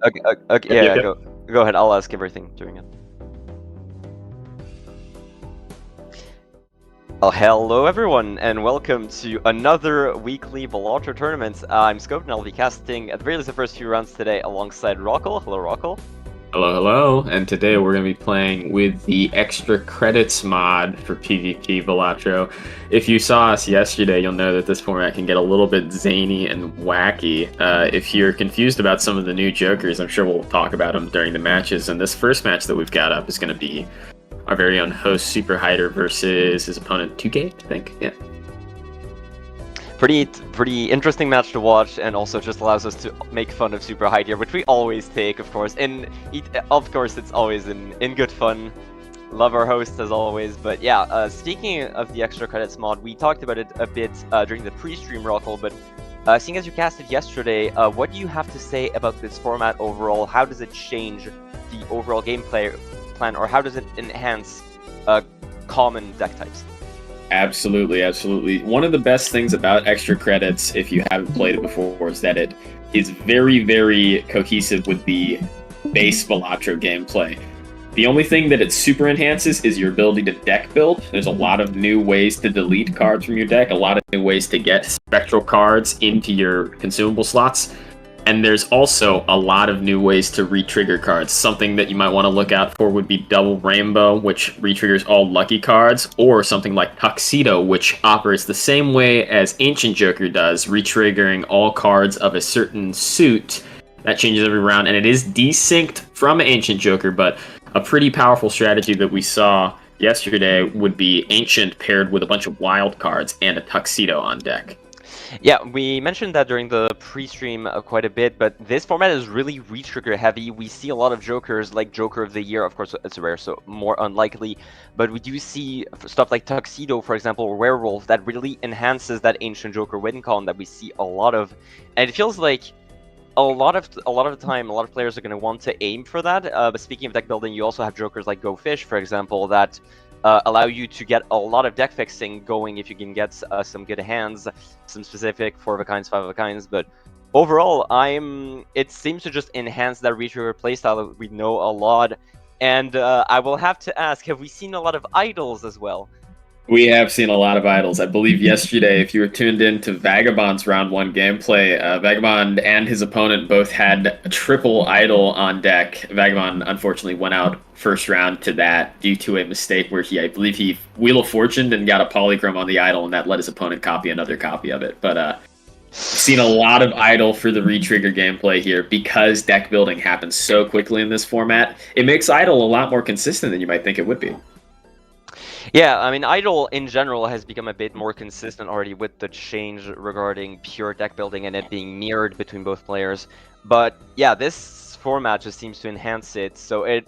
Okay, Yep, yeah, yep. go ahead. I'll ask everything during it. Well, hello everyone, and welcome to another weekly Balatro tournament. I'm Scope, and I'll be casting at the very least the first few rounds today alongside Rockle. Hello, Rockle. Hello, hello. And today we're going to be playing with the extra credits mod for PvP Balatro. If you saw us yesterday, you'll know that this format can get a little bit zany and wacky. If you're confused about some of the new jokers, I'm sure we'll talk about them during the matches. And this first match that we've got up is going to be our very own host Super Hider versus his opponent 2K, I think. Yeah. Pretty interesting match to watch, and also just allows us to make fun of Super High here, which we always take, of course. And of course, it's always in good fun. Love our host as always. But yeah, speaking of the extra credits mod, we talked about it a bit during the pre-stream, Rockle, but seeing as you casted yesterday, what do you have to say about this format overall? How does it change the overall gameplay plan, or how does it enhance common deck types? Absolutely, absolutely. One of the best things about extra credits, if you haven't played it before, is that it is very, very cohesive with the base Balatro gameplay. The only thing that it super enhances is your ability to deck build. There's a lot of new ways to delete cards from your deck, a lot of new ways to get spectral cards into your consumable slots. And there's also a lot of new ways to re-trigger cards. Something that you might want to look out for would be Double Rainbow, which re-triggers all lucky cards, or something like Tuxedo, which operates the same way as Ancient Joker does, re-triggering all cards of a certain suit. That changes every round, and it is desynced from Ancient Joker, but a pretty powerful strategy that we saw yesterday would be Ancient paired with a bunch of wild cards and a Tuxedo on deck. Yeah, we mentioned that during the pre-stream quite a bit, but this format is really re-trigger heavy. We see a lot of jokers, like Joker of the Year, of course it's rare, so more unlikely, but we do see stuff like Tuxedo, for example, or Werewolf, that really enhances that Ancient Joker win con that we see a lot of, and it feels like a lot of the time, a lot of players are going to want to aim for that. But speaking of deck building, you also have jokers like Go Fish, for example, that allow you to get a lot of deck fixing going if you can get some good hands, some specific 4 of a kinds, 5 of a kinds. But overall, it seems to just enhance that retrigger playstyle that we know a lot. And I will have to ask, have we seen a lot of idols as well? We have seen a lot of idols. I believe yesterday, if you were tuned in to Vagabond's round 1 gameplay, Vagabond and his opponent both had a triple idol on deck. Vagabond unfortunately went out first round to that due to a mistake where I believe he Wheel of Fortune and got a polychrome on the idol, and that let his opponent copy another copy of it. But seen a lot of idle for the re-trigger gameplay here because deck building happens so quickly in this format. It makes idle a lot more consistent than you might think it would be. Yeah, I mean, Idol in general has become a bit more consistent already with the change regarding pure deck building and it being mirrored between both players. But yeah, this format just seems to enhance it. So it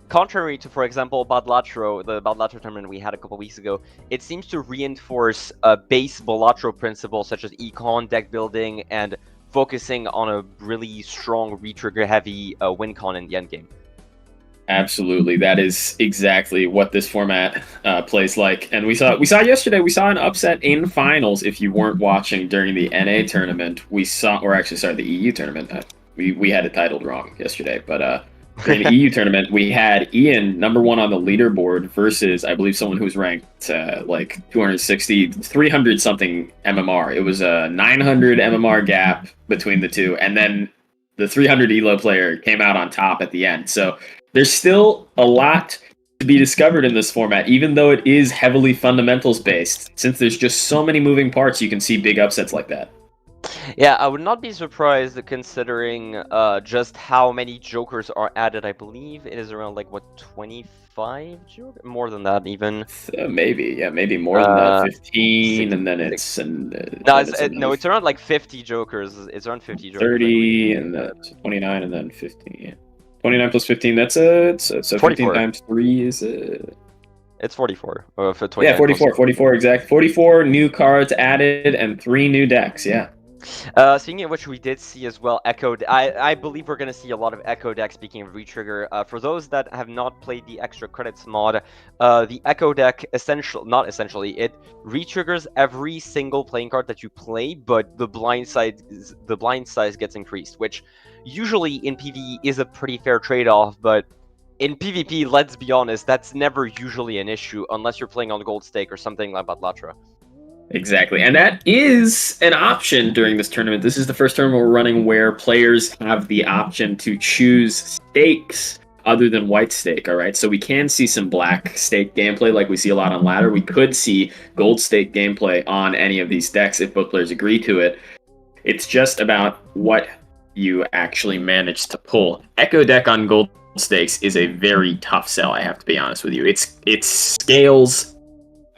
contrary to, for example, Balatro, the Balatro tournament we had a couple weeks ago, it seems to reinforce a base Balatro principle such as econ, deck building, and focusing on a really strong re-trigger heavy win con in the endgame. Absolutely, that is exactly what this format plays like. And we saw yesterday. We saw an upset in finals. If you weren't watching during the NA tournament, we saw, or actually, sorry, the EU tournament. We had it titled wrong yesterday, but during the EU tournament, we had Ian #1 on the leaderboard versus, I believe, someone who's ranked like 260, 300 something MMR. It was a 900 MMR gap between the two, and then the 300 Elo player came out on top at the end. So there's still a lot to be discovered in this format, even though it is heavily fundamentals based. Since there's just so many moving parts, you can see big upsets like that. Yeah, I would not be surprised considering just how many jokers are added. I believe it is around like what 25 jokers, more than that even. Maybe more than that. 15, Six, and then six. it's and No, then it's another it's around like 50 jokers. It's around 50 jokers, I believe. 30, and then 29, and then 15. 29 plus 15. That's so 15 44. times 3 is It's 44 for 29 yeah, 44, 44 exact. 44 new cards added and 3 new decks. Yeah. Speaking of which, we did see as well Echo. I believe we're going to see a lot of Echo deck. Speaking of retrigger, for those that have not played the extra credits mod, the Echo deck not essentially, it retriggers every single playing card that you play, but the blind size gets increased, which usually in PvE is a pretty fair trade-off, but in PvP, let's be honest, that's never usually an issue unless you're playing on Gold Stake or something like Balatro. Exactly. And that is an option during this tournament. This is the first tournament we're running where players have the option to choose stakes other than white stake. All right. So we can see some black stake gameplay like we see a lot on ladder. We could see gold stake gameplay on any of these decks if both players agree to it. It's just about what you actually manage to pull. Echo deck on gold stakes is a very tough sell, I have to be honest with you. It scales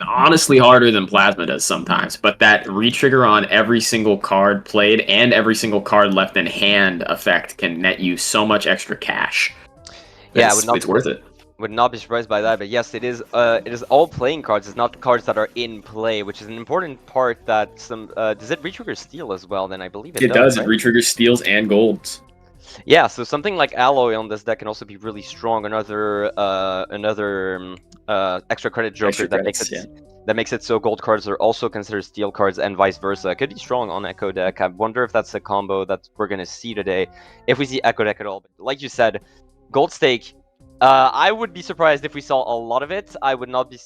honestly harder than Plasma does sometimes, but that retrigger on every single card played and every single card left in hand effect can net you so much extra cash. Yeah, It's worth it. Would not be surprised by that, but yes, it is all playing cards. It's not cards that are in play, which is an important part that some does it retrigger steel as well? Then I believe it does. It Right? retriggers steals and golds. Yeah, so something like Alloy on this deck can also be really strong. Another extra credit joker that makes it so gold cards are also considered steel cards and vice versa. It could be strong on Echo deck. I wonder if that's a combo that we're gonna see today, if we see Echo deck at all. But like you said, gold stake. I would be surprised if we saw a lot of it. I would not be.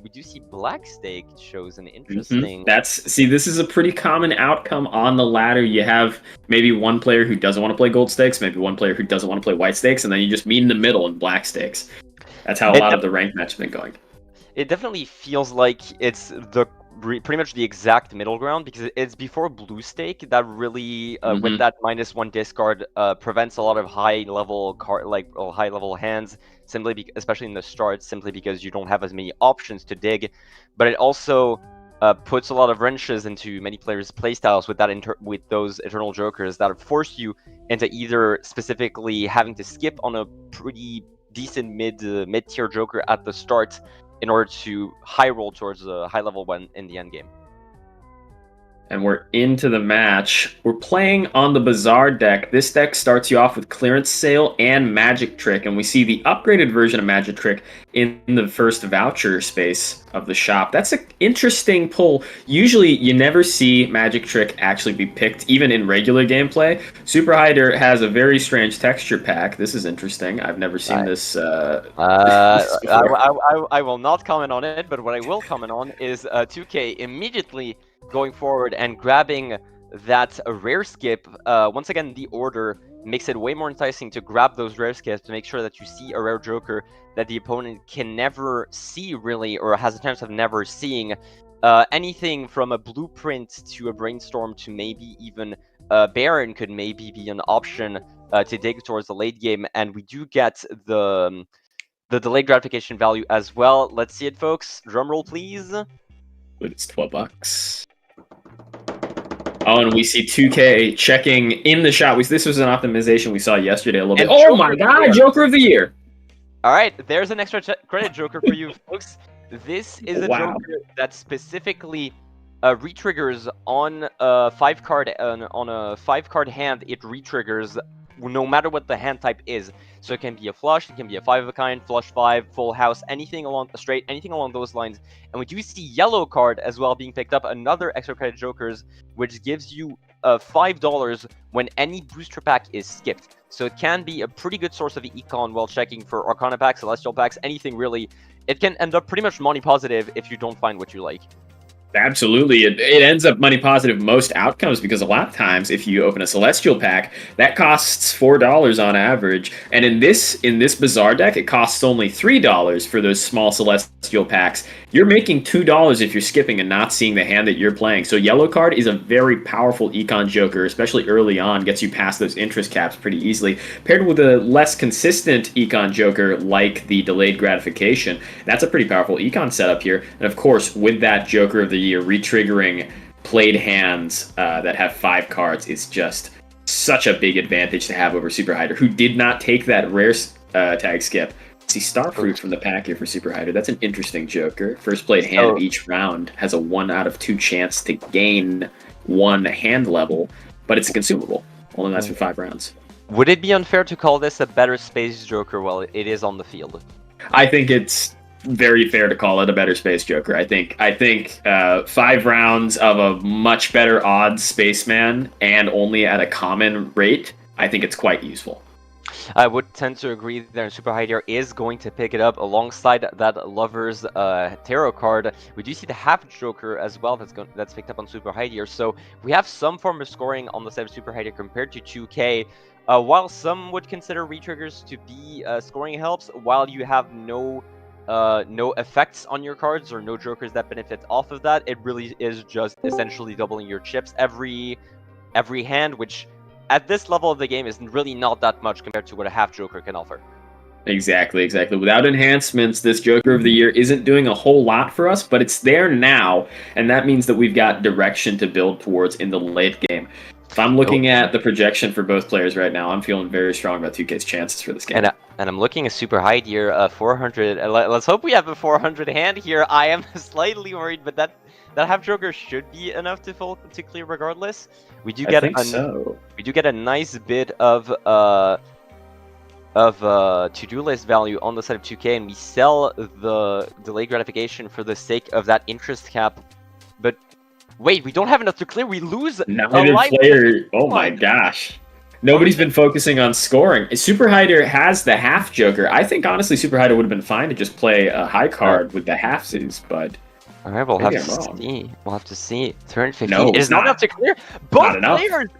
We do see black stake shows an interesting. This is a pretty common outcome on the ladder. You have maybe one player who doesn't want to play gold stakes, maybe one player who doesn't want to play white stakes, and then you just meet in the middle in black stakes. That's how a lot of the ranked match has been going. It definitely feels like it's pretty much the exact middle ground, because it's before blue stake that really with that -1 discard prevents a lot of high level high level hands, especially in the start, simply because you don't have as many options to dig. But it also puts a lot of wrenches into many players' playstyles with those eternal jokers that force you into either specifically having to skip on a pretty decent mid tier joker at the start in order to high roll towards a high level one in the end game. And we're into the match. We're playing on the Bazaar deck. This deck starts you off with Clearance Sale and Magic Trick, and we see the upgraded version of Magic Trick in the first voucher space of the shop. That's an interesting pull. Usually, you never see Magic Trick actually be picked, even in regular gameplay. Super Hider has a very strange texture pack. This is interesting. I've never seen this. I will not comment on it, but what I will comment on is 2K immediately going forward and grabbing that rare skip. Once again, the order makes it way more enticing to grab those rare skips to make sure that you see a rare joker that the opponent can never see, really, or has a chance of never seeing. Anything from a blueprint to a brainstorm to maybe even Baron could maybe be an option to dig towards the late game, and we do get the delayed gratification value as well. Let's see it, folks. Drum roll, please. It's $12. Oh, and we see 2K checking in the shot. This was an optimization we saw yesterday a little bit. Oh my god, Joker of the Year! All right, there's an extra credit joker for you, folks. This is a joker that specifically retriggers on a 5-card hand. It retriggers no matter what the hand type is. So it can be a flush, it can be a 5 of a kind, flush 5, full house, anything along a straight, anything along those lines. And we do see yellow card as well being picked up, another extra credit jokers, which gives you $5 when any booster pack is skipped. So it can be a pretty good source of econ while checking for Arcana packs, Celestial packs, anything really. It can end up pretty much money positive if you don't find what you like. Absolutely. It ends up money positive most outcomes, because a lot of times if you open a Celestial pack, that costs $4 on average. And in this Bazaar deck, it costs only $3 for those small Celestial packs. You're making $2 if you're skipping and not seeing the hand that you're playing. So yellow card is a very powerful econ joker, especially early on, gets you past those interest caps pretty easily. Paired with a less consistent econ joker like the delayed gratification, that's a pretty powerful econ setup here. And of course, with that Joker of the Year, retriggering played hands that have 5 cards is just such a big advantage to have over Super Hider, who did not take that rare tag skip. See Starfruit from the pack here for Super Hider. That's an interesting joker. First played hand of each round has a 1 out of 2 chance to gain one hand level, but it's a consumable. Only lasts for 5 rounds. Would it be unfair to call this a better space Joker while it is on the field? I think it's very fair to call it a better space Joker. I think 5 rounds of a much better odds spaceman and only at a common rate, I think it's quite useful. I would tend to agree that Super Hyder is going to pick it up alongside that Lover's Tarot card. We do see the Half Joker as well that's picked up on Super Hyder. So we have some form of scoring on the side of Super Hyder compared to 2K. While some would consider retriggers to be scoring helps, while you have no effects on your cards or no jokers that benefit off of that, it really is just essentially doubling your chips every hand, which at this level of the game is really not that much compared to what a half Joker can offer. Exactly. Without enhancements, this Joker of the Year isn't doing a whole lot for us, but it's there now, and that means that we've got direction to build towards in the late game. If I'm looking at the projection for both players right now, I'm feeling very strong about 2K's chances for this game. And I'm looking at Super High here, 400. Let's hope we have a 400 hand here. I am slightly worried, but that half Joker should be enough to clear regardless. We do get we do get a nice bit of to-do list value on the side of 2K, and we sell the delay gratification for the sake of that interest cap. But wait, we don't have enough to clear. We lose. Neither player. Oh my gosh. Nobody's been focusing on scoring. Super Hyder has the half Joker. I think honestly, Super Hyder would have been fine to just play a high card with the halfsies, but. All right, we'll have to see. We'll have to see. Turn 15. No, it is not enough to clear. Both players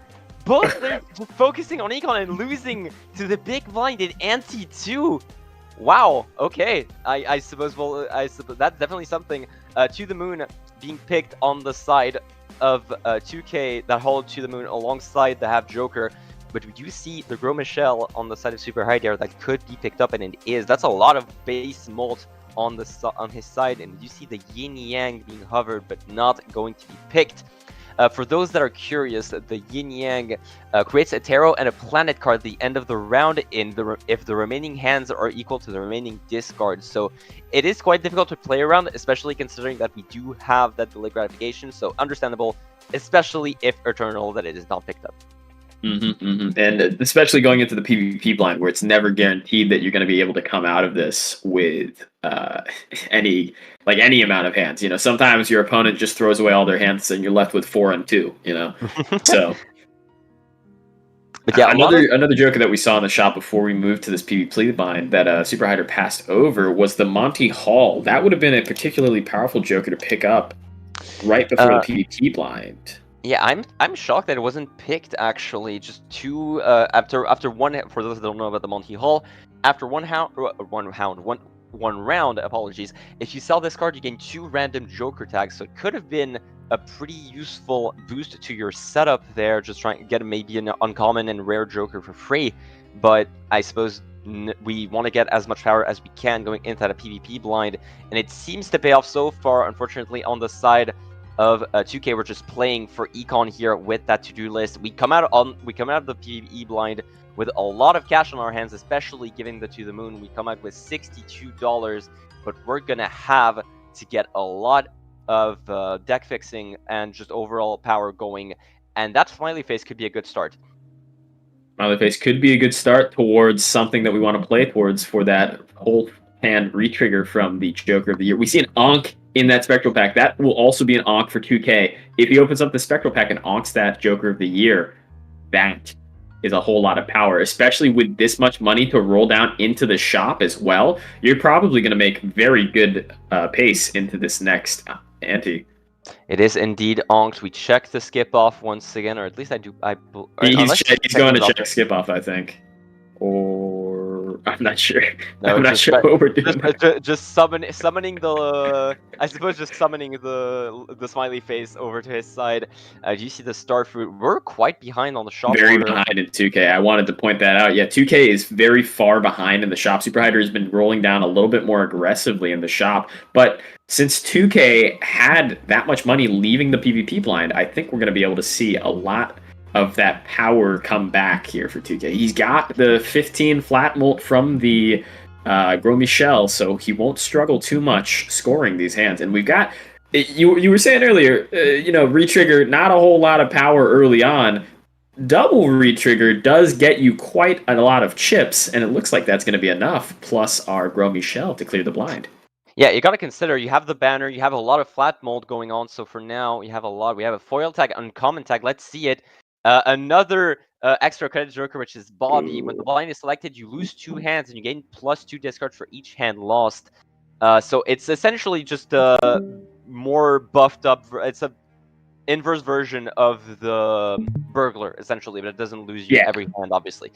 just focusing on econ and losing to the big blind in ante 2. Wow. Okay. I suppose. Well, that's definitely something. To the moon being picked on the side of 2K, that hollow to the moon alongside the half Joker. But we do see the Gros Michel on the side of Super High there that could be picked up, and it is. That's a lot of base mult on his side, and you see the Yin Yang being hovered but not going to be picked. For those that are curious, the Yin Yang creates a tarot and a planet card at the end of the round if the remaining hands are equal to the remaining discards. So it is quite difficult to play around, especially considering that we do have that delay gratification. So understandable, especially if Eternal that it is not picked up. And especially going into the PvP blind, where it's never guaranteed that you're going to be able to come out of this with any amount of hands. You know, sometimes your opponent just throws away all their hands, and you're left with 4 and 2. You know, so. But yeah, another Joker that we saw in the shop before we moved to this PvP blind that Super Hyder passed over was the Monty Hall. That would have been a particularly powerful Joker to pick up right before the PvP blind. Yeah, I'm shocked that it wasn't picked actually. Just two after one. For those that don't know about the Monty Hall, after one round. Apologies. If you sell this card, you gain 2 random Joker tags. So it could have been a pretty useful boost to your setup there. Just trying to get maybe an uncommon and rare Joker for free. But I suppose we want to get as much power as we can going into that PvP blind, and it seems to pay off so far. Unfortunately, on the side of 2K, we're just playing for econ here with that to-do list. We come out of the PvE blind with a lot of cash on our hands, especially giving the to the moon. We come out with $62, but we're gonna have to get a lot of deck fixing and just overall power going, and that smiley face could be a good start. Smiley face could be a good start towards something that we want to play towards for that whole hand retrigger from the Joker of the Year. We see an Ankh in that Spectral Pack. That will also be an Ankh for 2K. If he opens up the Spectral Pack and Ankhs that Joker of the Year, that is a whole lot of power, especially with this much money to roll down into the shop as well. You're probably going to make very good pace into this next ante. It is indeed Ankhed. We check the skip off once again, or at least I do. He's going to check skip off, I think. Or I'm not sure. No, I'm not sure what we're doing. Just summoning the. I suppose just summoning the smiley face over to his side. Do you see the Starfruit? We're quite behind on the shop. Very behind in 2K. I wanted to point that out. Yeah, 2K is very far behind in the shop. Super Hyder has been rolling down a little bit more aggressively in the shop, but since 2K had that much money leaving the PvP blind, I think we're going to be able to see a lot of that power come back here for 2K. He's got the 15 flat molt from the Gros Michel, so he won't struggle too much scoring these hands. And we've got You were saying earlier, retrigger, not a whole lot of power early on. Double retrigger does get you quite a lot of chips, and it looks like that's going to be enough, plus our Grow Michelle to clear the blind. Yeah, you gotta consider, you have the banner, you have a lot of flat mold going on, so for now, you have a lot. We have a foil tag, uncommon tag, let's see it. Another extra credit joker, which is Bobby. When the blind is selected, you lose 2 hands, and you gain +2 discard for each hand lost. So it's essentially just a more buffed up, it's a inverse version of the burglar, essentially, but it doesn't lose you every hand, obviously.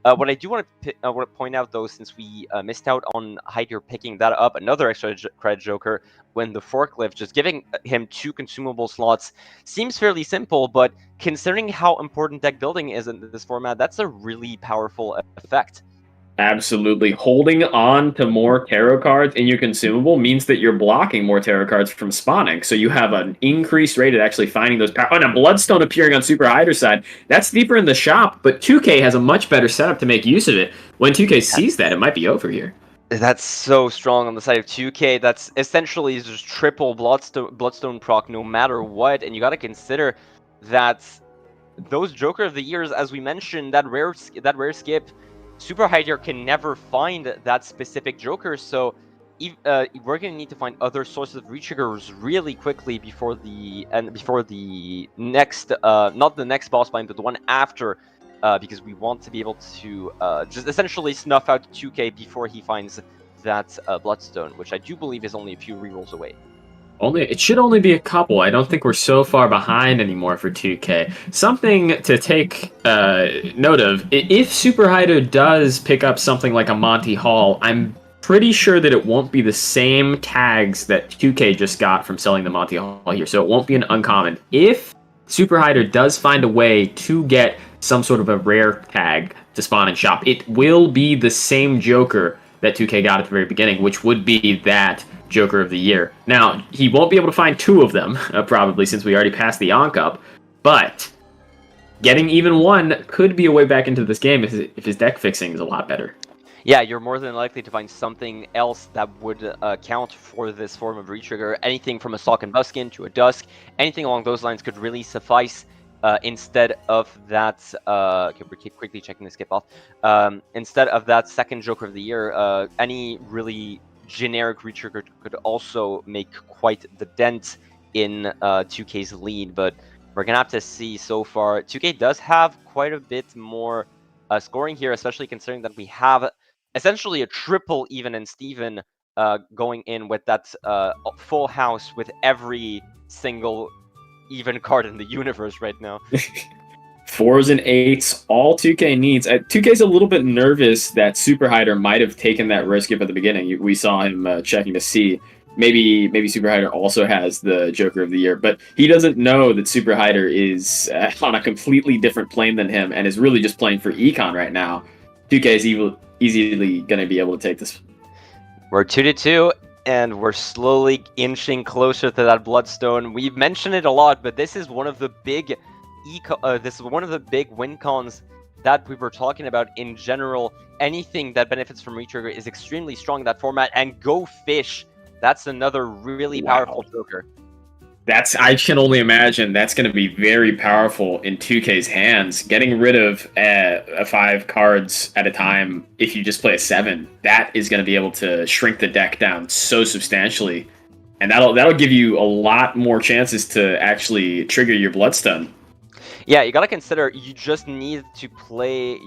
What I do want to point out, though, since we missed out on Hyder picking that up, another extra credit joker when the forklift, just giving him 2 consumable slots seems fairly simple, but considering how important deck building is in this format, that's a really powerful effect. Absolutely. Holding on to more tarot cards in your consumable means that you're blocking more tarot cards from spawning. So you have an increased rate at actually finding those power. And a Bloodstone appearing on Super Hyder's side. That's deeper in the shop, but 2K has a much better setup to make use of it. When 2K sees that, it might be over here. That's so strong on the side of 2K. That's essentially just triple Bloodstone proc no matter what. And you got to consider that those Joker of the Years, as we mentioned, that rare skip, Super Hyder can never find that specific Joker, so we're going to need to find other sources of retriggers really quickly before the next, not the next boss fight, but the one after, because we want to be able to just essentially snuff out 2K before he finds that Bloodstone, which I do believe is only a few rerolls away. It should only be a couple. I don't think we're so far behind anymore for 2K. Something to take note of, if Super Hyder does pick up something like a Monty Hall, I'm pretty sure that it won't be the same tags that 2K just got from selling the Monty Hall here, so it won't be an uncommon. If Super Hyder does find a way to get some sort of a rare tag to spawn in shop, it will be the same Joker that 2K got at the very beginning, which would be that Joker of the Year. Now, he won't be able to find 2 of them, probably, since we already passed the Yonk up, but getting even 1 could be a way back into this game if his deck fixing is a lot better. Yeah, you're more than likely to find something else that would count for this form of retrigger. Anything from a Stalk and Buskin to a Dusk, anything along those lines could really suffice. Instead of that, okay, we're quickly checking the skip off. Instead of that second Joker of the Year, any really generic retrigger could also make quite the dent in 2K's lead, but we're gonna have to see so far. 2K does have quite a bit more scoring here, especially considering that we have essentially a triple even and Steven going in with that full house with every single even card in the universe right now. 4s and 8s, all 2K needs. 2K's a little bit nervous that Super Hyder might have taken that risk skip at the beginning. We saw him checking to see maybe Super Hyder also has the Joker of the Year, but he doesn't know that Super Hyder is on a completely different plane than him and is really just playing for Econ right now. 2K is easily going to be able to take this. We're 2-2. And we're slowly inching closer to that Bloodstone. We've mentioned it a lot, but this is one of the big win cons that we were talking about in general. Anything that benefits from retrigger is extremely strong in that format. And Go Fish, that's another really powerful Joker. I can only imagine that's going to be very powerful in 2K's hands. Getting rid of 5 cards at a time, if you just play a 7, that is going to be able to shrink the deck down so substantially, and that'll give you a lot more chances to actually trigger your Bloodstone. Yeah, you gotta consider you just need to play a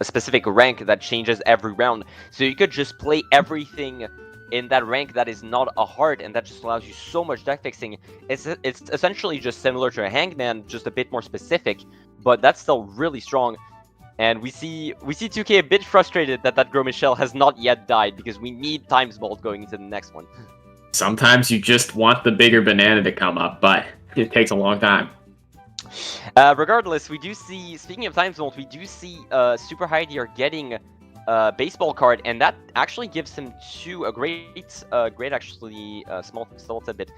specific rank that changes every round. So you could just play everything in that rank that is not a heart, and that just allows you so much deck fixing. It's essentially just similar to a Hangman, just a bit more specific, but that's still really strong. And we see 2K a bit frustrated that Gros Michel has not yet died, because we need Times Bolt going into the next one. Sometimes you just want the bigger banana to come up, but it takes a long time. Regardless, we do see, speaking of Times Bolt, we do see Super Hyder getting baseball card, and that actually gives him a great small tidbit.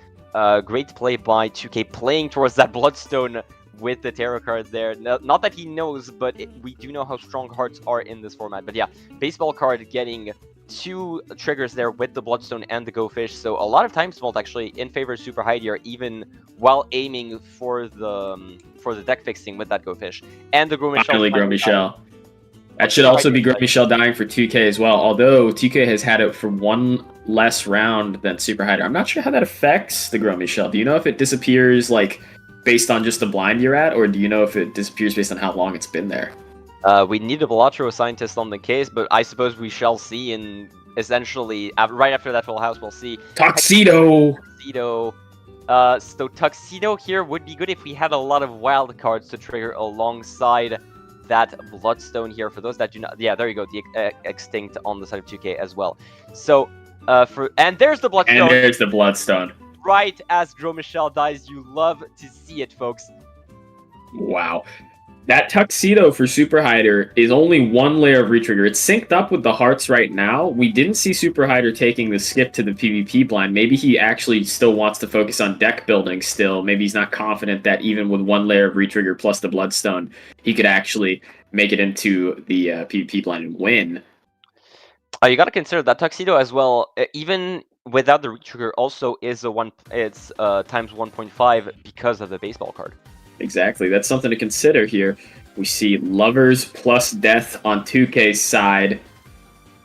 Great play by 2K playing towards that Bloodstone with the tarot card there. Not that he knows, but we do know how strong hearts are in this format. But yeah, baseball card getting two triggers there with the Bloodstone and the Go Fish. So a lot of time Vault actually in favor of Super High here, even while aiming for the deck fixing with that Go Fish and the Gros Michel. Finally, Gros Michel. That should also be Gros Michel dying for 2K as well, although 2K has had it for one less round than Super Hydra. I'm not sure how that affects the Gros Michel. Do you know if it disappears like based on just the blind you're at, or do you know if it disappears based on how long it's been there? We need a Balatro scientist on the case, but I suppose we shall see in essentially right after that full house we'll see. Tuxedo! So Tuxedo here would be good if we had a lot of wild cards to trigger alongside that Bloodstone here. For those that do not, yeah, there you go, the Extinct on the side of 2K as well. So and there's the Bloodstone. And there's the Bloodstone. Right as Gros Michel dies, you love to see it, folks. Wow. That Tuxedo for Super Hider is only one layer of retrigger. It's synced up with the hearts right now. We didn't see Super Hider taking the skip to the PvP blind. Maybe he actually still wants to focus on deck building still. Maybe he's not confident that even with one layer of retrigger plus the Bloodstone, he could actually make it into the PvP blind and win. You got to consider that Tuxedo as well, even without the retrigger, also is it's times 1.5 because of the baseball card. Exactly. That's something to consider here. We see Lovers plus Death on 2K's side.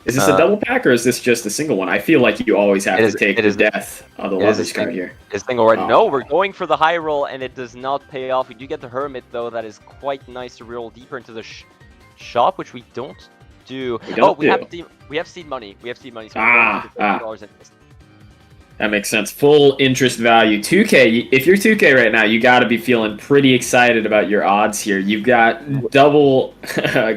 Is this a double pack or is this just a single one? I feel like you always have to take the Death of the Lovers card here. It's single right. No, we're going for the high roll and it does not pay off. We do get the Hermit though. That is quite nice to roll deeper into the shop, which we don't do. We have seed money. We have seed money. So $50 interest. That makes sense. Full interest value. 2K, if you're 2K right now, you got to be feeling pretty excited about your odds here. You've got double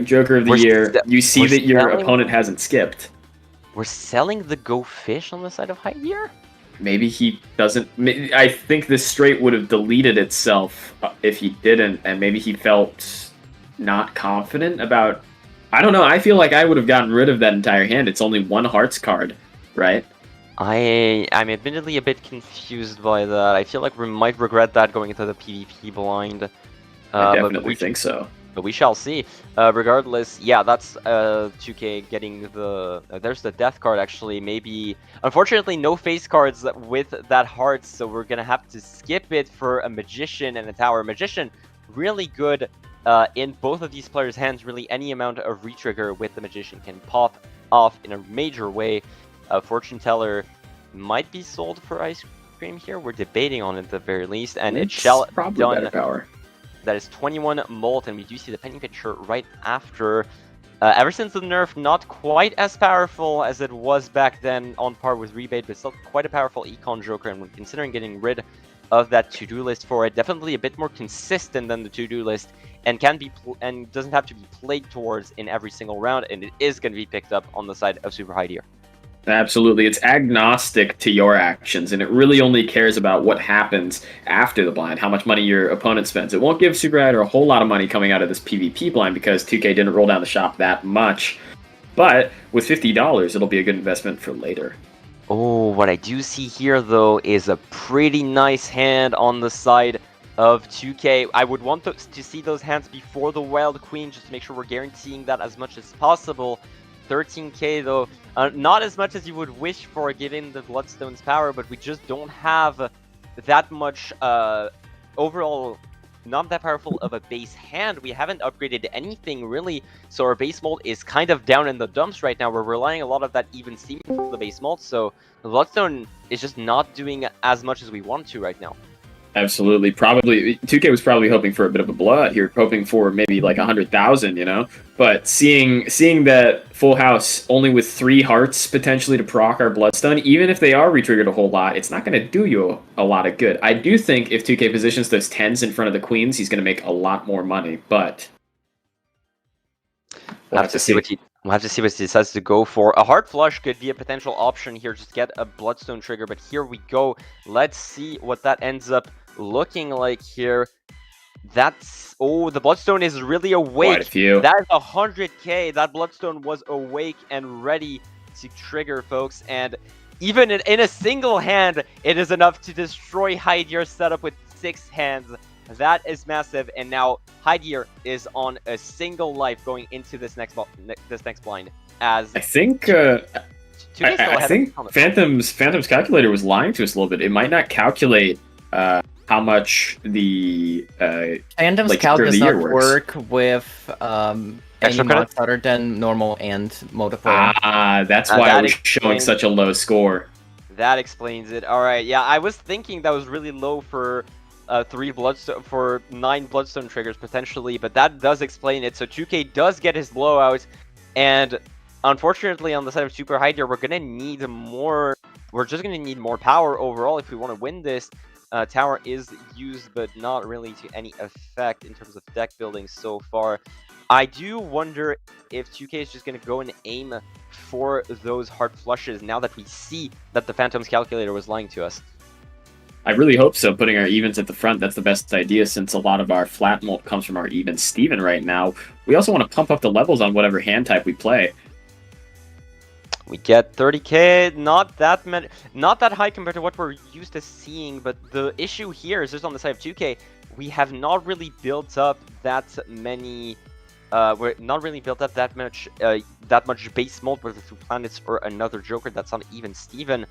Joker of the Year. You see that your opponent hasn't skipped. We're selling the Go Fish on the side of High Gear? Maybe he doesn't. I think this straight would have deleted itself if he didn't, and maybe he felt not confident about... I don't know. I feel like I would have gotten rid of that entire hand. It's only one Hearts card, right? I'm admittedly a bit confused by that. I feel like we might regret that going into the PvP blind. I definitely think so. But we shall see. Regardless, yeah, that's 2K getting the... there's the Death card, actually. Maybe... Unfortunately, no face cards with that heart, so we're going to have to skip it for a Magician and a Tower. Magician, really good in both of these players' hands. Really, any amount of retrigger with the Magician can pop off in a major way. Fortune Teller might be sold for ice cream here. We're debating on it at the very least, and it shall probably done. Better power. That is 21 Molt, and we do see the pending picture right after. Ever since the nerf, not quite as powerful as it was back then, on par with Rebate, but still quite a powerful Econ Joker, and when considering getting rid of that to-do list for it, definitely a bit more consistent than the to-do list, and can be and doesn't have to be played towards in every single round, and it is going to be picked up on the side of Super High Gear. Absolutely. It's agnostic to your actions, and it really only cares about what happens after the blind, how much money your opponent spends. It won't give Super Rider a whole lot of money coming out of this PvP blind because 2K didn't roll down the shop that much. But with $50, it'll be a good investment for later. Oh, what I do see here, though, is a pretty nice hand on the side of 2K. I would want to see those hands before the Wild Queen, just to make sure we're guaranteeing that as much as possible. 13k though, not as much as you would wish for given the Bloodstone's power, but we just don't have that much overall, not that powerful of a base hand. We haven't upgraded anything really, so our base mold is kind of down in the dumps right now. We're relying a lot of that even steam from the base mold, so the Bloodstone is just not doing as much as we want to right now. Absolutely. Probably 2K was probably hoping for a bit of a blowout here, hoping for maybe like 100,000, you know. But seeing that full house only with 3 hearts potentially to proc our Bloodstone, even if they are retriggered a whole lot, it's not going to do you a lot of good. I do think if 2K positions those 10s in front of the queens, he's going to make a lot more money. But we'll have to see what he decides to go for. A Heart Flush could be a potential option here. Just get a Bloodstone trigger. But here we go. Let's see what that ends up looking like here. That's... oh, the Bloodstone is really awake. Quite a few. That is 100k. That Bloodstone was awake and ready to trigger, folks. And even in a single hand, it is enough to destroy Hydier's setup with 6 hands. That is massive. And now Hydier is on a single life going into this next blind. As I think 2K still I ahead think on the Phantom's calculator was lying to us a little bit. It might not calculate how much the Phantom's like Cal trigger of does the year not works. work with any Extra mods credits? other than normal and multiplayer. That's why that it was showing explains- such a low score. That explains it. All right, yeah, I was thinking that was really low for 9 bloodstone triggers potentially, but that does explain it. So 2K does get his blowout, and unfortunately on the side of Super Hyder, we're gonna need more. We're just gonna need more power overall if we want to win this. Tower is used, but not really to any effect in terms of deck building so far. I do wonder if 2K is just going to go and aim for those hard flushes now that we see that the Phantom's calculator was lying to us. I really hope so. Putting our evens at the front, that's the best idea since a lot of our flat mult comes from our even Steven right now. We also want to pump up the levels on whatever hand type we play. We get 30k, not that high compared to what we're used to seeing, but the issue here is just on the side of 2K, we have not really built up that many we're not really built up that much base mold, whether through planets or another Joker that's not even Steven.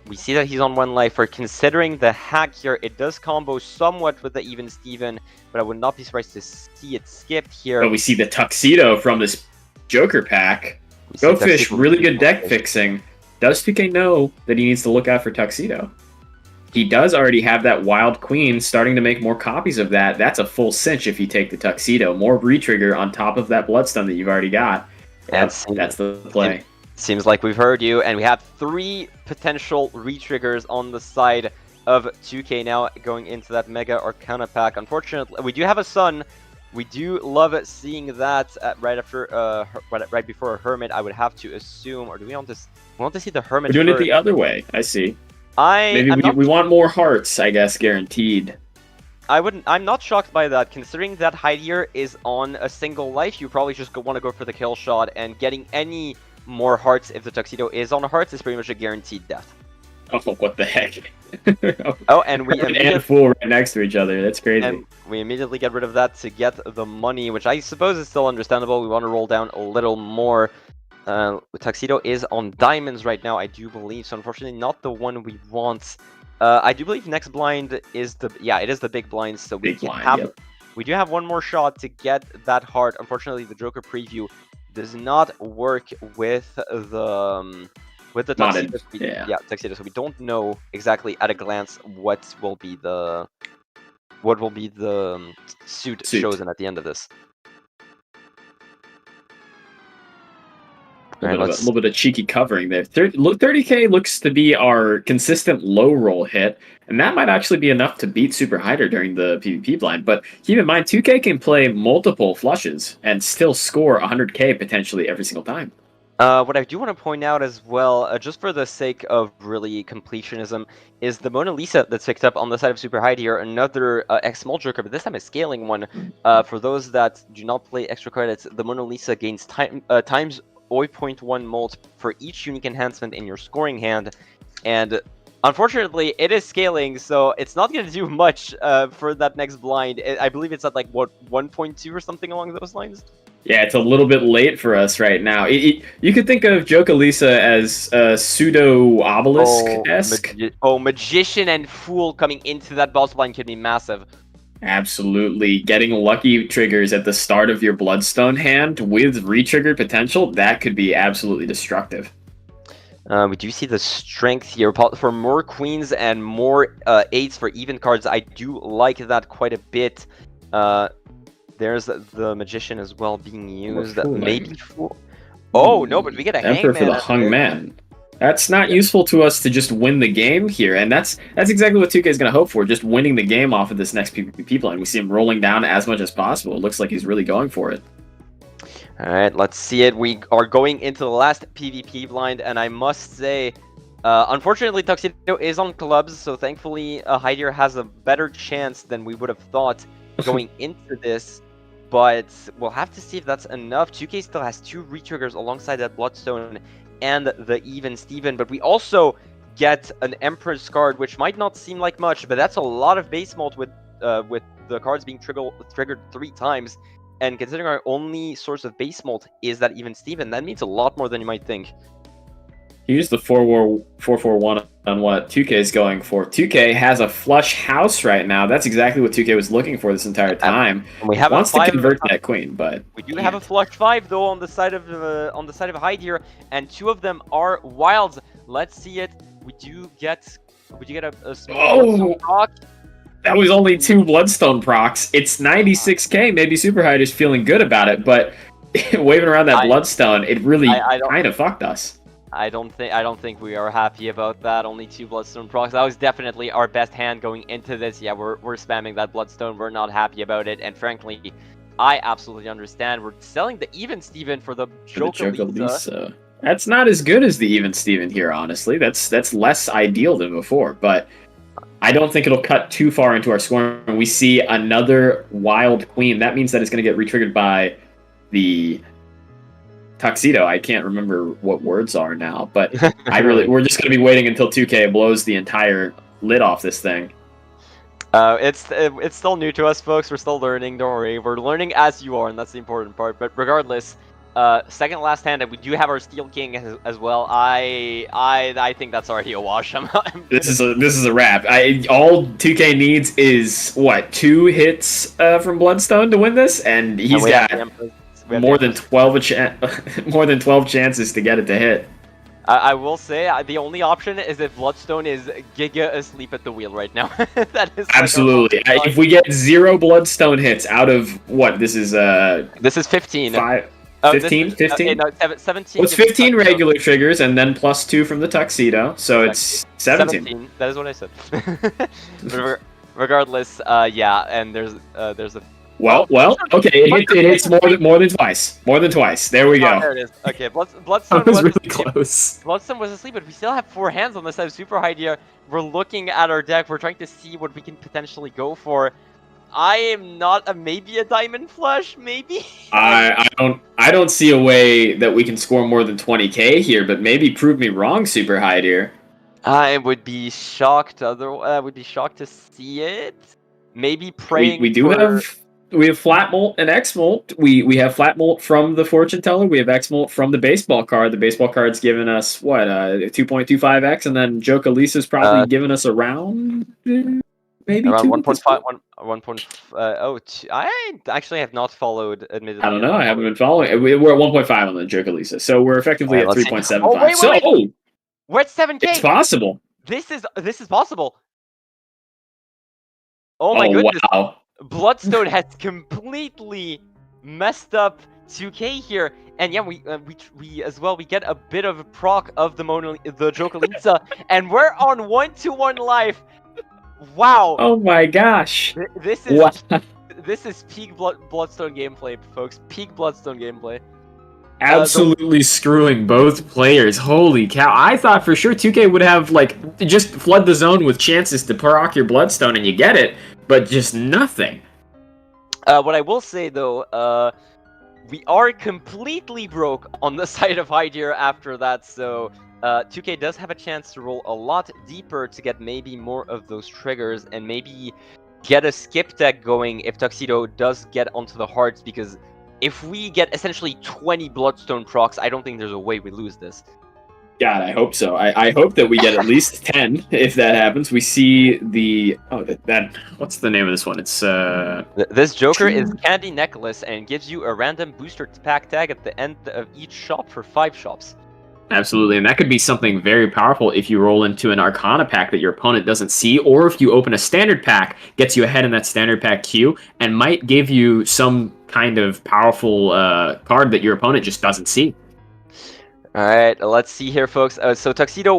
We see that he's on 1 life. For considering the hack here, it does combo somewhat with the even Steven, but I would not be surprised to see it skipped here. But we see the Tuxedo from this Joker pack. Go Fish, really good deck fixing. Does 2K know that he needs to look out for Tuxedo? He does already have that Wild Queen, starting to make more copies of that. That's a full cinch if you take the Tuxedo. More retrigger on top of that Bloodstone that you've already got. That's the play. Seems like we've heard you, and we have 3 potential retriggers on the side of 2K now going into that Mega Arcana pack. Unfortunately, we do have a Sun. We do love seeing that right before a Hermit, I would have to assume. Or do we want to see the Hermit We're doing first? it the other way. I see. Maybe we want more hearts, I guess, guaranteed. I'm not shocked by that, considering that Hydier is on a single life. You probably just want to go for the kill shot, and getting any more hearts if the Tuxedo is on hearts is pretty much a guaranteed death. Oh, what the heck? Oh, and we and Fool right next to each other. That's crazy. And we immediately get rid of that to get the money, which I suppose is still understandable. We want to roll down a little more. Tuxedo is on diamonds right now, I do believe, so unfortunately not the one we want. I do believe next blind is it is the big blind, so we do have one more shot to get that heart. Unfortunately, the Joker preview does not work with the Tuxedo. Tuxedo. So we don't know exactly at a glance what will be the suit chosen at the end of this. A little bit of cheeky covering there. 30k looks to be our consistent low roll hit, and that might actually be enough to beat Super Hyder during the PvP blind. But keep in mind, 2k can play multiple flushes and still score 100k potentially every single time. What I do want to point out as well, just for the sake of really completionism, is the Mona Lisa that's picked up on the side of Super Hyder, another X-Small Joker, but this time a scaling one. For those that do not play extra credits, the Mona Lisa gains times 0.1 molt for each unique enhancement in your scoring hand, and unfortunately it is scaling, so it's not going to do much for that next blind. I believe it's at like, what, 1.2 or something along those lines? Yeah, it's a little bit late for us right now. You could think of Joker Lisa as pseudo obelisk-esque. Magician and Fool coming into that boss blind could be massive. Absolutely. Getting lucky triggers at the start of your Bloodstone hand with retriggered potential, that could be absolutely destructive. We do see the strength here for more queens and more 8s for even cards. I do like that quite a bit. There's the Magician as well being used. Maybe Fool. Oh, no, but we get a Emperor Hangman for the Hangman. That's not useful to us to just win the game here, and that's exactly what 2K is going to hope for, just winning the game off of this next PvP blind. We see him rolling down as much as possible. It looks like he's really going for it. Alright, let's see it. We are going into the last PvP blind, and I must say, unfortunately, Tuxedo is on clubs, so thankfully, Hydier has a better chance than we would have thought going into this, but we'll have to see if that's enough. 2K still has 2 retriggers alongside that Bloodstone and the even Steven, but we also get an Emperor's card, which might not seem like much, but that's a lot of base mult with the cards being triggered 3 times. And considering our only source of base mult is that even Steven, that means a lot more than you might think. Here's the 4-4-1 on what 2K is going for. 2K has a flush house right now. That's exactly what 2K was looking for this entire time. And we have Wants a to 5. convert that queen, but We do have a flush 5 though on the side of Hyde here, and 2 of them are wilds. Let's see it. We do get a small proc. That was only 2 Bloodstone procs. It's 96k. Maybe Super Hyde is feeling good about it, but waving around that Bloodstone, it really kind of fucked us. I don't think we are happy about that. Only 2 Bloodstone procs. That was definitely our best hand going into this. Yeah, we're spamming that Bloodstone. We're not happy about it, and frankly, I absolutely understand. We're selling the Even Steven for the Joker-Lisa. That's not as good as the Even Steven here, honestly. That's less ideal than before, but I don't think it'll cut too far into our scoring. We see another wild queen. That means that it's going to get retriggered by the Tuxedo. I can't remember what words are now, but we're just going to be waiting until 2K blows the entire lid off this thing. It's still new to us, folks. We're still learning. Don't worry. We're learning as you are, and that's the important part. But regardless, second last hand, and we do have our Steel King as well. I think that's already a wash. This is a wrap. All 2K needs is what, 2 hits from Bloodstone to win this, and he's got more than 12 chances to get it to hit. I will say the only option is if Bloodstone is giga asleep at the wheel right now. That is absolutely. If we get 0 Bloodstone hits out of what this is 15. 15? 15? Okay, no, 17. Well, it's 15 regular triggers and then plus 2 from the Tuxedo, so it's 17. That is what I said. Regardless, yeah, and there's a... Well, okay, it hits more than twice. More than twice. There we go. Oh, there it is. Okay, Bloodstone was really close. Bloodstone was asleep, but we still have 4 hands on the side of Super Hyde here. We're looking at our deck. We're trying to see what we can potentially go for. I am not maybe a Diamond Flush, maybe. I don't see a way that we can score more than 20k here, but maybe prove me wrong, Super Hyde here. I would be shocked. Would be shocked to see it. Maybe praying. We have Flat Molt and X Molt. We have Flat Molt from the Fortune Teller. We have X Molt from the baseball card. The baseball card's given us what 2.25x, and then Joker Lisa's probably given us around. Maybe around 1.5. I actually have not followed, admittedly. I don't know. I haven't been following. We're at 1.5 on the Joker Lisa, so we're effectively at 3.75. Oh, wait. We're at 7k. It's possible. This is possible. Oh my goodness! Wow. Bloodstone has completely messed up 2k here, and yeah, we as well. We get a bit of a proc of the Joker Lisa, and we're on 1-1 life. Wow! Oh my gosh! This is peak Bloodstone gameplay, folks. Peak Bloodstone gameplay. Absolutely screwing both players. Holy cow! I thought for sure 2K would have just flood the zone with chances to proc your Bloodstone, and you get it, but just nothing. What I will say though, we are completely broke on the side of Hyde here after that, so. 2K does have a chance to roll a lot deeper to get maybe more of those triggers and maybe get a skip deck going if Tuxedo does get onto the hearts, because if we get essentially 20 Bloodstone procs, I don't think there's a way we lose this. God, I hope so. I hope that we get at least 10 if that happens. We see the... Oh, that... What's the name of this one? It's... This Joker is Candy Necklace and gives you a random booster pack tag at the end of each shop for 5 shops. Absolutely, and that could be something very powerful if you roll into an Arcana pack that your opponent doesn't see, or if you open a Standard pack, gets you ahead in that Standard pack queue, and might give you some kind of powerful card that your opponent just doesn't see. Alright, let's see here, folks. So Tuxedo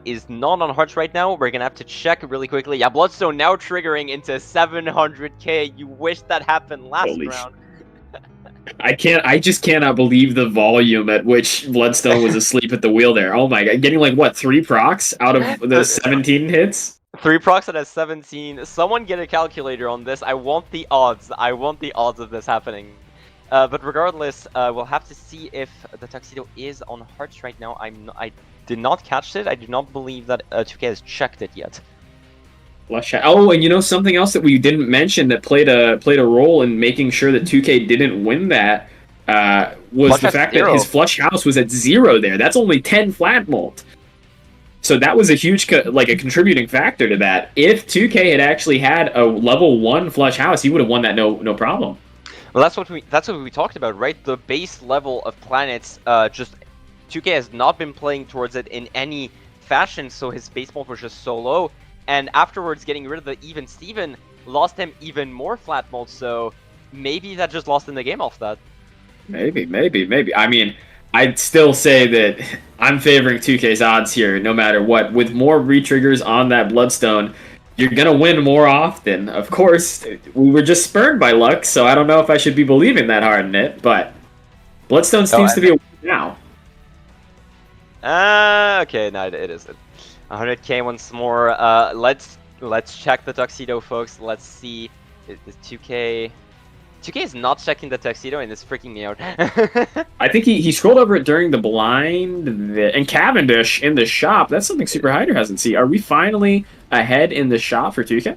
is not on hearts right now. We're gonna have to check really quickly. Yeah, Bloodstone now triggering into 700k. You wish that happened last round. I just cannot believe the volume at which Bloodstone was asleep at the wheel there. Oh my god, getting 3 procs out of the 17 hits? 3 procs out of 17. Someone get a calculator on this. I want the odds. I want the odds of this happening. But regardless, we'll have to see if the Tuxedo is on hearts right now. I did not catch it. I do not believe that 2K has checked it yet. Oh, and something else that we didn't mention that played a role in making sure that 2K didn't win that was Flush the at fact 0. that his flush house was at 0 there. That's only 10 flat mult. So that was a huge, a contributing factor to that. If 2K had actually had a level 1 flush house, he would have won that no problem. Well, that's what we talked about, right? The base level of planets, just 2K has not been playing towards it in any fashion, so his base mult was just so low. And afterwards, getting rid of the even Steven lost him even more flat mult. So maybe that just lost in the game off that. Maybe. I mean, I'd still say that I'm favoring 2K's odds here, no matter what. With more re-triggers on that Bloodstone, you're gonna win more often. Of course, we were just spurned by luck, so I don't know if I should be believing that hard in it, but Bloodstone seems to be a win now. Okay, no, it isn't. 100k once more. Let's check the tuxedo, folks. Let's see. Is 2K is not checking the tuxedo, and it's freaking me out. I think he scrolled over it during the blind, and Cavendish in the shop. That's something Super Hider hasn't seen. Are we finally ahead in the shop for 2K?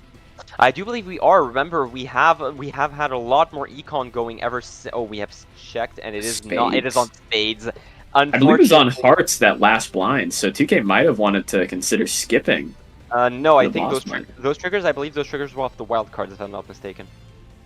I do believe we are. Remember, we have had a lot more econ going ever since. Oh, we have checked, and it is Spades. not. It is on spades. I believe it was on hearts that last blind, so 2K might have wanted to consider skipping. No, I think boss those triggers. I believe those triggers were off the wild cards, if I'm not mistaken.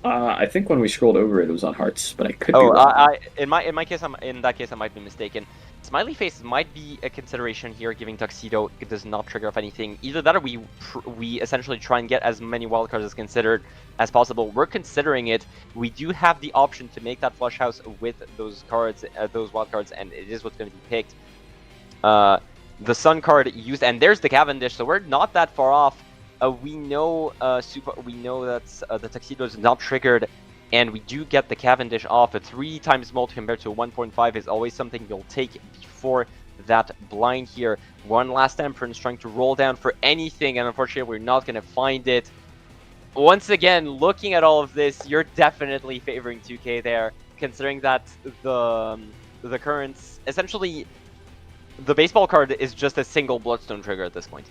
I think when we scrolled over it, it was on hearts, but I could be Oh, wrong. in my case, in that case, I might be mistaken. Smiley face might be a consideration here, giving tuxedo. It does not trigger off anything. Either that, or we essentially try and get as many wildcards as considered as possible. We're considering it. We do have the option to make that flush house with those cards, those wildcards, and it is what's going to be picked. The Sun card used, and there's the Cavendish, so we're not that far off. We know that the tuxedo is not triggered, and we do get the Cavendish off. A 3 times mult compared to a 1.5 is always something you'll take before that blind here. One last Temperance trying to roll down for anything, and unfortunately we're not going to find it. Once again, looking at all of this, you're definitely favoring 2K there, considering that the currents, essentially, the baseball card is just a single Bloodstone trigger at this point.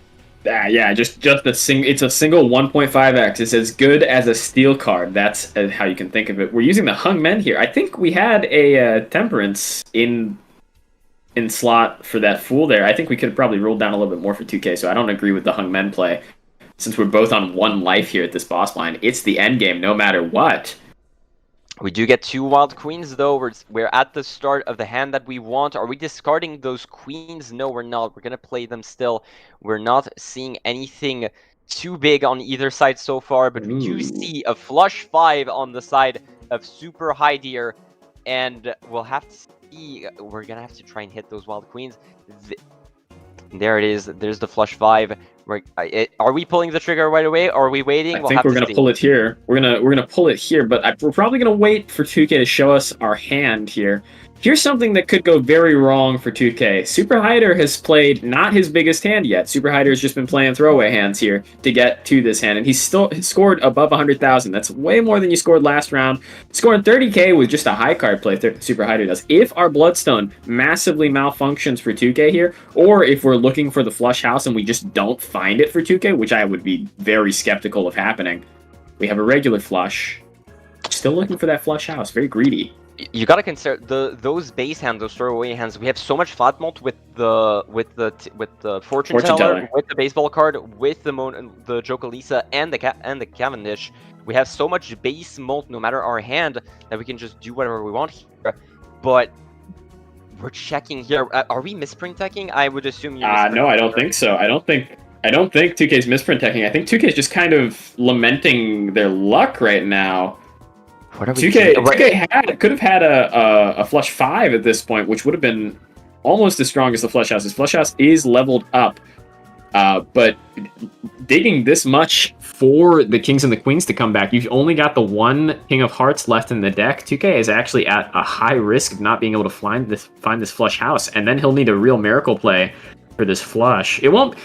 Yeah, just it's a single 1.5x. It's as good as a steel card. That's how you can think of it. We're using the Hung Men here. I think we had a Temperance in slot for that Fool there. I think we could have probably rolled down a little bit more for 2K, so I don't agree with the Hung Men play. Since we're both on 1 life here at this boss line, it's the end game no matter what. We do get 2 wild queens, though. We're at the start of the hand that we want. Are we discarding those queens? No, we're not. We're going to play them still. We're not seeing anything too big on either side so far, but we do see a flush 5 on the side of Super Hider, and we'll have to see. We're going to have to try and hit those wild queens. There it is. There's the flush 5. Are we pulling the trigger right away, or are we waiting? I think we're gonna pull it here. We're gonna pull it here, but we're probably gonna wait for 2K to show us our hand here. Here's something that could go very wrong for 2K. Super Hider has played not his biggest hand yet. Super Hider has just been playing throwaway hands here to get to this hand, and he's still scored above 100,000. That's way more than you scored last round. Scoring 30k with just a high card play, Super Hider does. If our Bloodstone massively malfunctions for 2K here, or if we're looking for the flush house and we just don't find it for 2K, which I would be very skeptical of happening, we have a regular flush. Still looking for that flush house. Very greedy. You gotta consider those base hands, those throwaway hands. We have so much flat mult with the fortune teller, with the baseball card, with the Jokalisa and the Cavendish. We have so much base mult, no matter our hand, that we can just do whatever we want here. But we're checking here. Are we misprint teching? I would assume you're. No, I don't think so. I don't think 2K's misprint teching. I think 2K's just kind of lamenting their luck right now. What are we 2K could have had a flush 5 at this point, which would have been almost as strong as the flush house. His flush house is leveled up, but digging this much for the kings and the queens to come back, you've only got the 1 king of hearts left in the deck. 2K is actually at a high risk of not being able to find this flush house, and then he'll need a real miracle play for this flush. It won't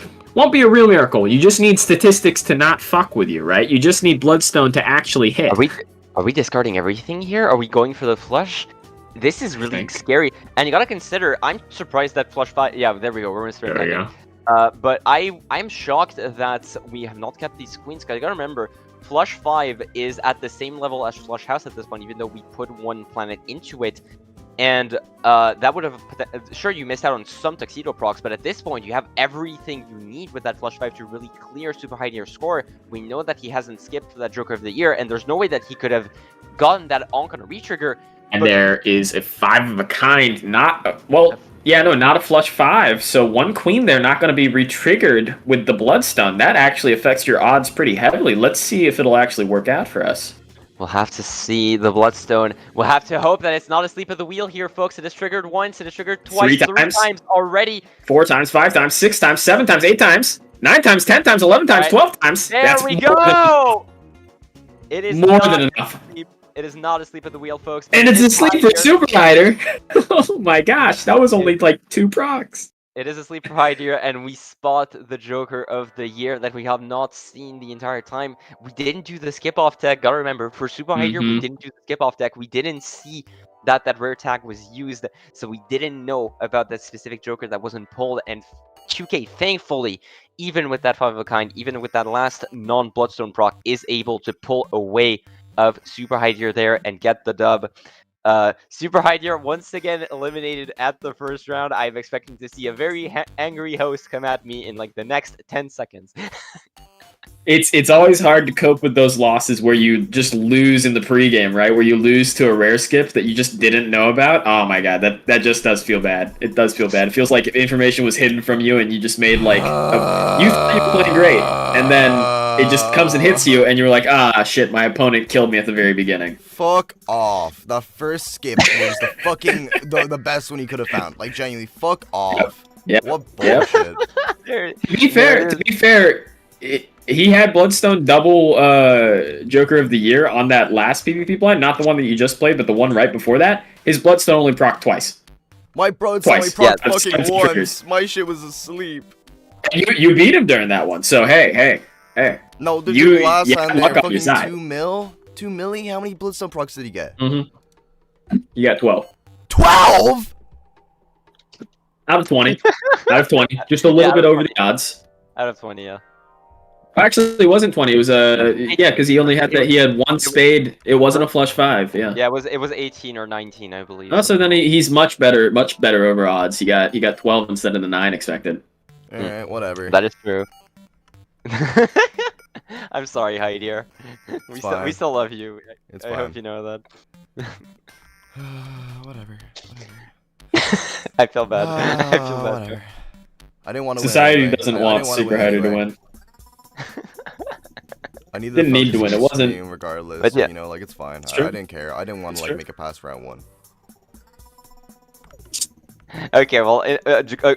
be a real miracle. You just need statistics to not fuck with you, right? You just need Bloodstone to actually hit. Are we discarding everything here? Are we going for the flush? This is really scary. And you gotta consider, I'm surprised that flush 5... Yeah, there we go. We're misprint teching. But I'm shocked that we have not kept these queens, because you gotta remember, Flush 5 is at the same level as Flush House at this point, even though we put one planet into it. And that would have... Sure, you missed out on some Tuxedo procs, but at this point, you have everything you need with that Flush 5 to really clear Super High Tier score. We know that he hasn't skipped for that Joker of the Year, and there's no way that he could have gotten that Onk on a retrigger. And there is a 5 of a kind, not a Flush 5. So one Queen there not going to be re-triggered with the Bloodstone. That actually affects your odds pretty heavily. Let's see if it'll actually work out for us. We'll have to see the Bloodstone. We'll have to hope that it's not a sleep of the wheel here, folks. It is triggered once, it is triggered twice, 3 times already. 4 times, 5 times, 6 times, 7 times, 8 times, 9 times, 10 times, 11 times, 12 times. There we go! It is more than enough. It is not a sleep of the wheel, folks. And it's a sleep for Super Rider. Oh my gosh, that was only like 2 procs. It is a sleep for High Tier, and we spot the Joker of the Year that we have not seen the entire time. We didn't do the skip-off tag. Gotta remember, for Super High Tier, we didn't do the skip-off tag. We didn't see that rare tag was used, so we didn't know about that specific Joker that wasn't pulled. And 2K, thankfully, even with that 5 of a kind, even with that last non-Bloodstone proc, is able to pull away of Super High Tier there and get the dub. Super High Tier once again eliminated at the first round. I'm expecting to see a very angry host come at me in like the next 10 seconds. It's always hard to cope with those losses where you just lose in the pregame, right? Where you lose to a rare skip that you just didn't know about. Oh my god, that just does feel bad. It does feel bad. It feels like information was hidden from you and you just made like you thought you were playing great, and then it just comes and hits you, and you're like, ah, shit, my opponent killed me at the very beginning. Fuck off. The first skip was the fucking the best one he could have found. Like genuinely, fuck off. Yep. What bullshit. To be fair, he had Bloodstone double Joker of the Year on that last PvP blind, not the one that you just played, but the one right before that. His Bloodstone only proc twice. My Bloodstone only proc fucking that's once. triggers. My shit was asleep. You beat him during that one, so hey. No, the You last time luck there, on your fucking side. 2 mil? 2 milli? How many Bloodstone procs did he get? You got 12. 12? Out of 20. Out of 20. Just a little bit over the odds. Out of 20, yeah. Actually, it wasn't 20. It was because he only had that. He had one spade. It wasn't a flush 5. Yeah. Yeah, it was 18 or 19, I believe. Oh, so then he's much better over odds. He got 12 instead of the 9 expected. All right, whatever. That is true. I'm sorry, Heidier. We still love you. It's I fine. hope you know that. Whatever. I feel bad. I feel bad. Whatever. I didn't want to Society win anyway. doesn't I want didn't wanna Super Hider to anyway. win. I need Didn't need to win. It wasn't. regardless. But yeah. You know, like it's fine. It's true. I didn't care. I didn't want to It's like true. make it past round 1. Okay, well,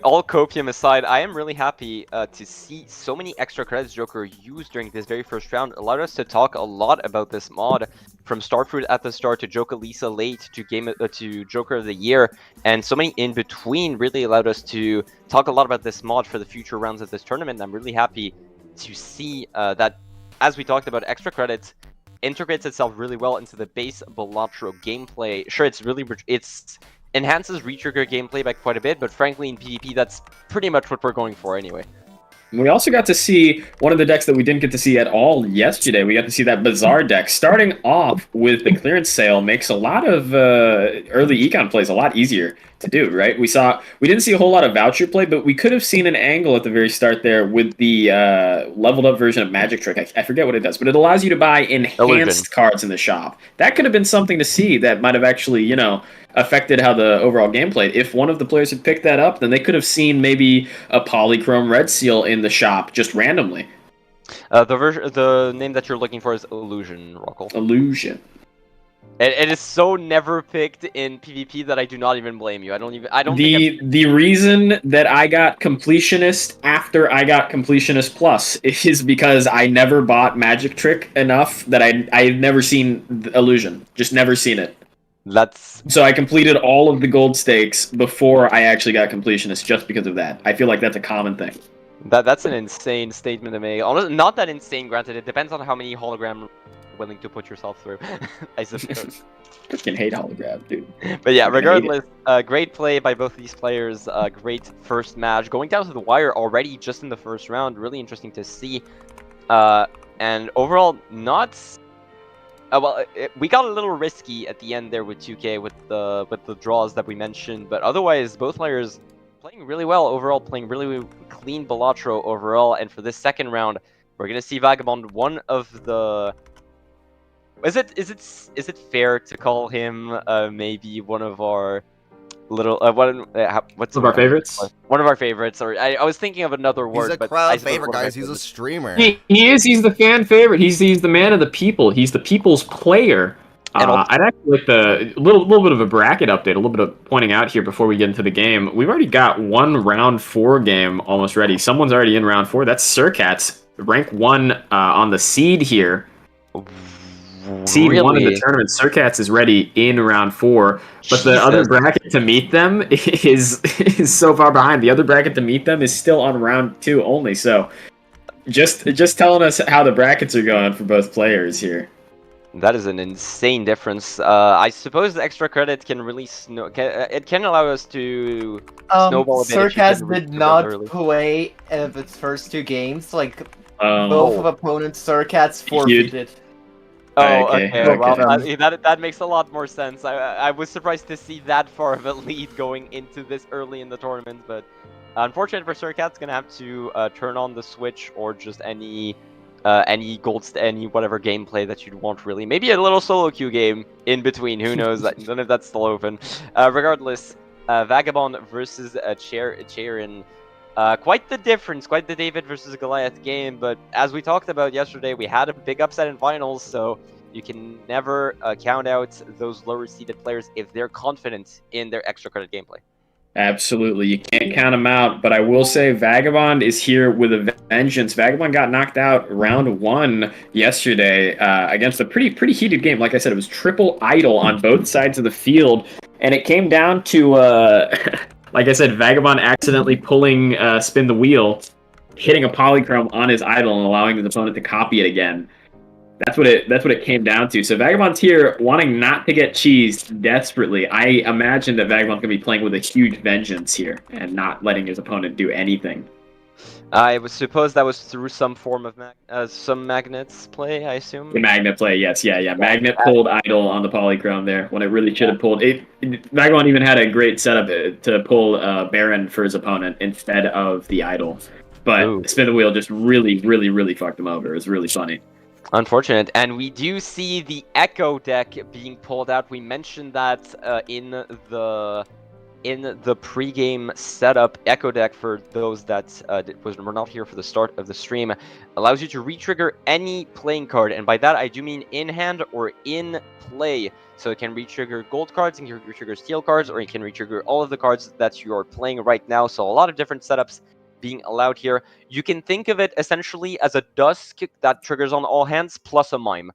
all copium aside, I am really happy to see so many extra credits Joker used during this very first round. Allowed us to talk a lot about this mod, from Starfruit at the start to Joker Lisa late to Joker of the Year, and so many in between. Really allowed us to talk a lot about this mod for the future rounds of this tournament. I'm really happy to see that, as we talked about, extra credits integrates itself really well into the base Balatro gameplay. Sure, it's enhances retrigger gameplay by quite a bit, but frankly in PvP that's pretty much what we're going for anyway. We also got to see one of the decks that we didn't get to see at all yesterday. We got to see that Bazaar deck. Starting off with the clearance sale makes a lot of early econ plays a lot easier to do, right? We didn't see a whole lot of voucher play, but we could have seen an angle at the very start there with the leveled up version of Magic Trick. I forget what it does, but it allows you to buy enhanced cards in the shop. That could have been something to see that might have actually, affected how the overall game played. If one of the players had picked that up, then they could have seen maybe a Polychrome Red Seal in the shop just randomly. The name that you're looking for is Illusion, Rockel. Illusion. It is so never picked in PvP that I do not even blame you. I don't. The reason that I got Completionist after I got Completionist Plus is because I never bought Magic Trick enough that I've never seen Illusion. Just never seen it. So I completed all of the gold stakes before I actually got Completionist just because of that. I feel like that's a common thing. That's an insane statement to make. Honestly, not that insane, granted. It depends on how many hologram you're willing to put yourself through, I suppose. I can hate hologram, dude. But yeah, regardless, great play by both of these players. Great first match. Going down to the wire already just in the first round. Really interesting to see. and overall not. We got a little risky at the end there with 2K with the draws that we mentioned, but otherwise both players playing really well overall, playing really clean Balatro overall. And for this second round, we're gonna see Vagabond, one of the. Is it fair to call him maybe one of our little what's One of our favorites? One of our favorites, or I was thinking of another He's word, a but crowd I suppose favorite, one of our guys. He's a favorites. streamer. He is. He's the fan favorite. He's the man of the people. He's the people's player. And also- I'd actually like the little bit of a bracket update, a little bit of pointing out here before we get into the game. We've already got one round 4 game almost ready. Someone's already in round 4. That's Surcats, rank 1 on the seed here. Seed 1 in the tournament. Surcats is ready in round 4, but the other bracket to meet them is so far behind. The other bracket to meet them is still on round 2 only. So, just telling us how the brackets are going for both players here. That is an insane difference. I suppose the extra credit can really it can allow us to snowball a bit. Surcats did not play of its first 2 games. Like both of opponents, Surcats forfeited. Oh, okay. okay. Well, that makes a lot more sense. I was surprised to see that far of a lead going into this early in the tournament, but unfortunate for Surcats, gonna have to turn on the Switch or just any whatever gameplay that you'd want, really. Maybe a little solo queue game in between. Who knows? I don't know if that's still open. Regardless, Vagabond versus Charin. Quite the difference, quite the David versus Goliath game, but as we talked about yesterday, we had a big upset in finals, so you can never count out those lower seeded players if they're confident in their extra credit gameplay. Absolutely. You can't count them out, but I will say Vagabond is here with a vengeance. Vagabond got knocked out round 1 yesterday against a pretty heated game. Like I said, it was triple idle on both sides of the field, and it came down to, like I said, Vagabond accidentally pulling Spin the Wheel, hitting a polychrome on his idol and allowing his opponent to copy it again. That's what it came down to. So Vagabond's here wanting not to get cheesed desperately. I imagine that Vagabond's going to be playing with a huge vengeance here and not letting his opponent do anything. I would suppose that was through some form of some magnets play, I assume? The magnet play, yes. Yeah. Magnet pulled idol on the polychrome there when it really should have pulled it. Vagabond even had a great setup to pull Baron for his opponent instead of the idol. But Spin the Wheel just really fucked him over. It was really funny. Unfortunate, and we do see the Echo deck being pulled out. We mentioned that in the pre-game setup. Echo deck, for those that were not here for the start of the stream, allows you to re-trigger any playing card, and by that I do mean in hand or in play. So it can re-trigger gold cards, it can re-trigger steel cards, or it can re-trigger all of the cards that you are playing right now. So a lot of different setups being allowed here. You can think of it essentially as a Dusk that triggers on all hands plus a Mime.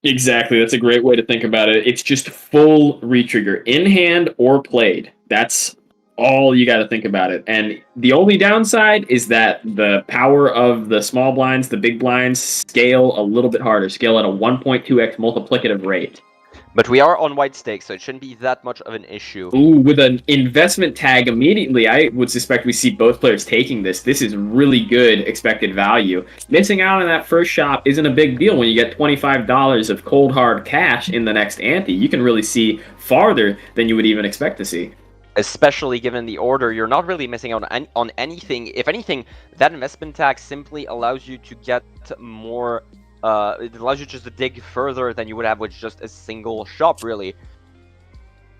Exactly, that's a great way to think about it. It's just full retrigger, in hand or played. That's all you got to think about it. And the only downside is that the power of the small blinds, the big blinds, scale a little bit harder, scale at a 1.2x multiplicative rate. But we are on white stakes, so it shouldn't be that much of an issue. Ooh, with an investment tag immediately, I would suspect we see both players taking this. This is really good expected value. Missing out on that first shop isn't a big deal when you get $25 of cold hard cash in the next ante. You can really see farther than you would even expect to see. Especially given the order, you're not really missing out on anything. If anything, that investment tag simply allows you to get more... it allows you just to dig further than you would have with just a single shop, really.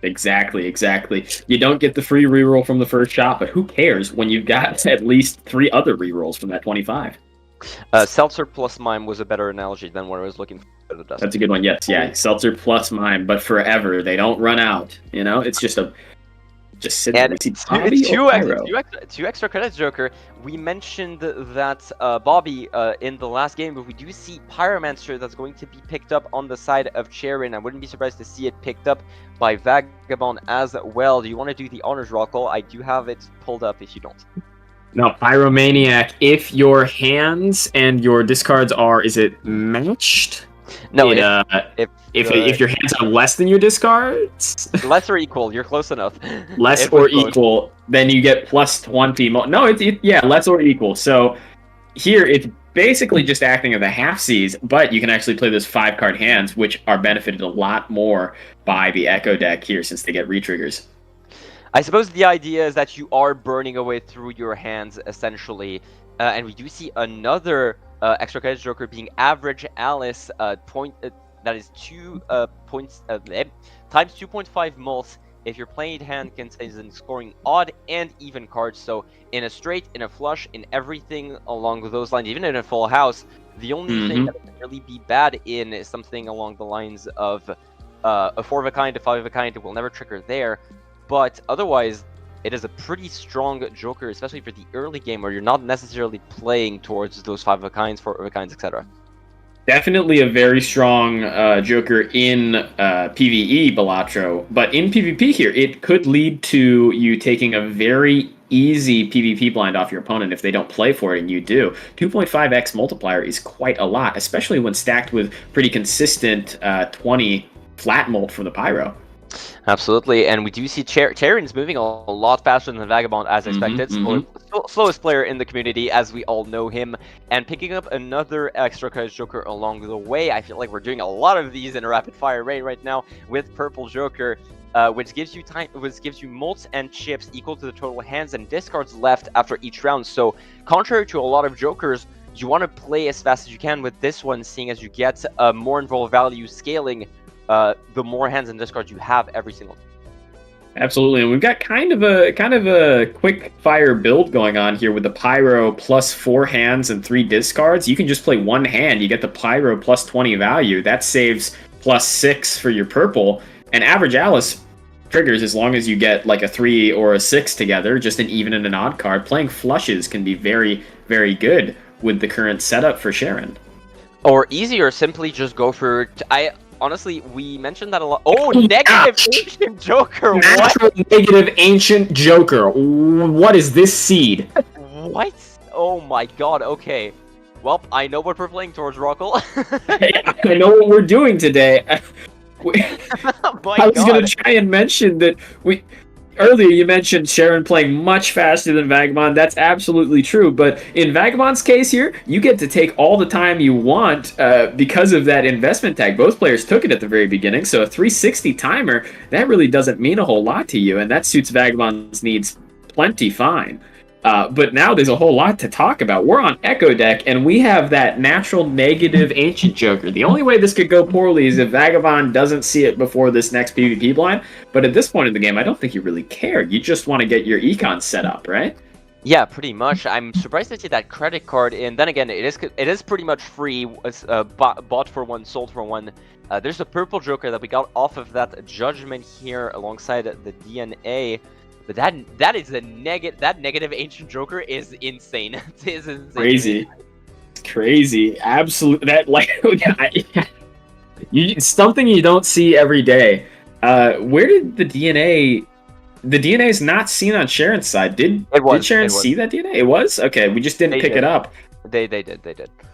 Exactly. You don't get the free reroll from the first shop, but who cares when you've got at least 3 other rerolls from that 25? Seltzer plus Mime was a better analogy than what I was looking for. That's a good one, yes. Yeah, Seltzer plus Mime, but forever. They don't run out. You know, it's just a... Just sit there. Two extra credits, Joker. We mentioned that Bobby in the last game, but we do see Pyromancer that's going to be picked up on the side of Charin. I wouldn't be surprised to see it picked up by Vagabond as well. Do you want to do the honors roll call? I do have it pulled up if you don't. No, Pyromaniac, if your hands and your discards are, is it matched? No, if your hands are less than your discards, less or equal, you're close enough. Less or equal, then you get plus 20. No, it's less or equal. So here it's basically just acting as a half seas, but you can actually play those 5-card hands, which are benefited a lot more by the Echo deck here since they get retriggers. I suppose the idea is that you are burning away through your hands, essentially. And we do see another extra credit joker being Average Alice, that is 2 points times 2.5 mults. If your played hand contains scoring odd and even cards, so in a straight, in a flush, in everything along those lines, even in a full house, the only thing that can really be bad in is something along the lines of a 4 of a kind, a 5 of a kind. It will never trigger there. But otherwise, it is a pretty strong joker, especially for the early game where you're not necessarily playing towards those 5 of a kinds, 4 of a kinds, etc. Definitely a very strong joker in PvE, Balatro. But in PvP here, it could lead to you taking a very easy PvP blind off your opponent if they don't play for it and you do. 2.5x multiplier is quite a lot, especially when stacked with pretty consistent 20 flat molt from the Pyro. Absolutely, and we do see Tyrian's moving a lot faster than Vagabond as expected. Slowest player in the community, as we all know him, and picking up another extra card joker along the way. I feel like we're doing a lot of these in a rapid fire rate right now with Purple Joker, which gives you mults and chips equal to the total hands and discards left after each round. So, contrary to a lot of jokers, you want to play as fast as you can with this one, seeing as you get more involved value scaling. The more hands and discards you have every single time. Absolutely, and we've got kind of a quick fire build going on here with the Pyro plus 4 hands and 3 discards. You can just play 1 hand, you get the Pyro plus 20 value. That saves plus 6 for your purple, and Average Alice triggers as long as you get like a 3 or a 6 together, just an even and an odd card. Playing flushes can be very, very good with the current setup for Sharon. Or easier, simply just go for... Honestly, we mentioned that a lot. Oh, negative ancient joker. Natural negative ancient joker. What is this seed? What? Oh my god. Okay. Well, I know what we're playing towards, Rockle. I know what we're doing today. I was going to try and mention that earlier you mentioned Sharon playing much faster than Vagabond. That's absolutely true. But in Vagabond's case here, you get to take all the time you want because of that investment tag. Both players took it at the very beginning. So a 360 timer, that really doesn't mean a whole lot to you. And that suits Vagabond's needs plenty fine. But now there's a whole lot to talk about. We're on Echo deck, and we have that natural negative ancient joker. The only way this could go poorly is if Vagabond doesn't see it before this next PvP blind. But at this point in the game, I don't think you really care. You just want to get your econ set up, right? Yeah, pretty much. I'm surprised to see that credit card in. Then again, it is pretty much free. Bought for 1, sold for 1. There's a purple joker that we got off of that judgment here alongside the DNA. But that is that negative ancient joker is insane. It is insane. Crazy. It's crazy. Absolutely. That something you don't see every day. Where did the DNA? The DNA is not seen on Sharon's side. Did Sharon see that DNA? It was? Okay, we just didn't pick it up. They did.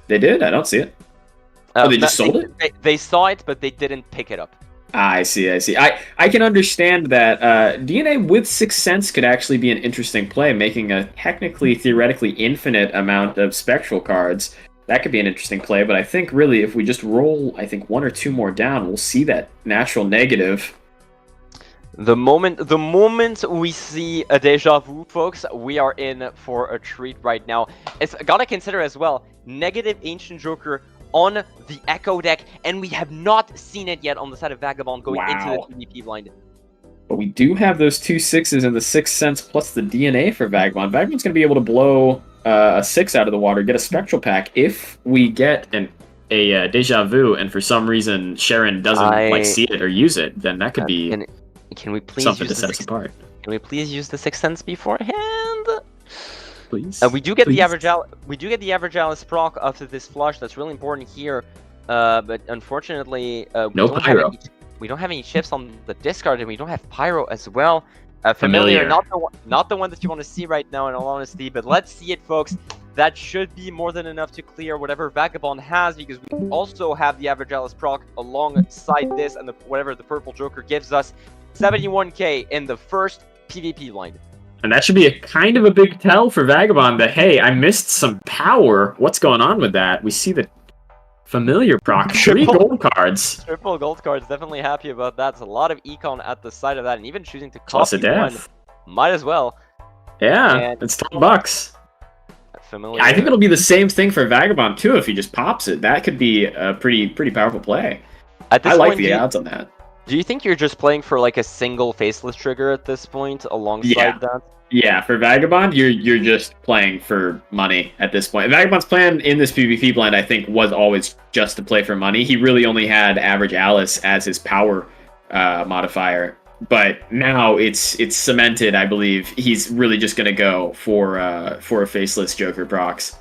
They did? I don't see it. They just sold it? They saw it, but they didn't pick it up. I see. I can understand that DNA with Sixth Sense could actually be an interesting play, making a theoretically infinite amount of spectral cards. That could be an interesting play, but I think really if we just roll, 1 or 2 more down, we'll see that natural negative. The moment we see a deja vu, folks, we are in for a treat right now. It's gotta consider as well, negative ancient joker on the Echo deck, and we have not seen it yet on the side of Vagabond going into the PvP blind. But we do have those 2 6s and the Sixth Sense plus the DNA for Vagabond. Vagabond's going to be able to blow a 6 out of the water, get a Spectral Pack. If we get a Deja Vu, and for some reason Sharon doesn't see it or use it, then that could be can we please something use to set us apart. Can we please use the Sixth Sense beforehand? Please. We do get the average Alice proc after this flush. That's really important here. But unfortunately, we don't have any chips on the discard, and we don't have Pyro as well. Familiar, not the one that you want to see right now, in all honesty. But let's see it, folks. That should be more than enough to clear whatever Vagabond has, because we also have the average Alice proc alongside this, and whatever the purple joker gives us. 71k in the first PvP blind. And that should be a kind of a big tell for Vagabond that, hey, I missed some power. What's going on with that? We see the familiar proc. 3 gold cards. Triple gold cards, definitely happy about that. It's a lot of econ at the side of that, and even choosing to Plus a copy one, death. might as well. Yeah, And it's $12. Familiar. I think it'll be the same thing for Vagabond too if he just pops it. That could be a pretty powerful play. At this I like point, the odds on that. Do you think you're just playing for like a single faceless trigger at this point alongside that? Yeah, for Vagabond, you're just playing for money at this point. Vagabond's plan in this PvP blind, I think, was always just to play for money. He really only had Average Alice as his power modifier, but now it's cemented. I believe he's really just gonna go for a faceless Joker procs.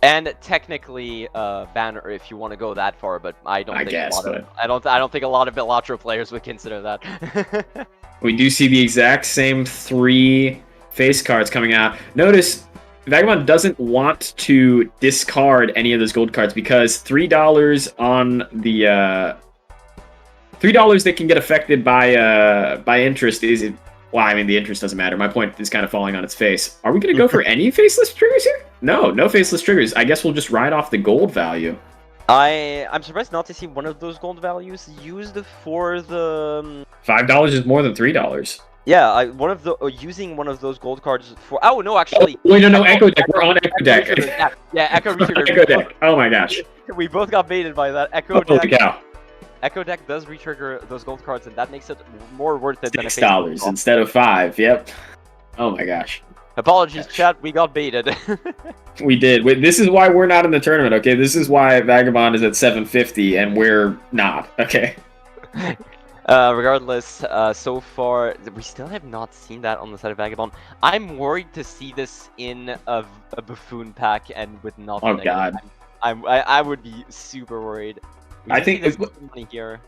And technically, banner if you want to go that far, but I don't think I don't think a lot of Balatro players would consider that. We do see the exact same 3 face cards coming out. Notice Vagabond doesn't want to discard any of those gold cards because $3 on the $3 that can get affected by interest is. Well, I mean, the interest doesn't matter. My point is kind of falling on its face. Are we going to go for any faceless triggers here? No faceless triggers. I guess we'll just ride off the gold value. I'm surprised not to see one of those gold values used for the... $5 is more than $3. Yeah, using one of those gold cards for... Oh, no, actually... Oh, wait, no, Echo Deck. We're on Echo Deck. Yeah, Echo Retrigger. Echo Deck. Oh my gosh. We both got baited by that. Echo Holy Deck. cow. Echo Deck does retrigger those gold cards, and that makes it more worth it than a $6 instead of $5. Yep. Oh my gosh. Apologies, chat. We got baited. We did. Wait, this is why we're not in the tournament. Okay, this is why Vagabond is at 750 and we're not. Okay. Regardless, so far we still have not seen that on the side of Vagabond. I'm worried to see this in a buffoon pack and with nothing. Oh god. I would be super worried. I think this money here.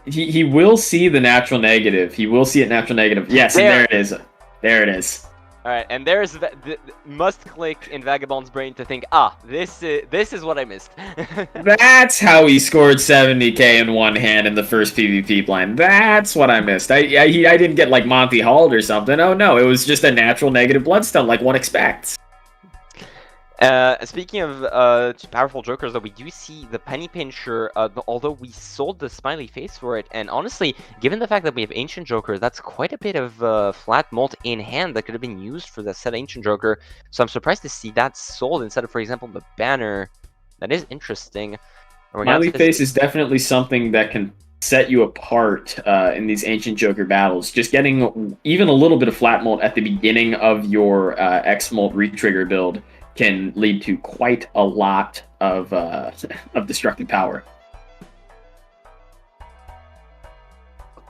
He will see the natural negative. He will see it natural negative. Yes, and there it is. There it is. All right, and there's the must click in Vagabond's brain to think, this is what I missed. That's how he scored 70k in one hand in the first PvP blind. That's what I missed. I didn't get like Monty Hall or something. Oh no, it was just a natural negative bloodstone like one expects. Speaking of powerful jokers, though, we do see the Penny Pincher, although we sold the smiley face for it, and honestly, given the fact that we have Ancient Joker, that's quite a bit of flat mult in hand that could have been used for the set Ancient Joker, so I'm surprised to see that sold instead of, for example, the banner. That is interesting. Smiley face is definitely something that can set you apart in these Ancient Joker battles. Just getting even a little bit of flat mult at the beginning of your X-Molt retrigger build can lead to quite a lot of destructive power.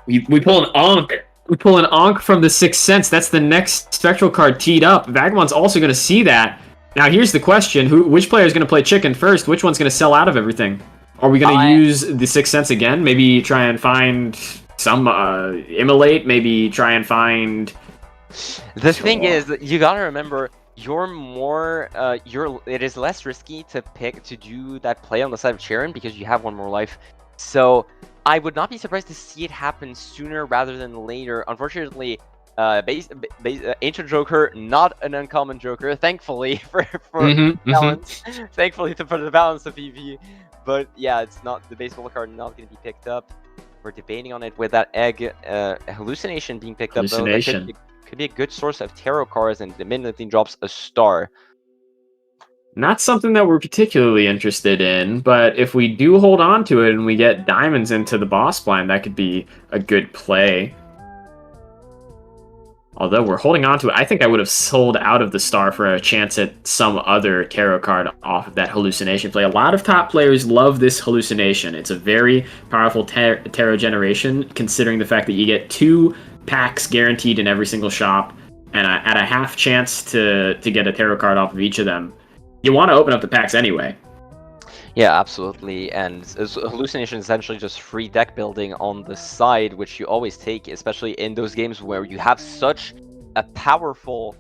We pull an Ankh. We pull an Ankh from the Sixth Sense. That's the next Spectral card teed up. Vagabond's also going to see that. Now here's the question. Which player is going to play chicken first? Which one's going to sell out of everything? Are we going to use the Sixth Sense again? Maybe try and find some Immolate? Maybe try and find... The thing is, you got to remember... it is less risky to do that play on the side of Charon because you have one more life. So I would not be surprised to see it happen sooner rather than later. Unfortunately, Ancient Joker, not an uncommon Joker, thankfully for balance. Thankfully for the balance of PvP. But yeah, it's not the baseball card not going to be picked up. We're debating on it with that egg hallucination being picked up though. Could be a good source of tarot cards, and immediately drops a star. Not something that we're particularly interested in, but if we do hold on to it and we get diamonds into the boss blind, that could be a good play. Although we're holding on to it, I think I would have sold out of the star for a chance at some other tarot card off of that hallucination play. A lot of top players love this hallucination. It's a very powerful tarot generation, considering the fact that you get 2 packs guaranteed in every single shop, and at a half chance to get a tarot card off of each of them. You want to open up the packs anyway. Yeah, absolutely, and hallucination is essentially just free deck building on the side, which you always take, especially in those games where you have such a powerful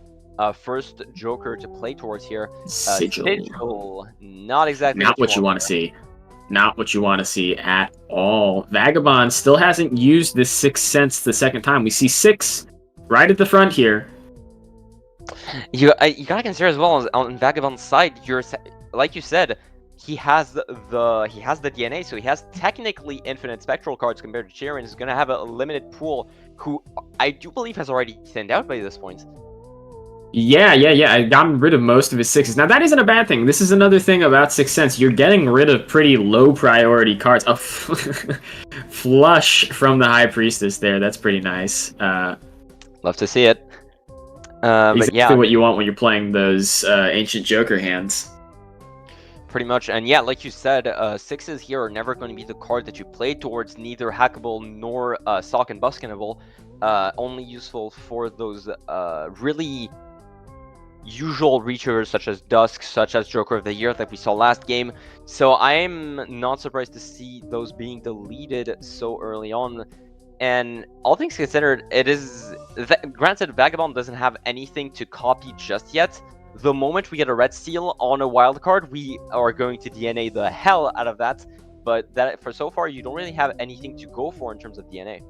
first Joker to play towards here. Sigil, not exactly what you want to see. Not what you want to see at all. Vagabond still hasn't used this Sixth Sense the second time. We see 6 right at the front here. You gotta consider as well on Vagabond's side. Like you said, he has the DNA, so he has technically infinite spectral cards compared to Sharon. He's gonna have a limited pool, who I do believe has already thinned out by this point. Yeah. I've gotten rid of most of his sixes. Now, that isn't a bad thing. This is another thing about Sixth Sense. You're getting rid of pretty low priority cards. A flush from the High Priestess there. That's pretty nice. Love to see it. Exactly but yeah, what you want when you're playing those Ancient Joker hands. Pretty much, and yeah, like you said, sixes here are never going to be the card that you play towards, neither hackable nor sock and buskinable. Only useful for those really usual reachers such as Dusk, such as Joker of the Year that we saw last game. So I'm not surprised to see those being deleted so early on. And all things considered, it is granted Vagabond doesn't have anything to copy just yet. The moment we get a red seal on a wild card, we are going to DNA the hell out of that. But that for so far, you don't really have anything to go for in terms of DNA.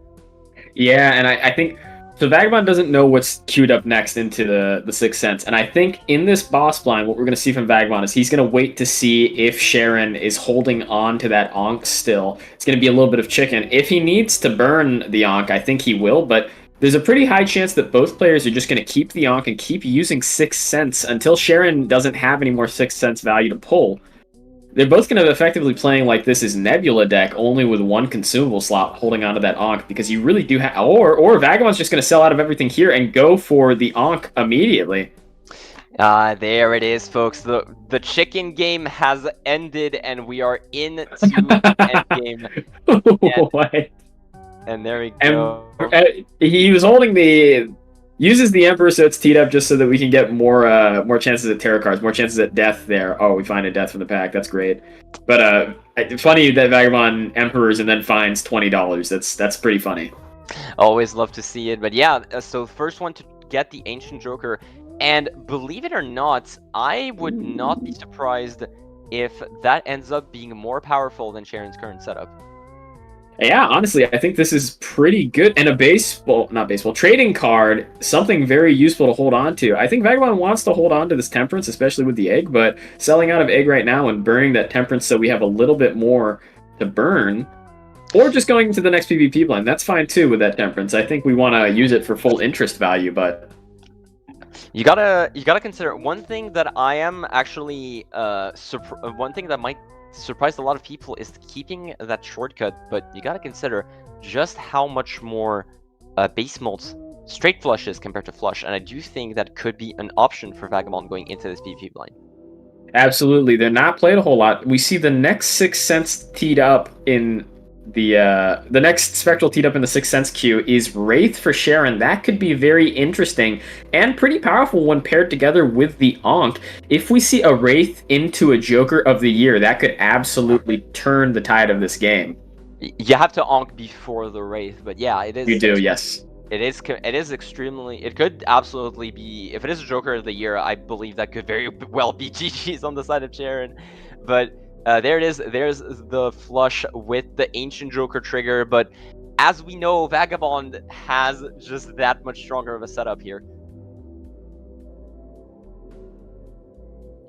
Yeah, and I think so. Vagabond doesn't know what's queued up next into the Sixth Sense, and I think in this boss blind, what we're going to see from Vagabond is he's going to wait to see if Sharon is holding on to that Ankh still. It's going to be a little bit of chicken. If he needs to burn the Ankh, I think he will, but there's a pretty high chance that both players are just going to keep the Ankh and keep using Sixth Sense until Sharon doesn't have any more Sixth Sense value to pull. They're both going to effectively playing like this is Nebula deck, only with one consumable slot holding onto that Ankh, because you really do have... Or Vagabond's just going to sell out of everything here and go for the Ankh immediately. There it is, folks. The chicken game has ended, and we are into endgame. And there we go. And he was holding the... Uses the Emperor, so it's teed up just so that we can get more chances at tarot cards, more chances at death there. Oh, we find a death from the pack. That's great. But it's funny that Vagabond Emperors and then finds $20. That's pretty funny. Always love to see it. But yeah, so first one to get the Ancient Joker. And believe it or not, I would not be surprised if that ends up being more powerful than Sharon's current setup. Yeah, honestly, I think this is pretty good. And a trading card, something very useful to hold on to. I think Vagabond wants to hold on to this Temperance, especially with the egg, but selling out of egg right now and burning that Temperance so we have a little bit more to burn, or just going into the next PvP blind, that's fine too with that Temperance. I think we want to use it for full interest value, but... You gotta consider one thing that I am actually one thing that might surprised a lot of people is keeping that shortcut, but you gotta consider just how much more base molds straight flush is compared to flush, and I do think that could be an option for Vagabond going into this PvP blind. Absolutely, they're not played a whole lot. We see the next Sixth Sense teed up in the next Spectral teed up in the Sixth Sense queue is Wraith for Sharon. That could be very interesting and pretty powerful when paired together with the Ankh. If we see a Wraith into a Joker of the Year, that could absolutely turn the tide of this game. You have to Ankh before the Wraith, but yeah, it is. You do, yes. It is extremely... It could absolutely be... If it is a Joker of the Year, I believe that could very well be GG's on the side of Sharon. But there it is. There's the flush with the Ancient Joker trigger. But as we know, Vagabond has just that much stronger of a setup here.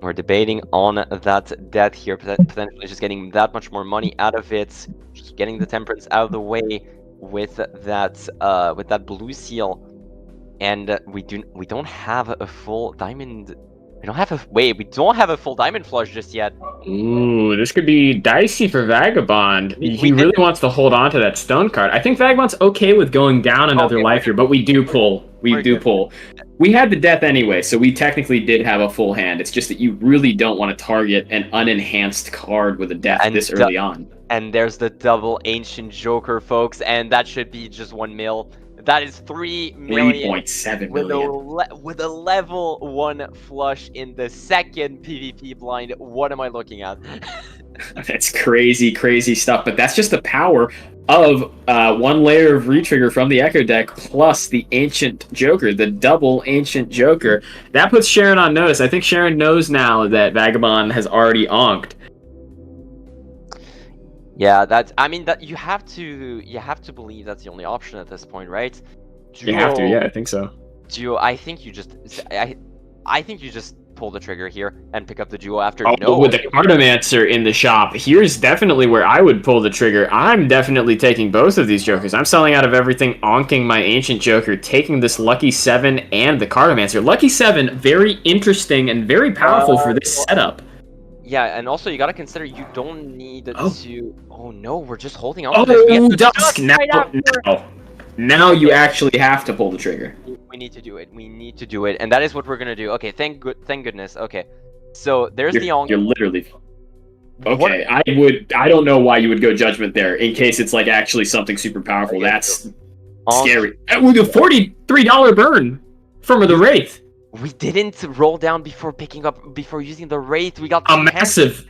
We're debating on that death here, potentially just getting that much more money out of it, just getting the Temperance out of the way with that blue seal, and we don't have a full diamond. We don't have a full diamond flush just yet. Ooh, this could be dicey for Vagabond. He really wants to hold on to that stone card. I think Vagabond's okay with going down another life here, but we do pull. We had the death anyway, so we technically did have a full hand. It's just that you really don't want to target an unenhanced card with a death this early on. And there's the double Ancient Joker, folks, and that should be just 1 mil. That is 3 million. 3.7 million. With a level 1 flush in the second PvP blind. What am I looking at? That's crazy, crazy stuff. But that's just the power of 1 layer of retrigger from the Echo deck plus the Ancient Joker, the double Ancient Joker. That puts Sharon on notice. I think Sharon knows now that Vagabond has already onked. Yeah, you have to believe that's the only option at this point, right? You have to, yeah, I think so. Duo, I think you just pull the trigger here and pick up the duo after. Oh, No, with the Cartomancer in the shop, here's definitely where I would pull the trigger. I'm definitely taking both of these jokers. I'm selling out of everything, onking my Ancient Joker, taking this Lucky 7 and the Cartomancer. Lucky 7, very interesting and very powerful for this setup. Yeah, and also you gotta consider you don't need to. Oh no, we're just holding on. Oh, to this. Dusk! Now you actually have to pull the trigger. We need to do it. We need to do it, and that is what we're gonna do. Okay, thank goodness. Okay, so there's the onk. You're literally. Okay, I don't know why you would go Judgment there in case it's like actually something super powerful. Okay, that's scary. With a $43 burn from the Wraith. We didn't roll down before using the Wraith. We got a massive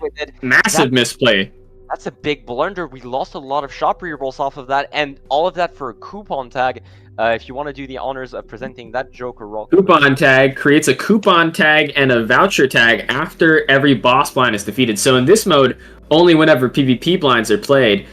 misplay. That's a big blunder. We lost a lot of shop rerolls off of that, and all of that for a coupon tag. If you want to do the honors of presenting that Joker roll. Coupon tag creates a coupon tag and a voucher tag after every boss blind is defeated. So in this mode, only whenever PvP blinds are played,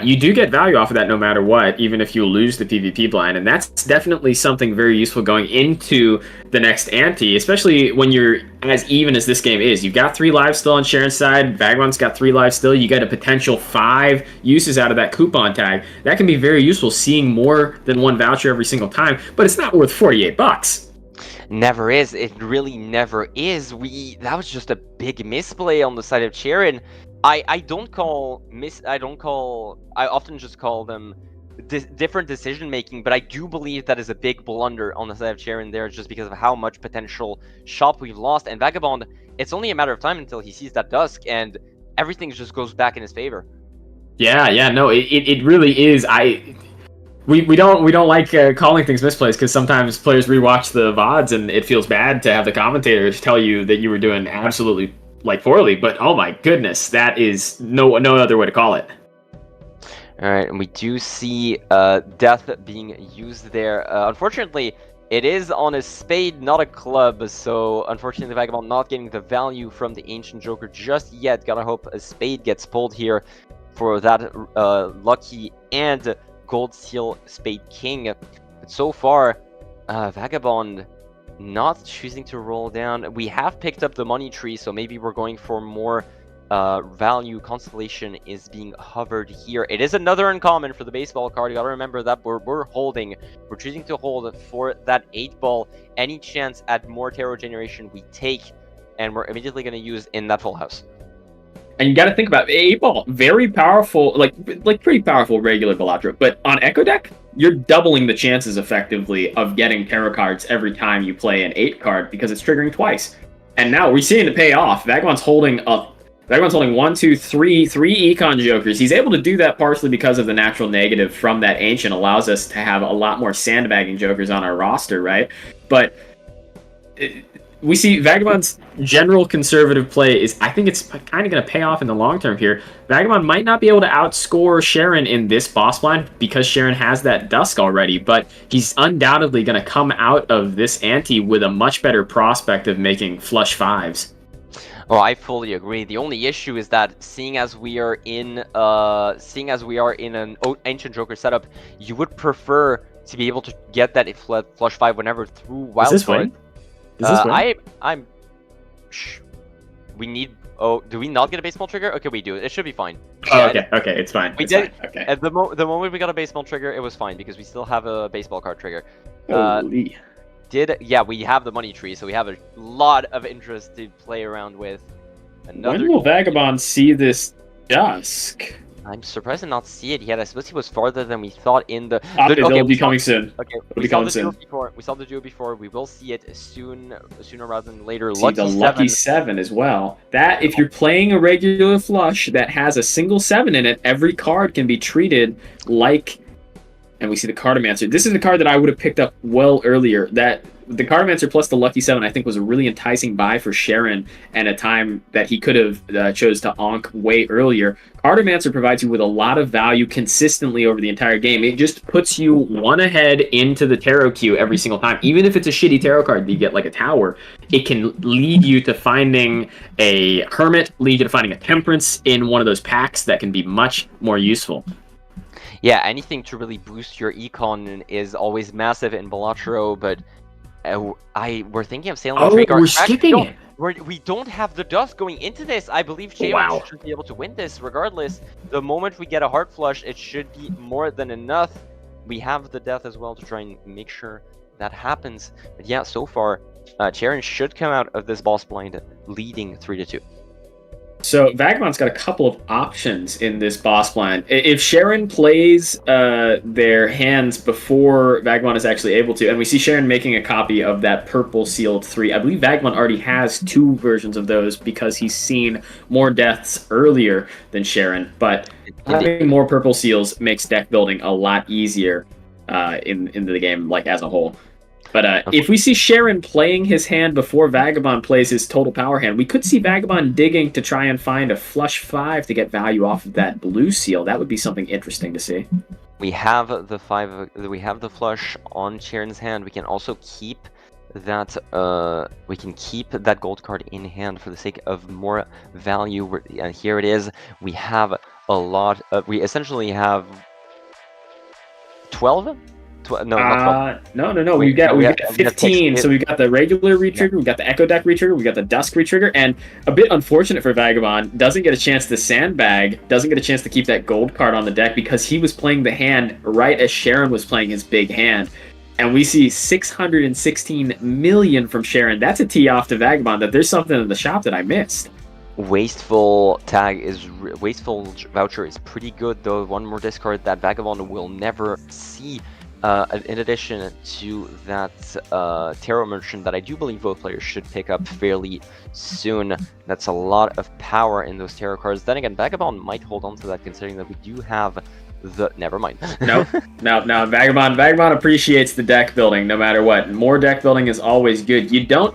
you do get value off of that no matter what, even if you lose the PvP blind. And that's definitely something very useful going into the next ante, especially when you're as even as this game is. You've got 3 lives still on Sharon's side. Vagabond's got 3 lives still. You get a potential 5 uses out of that coupon tag. That can be very useful, seeing more than one voucher every single time, but it's not worth $48. Never is. It really never is. That was just a big misplay on the side of Sharon. I often just call them different decision making, but I do believe that is a big blunder on the side of Sharon there, just because of how much potential shop we've lost. And Vagabond, it's only a matter of time until he sees that Dusk, and everything just goes back in his favor. Yeah, no, it really is. We don't like calling things misplays, because sometimes players rewatch the VODs and it feels bad to have the commentators tell you that you were doing absolutely poorly, but oh my goodness, that is no other way to call it. All right, and we do see death being used there. Unfortunately, it is on a spade, not a club, so unfortunately Vagabond not getting the value from the Ancient Joker just yet. Gotta hope a spade gets pulled here for that lucky and gold seal spade king. But so far, Vagabond not choosing to roll down. We have picked up the money tree, so maybe we're going for more value. Constellation is being hovered here. It is another uncommon for the baseball card. You gotta remember that we're holding. We're choosing to hold for that 8 ball. Any chance at more tarot generation we take, and we're immediately going to use in that full house. And you got to think about 8 ball, very powerful, like pretty powerful regular Balatro. But on Echo Deck, you're doubling the chances effectively of getting tarot cards every time you play an 8 card, because it's triggering twice. And now we're seeing it pay off. Vagabond's holding 1, 2, 3 Econ Jokers. He's able to do that partially because of the natural negative from that Ancient, allows us to have a lot more sandbagging Jokers on our roster, right? But we see Vagabond's general conservative play is, I think it's kind of going to pay off in the long term here. Vagabond might not be able to outscore Sharon in this boss blind because Sharon has that Dusk already, but he's undoubtedly going to come out of this ante with a much better prospect of making flush 5s. Oh, I fully agree. The only issue is that seeing as we are in an Ancient Joker setup, you would prefer to be able to get that flush 5 whenever through Wildcard. We need. Oh, do we not get a baseball trigger? Okay, we do. It should be fine. Oh, okay, it's fine. We did. Okay. At the moment we got a baseball trigger, it was fine because we still have a baseball card trigger. Holy. We have the money tree, so we have a lot of interest to play around with. When will Vagabond see this Dusk? I'm surprised to not see it yet. I suppose he was farther than we thought in the... It'll be coming soon. Okay, we saw the duo before. We will see it sooner rather than later. Lucky 7 as well. That, if you're playing a regular flush that has a single 7 in it, every card can be treated like... And we see the Cartomancer. This is a card that I would have picked up well earlier. That the Cartomancer plus the Lucky 7, I think, was a really enticing buy for Sharon, and a time that he could have chose to onk way earlier. Cartomancer provides you with a lot of value consistently over the entire game. It just puts you one ahead into the tarot queue every single time. Even if it's a shitty tarot card that you get like a Tower, it can lead you to finding a Hermit, lead you to finding a Temperance in one of those packs that can be much more useful. Yeah, anything to really boost your econ is always massive in Balatro, but we're thinking of sailing Oh, Dragar. we're Actually, skipping no, it. we don't have the dust going into this. I believe Jaron Wow. should be able to win this regardless. The moment we get a heart flush, it should be more than enough. We have the death as well to try and make sure that happens. But yeah, so far, Jaron should come out of this boss blind leading 3-2. So Vagabond's got a couple of options in this boss blind. If Sharon plays their hands before Vagabond is actually able to, and we see Sharon making a copy of that purple sealed 3, I believe Vagabond already has 2 versions of those because he's seen more deaths earlier than Sharon, but having more purple seals makes deck building a lot easier in the game, like as a whole. But if we see Sharon playing his hand before Vagabond plays his total power hand, we could see Vagabond digging to try and find a flush 5 to get value off of that blue seal. That would be something interesting to see. We have the 5. We have the flush on Sharon's hand. We can also keep that. We can keep that gold card in hand for the sake of more value. Here it is. We have a lot. We essentially have 12. No, not 12. No. We got 15. So we got the regular retrigger, we got the Echo Deck retrigger, we got the Dusk retrigger, and a bit unfortunate for Vagabond, doesn't get a chance to sandbag, doesn't get a chance to keep that gold card on the deck because he was playing the hand right as Sharon was playing his big hand. And we see 616 million from Sharon. That's a tee off to Vagabond that there's something in the shop that I missed. Wasteful voucher is pretty good though. One more discard that Vagabond will never see. In addition to that Tarot Merchant that I do believe both players should pick up fairly soon. That's a lot of power in those Tarot cards. Then again, Vagabond might hold on to that considering that we do have the... Never mind. No. Vagabond appreciates the deck building no matter what. More deck building is always good.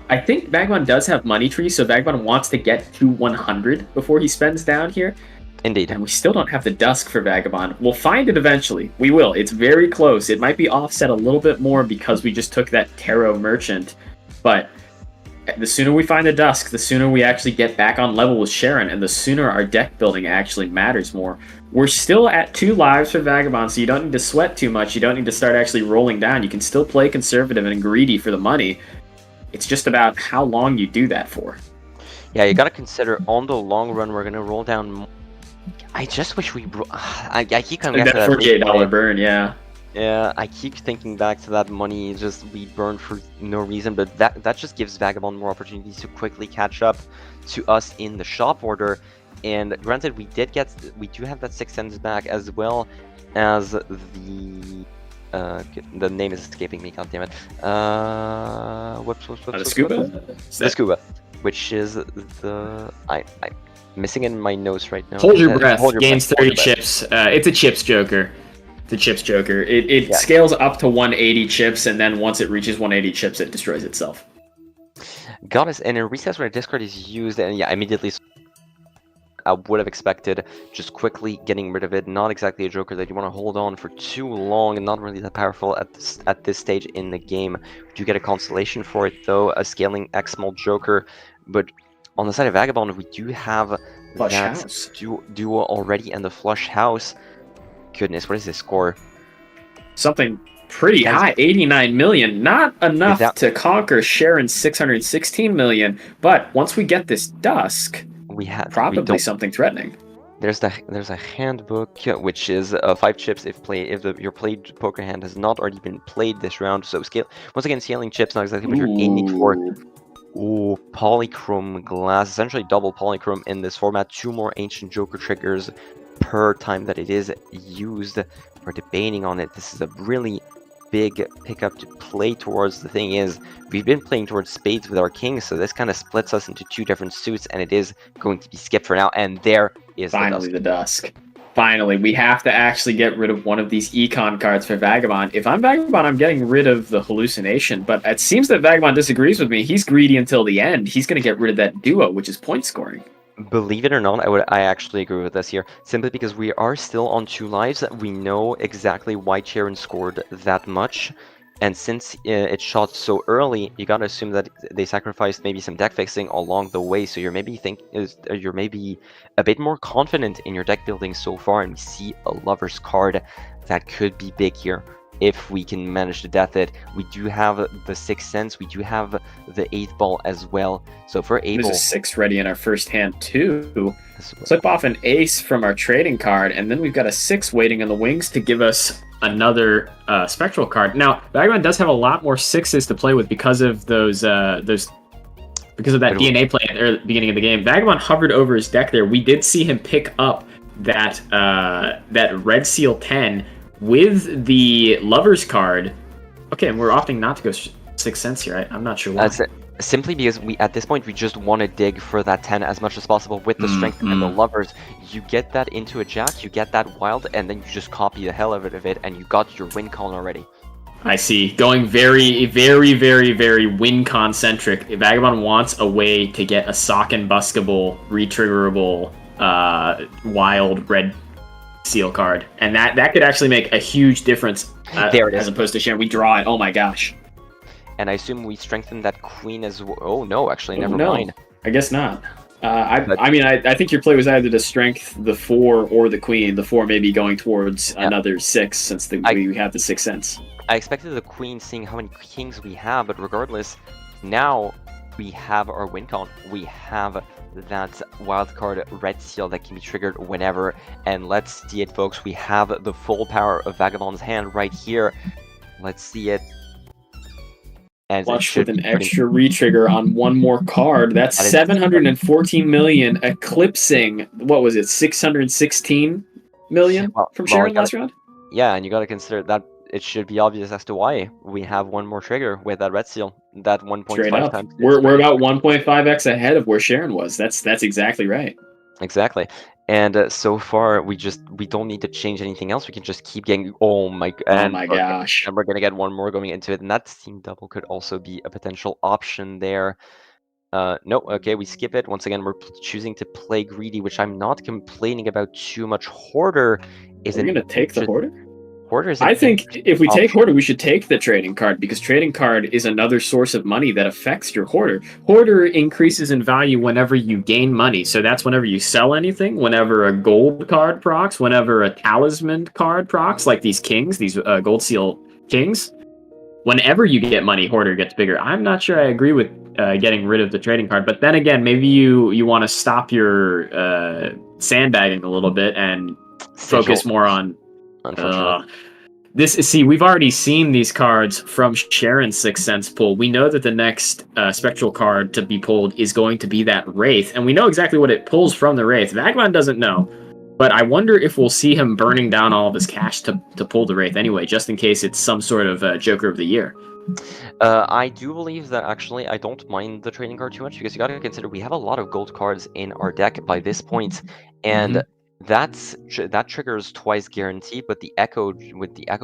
I think Vagabond does have Money Tree, so Vagabond wants to get to 100 before he spends down here. Indeed. And we still don't have the Dusk for Vagabond. We'll find it eventually. We will. It's very close. It might be offset a little bit more because we just took that Tarot Merchant. But the sooner we find the Dusk, the sooner we actually get back on level with Sharon, and the sooner our deck building actually matters more. We're still at 2 lives for Vagabond, so you don't need to sweat too much. You don't need to start actually rolling down. You can still play conservative and greedy for the money. It's just about how long you do that for. Yeah, you gotta consider on the long run, we're gonna roll down more. I just wish we... I keep coming back to that $48 burn, yeah. Yeah, I keep thinking back to that money just we burn for no reason, but that just gives Vagabond more opportunities to quickly catch up to us in the shop order. And granted, we do have that 6 cents back as well as the name is escaping me, goddammit. The Scuba? The Scuba, which is the... I'm missing it in my notes right now. Hold your breath. Gains 30 chips. It's a chips joker. It scales up to 180 chips, and then once it reaches 180 chips, it destroys itself. Goddess, and in recess where a discard is used, and yeah, immediately I would have expected just quickly getting rid of it. Not exactly a joker that you want to hold on for too long, and not really that powerful at this stage in the game. We do get a constellation for it though, a scaling X-Mall joker, but on the side of Vagabond, we do have Flush that house. duo already and the flush house. Goodness, what is this score? Something pretty high, 89 million. Not enough to conquer Sharon's 616 million, but once we get this Dusk, probably something threatening. There's a handbook which is 5 chips if your played poker hand has not already been played this round. So once again, scaling chips, not exactly what you're aiming for. Ooh, polychrome glass, essentially double polychrome in this format. 2 more ancient joker triggers per time that it is used. We're debating on it. This is a really big pickup to play towards. The thing is, we've been playing towards spades with our kings, so this kind of splits us into 2 different suits, and it is going to be skipped for now. And there is finally the Dusk. Finally, we have to actually get rid of one of these econ cards for Vagabond. If I'm Vagabond, I'm getting rid of the hallucination, but it seems that Vagabond disagrees with me. He's greedy until the end. He's going to get rid of that duo, which is point scoring. Believe it or not, I actually agree with this here, simply because we are still on 2 lives. We know exactly why Sharon scored that much, And since it shot so early, you gotta assume that they sacrificed maybe some deck fixing along the way. So you're maybe a bit more confident in your deck building so far, and we see a Lover's card that could be big here if we can manage to death it. We do have the Sixth Sense, we do have the 8th Ball as well. So if we're able, there's a 6 ready in our first hand too. Flip off an ace from our trading card, and then we've got a 6 waiting in the wings to give us another spectral card. Now, Vagabond does have a lot more 6s to play with because of those because of that DNA play at the beginning of the game. Vagabond hovered over his deck there. We did see him pick up that Red Seal 10 with the Lover's card. Okay, and we're opting not to go 6 cents here. I'm not sure why. Simply because at this point we just want to dig for that 10 as much as possible with the strength and the Lovers. You get that into a jack, you get that wild, and then you just copy the hell out of it, and you got your win con already. I see. Going very, very, very, very win con centric. Vagabond wants a way to get a sock and buskable, retriggerable, wild red seal card, and that could actually make a huge difference. There it is. As opposed to Sharon, we draw it. Oh my gosh. And I assume we strengthen that queen as well. Oh no, actually, never mind. I guess not. I think your play was either to strength the 4 or the queen. The 4 maybe going towards another 6 since we have the 6 cents. I expected the queen seeing how many kings we have, but regardless, now we have our win con. We have that wildcard red seal that can be triggered whenever. And let's see it, folks. We have the full power of Vagabond's hand right here. Let's see it. And Flush with an extra retrigger on one more card. That's 714 million, eclipsing, what was it, 616 million from Sharon last round? Yeah, and you gotta consider that it should be obvious as to why we have one more trigger with that red seal. That 1.5 times. We're about 1.5x ahead of where Sharon was. That's exactly right. Exactly. And so far, we don't need to change anything else. We can just keep getting. Oh my gosh! And we're gonna get one more going into it, and that steam double could also be a potential option there. No, okay, we skip it. Once again, we're choosing to play greedy, which I'm not complaining about too much. Hoarder is. We're gonna take the hoarder. I think if we take Hoarder, we should take the trading card, because trading card is another source of money that affects your Hoarder. Hoarder increases in value whenever you gain money. So that's whenever you sell anything, whenever a gold card procs, whenever a talisman card procs, like these kings, these gold seal kings. Whenever you get money, Hoarder gets bigger. I'm not sure I agree with getting rid of the trading card, but then again, maybe you want to stop your sandbagging a little bit and focus more on. We've already seen these cards from Sharon's 6 cents pull. We know that the next spectral card to be pulled is going to be that Wraith, and we know exactly what it pulls from the Wraith. Vagabond doesn't know, but I wonder if we'll see him burning down all of his cash to pull the Wraith anyway, just in case it's some sort of Joker of the Year. I do believe that actually I don't mind the trading card too much, because you got to consider we have a lot of gold cards in our deck by this point, and that triggers twice guaranteed, but the echo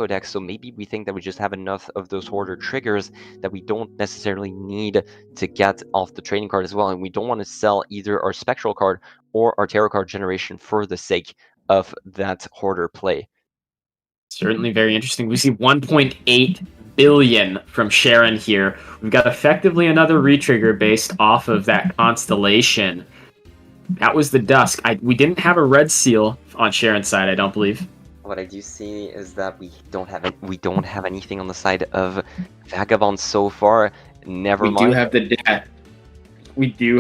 deck, so maybe we think that we just have enough of those hoarder triggers that we don't necessarily need to get off the trading card as well, and we don't want to sell either our spectral card or our tarot card generation for the sake of that hoarder play. Certainly very interesting. We see 1.8 billion from Sharon here. We've got effectively another retrigger based off of that constellation. That was the Dusk. We didn't have a red seal on Sharon's side, I don't believe. What I do see is that we don't have anything on the side of Vagabond so far. Never mind. We do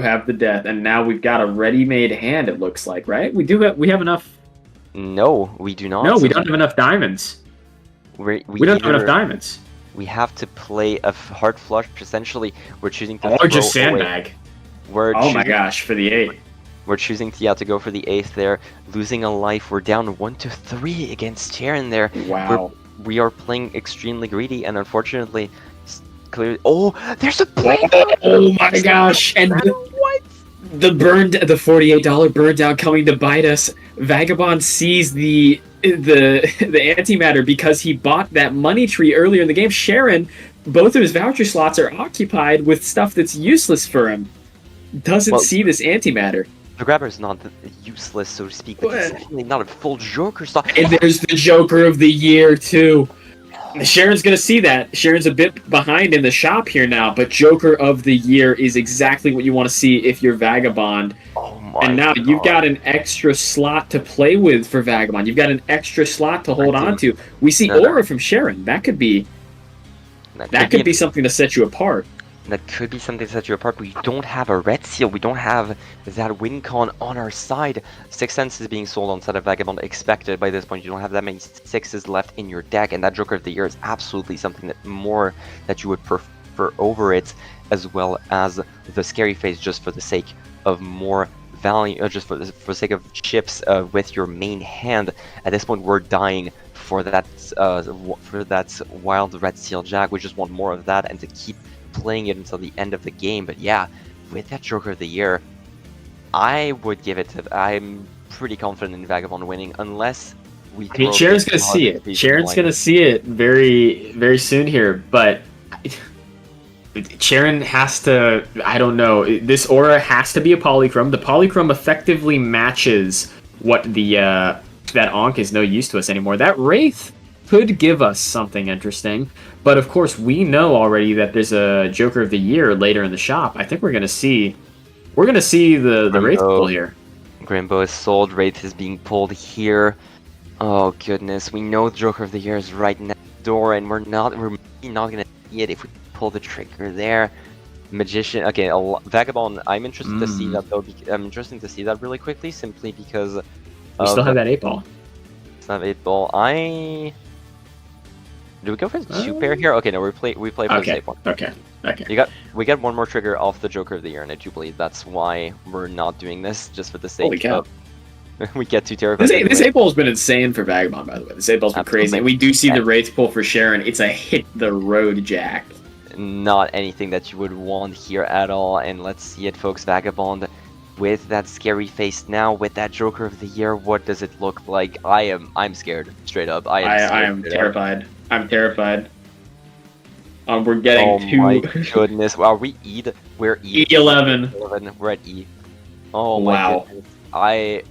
have the death, and now we've got a ready-made hand. It looks like, right? We have enough. No, we do not. No, we don't have enough diamonds. We don't have enough diamonds. We have to play a heart flush. Essentially, we're choosing to or just sandbag. Oh my gosh, for the 8. We're choosing to go for the 8th there, losing a life. We're down 1-3 against Sharon there. Wow. We are playing extremely greedy, and unfortunately, clearly. Oh, there's a play. Oh my gosh! And the $48 burn down coming to bite us. Vagabond sees the antimatter because he bought that money tree earlier in the game. Sharon, both of his voucher slots are occupied with stuff that's useless for him. Doesn't see this antimatter. The grabber is not useless, so to speak, but it's definitely not a full Joker stock. And there's the Joker of the Year, too. Sharon's going to see that. Sharon's a bit behind in the shop here now, but Joker of the Year is exactly what you want to see if you're Vagabond. Oh my And now God. you've got an extra slot to play with for Vagabond. You've got an extra slot to hold on to. We see Aura from Sharon. That could be something to set you apart. That could be something to set you apart. We don't have a red seal. We don't have that win con on our side. Sixth Sense is being sold on side of Vagabond. Expected by this point. You don't have that many sixes left in your deck, and that Joker of the Year is absolutely something that you would prefer over it, as well as the Scary Face, just for the sake of more value, just for the sake of chips with your main hand. At this point, we're dying for that wild red seal jack. We just want more of that and to keep playing it until the end of the game. But yeah, with that Joker of the Year, I would give it to. I'm pretty confident in Vagabond winning, unless we. I mean, Sharon's gonna see it. Sharon's gonna see it very, very soon here. But Sharon has to. I don't know. This aura has to be a polychrome. The polychrome effectively matches what the that Ankh is no use to us anymore. That Wraith could give us something interesting. But of course, we know already that there's a Joker of the Year later in the shop. I think we're gonna see the Wraith pull here. Grimbo is sold. Wraith is being pulled here. Oh goodness, we know Joker of the Year is right next door, and we're not gonna see it if we pull the trigger there. Magician. Okay, Vagabond. I'm interested to see that though. I'm interested to see that really quickly, simply because we still have that 8-ball. Still have 8-ball. Do we go for the 2 pair here? Okay, no, we play for the safe one. Okay. We got one more trigger off the Joker of the Year, and I do believe that's why we're not doing this, just for the sake Holy cow. of we get 2 tarot cards. This 8-ball's been insane for Vagabond, by the way. This 8-ball's been crazy. And we do see the Wraith pull for Sharon. It's a hit the road jack. Not anything that you would want here at all. And let's see it, folks. Vagabond with that Scary Face now, with that Joker of the Year. What does it look like? I'm scared, straight up. I am terrified. I'm terrified. We're getting Oh my goodness. Are we E? We're E. E11. We're at E. Oh my goodness. I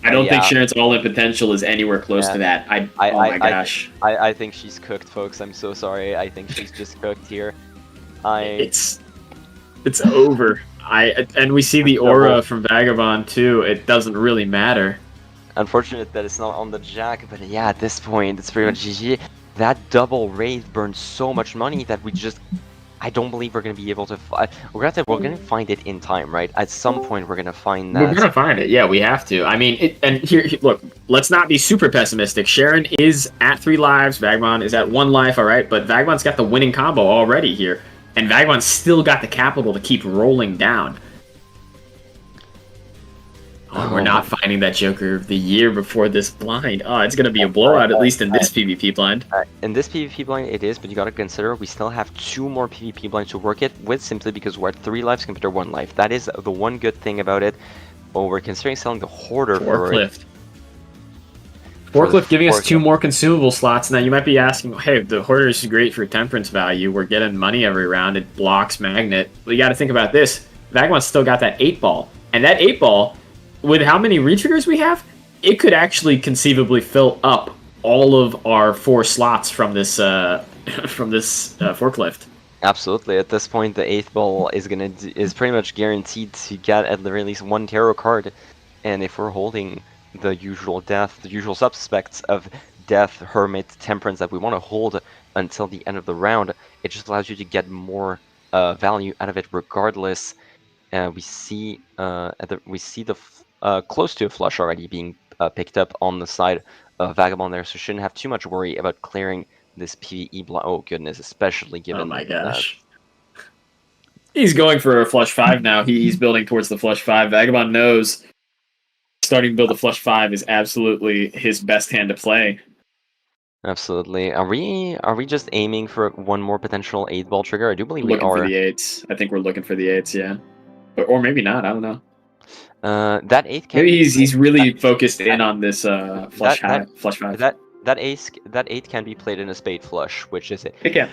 don't think Sharon's all-in potential is anywhere close to that. Oh my gosh. I think she's cooked, folks. I'm so sorry. I think she's just cooked here. It's over. And we see the aura from Vagabond too. It doesn't really matter. Unfortunate that it's not on the jack, but yeah, at this point, it's pretty much GG. That double Wraith burns so much money that I don't believe we're going to be able to we're going to find it in time, right? At some point, we're going to find that. We're going to find it, yeah, we have to. I mean, and here, look, let's not be super pessimistic. Sharon is at 3 lives, Vagabond is at 1 life, alright? But Vagabond's got the winning combo already here. And Vagabond's still got the capital to keep rolling down. Oh, we're not finding that Joker of the Year before this blind. Oh, it's going to be a blowout, at least in this PvP blind. In this PvP blind, it is, but you got to consider we still have 2 more PvP blinds to work it with, simply because we're at 3 lives compared to 1 life. That is the one good thing about it. Oh, we're considering selling the Hoarder for it. Forklift giving us 2 more consumable slots. Now, you might be asking, hey, the Hoarder is great for temperance value. We're getting money every round. It blocks Magnet. Well, you got to think about this. Vagabond's still got that 8-ball. And that 8-ball, with how many retriggers we have, it could actually conceivably fill up all of our 4 slots from this forklift. Absolutely. At this point, the 8th ball is pretty much guaranteed to get at the very least 1 tarot card. And if we're holding the usual suspects of Death, Hermit, Temperance that we want to hold until the end of the round, it just allows you to get more value out of it regardless. We see the close to a flush already being picked up on the side of Vagabond there, so shouldn't have too much worry about clearing this PvE block. Oh goodness, especially given. Oh my gosh. He's going for a flush 5 now. He's building towards the flush 5. Vagabond knows starting to build a flush 5 is absolutely his best hand to play. Absolutely. Are we just aiming for 1 more potential 8-ball trigger? I do believe we are. Looking for the 8s. I think we're looking for the 8s, yeah. Or maybe not, I don't know. That 8 can maybe he's really focused in on this flush 5. That 8 can be played in a spade flush, which is it. It can.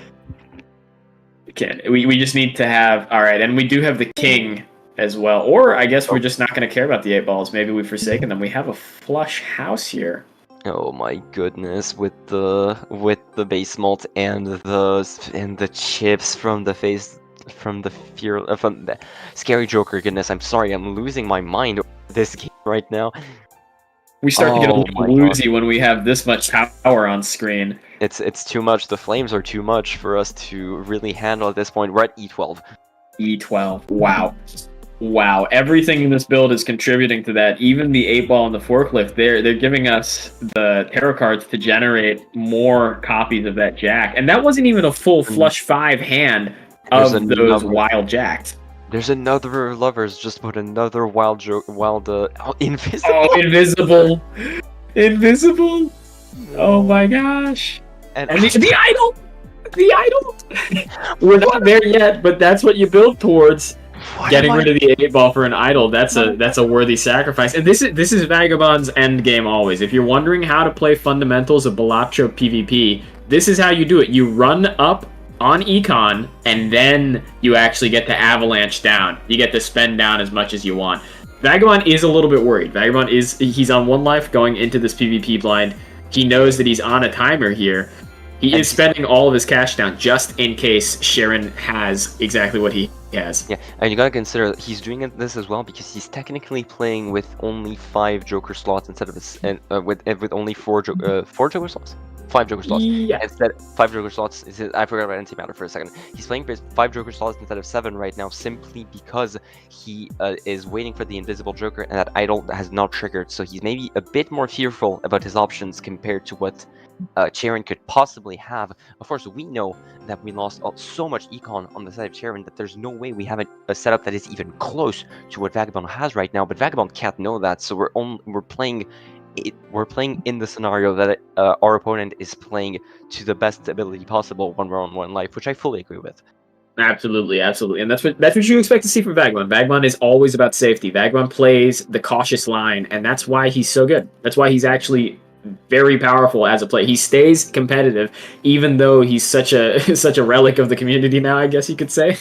It can. We just need to have, alright, and we do have the king as well. Or I guess we're just not going to care about the 8 balls. Maybe we've forsaken them. We have a flush house here. Oh my goodness, with the base malt and the chips from the face from the scary Joker. Goodness, I'm sorry, I'm losing my mind over this game right now. We start to get a Oh little my woozy when we have this much power on screen. It's too much. The flames are too much for us to really handle at this point. We're at E12. E12. Wow. Wow. Everything in this build is contributing to that. Even the 8-ball and the forklift, they're giving us the tarot cards to generate more copies of that jack. And that wasn't even a full flush 5 hand of those wild jacks. There's another lovers. Just put another invisible. Oh, invisible. Invisible. Oh my gosh. And the idol. The idol. We're not there yet, but that's what you build towards. Getting rid of the 8-ball for an idol, that's a worthy sacrifice. And this is Vagabond's end game always. If you're wondering how to play fundamentals of Balatro PvP, this is how you do it. You run up on Econ, and then you actually get to avalanche down. You get to spend down as much as you want. Vagabond is a little bit worried. He's on 1 life going into this PvP blind. He knows that he's on a timer here. He is spending all of his cash down just in case Sharon has exactly what he has. Yeah, and you gotta consider he's doing this as well because he's technically playing with only 5 Joker slots instead of with only 4 Joker slots. 5 Joker slots. Yeah. Instead, 5 Joker slots. I forgot about antimatter for a second. He's playing with 5 Joker slots instead of 7 right now, simply because he is waiting for the invisible Joker, and that idol has not triggered. So he's maybe a bit more fearful about his options compared to what Charon could possibly have. Of course, we know that we lost so much econ on the side of Charon that there's no way we have a setup that is even close to what Vagabond has right now. But Vagabond can't know that, so we're playing in the scenario that our opponent is playing to the best ability possible when we're on 1 life, which I fully agree with. Absolutely, absolutely, and that's what you expect to see from Vagabond. Vagabond is always about safety. Vagabond plays the cautious line, and that's why he's so good. That's why he's actually very powerful as a player. He stays competitive, even though he's such a relic of the community now, I guess you could say.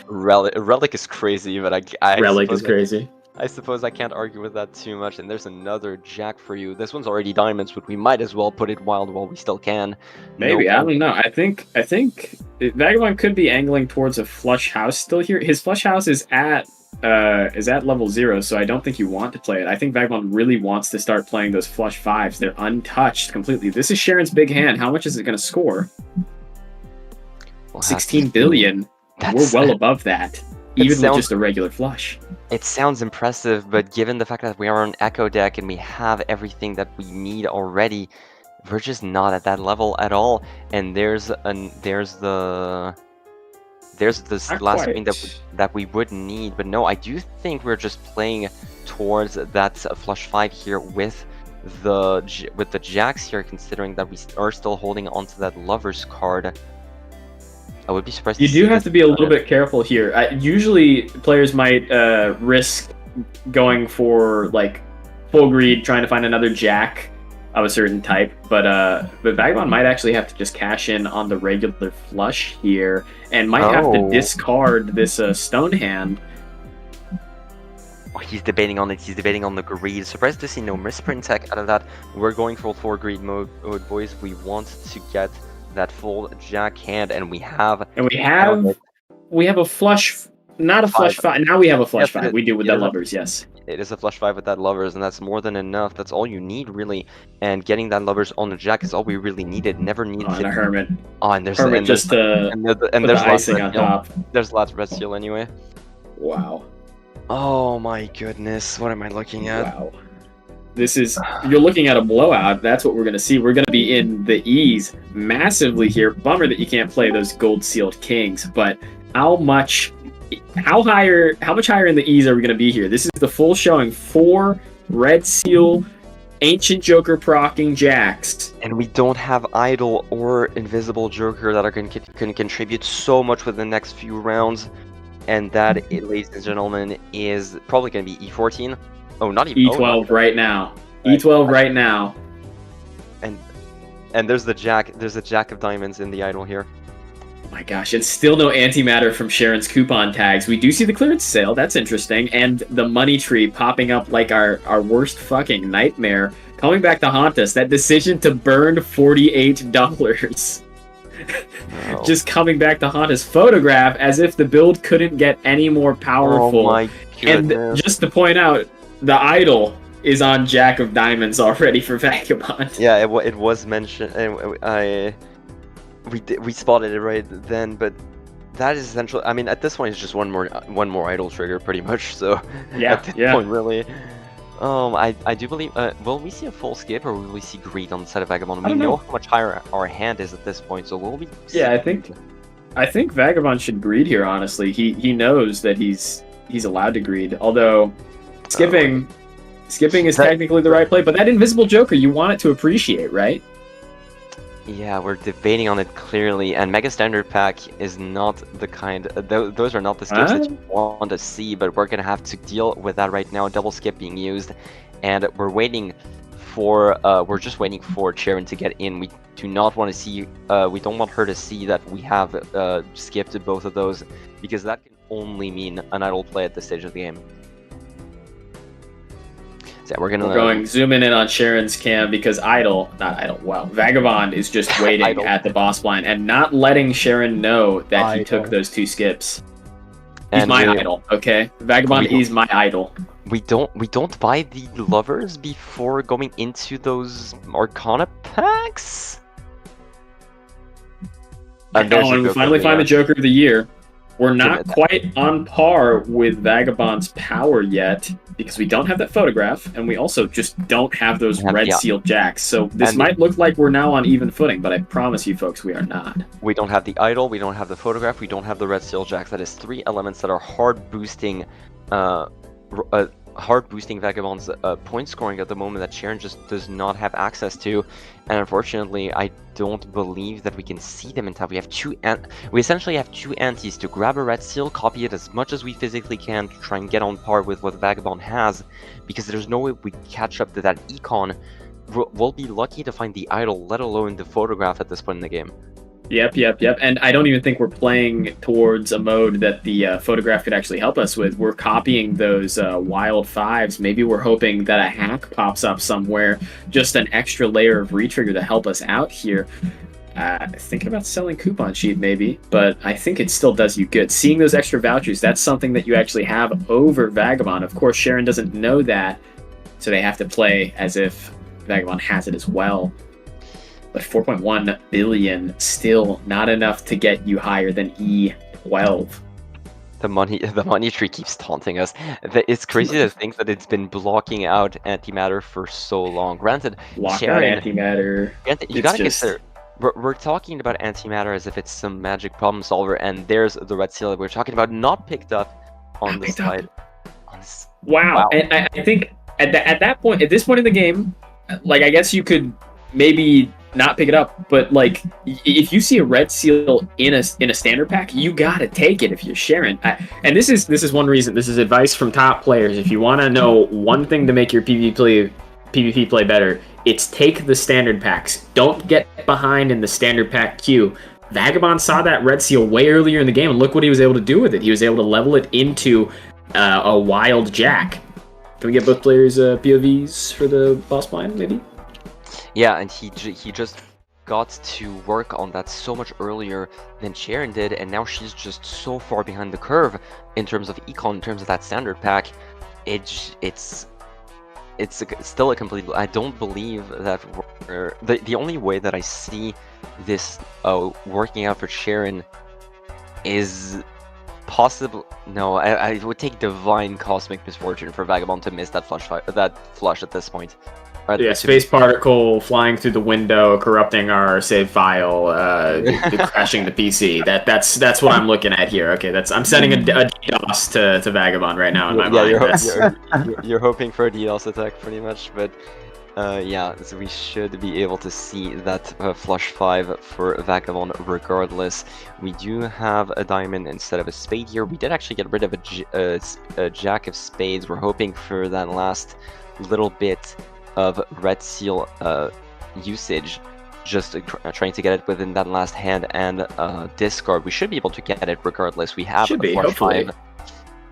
Relic is crazy, but Relic is crazy. I suppose I can't argue with that too much. And there's another jack for you. This one's already diamonds, but we might as well put it wild while we still can. Maybe, I don't know. I think Vagabond could be angling towards a flush house still here. His flush house is at level 0, so I don't think you want to play it. I think Vagabond really wants to start playing those flush 5s. They're untouched completely. This is Sharon's big hand. How much is it going to score? 16 billion. We're well above that, even with just a regular flush. It sounds impressive, but given the fact that we are on Echo deck and we have everything that we need already, we're just not at that level at all. And there's this last screen that we would need, but no, I do think we're just playing towards that flush 5 here with the jacks here, considering that we are still holding onto that lover's card. I would be surprised. You do have to be a little bit careful here. Usually, players might risk going for like full greed, trying to find another jack of a certain type, but Vagabond might actually have to just cash in on the regular flush here, and might have to discard this stone hand. Oh, he's debating on it. He's debating on the greed. Surprised to see no misprint tech out of that. We're going for greed mode, boys. We want to get that full jack hand, and we have a flush, not a flush 5. Now we have a flush 5. We do with that lovers, yes. It is a flush 5 with that lovers, and that's more than enough. That's all you need, really. And getting that lovers on the jack is all we really needed. Never needed. And a hermit. Oh, and there's hermit just there's icing on top. There's lots of red seal anyway. Wow. Oh my goodness, what am I looking at? Wow. You're looking at a blowout. That's what we're going to see. We're going to be in the E's massively here. Bummer that you can't play those gold sealed kings, but how much higher in the E's are we going to be here? This is the full showing. 4 red seal ancient Joker procking jacks. And we don't have idol or invisible Joker that are going to contribute so much with the next few rounds. And that, ladies and gentlemen, is probably going to be E14. Oh, not even E12 right now. E12 right now. And there's the jack. There's a jack of diamonds in the idol here. Oh my gosh, it's still no antimatter from Sharon's coupon tags. We do see the clearance sale. That's interesting. And the money tree popping up like our worst fucking nightmare coming back to haunt us. That decision to burn $48. No. Just coming back to haunt us. Photograph as if the build couldn't get any more powerful. Oh my and goodness. just to point out, the idol is on Jack of Diamonds already for Vagabond. Yeah, it was mentioned, and we spotted it right then, but that is essentially. I mean, at this point, it's just one more idle trigger, pretty much. So Yeah, at this point, really. I do believe. Will we see a full skip, or will we see greed on the side of Vagabond? We don't know know. how much higher our hand is at this point, so will we? Yeah, I think Vagabond should greed here. Honestly, he knows that he's allowed to greed. Although skipping is technically the right play, but that invisible Joker, you want it to appreciate, right? Yeah, we're debating on it clearly, and Mega Standard Pack is not the kind. Those are not the skips that you want to see, but we're gonna have to deal with that right now. Double skip being used, and we're waiting for. We're just waiting for Sharon to get in. We do not want to see. We don't want her to see that we have skipped both of those, because that can only mean an idle play at this stage of the game. So yeah, we're going zooming in on Sharon's cam because Vagabond is just waiting at the boss blind and not letting Sharon know that he took those 2 skips. He's my idol, okay? Vagabond is my idol. We don't buy the lovers before going into those Arcana packs. And we finally find the Joker of the Year. We're not quite on par with Vagabond's power yet, because we don't have that photograph, and we also just don't have those red seal jacks. So this might look like we're now on even footing, but I promise you folks, we are not. We don't have the idol, we don't have the photograph, we don't have the red seal jacks. That is 3 elements that are hard boosting Vagabond's point scoring at the moment that Sharon just does not have access to, and unfortunately, I don't believe that we can see them in time. We essentially have 2 antis to grab a red seal, copy it as much as we physically can to try and get on par with what Vagabond has, because there's no way we catch up to that econ. We'll be lucky to find the idol, let alone the photograph at this point in the game. Yep. And I don't even think we're playing towards a mode that the photograph could actually help us with. We're copying those wild 5s. Maybe we're hoping that a hack pops up somewhere, just an extra layer of retrigger to help us out here. Thinking about selling Coupon Sheet maybe, but I think it still does you good. Seeing those extra vouchers, that's something that you actually have over Vagabond. Of course, Sharon doesn't know that, so they have to play as if Vagabond has it as well. But 4.1 billion, still not enough to get you higher than E12. The money tree keeps taunting us. It's crazy to think that it's been blocking out antimatter for so long. Granted, Sharon, antimatter. Granted, you gotta consider. We're talking about antimatter as if it's some magic problem solver, and there's the red seal that we're talking about not picked up on the side. Wow. And I think at that point, at this point in the game, like, I guess you could maybe not pick it up, but like, if you see a red seal in a standard pack, you gotta take it if you're Sharon. And this is one reason. This is advice from top players. If you want to know one thing to make your PvP play better, it's take the standard packs. Don't get behind in the standard pack queue. Vagabond saw that red seal way earlier in the game, and look what he was able to do with it. He was able to level it into a wild jack. Can we get both players POVs for the boss blind, maybe? Yeah, and he just got to work on that so much earlier than Sharon did, and now she's just so far behind the curve in terms of econ, in terms of that standard pack. It's still a complete. I don't believe that the only way that I see this working out for Sharon is possible. No, I would take divine cosmic misfortune for Vagabond to miss that flush at this point. Yeah, space particle flying through the window, corrupting our save file, crashing the PC. That's what I'm looking at here. Okay, I'm sending a DDoS to Vagabond right now in my mind. You're hoping for a DDoS attack, pretty much, but yeah, so we should be able to see that flush 5 for Vagabond regardless. We do have a diamond instead of a spade here. We did actually get rid of a jack of spades. We're hoping for that last little bit of red seal usage, just trying to get it within that last hand and discard. We should be able to get it regardless. We have a flush 5.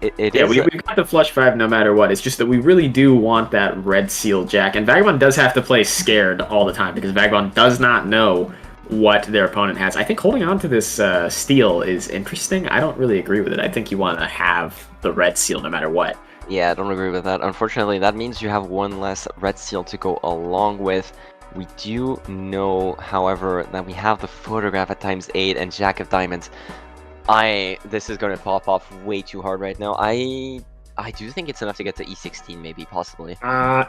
It Yeah, is. we've got the flush 5 no matter what. It's just that we really do want that red seal jack. And Vagabond does have to play scared all the time because Vagabond does not know what their opponent has. I think holding on to this steal is interesting. I don't really agree with it. I think you want to have the red seal no matter what. Yeah, I don't agree with that. Unfortunately, that means you have one less red seal to go along with. We do know, however, that we have the photograph at ×8 and Jack of Diamonds. This is going to pop off way too hard right now. I do think it's enough to get to E16, maybe, possibly.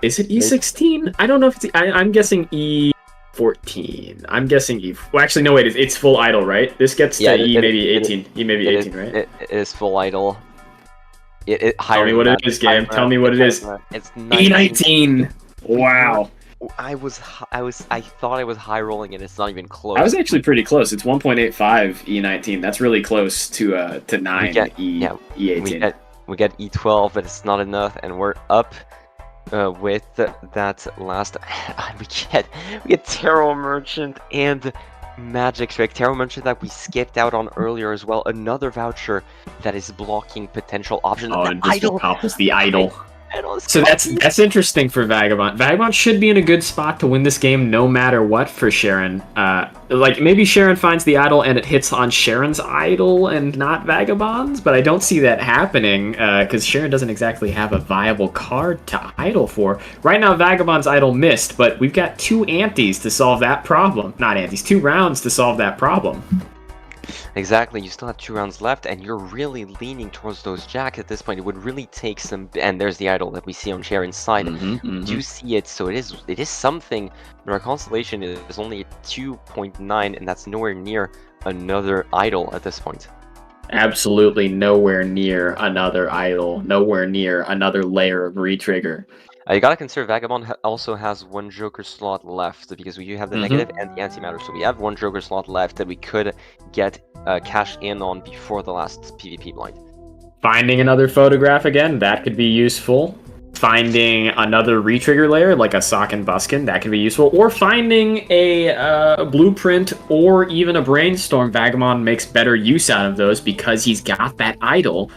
Is it E16? I don't know if it's... I'm guessing E14. I'm guessing E... Well, actually, no, wait. It's full idle, right? This gets to E maybe 18. E maybe 18, right? It is full idle. Tell me what it is, game. Tell me what it is. It's E19. Wow. I thought I was high rolling and it's not even close. I was actually pretty close. It's 1.85 E19. That's really close to 9 E18. We get E12, but it's not enough, and we're up with that last. We get Tarot Merchant and Magic Trick. Tarot Merchant that we skipped out on earlier as well. Another voucher that is blocking potential options. Oh, and Invisible Pop is the idol. So crazy. that's interesting for Vagabond. Vagabond should be in a good spot to win this game no matter what for Sharon. Like, maybe Sharon finds the idol and it hits on Sharon's idol and not Vagabond's, but I don't see that happening because Sharon doesn't exactly have a viable card to idol for. Right now, Vagabond's idol missed, but we've got 2 antes to solve that problem. Not antes, 2 rounds to solve that problem. Exactly, you still have 2 rounds left, and you're really leaning towards those jacks at this point. It would really take some, and there's the idol that we see on Sharon's side. You do see it, so it is something, but our constellation is only at 2.9, and that's nowhere near another idol at this point. Absolutely nowhere near another idol, nowhere near another layer of retrigger. You gotta consider Vagabond also has 1 Joker slot left because we do have the negative and the antimatter, so we have 1 Joker slot left that we could get cash in on before the last PvP blind. Finding another photograph again, that could be useful. Finding another retrigger layer like a Sock and Buskin, that could be useful. Or finding a blueprint or even a brainstorm. Vagabond makes better use out of those because he's got that idol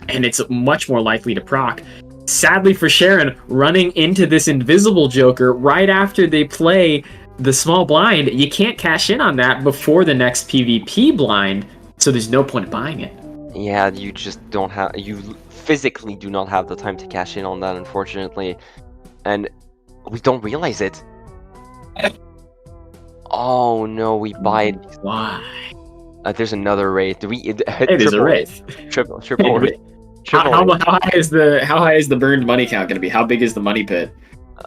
and it's much more likely to proc. Sadly for Sharon, running into this invisible Joker right after they play the small blind, you can't cash in on that before the next PvP blind, so there's no point in buying it. Yeah, you just don't have, you physically do not have the time to cash in on that, unfortunately, and we don't realize it. Oh no, we buy it. Why? There's another Wraith. Hey, there's a Wraith. Triple Wraith. How high is the burned money count going to be? How big is the money pit?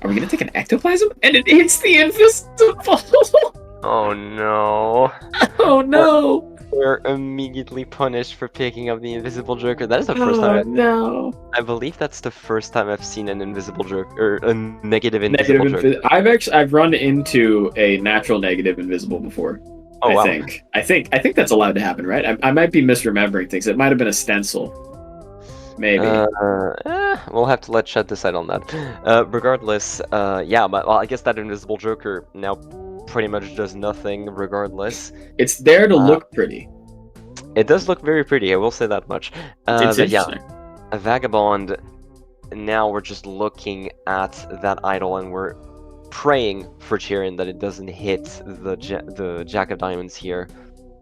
Are we going to take an ectoplasm? And it hits the invisible! Oh no. Oh no! We're immediately punished for picking up the invisible Joker. That is the first time. No! I believe that's the first time I've seen an invisible Joker, or a negative invisible Joker. I've run into a natural negative invisible before. Oh, wow. I think that's allowed to happen, right? I might be misremembering things. It might have been a stencil. Maybe. We'll have to let Chet decide on that. Regardless, yeah, but well, I guess that invisible Joker now pretty much does nothing regardless. It's there to look pretty. It does look very pretty, I will say that much. It's but yeah, interesting. a Vagabond, now we're just looking at that idol and we're praying for Chirin that it doesn't hit the Jack of Diamonds here.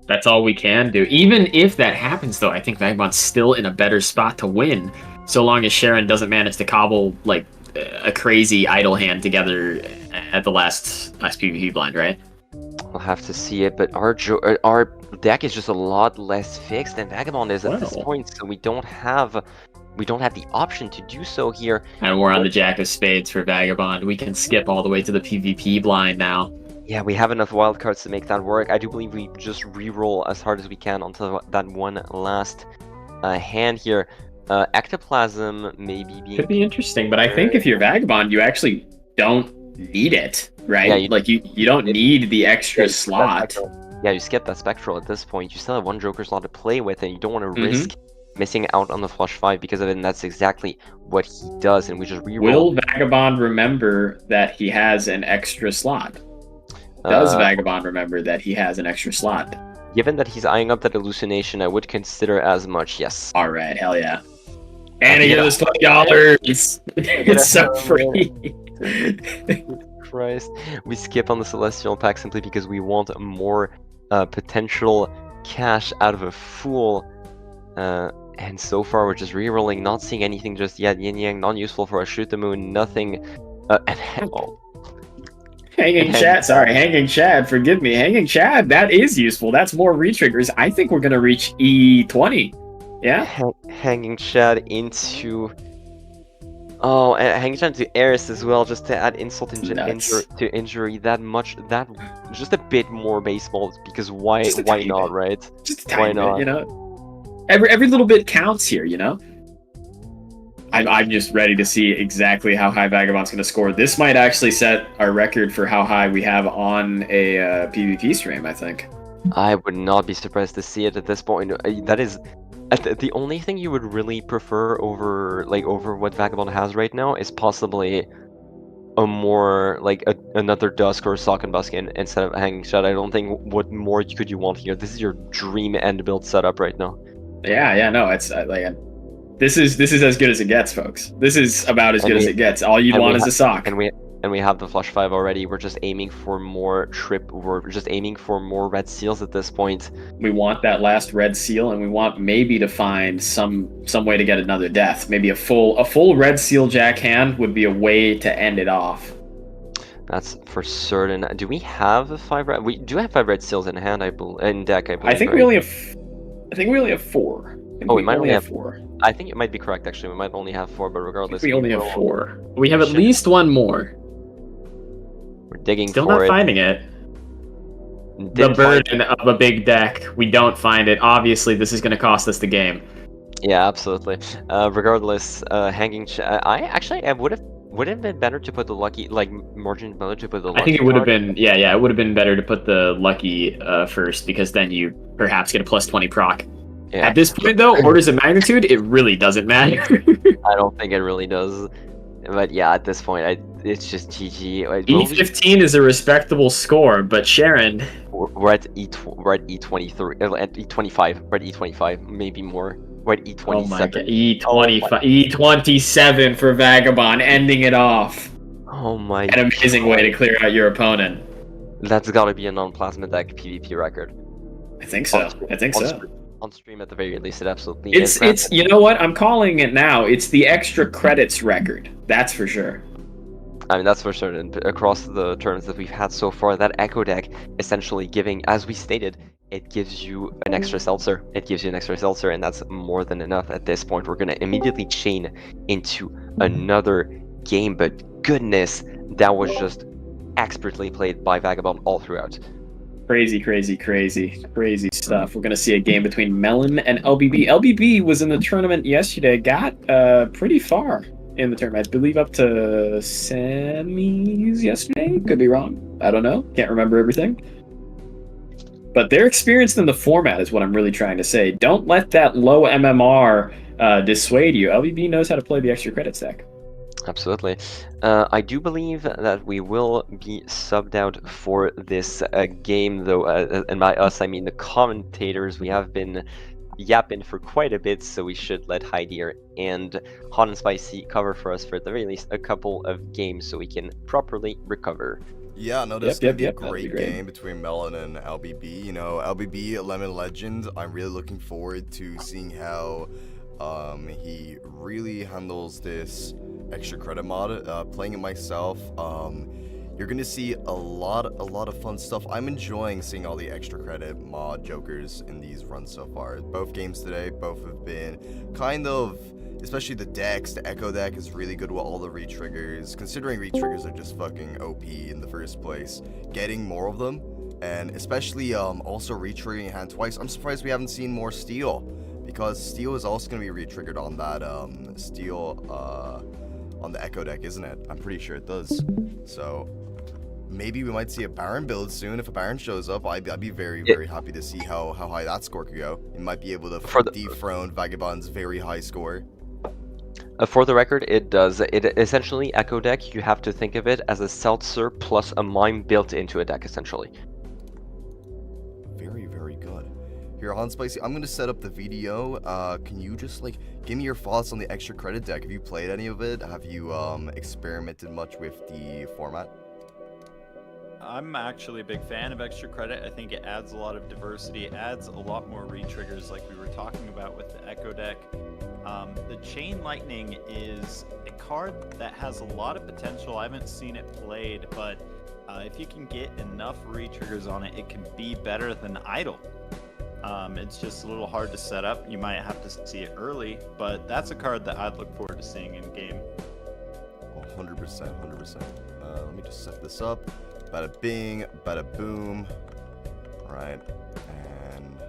That's all we can do. Even if that happens, though, I think Vagabond's still in a better spot to win, so long as Sharon doesn't manage to cobble like a crazy idle hand together at the last PvP blind, right? We'll have to see it, but our deck is just a lot less fixed than Vagabond is at this point, so we don't have the option to do so here. And we're on the Jack of Spades for Vagabond. We can skip all the way to the PvP blind now. Yeah, we have enough wildcards to make that work. I do believe we just re-roll as hard as we can onto that one last hand here. Ectoplasm maybe being... Could be interesting, but I think if you're Vagabond, you actually don't need it, right? Yeah, you don't need the extra slot. Yeah, you skip that Spectral at this point. You still have 1 Joker slot to play with, and you don't want to risk missing out on the flush 5 because of it, and that's exactly what he does, and we just re-roll. Will Vagabond remember that he has an extra slot? Does Vagabond remember that he has an extra slot? Given that he's eyeing up that hallucination, I would consider as much, yes. Alright, hell yeah. And I get this $20. It's so free. Christ. We skip on the Celestial pack simply because we want more potential cash out of a Fool. And so far we're just rerolling, not seeing anything just yet. Yin Yang, non-useful for a Shoot the Moon, nothing. Hanging Chad, sorry, Hanging Chad, forgive me. Hanging Chad, that is useful. That's more retriggers. I think we're going to reach E20. Yeah? Hanging Chad into... Oh, and Hanging Chad to Eris as well, just to add insult to injury. That just a bit more baseball, because why not, right? Just a tiny bit, you know? Every little bit counts here, you know? I'm just ready to see exactly how high Vagabond's going to score. This might actually set our record for how high we have on a PvP stream, I think. I would not be surprised to see it at this point. That is... The only thing you would really prefer over what Vagabond has right now is possibly a more, another Dusk or a Sock and Busk instead of Hanging Shad. I don't think what more could you want here. This is your dream end build setup right now. Yeah, no, it's this is as good as it gets, folks. This is about as good as it gets. All you'd want is a sock. And we have the Flush 5 already. We're just aiming for more we're just aiming for more red seals at this point. We want that last red seal, and we want maybe to find some way to get another death. Maybe a full red seal jack hand would be a way to end it off. That's for certain. Do we have 5 red? We do have 5 red seals in hand, in deck, I believe. I think we only have 4. We might only have 4. I think it might be correct, actually. We might only have 4, but regardless... We only have 4. We have at least one more. We're digging Still for not it. finding it. The burden of a big deck. We don't find it. Obviously, this is going to cost us the game. Yeah, absolutely. Regardless, Hanging Chad... Would it have been better to put the lucky... Margin better to put the lucky I think it would have been... Yeah, it would have been better to put the lucky first, because then you perhaps get a +20 proc. Yeah. At this point, though, orders of magnitude, it really doesn't matter. I don't think it really does. But yeah, at this point, it's just GG. E15 is a respectable score, but Sharon... We're at E23, at E25, we're at E25, maybe more. We're at E27. Oh my god, E25, E27 for Vagabond, ending it off. Oh my god. An amazing way to clear out your opponent. That's gotta be a non-plasma deck PvP record. I think so. On stream at the very least, it absolutely is. It's you know what? I'm calling it now. It's the extra credits record. That's for sure. I mean, that's for certain. Across the turns that we've had so far, that Echo deck essentially giving, as we stated, it gives you an extra seltzer. And that's more than enough at this point. We're going to immediately chain into another game, but goodness, that was just expertly played by Vagabond all throughout. Crazy stuff. We're going to see a game between Melon and LBB. LBB was in the tournament yesterday, got pretty far in the tournament. I believe up to semis yesterday. Could be wrong. I don't know. Can't remember everything. But they're experienced in the format is what I'm really trying to say. Don't let that low MMR dissuade you. LBB knows how to play the extra credits deck. Absolutely. I do believe that we will be subbed out for this game, though, and by us, I mean the commentators. We have been yapping for quite a bit, so we should let Heidi and Hot and Spicy cover for us for at the very least a couple of games so we can properly recover. Yeah, no, this is going to be a great game between Melon and LBB. You know, LBB, Lemon Legend, I'm really looking forward to seeing how he really handles this extra credit mod. Playing it myself, you're gonna see a lot of fun stuff. I'm enjoying seeing all the extra credit mod jokers in these runs so far. Both games today, both have been kind of, especially the decks. The Echo deck is really good with all the retriggers, considering retriggers are just fucking OP in the first place. Getting more of them, and especially also retriggering hand twice. I'm surprised we haven't seen more steel, because steel is also going to be retriggered on that steel on the Echo deck, isn't it? I'm pretty sure it does. So maybe we might see a Baron build soon. If a Baron shows up, I'd be very happy to see how high that score could go. It might be able to dethrone Vagabond's very high score. For the record, it does. It essentially, Echo deck, you have to think of it as a seltzer plus a mime built into a deck, essentially. Very good. Here, Hot and Spicy, I'm gonna set up the video. Can you just, like, give me your thoughts on the extra credit deck? Have you played any of it? Have you, experimented much with the format? I'm actually a big fan of extra credit. I think it adds a lot of diversity. It adds a lot more re-triggers like we were talking about with the Echo deck. The Chain Lightning is a card that has a lot of potential. I haven't seen it played, but if you can get enough re-triggers on it, it can be better than Idle. It's just a little hard to set up. You might have to see it early, but that's a card that I'd look forward to seeing in game. 100%, 100%. Let me just set this up. Bada bing, bada boom. Alright, and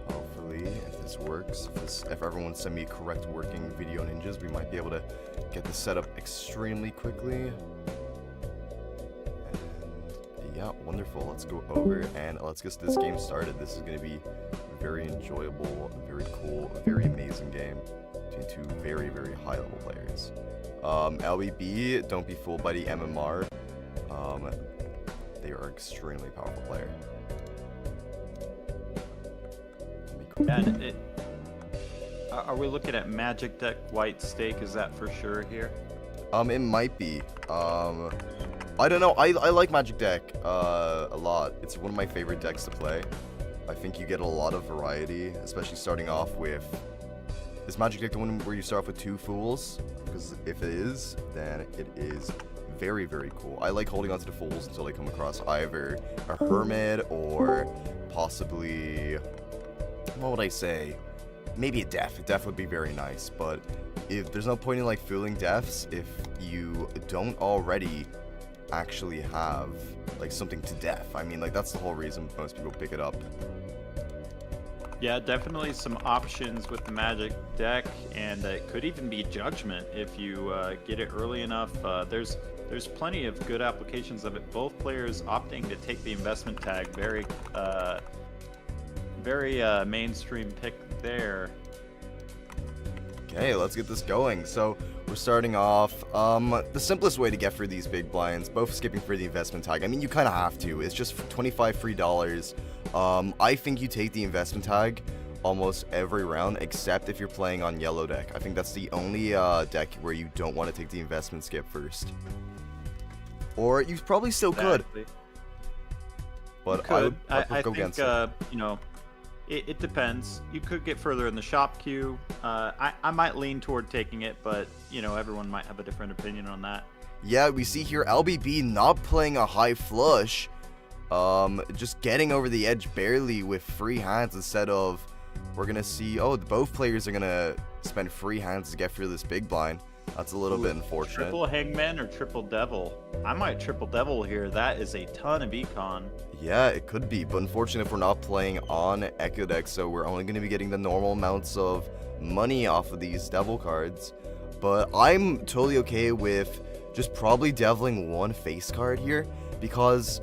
hopefully, if this works, if everyone send me correct working video ninjas, we might be able to get this set up extremely quickly. And yeah, wonderful. Let's go over and let's get this game started. This is going to be very enjoyable, very cool, very amazing game between two very, very high level players. LBB, don't be fooled by the MMR. They are an extremely powerful player. And are we looking at Magic Deck White Stake? Is that for sure here? It might be. I don't know. I like Magic Deck a lot. It's one of my favorite decks to play. I think you get a lot of variety, especially starting off with... Is Magic Deck the one where you start off with 2 Fools? Because if it is, then it is very, very cool. I like holding on to the Fools until I come across either a Hermit or possibly... What would I say? Maybe a Death. A Death would be very nice, but if there's no point in like fooling Deaths if you don't already actually have like something to Death. I mean, like that's the whole reason most people pick it up. Yeah, definitely some options with the Magic deck, and it could even be Judgment if you get it early enough. There's plenty of good applications of it. Both players opting to take the investment tag. Very mainstream pick there. Okay, let's get this going. So we're starting off. The simplest way to get through these big blinds, both skipping for the investment tag. I mean, you kind of have to. It's just $25 free. I think you take the investment tag almost every round, except if you're playing on yellow deck. I think that's the only deck where you don't want to take the investment skip first. Or you probably still could. But I would go against it. You know, it depends. You could get further in the shop queue. I might lean toward taking it, but you know, everyone might have a different opinion on that. Yeah, we see here LBB not playing a high flush. Just getting over the edge barely with free hands instead of, we're gonna see, oh, both players are gonna spend free hands to get through this big blind. That's a little bit unfortunate. Triple Hangman or Triple Devil? I might Triple Devil here. That is a ton of econ. Yeah, it could be, but unfortunate if we're not playing on Echo deck, so we're only gonna be getting the normal amounts of money off of these Devil cards. But I'm totally okay with just probably deviling one face card here, because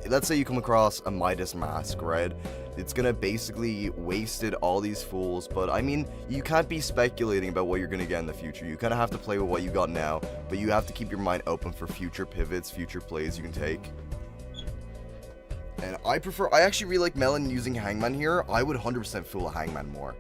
let's say you come across a Midas Mask, right? It's gonna basically wasted all these Fools, but I mean, you can't be speculating about what you're gonna get in the future. You kind of have to play with what you got now, but you have to keep your mind open for future pivots, future plays you can take. And I actually really like Melon using Hangman here. I would 100% fool a Hangman more,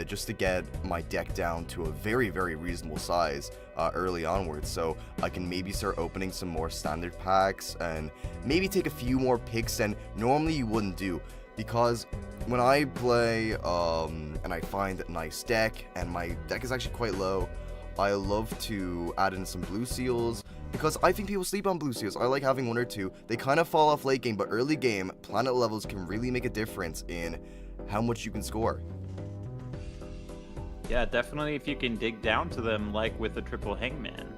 just to get my deck down to a very, very reasonable size early onwards, so I can maybe start opening some more standard packs and maybe take a few more picks than normally you wouldn't do. Because when I play and I find a nice deck and my deck is actually quite low, I love to add in some blue seals, because I think people sleep on blue seals. I like having 1 or 2. They kind of fall off late game, but early game, planet levels can really make a difference in how much you can score. Yeah, definitely if you can dig down to them, like with the Triple Hangman.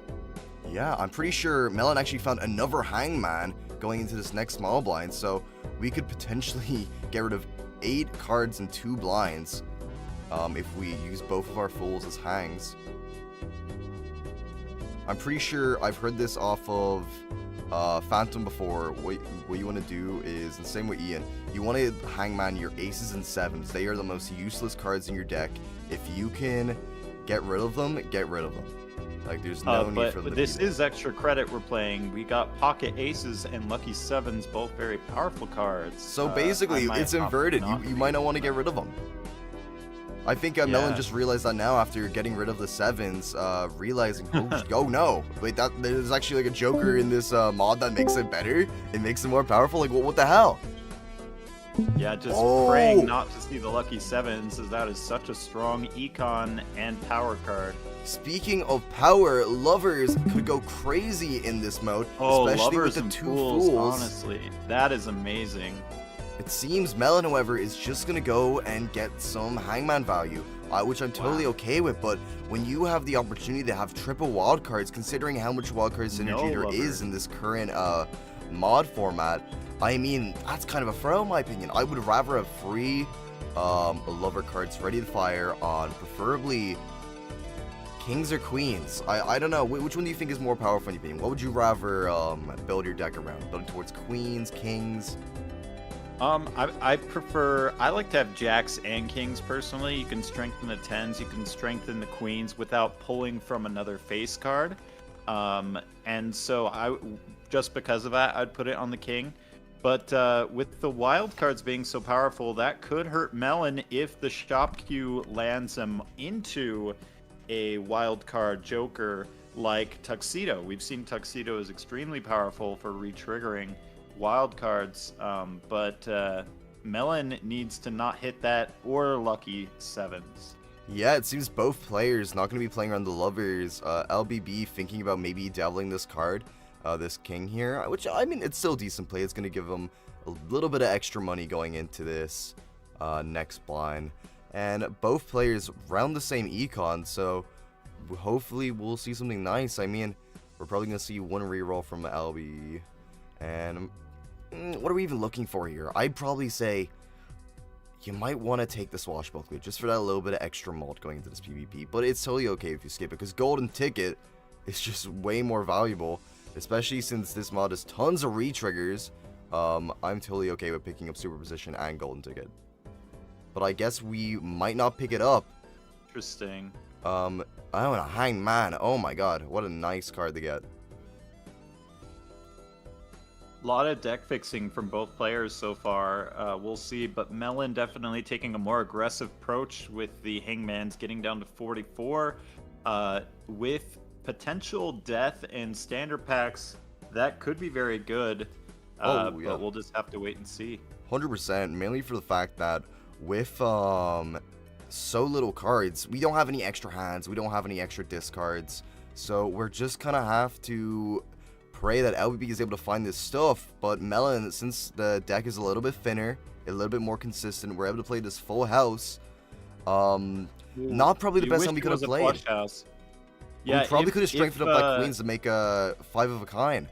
Yeah, I'm pretty sure Melon actually found another Hangman going into this next small blind, so we could potentially get rid of 8 cards and 2 blinds if we use both of our Fools as hangs. I'm pretty sure I've heard this off of Phantom before. What you want to do is, and same with Ian, you want to Hangman your aces and 7s. They are the most useless cards in your deck. If you can get rid of them, get rid of them. Like, there's no need for them But to this be there. is extra credit we're playing. We got Pocket Aces and Lucky Sevens, both very powerful cards. So basically, it's inverted. You might not want to get rid of them. I think Melon just realized that now after getting rid of the 7s, realizing, oh no, wait, there's actually like a Joker in this mod that makes it better. It makes it more powerful. Like, what the hell? Yeah, just praying not to see the Lucky Sevens, as that is such a strong econ and power card. Speaking of power, Lovers could go crazy in this mode, especially with the 2 fools. Honestly, that is amazing. It seems Melon, however, is just gonna go and get some Hangman value, which I'm totally okay with, but when you have the opportunity to have triple wildcards, considering how much wildcard synergy there is in this current mod format, I mean, that's kind of a throw in my opinion. I would rather have free Lover cards ready to fire on preferably Kings or Queens. I don't know, which one do you think is more powerful in your opinion? What would you rather build your deck around? Building towards Queens, Kings? I like to have Jacks and Kings personally. You can strengthen the 10s, you can strengthen the Queens without pulling from another face card. And so just because of that, I'd put it on the King. But with the wild cards being so powerful, that could hurt Melon if the shop queue lands him into a wild card Joker like Tuxedo. We've seen Tuxedo is extremely powerful for re-triggering wild cards, but Melon needs to not hit that or Lucky Sevens. Yeah, it seems both players not going to be playing around the Lovers. LBB thinking about maybe dabbling this card, this King here, which, I mean, it's still a decent play. It's going to give him a little bit of extra money going into this next blind. And both players round the same econ, so hopefully we'll see something nice. I mean, we're probably going to see one reroll from LB. And what are we even looking for here? I'd probably say you might want to take the Swashbuckler just for that little bit of extra mult going into this PvP. But it's totally okay if you skip it, because Golden Ticket is just way more valuable, especially since this mod has tons of re-triggers. I'm totally okay with picking up Superposition and Golden Ticket. But I guess we might not pick it up. Interesting. I don't know, Hangman. Oh my god, what a nice card to get. A lot of deck fixing from both players so far. We'll see, but Melon definitely taking a more aggressive approach with the Hangmans getting down to 44. With potential death and standard packs, that could be very good. But we'll just have to wait and see. 100%, mainly for the fact that with so little cards, we don't have any extra hands, we don't have any extra discards, so we're just gonna have to pray that LBB is able to find this stuff. But Melon, since the deck is a little bit thinner, a little bit more consistent, we're able to play this full house. Not probably the best time we could have played. Yeah, we probably could have strengthened up that Queens to make a 5 of a kind.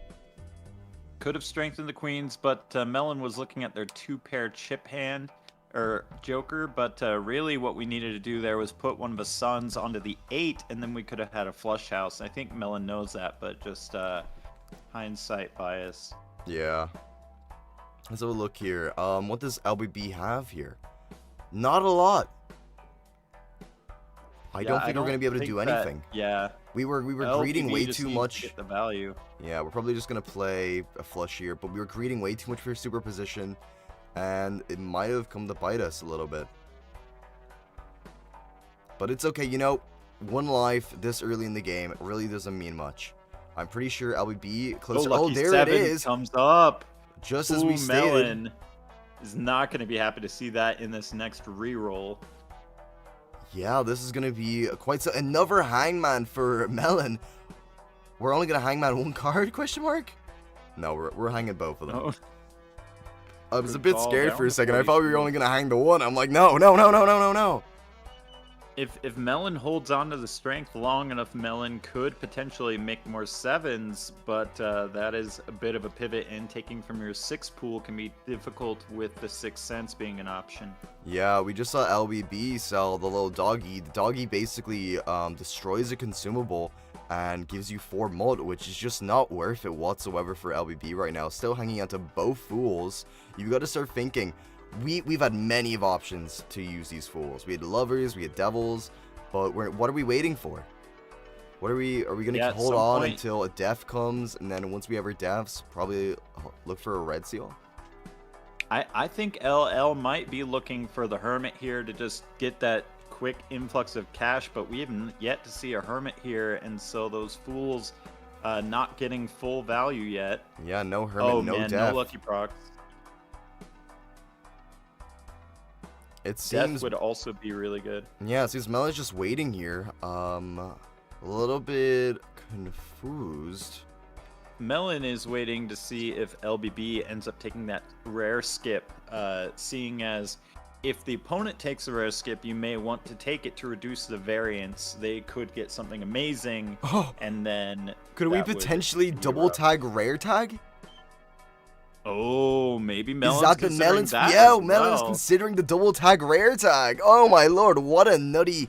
Could have strengthened the Queens, but Melon was looking at their 2-pair chip hand or Joker, but really what we needed to do there was put one of the Suns onto the 8, and then we could have had a flush house. I think Melon knows that, but just hindsight bias. Yeah. Let's have a look here. What does LBB have here? Not a lot. I don't think we're going to be able to do anything. Yeah. We were greeding way too much. To get the value. Yeah, we're probably just going to play a flush here, but we were greeding way too much for Superposition, and it might have come to bite us a little bit. But it's okay, you know, one life this early in the game really doesn't mean much. I'm pretty sure LBB closer. Oh, there it is. Comes up. Just as we stated. Melon is not going to be happy to see that in this next reroll. Yeah, this is going to be quite another Hangman for Melon. We're only going to Hangman one card, question mark? No, we're hanging both of them. Oh. I was a bit scared for a second. I thought we were only going to hang the one. I'm like, no, no, no, no, no, no, no. If Melon holds on to the strength long enough, Melon could potentially make more 7s, but that is a bit of a pivot, and taking from your 6 pool can be difficult with the 6th Sense being an option. Yeah, we just saw LBB sell the little doggy. The doggy basically destroys a consumable and gives you 4 mult, which is just not worth it whatsoever for LBB right now. Still hanging on to both fools. You got to start thinking. We've had many of options to use these fools. We had Lovers, we had Devils, but what are we waiting for? What are we gonna Yeah, at hold some on point- until a def comes, and then once we have our defs, probably look for a red seal? I think LL might be looking for the Hermit here to just get that quick influx of cash, but we haven't yet to see a Hermit here, and so those fools not getting full value yet. Yeah, no hermit, Oh no man, def. no lucky procs. It Death seems, would also be really good. yeah, it seems Mel is just waiting here. A little bit confused. Melon is waiting to see if LBB ends up taking that rare skip, seeing as if the opponent takes a rare skip, you may want to take it to reduce the variance. They could get something amazing, Oh, and then could we that would potentially be double rough. tag rare tag? Oh, maybe Melon's Is that the considering Melon's? that Yeah, as Melon's well. considering the double tag rare tag. Oh my lord, what a nutty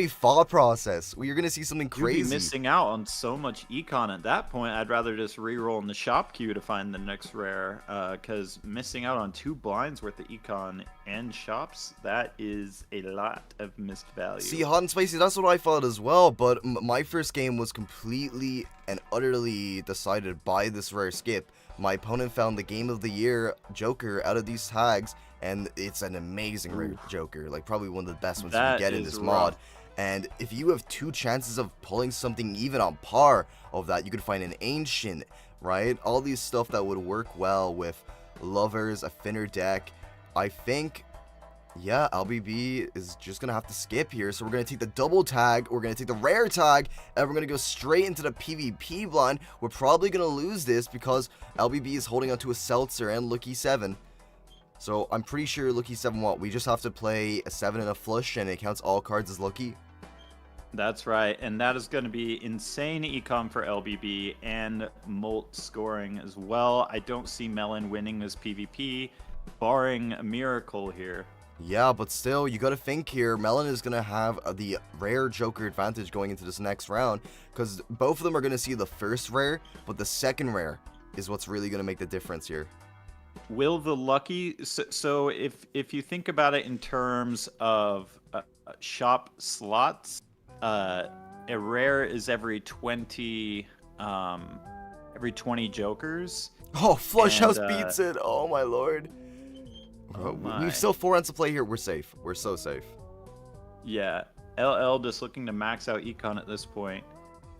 thought process. Well, you're gonna see something You'd be crazy. missing out on so much econ at that point. I'd rather just re-roll in the shop queue to find the next rare, because missing out on 2 blinds worth of econ and shops, that is a lot of missed value. See, hot and spicy, that's what I thought as well, but my first game was completely and utterly decided by this rare skip. My opponent found the game of the year Joker out of these tags, and it's an amazing rare Joker, like probably one of the best ones you can That get in is this rough. mod. And if you have 2 chances of pulling something even on par of that, you could find an ancient, right? All these stuff that would work well with lovers, a thinner deck. I think, yeah, LBB is just gonna have to skip here. So we're gonna take the double tag, we're gonna take the rare tag, and we're gonna go straight into the PvP blind. We're probably gonna lose this because LBB is holding onto a Seltzer and Lucky 7. So I'm pretty sure Lucky 7 what? We just have to play a 7 and a flush and it counts all cards as lucky. That's right, and that is going to be insane econ for LBB and Molt scoring as well. I don't see Melon winning this PvP, barring a miracle here. Yeah, but still, you gotta think here, Melon is gonna have the rare Joker advantage going into this next round, because both of them are gonna see the first rare, but the second rare is what's really gonna make the difference here. Will the lucky... So if you think about it in terms of shop slots, a rare is every 20 jokers. Oh, Flush And, House beats it! Oh my lord. Oh my. We've still 4 rounds to play here, we're safe. We're so safe. Yeah, LL just looking to max out econ at this point.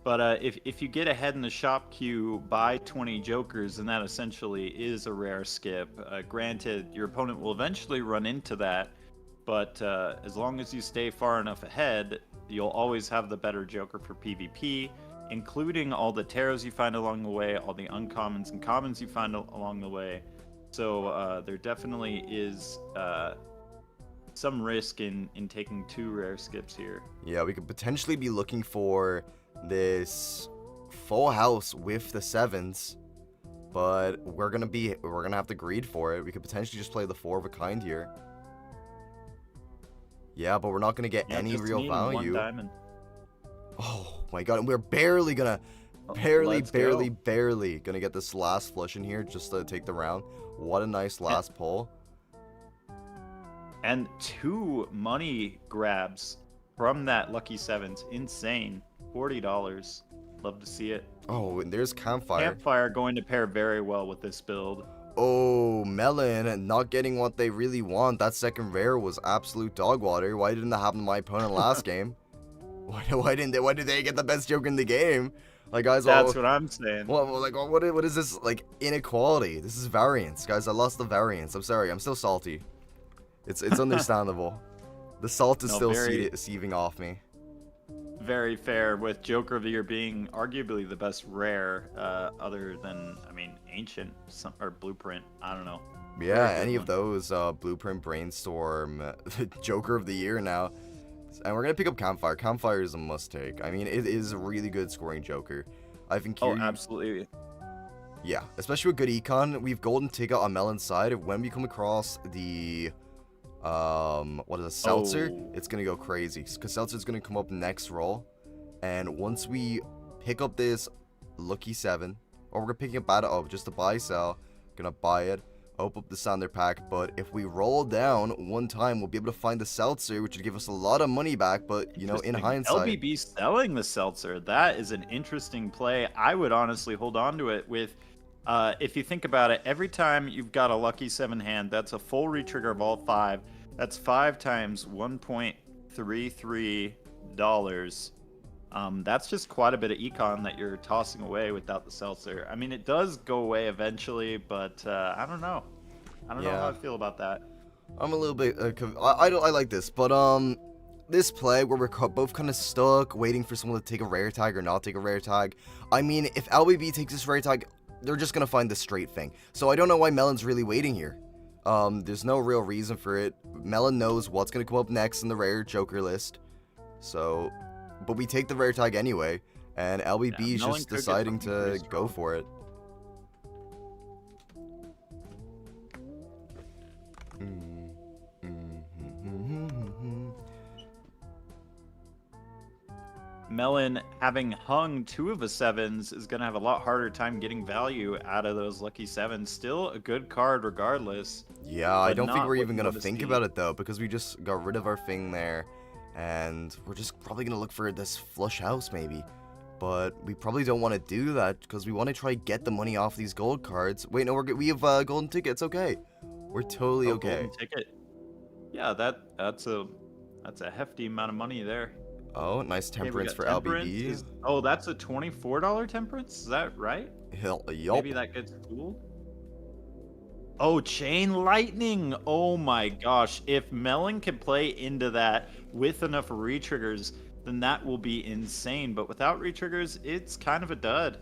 But if you get ahead in the shop queue by 20 jokers, then that essentially is a rare skip. Granted, your opponent will eventually run into that, but as long as you stay far enough ahead, you'll always have the better joker for PvP, including all the taros you find along the way, all the uncommons and commons you find along the way. So there definitely is some risk in taking 2 rare skips here. Yeah, we could potentially be looking for this full house with the 7s, but we're gonna have to greed for it. We could potentially just play the 4 of a kind here. Yeah, but we're not gonna get any just real needing 1 value. diamond. Oh my god, and we're barely gonna Let's go. barely gonna get this last flush in here just to take the round. What a nice last pull. And 2 money grabs from that lucky 7s. Insane. $40. Love to see it. Oh, and there's Campfire. Campfire going to pair very well with this build. Oh, Melon not getting what they really want. That second rare was absolute dog water. Why didn't that happen to my opponent last game? Why did they get the best joke in the game? Like, guys, That's what I'm saying. what is this, like, inequality? This is variance. Guys, I lost the variance. I'm sorry. I'm still salty. It's understandable. The salt is still seeping off me. Very fair, with Joker of the Year being arguably the best rare, other than, I mean, Ancient or Blueprint. I don't know. Yeah, Very good any one. of those, Blueprint, Brainstorm, Joker of the Year now. And we're gonna pick up Campfire. Campfire is a must-take. I mean, it is a really good scoring Joker. I think Oh, here, absolutely. yeah, especially with good econ. We have Golden Ticket on Melon's side. When we come across the, what is a Seltzer, Oh. it's gonna go crazy. Because Seltzer's gonna come up next roll. And once we pick up this Lucky 7, or we're picking up Balatro, just to buy, sell, gonna buy it. open up the Sander pack, but if we roll down one time, we'll be able to find the Seltzer, which would give us a lot of money back, but, you know, in hindsight... LBB selling the Seltzer, that is an interesting play. I would honestly hold on to it with... if you think about it, every time you've got a lucky 7 hand, that's a full retrigger of all 5. That's 5 times $1.33. That's just quite a bit of econ that you're tossing away without the Seltzer. I mean, it does go away eventually, but I don't know. I don't know how I feel about that. I'm a little bit... I like this, but this play where we're both kind of stuck, waiting for someone to take a rare tag or not take a rare tag. I mean, if LBB takes this rare tag, they're just going to find the straight thing. So I don't know why Melon's really waiting here. There's no real reason for it. Melon knows what's going to come up next in the rare Joker list. So... But we take the rare tag anyway, and LBB is just deciding to go for it. Melon, having hung 2 of the 7s, is going to have a lot harder time getting value out of those lucky 7s. Still a good card regardless. Yeah, I don't think we're even going to think about it, though, because we just got rid of our thing there. And we're just probably going to look for this flush house, maybe. But we probably don't want to do that, because we want to try get the money off these gold cards. Wait, no, we have golden tickets, okay. We're totally okay. Golden ticket. Yeah, that's a hefty amount of money there. Oh, nice temperance for LBB. Oh, that's a $24 temperance? Is that right? Yup. Maybe that gets cool. Oh, Chain Lightning! Oh my gosh. If Melon can play into that with enough retriggers, then that will be insane. But without retriggers, it's kind of a dud.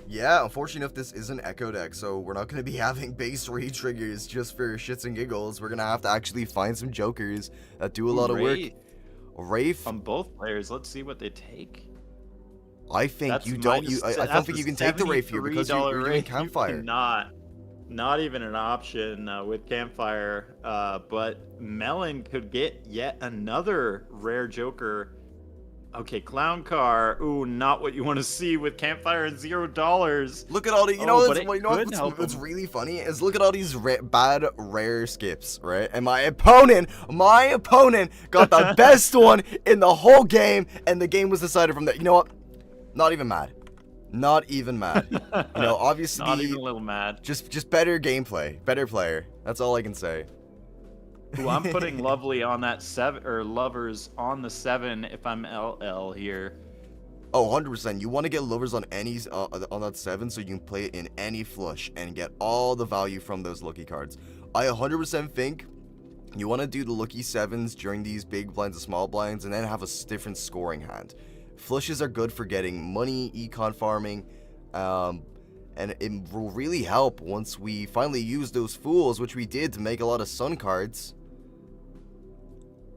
Yeah, unfortunately enough, this is an Echo deck, so we're not going to be having base retriggers just for shits and giggles. We're going to have to actually find some jokers that do a lot of work. Wraith? On both players, let's see what they take. I think I don't think you can take the Wraith here because you're doing Campfire. Not even an option with Campfire, but Melon could get yet another rare Joker. Okay, Clown Car. Ooh, not what you want to see with Campfire and $0. Look at all the, what's really funny is look at all these bad rare skips, right? And my opponent got the best one in the whole game, and the game was decided from that. You know what? Not even mad. Not even mad. You know, obviously, not even a little mad. Just better gameplay, better player. That's all I can say. Ooh, I'm putting Lovely on that 7, or Lovers on the 7 if I'm LL here. Oh, 100%. You want to get Lovers on any on that 7 so you can play it in any flush and get all the value from those lucky cards. I 100% think you want to do the lucky 7s during these big blinds and small blinds and then have a different scoring hand. Flushes are good for getting money, econ farming, and it will really help once we finally use those Fools, which we did to make a lot of Sun cards.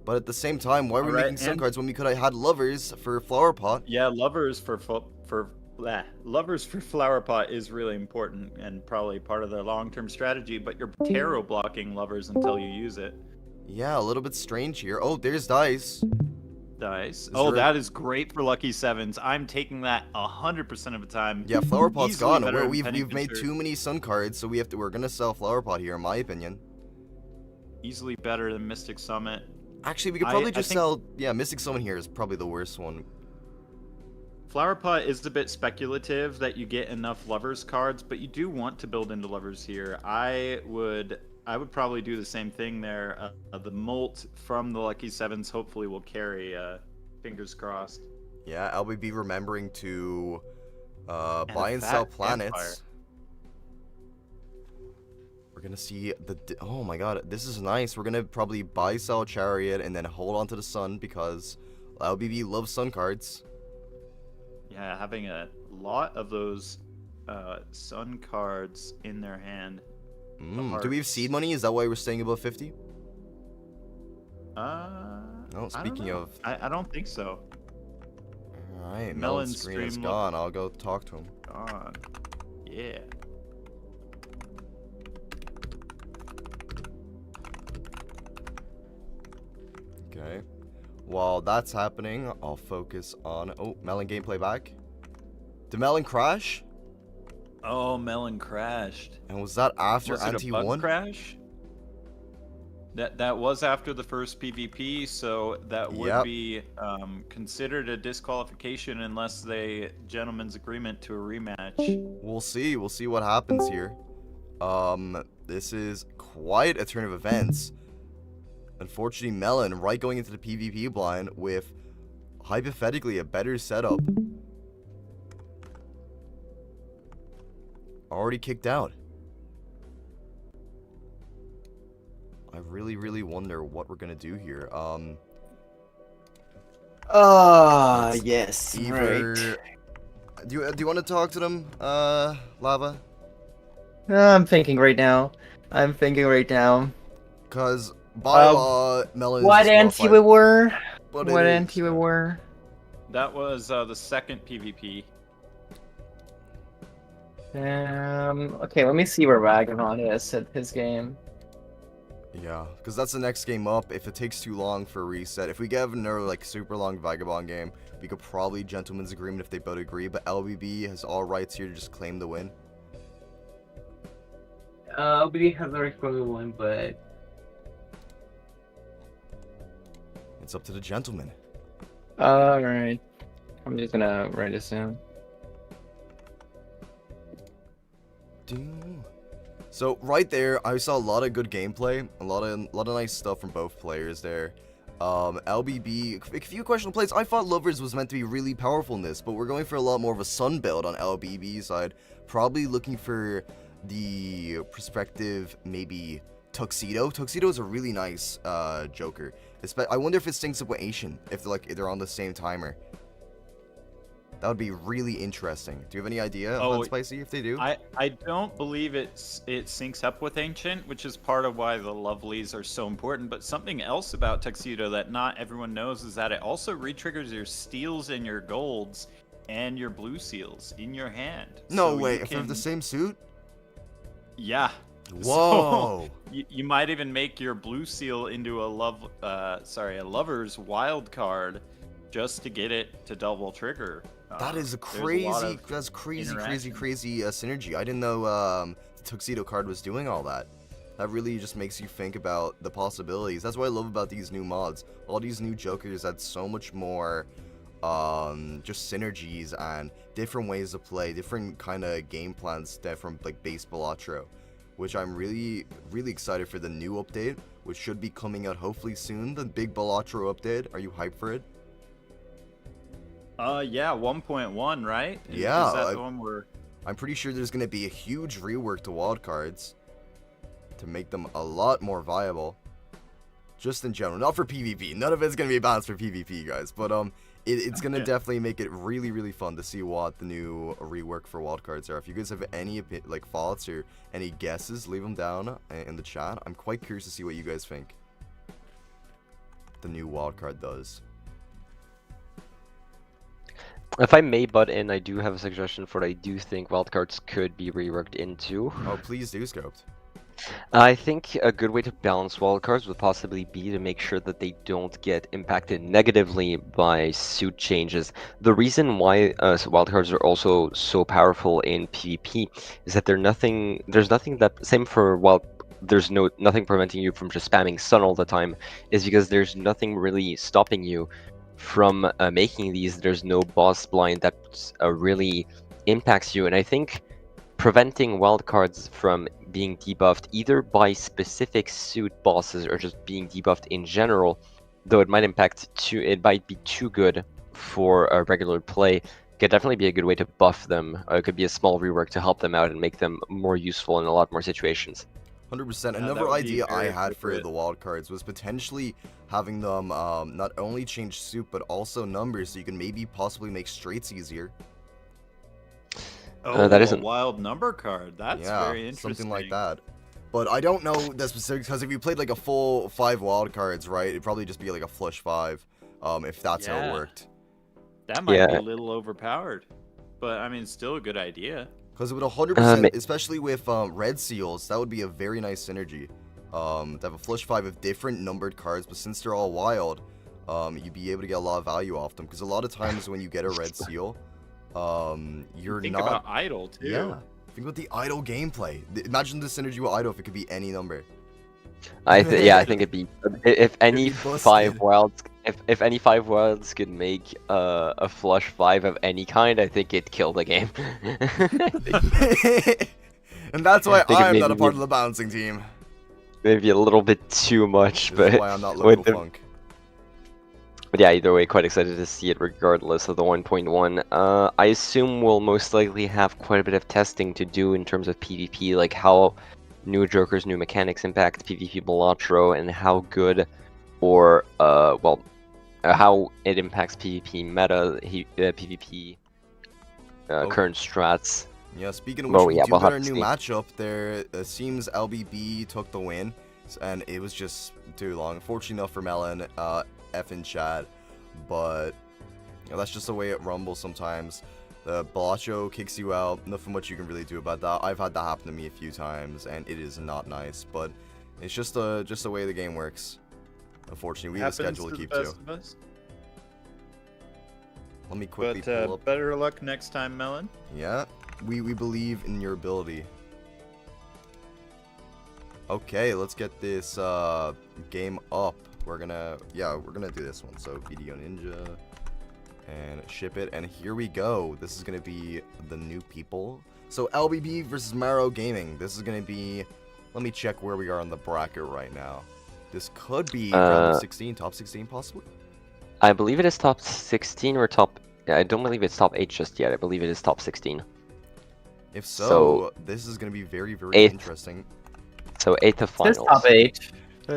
But at the same time, why are we making Sun cards when we could have had Lovers for Flower Pot? Yeah, Lovers for Flower Pot is really important and probably part of their long-term strategy, but you're tarot blocking Lovers until you use it. Yeah, a little bit strange here. Oh, there's Dice. Oh, that is great for lucky 7s. I'm taking that 100% of the time. Yeah, Flower Pot's gone. We've made too many Sun cards, so we're gonna sell Flower Pot here, in my opinion. Easily better than Mystic Summit. Actually, we could probably sell. Yeah, Mystic Summit here is probably the worst one. Flower Pot is a bit speculative that you get enough Lovers cards, but you do want to build into Lovers here. I would probably do the same thing there. The Molt from the lucky 7s hopefully will carry. Fingers crossed. Yeah, LBB remembering to buy and sell planets. Campfire. We're gonna see oh my god, this is nice. We're gonna probably buy, sell Chariot, and then hold on to the Sun because LBB loves Sun cards. Yeah, having a lot of those Sun cards in their hand. Do we have seed money? Is that why we're staying above 50? No, speaking of... I don't think so. Alright, Melon's screen is gone. I'll go talk to him. Gone. Yeah. Okay. While that's happening, I'll focus on... Oh, Melon gameplay back. Did Melon crash? Oh, Melon crashed. And was that after Was it a Anti bug won? crash? That was after the first PvP, so that would Yep. be considered a disqualification unless they gentleman's agreement to a rematch. We'll see. We'll see what happens here. This is quite a turn of events. Unfortunately, Melon right going into the PvP blind with hypothetically a better setup. Already kicked out. I really wonder what we're gonna do here. Yes, Either... right. Do you want to talk to them, Lava? I'm thinking right now. Cause by Melon is What anti we were? but What it is. anti we were? That was the second PvP. Okay, let me see where Vagabond is at his game. Yeah, because that's the next game up. If it takes too long for a reset, if we get another like super long Vagabond game, we could probably gentleman's agreement if they both agree. But LBB has all rights here to just claim the win. LBD has the right to win, but It's up to the gentleman. alright. I'm just gonna write this down. So right there, I saw a lot of good gameplay, a lot of nice stuff from both players there. LBB, a few questionable plays. I thought Lovers was meant to be really powerful in this, but we're going for a lot more of a Sun build on LBB side. Probably looking for the perspective, maybe Tuxedo. Tuxedo is a really nice Joker. I wonder if it syncs up with Asian, if they're on the same timer. That would be really interesting. Do you have any idea, Hot Spicy, if they do? I don't believe it syncs up with Ancient, which is part of why the Lovelies are so important. But something else about Tuxedo that not everyone knows is that it also re-triggers your steals and your golds and your blue seals in your hand. No So way, you if they're can- the same suit? Yeah. Whoa! So, you might even make your blue seal into a lover's wild card just to get it to double trigger. That is There's a crazy. lot of That's crazy interaction. synergy. I didn't know the Tuxedo card was doing all that. That really just makes you think about the possibilities. That's what I love about these new mods. All these new Jokers add so much more, just synergies and different ways to play, different kind of game plans from like base Balatro, which I'm really excited for the new update, which should be coming out hopefully soon. The big Balatro update. Are you hyped for it? Yeah, 1.1, right? Yeah, Is that the one where... I'm pretty sure there's going to be a huge rework to wildcards to make them a lot more viable. Just in general, not for PvP. None of it's going to be balanced for PvP, guys. But it's going to definitely make it really fun to see what the new rework for wildcards are. If you guys have any thoughts or any guesses, leave them down in the chat. I'm quite curious to see what you guys think the new wildcard does. If I may butt in, I do have a suggestion for what I do think wildcards could be reworked into. Oh, please do, Scoped. I think a good way to balance wildcards would possibly be to make sure that they don't get impacted negatively by suit changes. The reason why wildcards are also so powerful in PvP is that there's nothing that, same for while there's nothing preventing you from just spamming Sun all the time, is because there's nothing really stopping you from making these. There's no boss blind that really impacts you, and I think preventing wildcards from being debuffed either by specific suit bosses or just being debuffed in general, though it might be too good for a regular play, could definitely be a good way to buff them. It could be a small rework to help them out and make them more useful in a lot more situations. 100%. Yeah, Another that would be idea I very had for appropriate. the wildcards was potentially having them not only change suit but also numbers, so you can maybe possibly make straights easier. Oh, that a isn't- wild number card. That's very interesting. Something like that. But I don't know the specifics, because if you played like a full 5 wildcards, right, it'd probably just be like a flush 5, if that's how it Yeah. worked. That might be Yeah. a little overpowered, but I mean, still a good idea. Because it would 100%, especially with red seals, that would be a very nice synergy. To have a flush 5 of different numbered cards, but since they're all wild, you'd be able to get a lot of value off them. Because a lot of times when you get a red seal, you're Think not... about idle too. Yeah. Think about the idle gameplay. Imagine the synergy with idle if it could be any number. I think it'd be if any be busted. 5 wilds if any 5 wilds could make a flush 5 of any kind, I think it'd kill the game. And that's why think it I'm not a maybe part of the balancing team. Maybe a little bit too much, This but is why I'm not local funk. But yeah, either way, quite excited to see it regardless of the 1.1. I assume we'll most likely have quite a bit of testing to do in terms of PvP, like how new Jokers, new mechanics impact PvP Balatro, and how good or, how it impacts PvP meta, PvP current strats. Yeah, speaking of which, we do we'll get have our to new see. matchup there. It seems LBB took the win, and it was just too long. Unfortunately enough for Melon, F in chat, but you know, that's just the way it rumbles sometimes. The Balatro kicks you out, nothing much you can really do about that. I've had that happen to me a few times, and it is not nice, but it's just the way the game works. Unfortunately, we have a schedule to keep to. Let me quickly pull up. Better luck next time, Melon. Yeah, we believe in your ability. Okay, let's get this game up. We're gonna do this one. So Video Ninja and ship it, and here we go. This is gonna be the new people. So LBB versus Maro Gaming. This is gonna be. Let me check where we are on the bracket right now. This could be round of 16, top 16 possibly. I believe it is top 16 or top. I don't believe it's top 8 just yet. I believe it is top 16. If so, this is gonna be very interesting. So 8th of finals. It's top 8.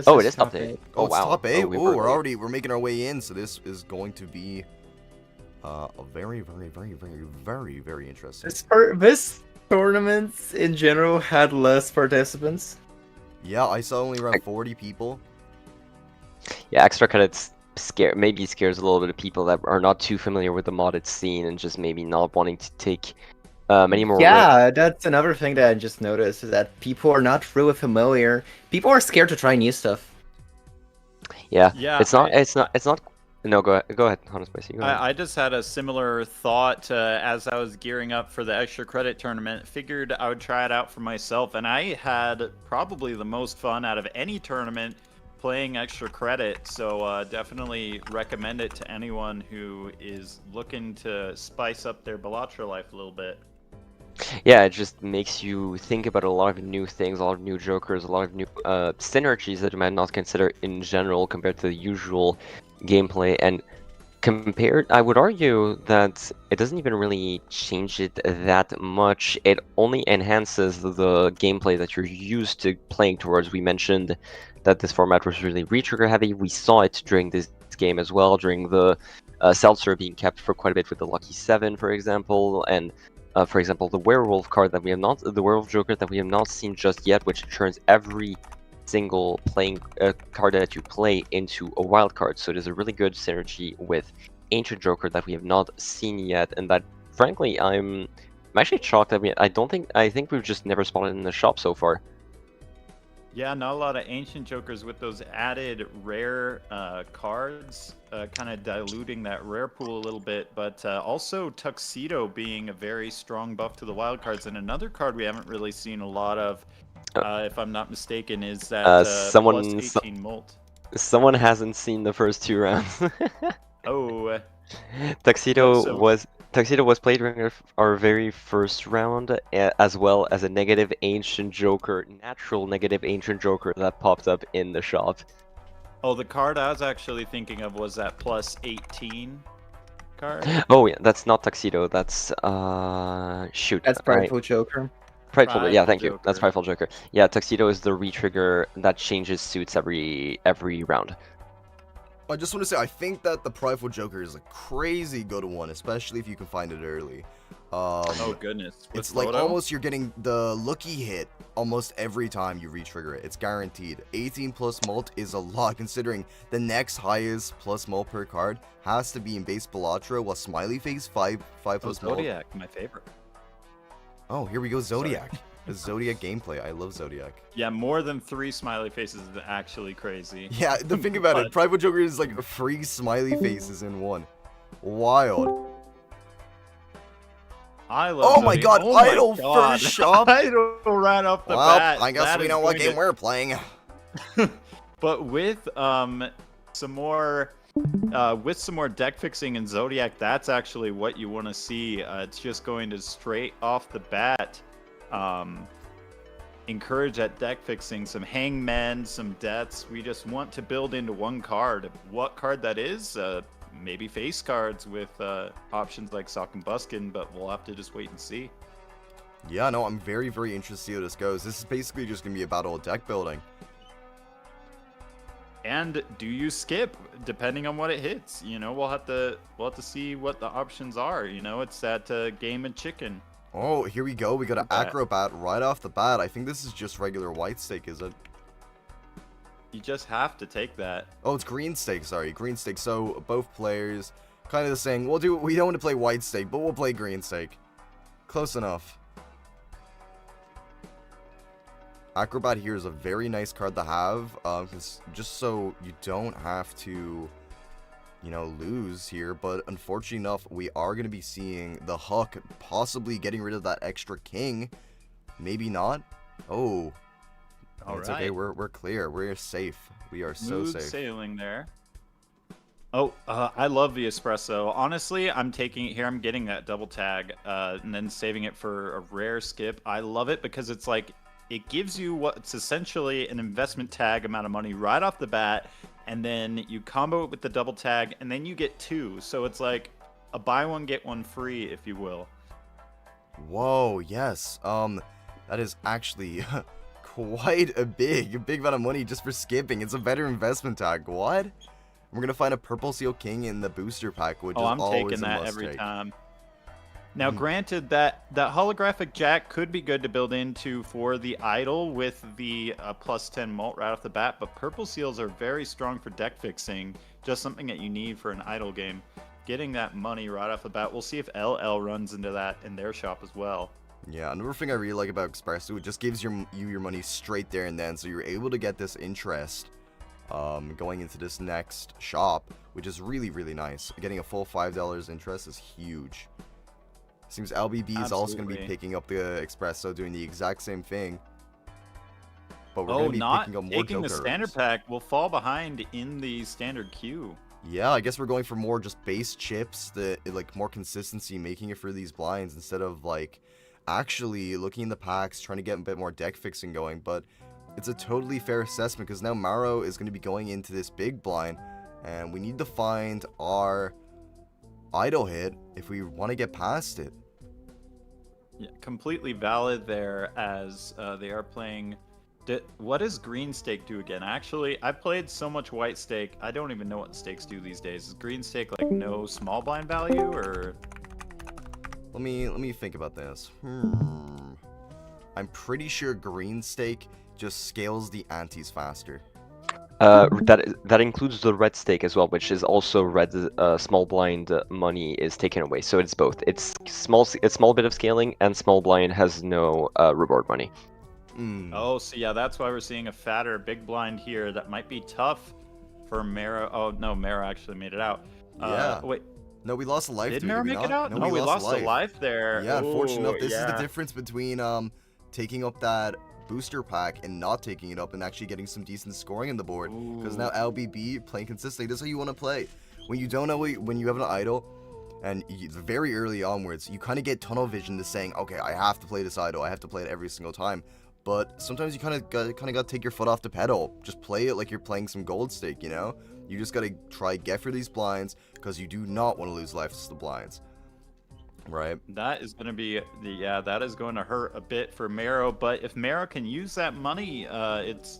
Oh, it is top 8. Oh, Oh, it's wow. top 8. Oh, we're making our way in, so this is going to be a very interesting. This tournaments in general had less participants. Yeah, I saw only around 40 people. Yeah, extra credits maybe scares a little bit of people that are not too familiar with the modded scene and just maybe not wanting to take many more. Yeah, that's another thing that I just noticed, is that people are not really familiar. People are scared to try new stuff. Yeah, Yeah, it's not. No, go ahead, Hannes Spicy. Go ahead. I just had a similar thought as I was gearing up for the extra credit tournament. Figured I would try it out for myself, and I had probably the most fun out of any tournament playing extra credit. So definitely recommend it to anyone who is looking to spice up their Balatro life a little bit. Yeah, it just makes you think about a lot of new things, a lot of new jokers, a lot of new synergies that you might not consider in general compared to the usual gameplay. And I would argue that it doesn't even really change it that much. It only enhances the gameplay that you're used to playing towards. We mentioned that this format was really retrigger heavy. We saw it during this game as well, during the seltzer being kept for quite a bit with the Lucky 7, for example, and for example, the werewolf card that we have not, the werewolf joker that we have not seen just yet, which turns every single playing card that you play into a wild card. So it is a really good synergy with ancient joker that we have not seen yet, and that frankly I'm actually shocked that I think we've just never spotted in the shop so far. Yeah, not a lot of ancient jokers with those added rare cards, kind of diluting that rare pool a little bit, but also Tuxedo being a very strong buff to the wild cards. And another card we haven't really seen a lot of, if I'm not mistaken, is that plus 18 molt. Someone hasn't seen the first 2 rounds. Oh. Tuxedo was played during our very first round, as well as a negative ancient joker, natural negative ancient joker that popped up in the shop. Oh, the card I was actually thinking of was that plus 18 card. Oh yeah, that's not Tuxedo. That's shoot. That's Prideful Joker. Prideful, yeah, thank you. Joker. That's Prideful Joker. Yeah, Tuxedo is the retrigger that changes suits every round. I just want to say, I think that the Prideful Joker is a crazy good one, especially if you can find it early. Oh goodness. With It's like photo? almost you're getting the looky hit almost every time you retrigger it. It's guaranteed. 18 plus mult is a lot, considering the next highest plus mult per card has to be in base Balatro, while Smiley Face 5 plus mult. Zodiac, my favorite. Oh, here we go, Zodiac. The Zodiac gameplay. I love Zodiac. Yeah, more than 3 smiley faces is actually crazy. Yeah, the thing about it, Prideful Joker is like 3 smiley faces in one. Wild. I love Oh my Zodiac. god, Oh my Idol God. first shop. Idol right off the Well, bat. I guess That we is know what going game we're playing. But with some more deck fixing in Zodiac, that's actually what you want to see. It's just going to straight off the bat encourage that deck fixing, some hangmen, some deaths. We just want to build into one card. What card that is? Maybe face cards with options like Sock and Buskin, but we'll have to just wait and see. Yeah, no, I'm very, very interested to see how this goes. This is basically just going to be a battle of deck building. And do you skip depending on what it hits? You know, we'll have to see what the options are. You know, it's that game of chicken. Oh, here we go. We got an Acrobat right off the bat. I think this is just regular white stake, is it? You just have to take that. Oh, it's green stake, sorry. Green stake. So both players kind of saying, we don't want to play white stake, but we'll play green stake. Close enough. Acrobat here is a very nice card to have, just so you don't have to, you know, lose here. But unfortunately enough, we are going to be seeing the Huck possibly getting rid of that extra king. Maybe not. Oh, it's okay. We're clear. We're safe. We are so Smooth safe. Sailing there. Oh, I love the espresso. Honestly, I'm taking it here. I'm getting that double tag, and then saving it for a rare skip. I love it because it's like, it gives you what's essentially an investment tag amount of money right off the bat, and then you combo it with the double tag, and then you get two. So it's like a buy one, get one free, if you will. Whoa, yes. That is actually quite a big amount of money just for skipping. It's a better investment tag. What? We're gonna find a purple seal king in the booster pack, which is I'm always taking a that must every take. time. Now, granted, that holographic jack could be good to build into for the idol with the plus 10 mult right off the bat, but purple seals are very strong for deck fixing, just something that you need for an idol game. Getting that money right off the bat, we'll see if LL runs into that in their shop as well. Yeah, another thing I really like about Expresso, it just gives you your money straight there and then, so you're able to get this interest going into this next shop, which is really, really nice. Getting a full $5 interest is huge. Seems LBB is also going to be picking up the Expresso, doing the exact same thing. But we're going to be picking up more taking the standard pack will fall behind in the standard queue. Yeah, I guess we're going for more just base chips, like more consistency, making it for these blinds instead of like actually looking in the packs, trying to get a bit more deck fixing going. But it's a totally fair assessment because now Maro is going to be going into this big blind, and we need to find our idle hit if we want to get past it. Yeah, completely valid there, as they are playing. What does green stake do again? Actually, I played so much white stake, I don't even know what stakes do these days. Is green stake like no small blind value, or? Let me think about this. I'm pretty sure green stake just scales the antes faster. That includes the red stake as well, which is also red. Small blind money is taken away, so it's both. It's small bit of scaling, and small blind has no reward money. Oh, so yeah, that's why we're seeing a fatter big blind here. That might be tough for Mara. Oh no, Mara actually made it out. Yeah. Wait. No, we lost a life. Did Mara make it out? No, we lost a life there. Yeah, unfortunately enough, this is the difference between taking up that booster pack and not taking it up and actually getting some decent scoring on the board. Because now LBB playing consistently, this is how you want to play. When you don't know when you have an idol, and very early onwards, you kind of get tunnel vision to saying, okay, I have to play this idol, I have to play it every single time. But sometimes you kind of got to take your foot off the pedal. Just play it like you're playing some gold stake, you know? You just got to try get for these blinds because you do not want to lose lives to the blinds. Right. That is going to be that is going to hurt a bit for Maro, but if Maro can use that money, it's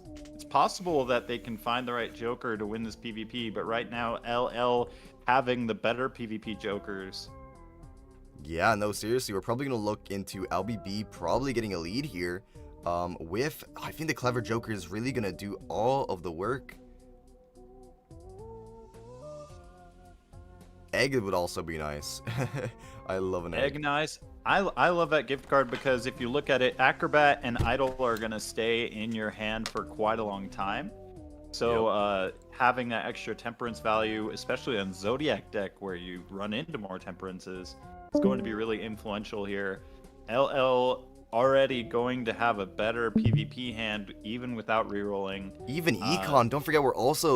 possible that they can find the right Joker to win this PvP, but right now LL having the better PvP Jokers. Yeah, no, seriously, we're probably going to look into LBB probably getting a lead here. I think the clever Joker is really going to do all of the work. Egg would also be nice. I love an egg. Egg nice. I love that gift card because if you look at it, Acrobat and Idol are going to stay in your hand for quite a long time. So having that extra temperance value, especially on Zodiac deck where you run into more temperances, is going to be really influential here. LL already going to have a better PvP hand even without rerolling. Even Econ, don't forget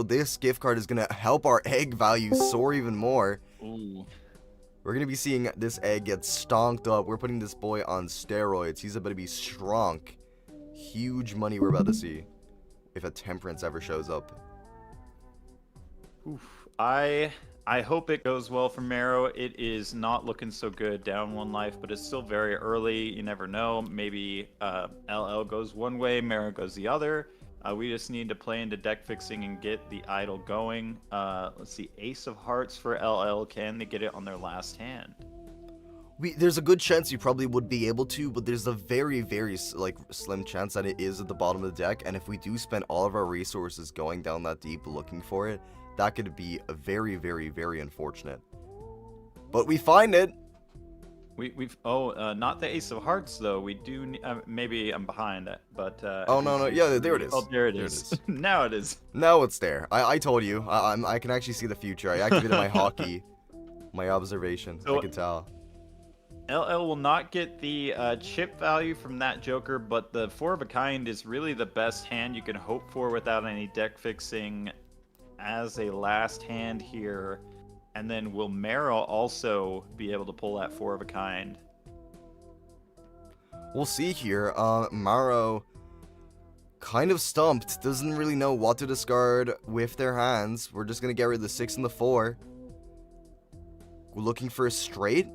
this gift card is going to help our egg value soar even more. Ooh. We're going to be seeing this egg get stonked up. We're putting this boy on steroids. He's about to be strong. Huge money we're about to see if a temperance ever shows up. Oof. I hope it goes well for Marrow. It is not looking so good, down 1 life, but it's still very early. You never know. Maybe LL goes one way, Marrow goes the other. We just need to play into deck fixing and get the idol going. Let's see, Ace of Hearts for LL. Can they get it on their last hand? There's a good chance you probably would be able to, but there's a very, very slim chance that it is at the bottom of the deck. And if we do spend all of our resources going down that deep looking for it, that could be a very, very, very unfortunate. But we find it. We've not the Ace of Hearts though. We do maybe I'm behind it, but oh no, yeah, there it is. Oh, there it is. Now it is. Now it's there. I told you. I can actually see the future. I activated my hockey, my observation. So, I can tell. LL will not get the chip value from that Joker, but the 4 of a kind is really the best hand you can hope for without any deck fixing as a last hand here. And then will Marrow also be able to pull that 4 of a kind? We'll see here. Marrow kind of stumped. Doesn't really know what to discard with their hands. We're just going to get rid of the 6 and the 4. We're looking for a straight.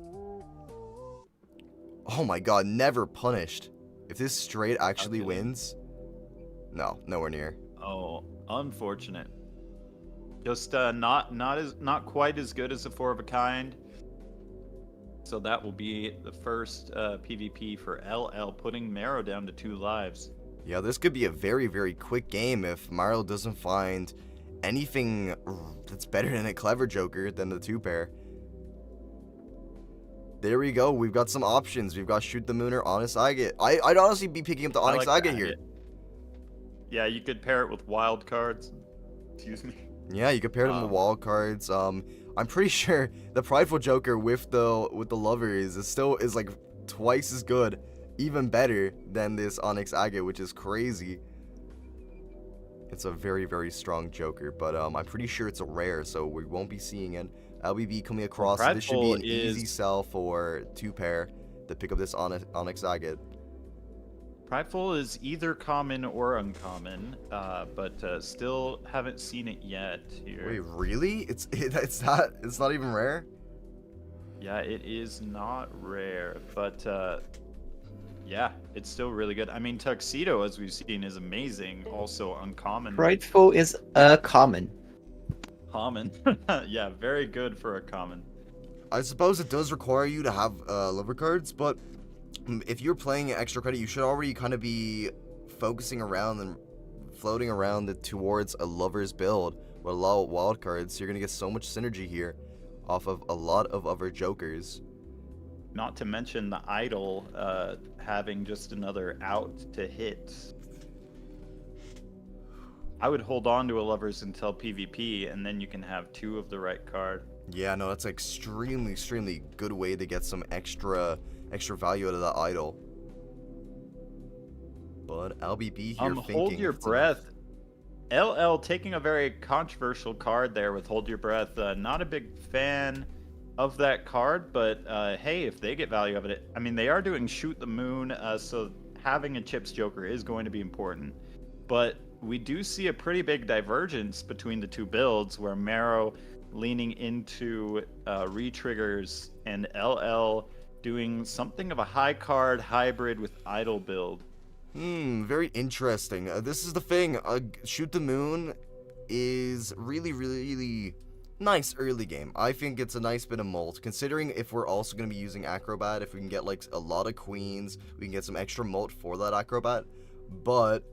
Oh my god, never punished. If this straight actually wins... No, nowhere near. Oh, unfortunate. Just not quite as good as the 4 of a kind. So that will be the first PvP for LL, putting Marrow down to 2 lives. Yeah, this could be a very, very quick game if Marrow doesn't find anything that's better than a clever Joker than the 2-pair. There we go. We've got some options. We've got Shoot the Moon or Honest Agate. I'd honestly be picking up the Onyx Agate here. Yeah, you could pair it with wild cards. Excuse me. Yeah, you could pair them with wild cards. I'm pretty sure the Prideful Joker with the Lovers is like twice as good, even better than this Onyx Agate, which is crazy. It's a very, very strong Joker, but I'm pretty sure it's a rare, so we won't be seeing it. LBB coming across. So this should be an easy sell for 2-pair to pick up this Onyx Agate. Prideful is either common or uncommon, but still haven't seen it yet here. Wait, really? It's not even rare? Yeah, it is not rare, but yeah, it's still really good. I mean, Tuxedo, as we've seen, is amazing. Also uncommon. Prideful is a common. Common. Yeah, very good for a common. I suppose it does require you to have lover cards, but if you're playing extra credit, you should already kind of be focusing around and floating around towards a lover's build with a lot of wild cards. So you're going to get so much synergy here off of a lot of other Jokers. Not to mention the idol having just another out to hit. I would hold on to a lovers until PvP, and then you can have 2 of the right card. Yeah, no, that's an extremely, extremely good way to get some extra value out of that idol. But LBB here thinking... Hold Your Breath. LL taking a very controversial card there with Hold Your Breath. Not a big fan of that card, but hey, if they get value out of it... I mean, they are doing Shoot the Moon, so having a Chips Joker is going to be important. But we do see a pretty big divergence between the 2 builds, where Marrow leaning into re-triggers and LL doing something of a high card hybrid with idol build. Very interesting. This is the thing. Shoot the Moon is really, really, really nice early game. I think it's a nice bit of molt, considering if we're also going to be using Acrobat. If we can get like a lot of queens, we can get some extra molt for that Acrobat. But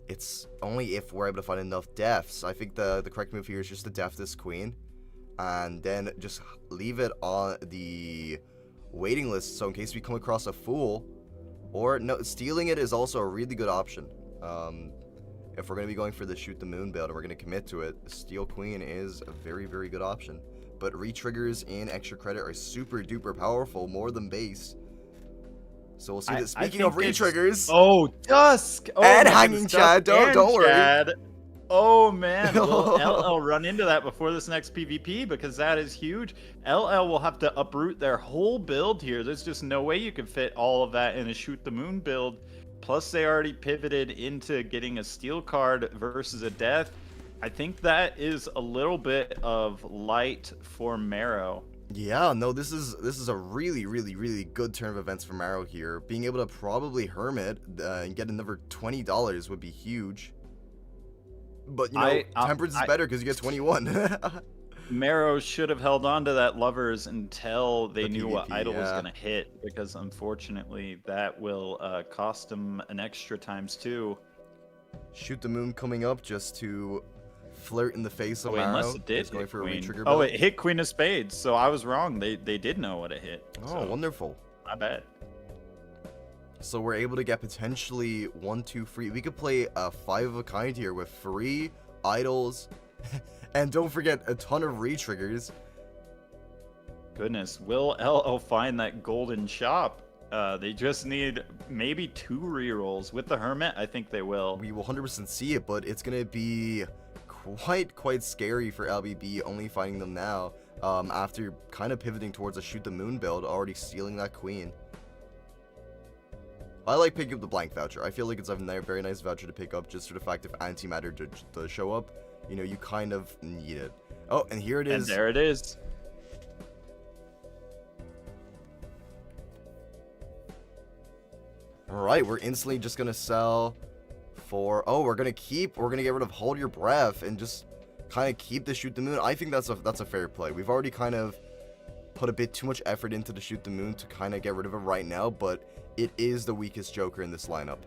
it's only if we're able to find enough deaths. I think the correct move here is just to death this queen, and then just leave it on the waiting list, so in case we come across a fool, or no, stealing it is also a really good option. if we're going to be going for the shoot the moon build and we're going to commit to it, Steel Queen is a very, very good option. But re-triggers and extra credit are super duper powerful, more than base. So we'll see that. Speaking of re-triggers. Oh, Dusk! Oh, and Hanging Chad, don't worry. Chad. Oh man, will LL run into that before this next PvP? Because that is huge. LL will have to uproot their whole build here. There's just no way you can fit all of that in a shoot the moon build. Plus they already pivoted into getting a steel card versus a death. I think that is a little bit of light for Marrow. Yeah, no, this is a really, really, really good turn of events for Marrow here. Being able to probably Hermit and get another $20 would be huge. But, you know, Temperance is better because you get 21. Marrow should have held on to that Lovers until they knew PvP, what idol was going to hit, because unfortunately that will cost him an extra ×2. Shoot the moon coming up just to flirt in the face of Marrow. Unless it did going for a re-trigger build. build. It hit Queen of Spades, so I was wrong. They did know what it hit. Oh, so wonderful. Not bad. So we're able to get potentially 1, 2 free. We could play a 5 of a kind here with free idols, and don't forget a ton of re-triggers. Goodness, will LL find that golden shop? They just need maybe 2 rerolls. With the Hermit, I think they will. We will 100% see it, but it's gonna be quite scary for LBB only finding them now, after kind of pivoting towards a shoot the moon build, already stealing that queen. I like picking up the blank voucher. I feel like it's a very nice voucher to pick up, just for the fact if antimatter does show up, you know, you kind of need it. Oh, and here it is. And there it is. Alright, we're instantly just gonna sell for... Oh, we're gonna get rid of Hold Your Breath and just kind of keep the Shoot the Moon. I think that's a fair play. We've already kind of put a bit too much effort into the Shoot the Moon to kind of get rid of it right now, but it is the weakest Joker in this lineup.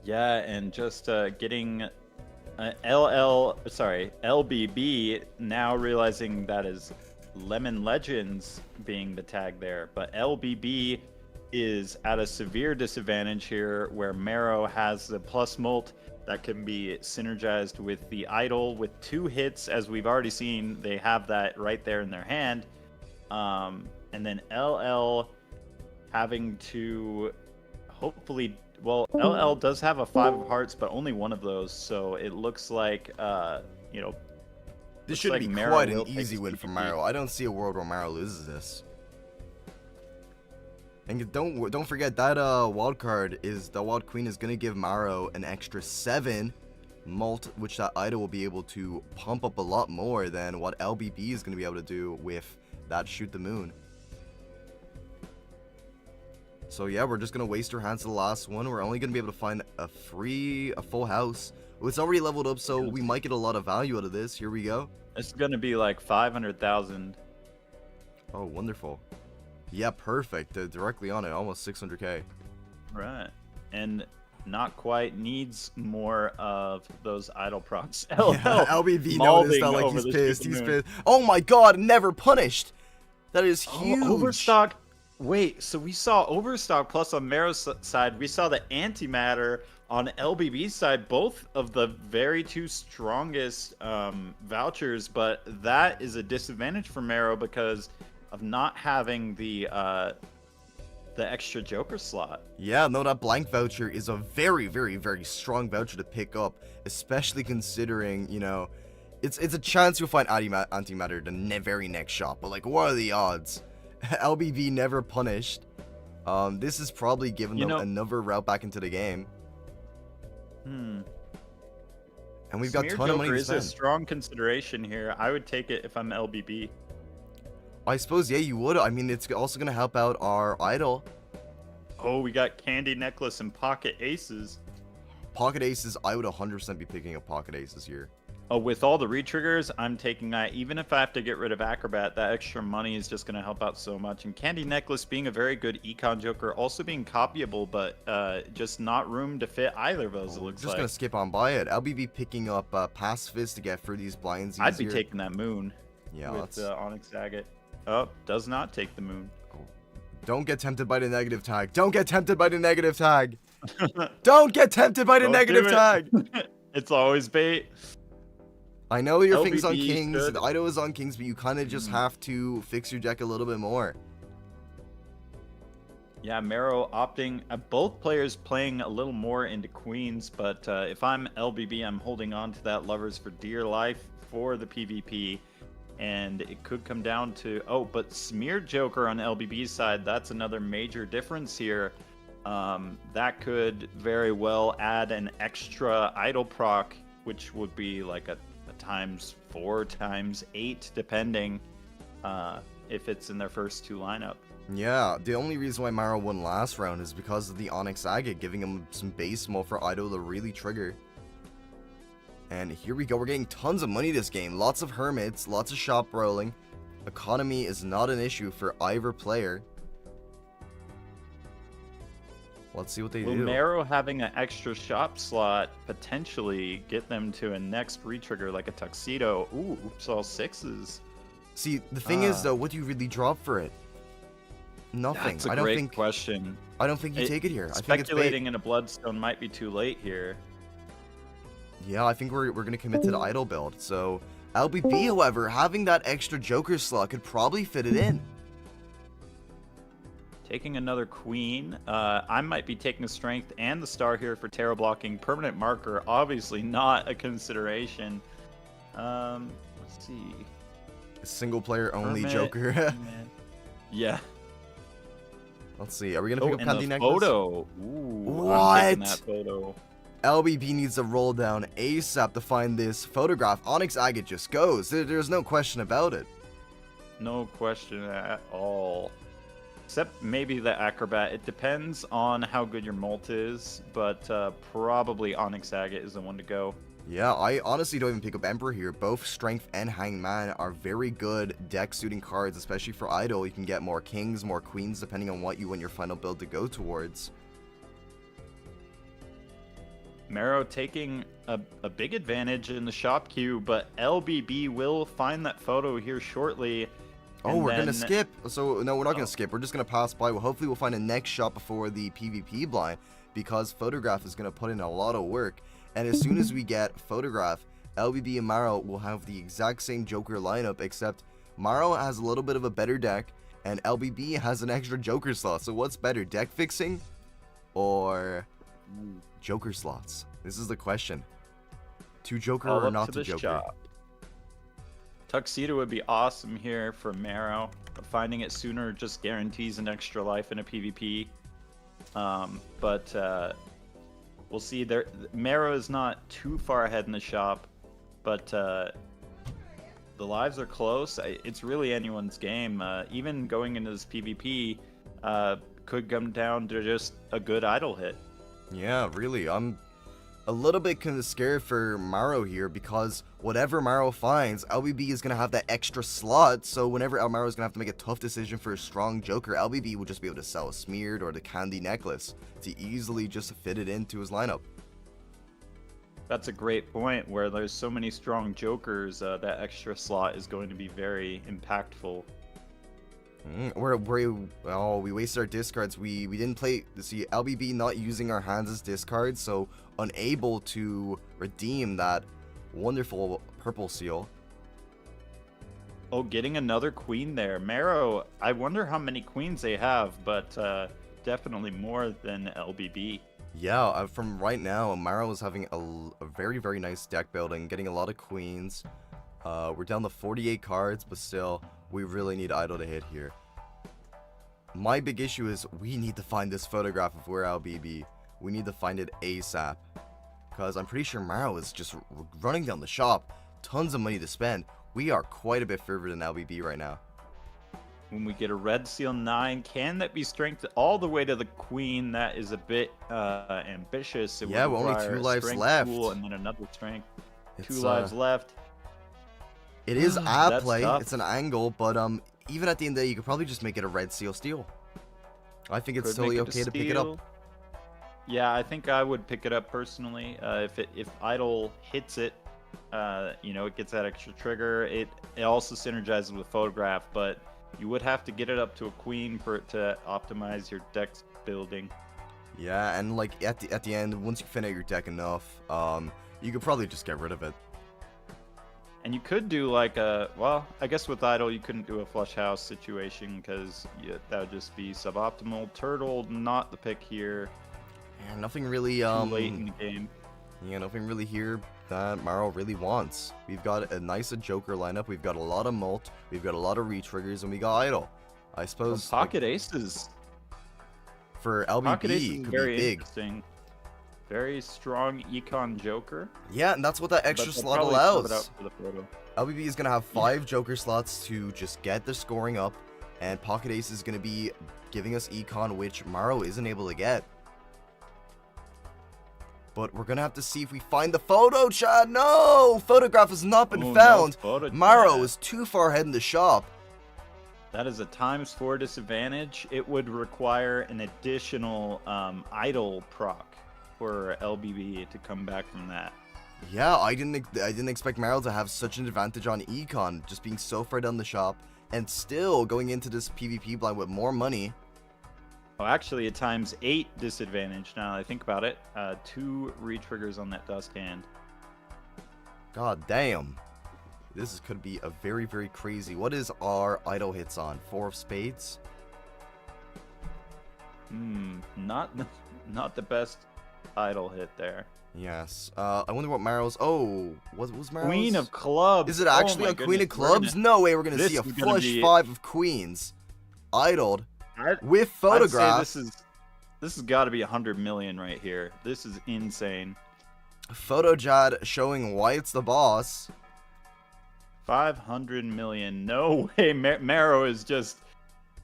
Yeah, and just getting LBB now realizing that is Lemon Legends being the tag there, but LBB is at a severe disadvantage here, where Marrow has the plus molt that can be synergized with the idol with 2 hits. As we've already seen, they have that right there in their hand, and then LL having to hopefully, well, LL does have a 5 of hearts, but only 1 of those, so it looks like you know, this should be quite an easy win for Marrow. I don't see a world where Marrow loses this. And don't forget that wild card is the Wild Queen is gonna give Marrow an extra 7 mult, which that idol will be able to pump up a lot more than what LBB is gonna be able to do with that Shoot the Moon. So yeah, we're just gonna waste our hands to the last one. We're only gonna be able to find a full house. Well, it's already leveled up, so we might get a lot of value out of this. Here we go. It's gonna be like 500,000. Oh, wonderful. Yeah, perfect. Directly on it, almost 600k. Right, and not quite, needs more of those idle procs. Yeah, LBV noticed that, like, he's pissed. He's pissed. Oh my god, never punished. That is huge. Overstock. Wait, so we saw Overstock plus on Marrow's side. We saw the Antimatter on LBB's side. Both of the very 2 strongest vouchers, but that is a disadvantage for Marrow because of not having the extra Joker slot. Yeah, no, that blank voucher is a very, very, very strong voucher to pick up, especially considering, you know, it's a chance you'll find Antimatter the very next shop, but like, what are the odds? LBV never punished. This is probably giving them another route back into the game. And we've got a ton of money to spend. Is a strong consideration here. I would take it if I'm LBB. I suppose, yeah, you would. I mean, it's also going to help out our idol. Oh, we got Candy Necklace and Pocket Aces. Pocket Aces, I would 100% be picking up Pocket Aces here. Oh, with all the re-triggers, I'm taking that. Even if I have to get rid of Acrobat, that extra money is just going to help out so much. And Candy Necklace being a very good Econ Joker, also being copyable, but just not room to fit either of those, it looks like. Just going to skip on by it. LBB picking up Pacifist to get through these blinds easier. I'd be taking that Moon. Yeah, with Onyx Agate. Oh, does not take the Moon. Oh, Don't get tempted by the negative tag. Don't get tempted by the negative tag. Don't get tempted by the negative tag. It's always bait. I know your thing's on LBB kings, should- and Ido is on kings, but you kind of just have to fix your deck a little bit more. Yeah, Mero opting, both players playing a little more into queens, but if I'm LBB, I'm holding on to that lovers for dear life for the PvP, and it could come down to, oh, but Smeared Joker on LBB's side, that's another major difference here. That could very well add an extra idle proc, which would be like a times 4, times 8, depending if it's in their first 2 lineup. Yeah, the only reason why Maro won last round is because of the Onyx Agate, giving him some base mo for Ido to really trigger. And here we go, we're getting tons of money this game. Lots of hermits, lots of shop rolling. Economy is not an issue for either player. Let's see what they Will do. Mero having an extra shop slot potentially get them to a next retrigger like a Tuxedo? Ooh, oops, all 6s. See, the thing is though, what do you really drop for it? Nothing. That's a I don't great think question. I don't think you take it here. I think it's bait. Speculating in a Bloodstone might be too late here. Yeah, I think we're gonna commit to the idle build. So LBB, however, having that extra Joker slot could probably fit it in. Taking another queen. I might be taking the strength and the star here for terror blocking. Permanent marker, obviously not a consideration. Let's see. Single player only Hermit, Joker. man. Yeah. Let's see. Are we gonna pick up and Candy the Necklace? photo. Ooh, What? I'm taking that photo. LBB needs to roll down ASAP to find this photograph. Onyx Agate just goes. There's no question about it. No question at all. Except maybe the Acrobat. It depends on how good your molt is, but probably Onyx Agate is the one to go. Yeah, I honestly don't even pick up Emperor here. Both Strength and Hangman are very good deck suiting cards, especially for Idol. You can get more kings, more queens, depending on what you want your final build to go towards. Mero taking a big advantage in the shop queue, but LBB will find that photo here shortly. Oh, we're gonna then- skip. So no, we're not gonna skip. We're just gonna pass by. Well, hopefully we'll find a next shot before the PvP blind, because Photograph is gonna put in a lot of work. And as soon as we get Photograph, LBB and Maro will have the exact same Joker lineup, except Maro has a little bit of a better deck, and LBB has an extra Joker slot. So what's better, deck fixing or Joker slots? This is the question. To Joker All or up not to to the Joker? shop. Tuxedo would be awesome here for Mero. Finding it sooner just guarantees an extra life in a PvP. But we'll see. There, Mero is not too far ahead in the shop, but the lives are close. It's really anyone's game. Even going into this PvP could come down to just a good idle hit. Yeah, really. I'm a little bit kind of scared for Maro here, because whatever Maro finds, LBB is going to have that extra slot, so whenever Maro is going to have to make a tough decision for a strong Joker, LBB will just be able to sell a Smeared or the Candy Necklace to easily just fit it into his lineup. That's a great point. Where there's so many strong Jokers, that extra slot is going to be very impactful. We wasted our discards. We didn't play. See, LBB not using our hands as discards, so unable to redeem that wonderful purple seal. Oh, getting another queen there. Mero, I wonder how many queens they have, but definitely more than LBB. Yeah, from right now, Maro is having a very, very nice deck building, getting a lot of queens. We're down to 48 cards, but still, we really need Idol to hit here. My big issue is we need to find this photograph if we're LBB. We need to find it ASAP. Because I'm pretty sure Maro is just running down the shop. Tons of money to spend. We are quite a bit further than LBB right now. When we get a red seal 9, can that be strength all the way to the queen? That is a bit ambitious. It Yeah, would well, only require 2 a lives strength left. pool and then another strength. It's, 2 lives left. It is ad That's play. tough. It's an angle, but even at the end of the day, you could probably just make it a red seal steal. I think it's Could totally make it a okay to pick it up. steal. Yeah, I think I would pick it up personally. If Idol hits it, it gets that extra trigger. It also synergizes with Photograph, but You would have to get it up to a queen for it to optimize your deck building. Yeah, and like at the end, once you fin out your deck enough, you could probably just get rid of it. And you could do like a, well, I guess with Idle you couldn't do a flush house situation because that would just be suboptimal. Turtle, not the pick here. Yeah, nothing really Too late in the game. Yeah, nothing really here that Maro really wants. We've got a nice Joker lineup. We've got a lot of Molt. We've got a lot of re-triggers, and we got Idle. I suppose Well, pocket aces for Pocket ace LBB is could very be big. interesting. Very strong econ Joker. Yeah, and that's what that extra but they'll slot probably sub allows. it out for the photo. LBB is going to have 5 Joker slots to just get the scoring up, and Pocket Ace is going to be giving us econ, which Maro isn't able to get. But we're going to have to see if we find the photo, Chad. No! Photograph has not been found. No Maro is too far ahead in the shop. That is a ×4 disadvantage. It would require an additional idle proc for LBB to come back from that. Yeah, I didn't expect Maro to have such an advantage on econ, just being so far down the shop, and still going into this PvP blind with more money. Oh, actually, a ×8 disadvantage. Now that I think about it, 2 re-triggers on that dust hand. God damn. Could be a very, very crazy. What is our idle hits on? 4 of spades? Not the best idle hit there. Yes. I wonder what Maro's... Oh, what was Maro's? Queen of clubs. Is it actually a Queen of clubs? No way we're going to see a flush 5 of queens. Idled. With photograph. I'd say this has got to be 100 million right here. This is insane. PhotoJad showing White's the boss. 500 million. No way. Maro is just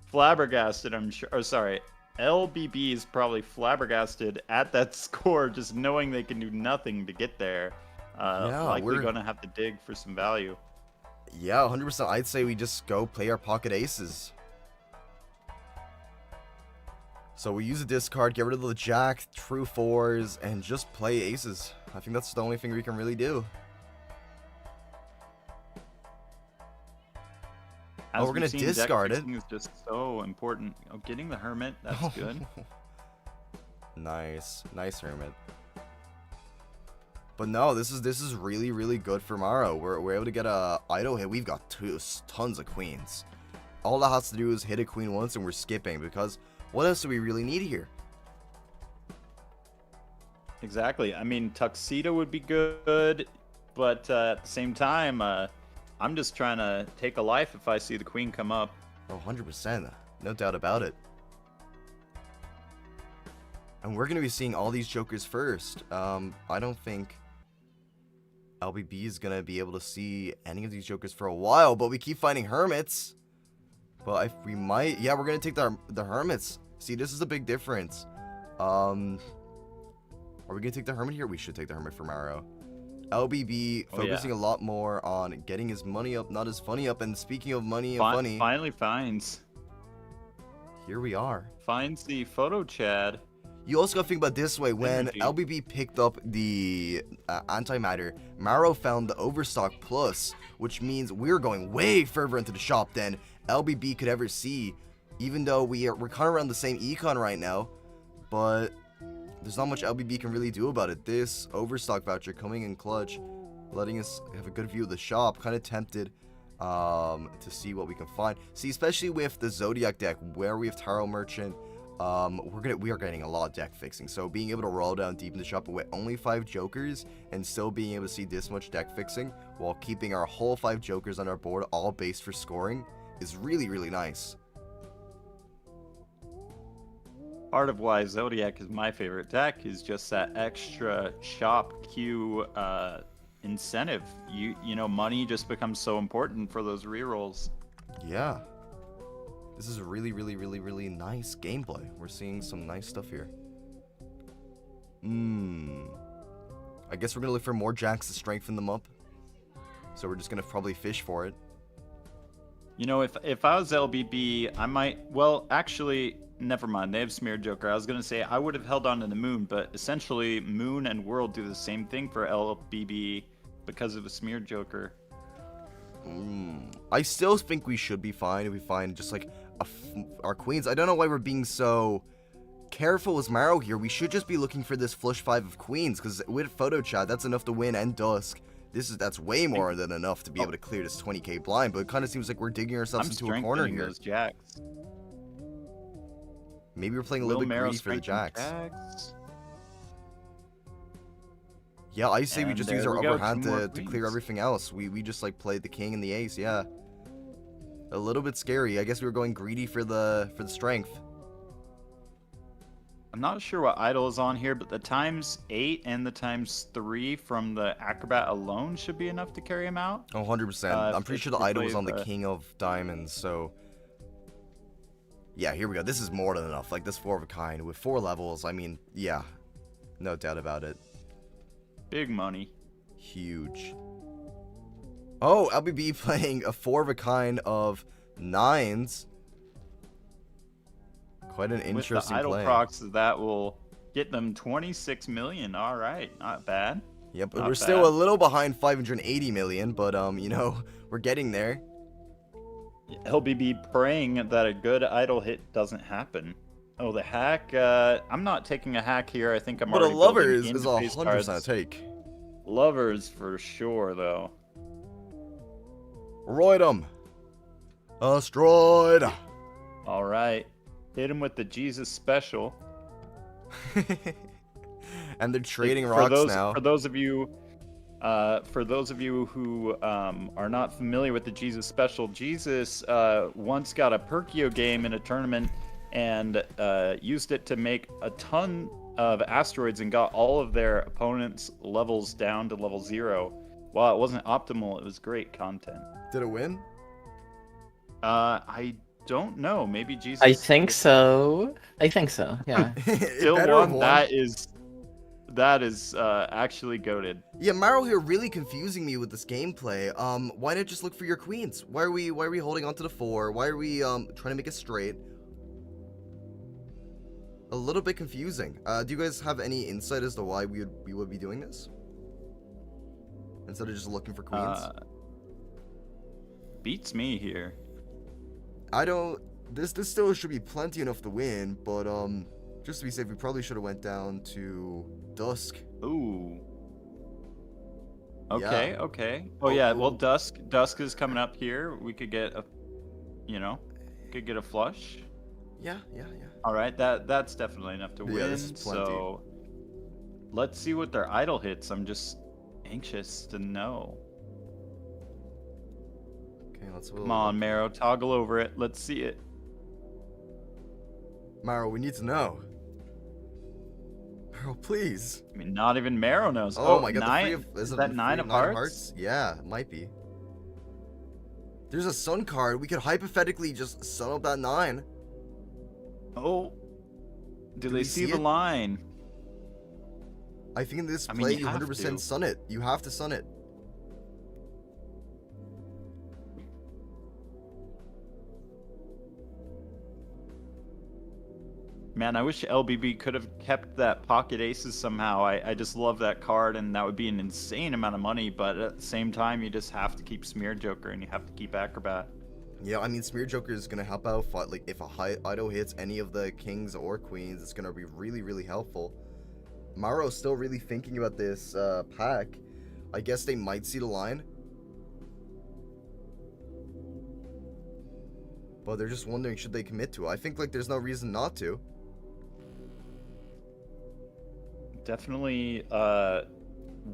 flabbergasted, I'm sure. Oh, sorry. LBB is probably flabbergasted at that score, just knowing they can do nothing to get there. Likely going to have to dig for some value. Yeah, 100%. I'd say we just go play our pocket aces. So we use a discard, get rid of the jack, true 4s, and just play aces. I think that's the only thing we can really do. We're going to discard it. Is just so important. Oh, getting the Hermit, that's good. Nice Hermit. But no, this is really, really good for Maro. We're able to get a idle hit. We've got tons of queens. All that has to do is hit a queen once and we're skipping, because what else do we really need here? Exactly. I mean, Tuxedo would be good, but at the same time, I'm just trying to take a life if I see the queen come up. Oh, 100%. No doubt about it. And we're going to be seeing all these jokers first. I don't think LBB is going to be able to see any of these jokers for a while, but we keep finding hermits. But if we might... Yeah, we're going to take the hermits. See, this is a big difference. Are we going to take the hermit here? We should take the hermit for Maro. LBB focusing a lot more on getting his money up, not his funny up. And speaking of money and funny... Finally finds. Here we are. Finds the photo Chad. You also got to think about this way. When LBB picked up the antimatter, Maro found the Overstock Plus, which means we're going way further into the shop than LBB could ever see, even though we're kind of around the same econ right now, but there's not much LBB can really do about it. This Overstock voucher coming in clutch, letting us have a good view of the shop. Kind of tempted to see what we can find. See, especially with the Zodiac deck, where we have Tarot Merchant, we are getting a lot of deck fixing. So being able to roll down deep in the shop with only 5 jokers and still being able to see this much deck fixing while keeping our whole 5 jokers on our board all based for scoring is really, really nice. Part of why Zodiac is my favorite deck is just that extra shop queue incentive. You know, money just becomes so important for those rerolls. Yeah. This is a really, really, really, really nice gameplay. We're seeing some nice stuff here. I guess we're going to look for more jacks to strengthen them up. So we're just going to probably fish for it. You know, if I was LBB, I might... Well, actually, never mind. They have Smeared Joker. I was going to say I would have held on to the Moon, but essentially Moon and World do the same thing for LBB because of the Smeared Joker. I still think we should be fine if we find just like our queens. I don't know why we're being so careful as Maro here. We should just be looking for this flush 5 of queens, because with photo chat, that's enough to win and dusk. That's way more than enough to be able to clear this 20k blind, but it kind of seems like we're digging ourselves into a corner here. Those jacks. Maybe we're playing a little bit greedy for the jacks. Yeah, I say we just use our upper hand to clear everything else. We just like played the king and the ace, yeah. A little bit scary. I guess we were going greedy for the strength. I'm not sure what idol is on here, but the ×8 and the ×3 from the acrobat alone should be enough to carry him out. Oh, 100%. I'm pretty sure the idol was on the king of diamonds, so... Yeah, here we go. This is more than enough. Like, this 4 of a kind with 4 levels. I mean, yeah. No doubt about it. Big money. Huge. Oh, LBB playing a 4 of a kind of 9s. Quite an interesting play. With the idol play. procs, that will get them 26 million. All right, not bad. Yep, but we're still a little behind 580 million, but you know, we're getting there. LBB praying that a good idol hit doesn't happen. Oh, the hack. I'm not taking a hack here. I think I'm already. But a lovers is 100% a take. Lovers for sure, though. Roid him. Asteroid. All right. Hit him with the Jesus special. And they're trading rocks now. For those of you who are not familiar with the Jesus special, Jesus once got a Perkio game in a tournament and used it to make a ton of asteroids and got all of their opponents' levels down to level 0. While it wasn't optimal, it was great content. Did it win? I don't know. Maybe Jesus. I think so. Yeah. Still one. That is actually goated. Yeah, Maro here really confusing me with this gameplay. Why not just look for your queens? Why are we holding on to the 4? Why are we trying to make it straight? A little bit confusing. Do you guys have any insight as to why we would be doing this? Instead of just looking for queens? Beats me here. I don't... This still should be plenty enough to win, but just to be safe, we probably should have went down to Dusk. Ooh. Okay, Yeah. okay. Oh yeah, well Dusk is coming up here. We could get a, could get a flush. Yeah. All right, that's definitely enough to win. Yeah, this is plenty. So let's see what their idol hits. I'm just anxious to know. Okay, let's... Come on, Maro, toggle over it. Let's see it. Maro, we need to know. Maro, please. I mean, not even Maro knows. Oh my god, nine? Is that 9 of hearts? Yeah, it might be. There's a sun card. We could hypothetically just sun up that 9. Oh. Do they see the line? I think in this play, you 100% sun it. You have to sun it. Man, I wish LBB could have kept that pocket aces somehow. I just love that card, and that would be an insane amount of money, but at the same time, you just have to keep Smear Joker, and you have to keep Acrobat. Yeah, I mean, Smear Joker is going to help out. Like, if a high idol hits any of the kings or queens, it's going to be really, really helpful. Maro's still really thinking about this pack. I guess they might see the line. But they're just wondering, should they commit to it? I think, like, there's no reason not to. Definitely,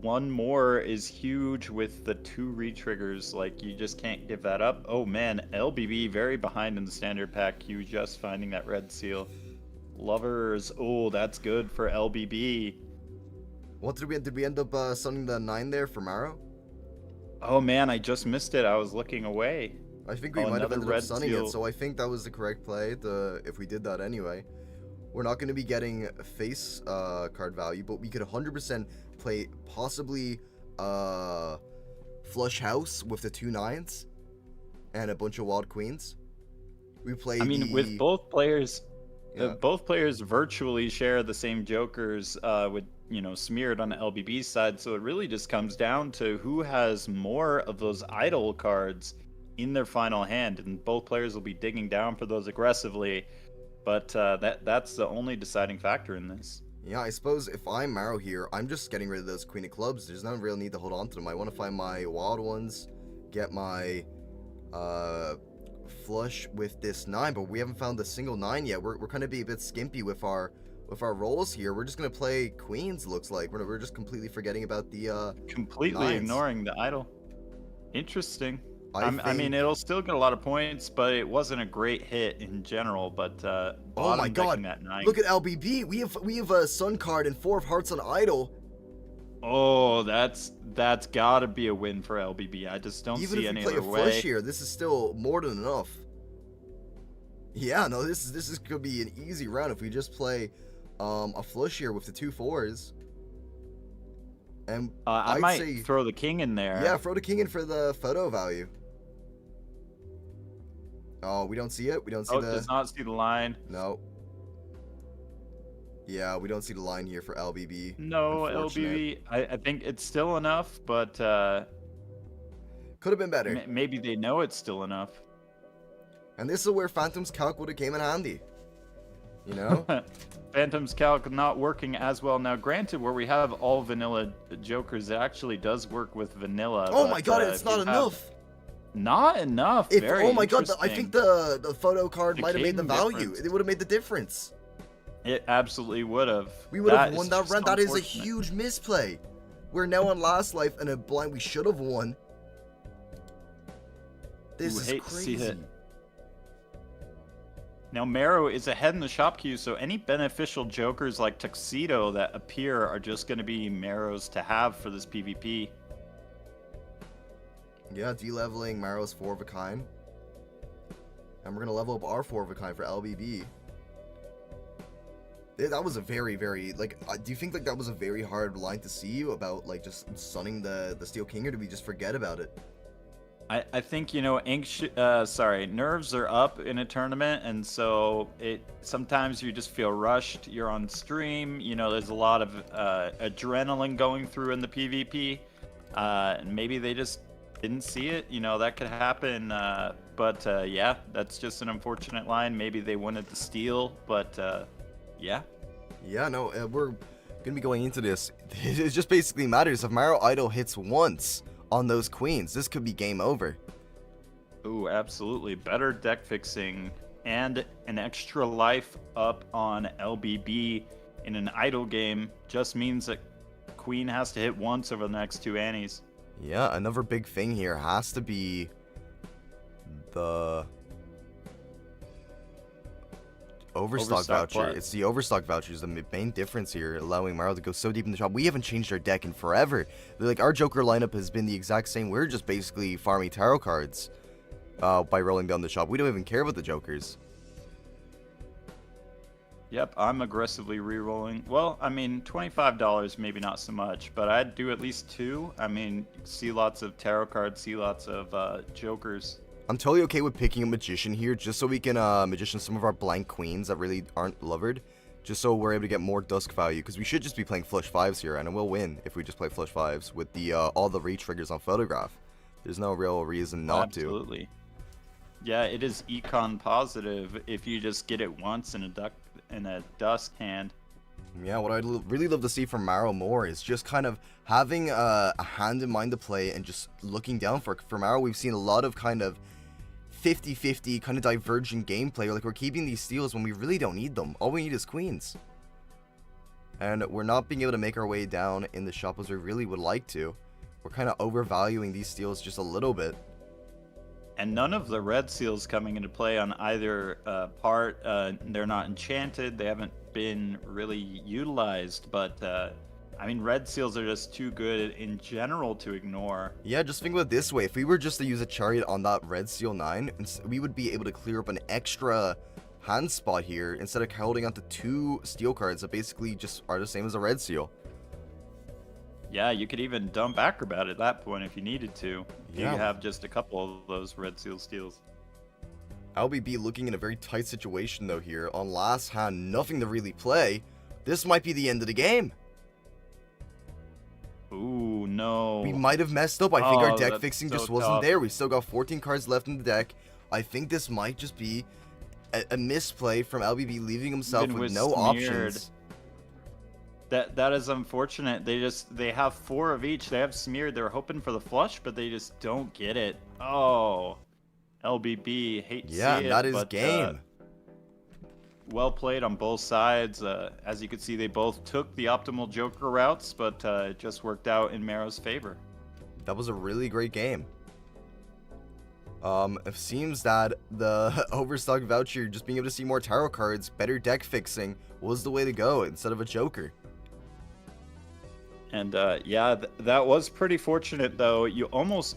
one more is huge with the 2 re-triggers. Like, you just can't give that up. Oh man, LBB very behind in the standard pack queue, just finding that red seal. Lovers, oh, that's good for LBB. What did we end up sunning the 9 there for Maro? Oh man, I just missed it. I was looking away. I think we might have ended up sunning it, so I think that was the correct play. If we did that anyway. We're not going to be getting face card value, but we could 100% play possibly flush house with the 2 9s and a bunch of wild queens. We play. I mean, with both players, both players virtually share the same jokers with smeared on the LBB side. So it really just comes down to who has more of those idle cards in their final hand, and both players will be digging down for those aggressively. But that's the only deciding factor in this. Yeah, I suppose if I'm Maro here, I'm just getting rid of those Queen of Clubs. There's no real need to hold on to them. I want to find my wild ones, get my flush with this 9, but we haven't found a single 9 yet. We're kind of being a bit skimpy with our rolls here. We're just gonna play queens. Looks like we're just completely forgetting about the completely nines. ignoring the idol. Interesting. I mean, it'll still get a lot of points, but it wasn't a great hit in general. But oh my god! That 9. Look at LBB. We have a Sun card and 4 of Hearts on idle. Oh, that's gotta be a win for LBB. I just don't see any other way. Even if we play a flush here, this is still more than enough. Yeah, no, this is could be an easy round if we just play a flush here with the 2 4s. And I might say, throw the king in there. Yeah, throw the king in for the photo value. Oh, we don't see it. We don't see does not see the line. No. Yeah, we don't see the line here for LBB. No, LBB. I think it's still enough, but could have been better. Maybe they know it's still enough. And this is where Phantom's Calc would have came in handy. You know? Phantom's Calc not working as well. Now, granted, where we have all vanilla jokers, it actually does work with vanilla. Oh my god, it's not enough. Not enough. Oh my god, I think the photo card might have made the value. It would have made the difference. It absolutely would have. We would have won that round. That is a huge misplay. We're now on last life and a blind we should have won. This is crazy. Now Maro is ahead in the shop queue, so any beneficial jokers like Tuxedo that appear are just going to be Maro's to have for this PvP. Yeah, de-leveling Maro's 4 of a kind. And we're going to level up our 4 of a kind for LBB. That was a very, very, like, do you think like that was a very hard line to see about like just sunning the Steel King, or do we just forget about it? I think, nerves are up in a tournament, and so sometimes you just feel rushed. You're on stream, there's a lot of adrenaline going through in the PvP, and maybe they just didn't see it. That could happen. But yeah, that's just an unfortunate line. Maybe they wanted to steal, but yeah. Yeah, no, we're gonna be going into this. It just basically matters if Maro Idol hits once on those queens. This could be game over. Ooh, absolutely. Better deck fixing and an extra life up on LBB in an idle game just means that queen has to hit once over the next 2 Annies. Yeah, another big thing here has to be the Overstock voucher. What? It's the Overstock voucher is the main difference here, allowing Maro to go so deep in the shop. We haven't changed our deck in forever. Like, our Joker lineup has been the exact same. We're just basically farming tarot cards by rolling down the shop. We don't even care about the Jokers. Yep, I'm aggressively re-rolling. Well, I mean, $25 maybe not so much, but I'd do at least 2. I mean, see lots of tarot cards, see lots of Jokers. I'm totally okay with picking a Magician here, just so we can Magician some of our blank queens that really aren't lovered, just so we're able to get more Dusk value, because we should just be playing Flush 5s here, and we'll win if we just play Flush 5s with the all the re-triggers on Photograph. There's no real reason not to. Absolutely. Yeah, it is econ positive if you just get it once in a Dusk hand. Yeah, what I'd really love to see from Maro more is just kind of having a hand in mind to play and just looking down for Maro. We've seen a lot of kind of 50-50 kind of divergent gameplay, like we're keeping these steals when we really don't need them. All we need is queens. And we're not being able to make our way down in the shop as we really would like to. We're kind of overvaluing these steals just a little bit. And none of the red seals coming into play on either part. They're not enchanted. They haven't been really utilized, but I mean, red seals are just too good in general to ignore. Yeah, just think about it this way. If we were just to use a chariot on that red seal 9, we would be able to clear up an extra hand spot here instead of holding onto 2 steel cards that basically just are the same as a red seal. Yeah, you could even dump Acrobat at that point if you needed to. Yeah. You have just a couple of those red seal steals. LBB looking in a very tight situation though here. On last hand, nothing to really play. This might be the end of the game. Ooh, no. We might have messed up. I think our deck that's fixing so just wasn't tough. there. We still got 14 cards left in the deck. I think this might just be a misplay from LBB, leaving himself Even with with no smeared. options. That is unfortunate. They have 4 of each. They have smeared. They're hoping for the flush, but they just don't get it. Oh, LBB, hate to Yeah, see it, that is but, game. well played on both sides. As you can see, they both took the optimal Joker routes, but it just worked out in Mero's favor. That was a really great game. It seems that the Overstock voucher, just being able to see more tarot cards, better deck fixing, was the way to go instead of a Joker. And yeah, that was pretty fortunate, though. You always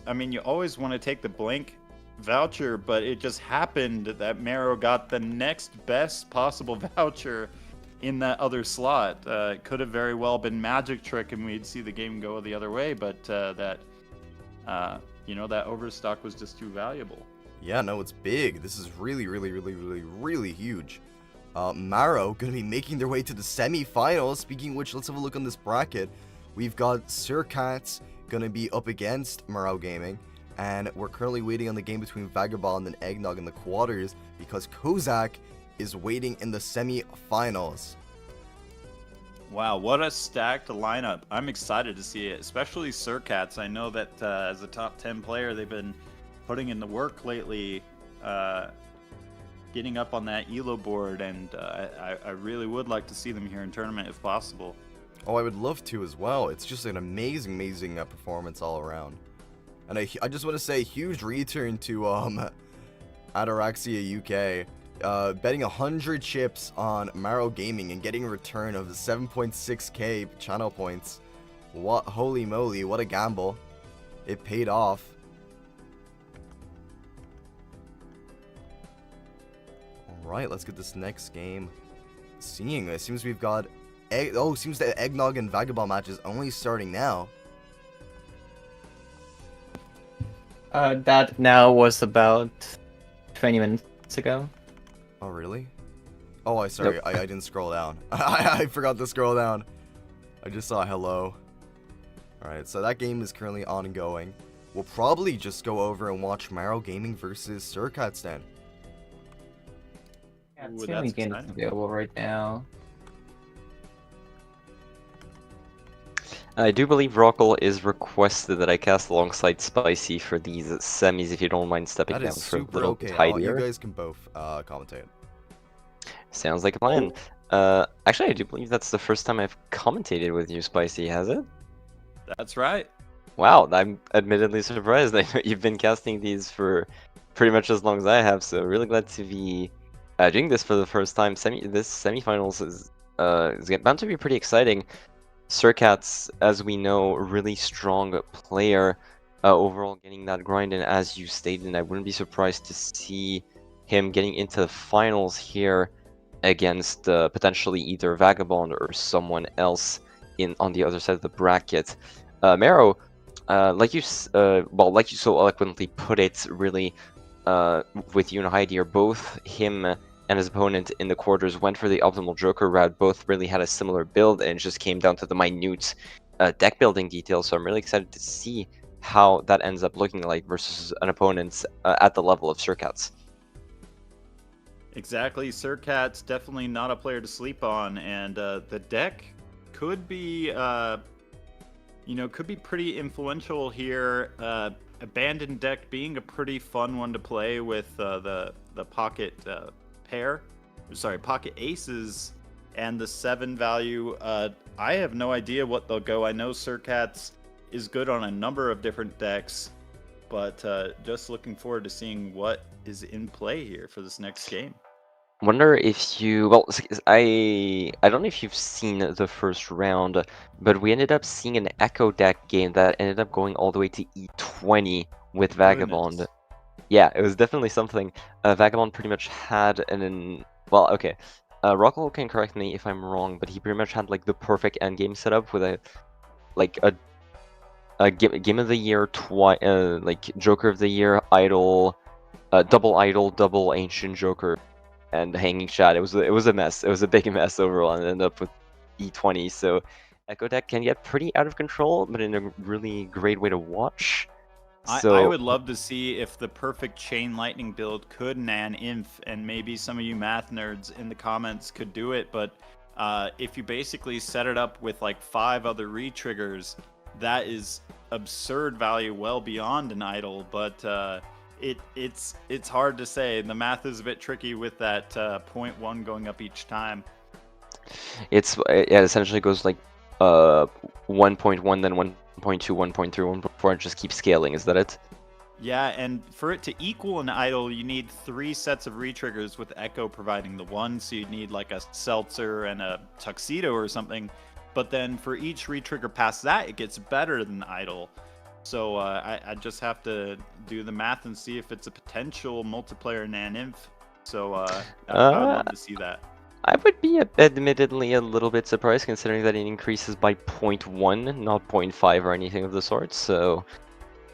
want to take the blank voucher, but it just happened that Mero got the next best possible voucher in that other slot. It could have very well been Magic Trick, and we'd see the game go the other way, but that Overstock was just too valuable. Yeah, no, it's big. This is really, really, really, really, really huge. Maro going to be making their way to the semi-finals. Speaking of which, let's have a look on this bracket. We've got Surcats going to be up against Maro Gaming, and we're currently waiting on the game between Vagabond and Eggnog in the quarters because Kozak is waiting in the semi-finals. Wow, what a stacked lineup. I'm excited to see it, especially Surcats. I know that as a top 10 player, they've been putting in the work lately, getting up on that ELO board, and I really would like to see them here in tournament if possible. Oh, I would love to as well. It's just an amazing, amazing performance all around. And I just want to say, huge return to Ataraxia UK. Betting 100 chips on Maro Gaming and getting a return of 7.6k channel points. What, holy moly, what a gamble. It paid off. Alright, let's get this next game. Seeing, it seems we've got... seems the Eggnog and Vagabond match is only starting now. That now was about 20 minutes ago. Oh, really? Oh, sorry, Nope. I didn't scroll down. I forgot to scroll down. I just saw hello. Alright, so that game is currently ongoing. We'll probably just go over and watch Maro Gaming versus Surcats then. Yeah, Ooh, it's the only that's game that's exciting. available right now. I do believe Rockle is requested that I cast alongside Spicy for these semis, if you don't mind stepping That down is for a super little okay. tidier. You guys can both commentate. Sounds like a plan. Actually, I do believe that's the first time I've commentated with you, Spicy, has it? That's right. Wow, I'm admittedly surprised. I know you've been casting these for pretty much as long as I have, so really glad to be doing this for the first time. This semifinals is bound to be pretty exciting. Surcats, as we know, really strong player. Overall, getting that grind in, as you stated, and I wouldn't be surprised to see him getting into the finals here against potentially either Vagabond or someone else on the other side of the bracket. Mero, like you so eloquently put it, really, with you and Heidi, both him and his opponent in the quarters went for the optimal Joker route. Both really had a similar build, and it just came down to the minute deck building details. So I'm really excited to see how that ends up looking like versus an opponent at the level of Surcats. Exactly, Surcats definitely not a player to sleep on, and the deck could be, could be pretty influential here. Abandoned deck being a pretty fun one to play with the pocket pocket aces and the 7 value. I have no idea what they'll go. I know Surcats is good on a number of different decks, but just looking forward to seeing what is in play here for this next game. Wonder if you, I don't know if you've seen the first round, but we ended up seeing an Echo deck game that ended up going all the way to E20 with Vagabond. Goodness. Yeah, it was definitely something. Vagabond pretty much had Rockwell can correct me if I'm wrong, but he pretty much had like the perfect endgame setup with a game of the year, Joker of the year, idol, double ancient Joker, and hanging shot. It was a mess. It was a big mess overall, and ended up with E20. So Echo deck can get pretty out of control, but in a really great way to watch. I would love to see if the perfect Chain Lightning build could nan Inf, and maybe some of you math nerds in the comments could do it, but if you basically set it up with like 5 other re-triggers, that is absurd value, well beyond an idol, but it's hard to say. The math is a bit tricky with that 0.1 going up each time. It essentially goes like 1.1, then 1.2, 1.3, 1.4, and just keeps scaling. Is that it? Yeah, and for it to equal an idol, you need 3 sets of re-triggers with Echo providing the 1, so you'd need like a Seltzer and a Tuxedo or something. But then for each re-trigger past that, it gets better than idol. So I just have to do the math and see if it's a potential multiplayer nan-inf. So I would love to see that. I would be admittedly a little bit surprised, considering that it increases by 0.1, not 0.5 or anything of the sort. So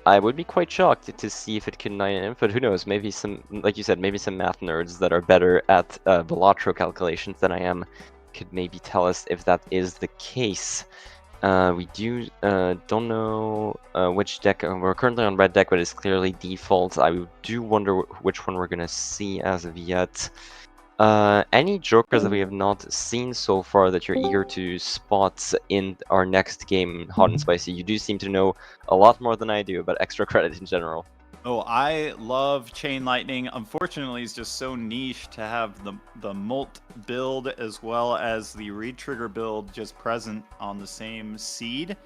I would be quite shocked to see if it can 9-inf, but who knows? Maybe some, like you said, maybe some math nerds that are better at Balatro calculations than I am could maybe tell us if that is the case. We don't know which deck. We're currently on red deck, but it's clearly default. I do wonder which one we're gonna see as of yet. Any jokers that we have not seen so far that you're eager to spot in our next game, Hot and Spicy? You do seem to know a lot more than I do about extra credit in general. Oh, I love Chain Lightning. Unfortunately, it's just so niche to have the Molt build as well as the re-trigger build just present on the same seed.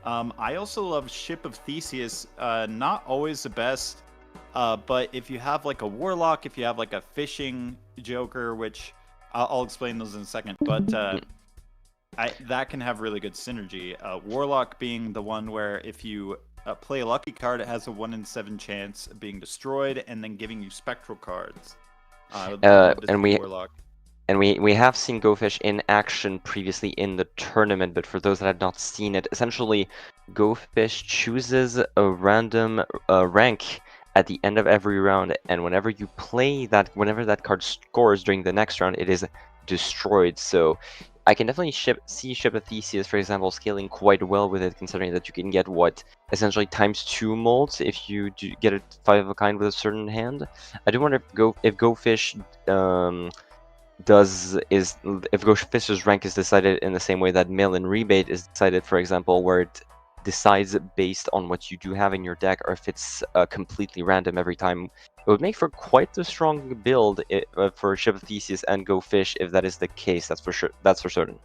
I also love Ship of Theseus. Not always the best, but if you have like a Warlock, if you have like a Fishing Joker, which I'll explain those in a second, but that can have really good synergy. Warlock being the one where if you play a lucky card, it has a 1 in 7 chance of being destroyed and then giving you spectral cards. And we have seen Go Fish in action previously in the tournament, but for those that have not seen it, essentially Go Fish chooses a random rank at the end of every round, and whenever you play that, whenever that card scores during the next round, it is destroyed. So I can definitely see Ship of Theseus, for example, scaling quite well with it, considering that you can get what essentially _2 molds if you do get a 5 of a kind with a certain hand. I do wonder if Go Fish if Go Fish's rank is decided in the same way that mail-in rebate is decided, for example, where it decides based on what you do have in your deck, or if it's completely random every time. It would make for quite a strong build for Ship of Theseus and Go Fish if that is the case. That's for sure. That's for certain.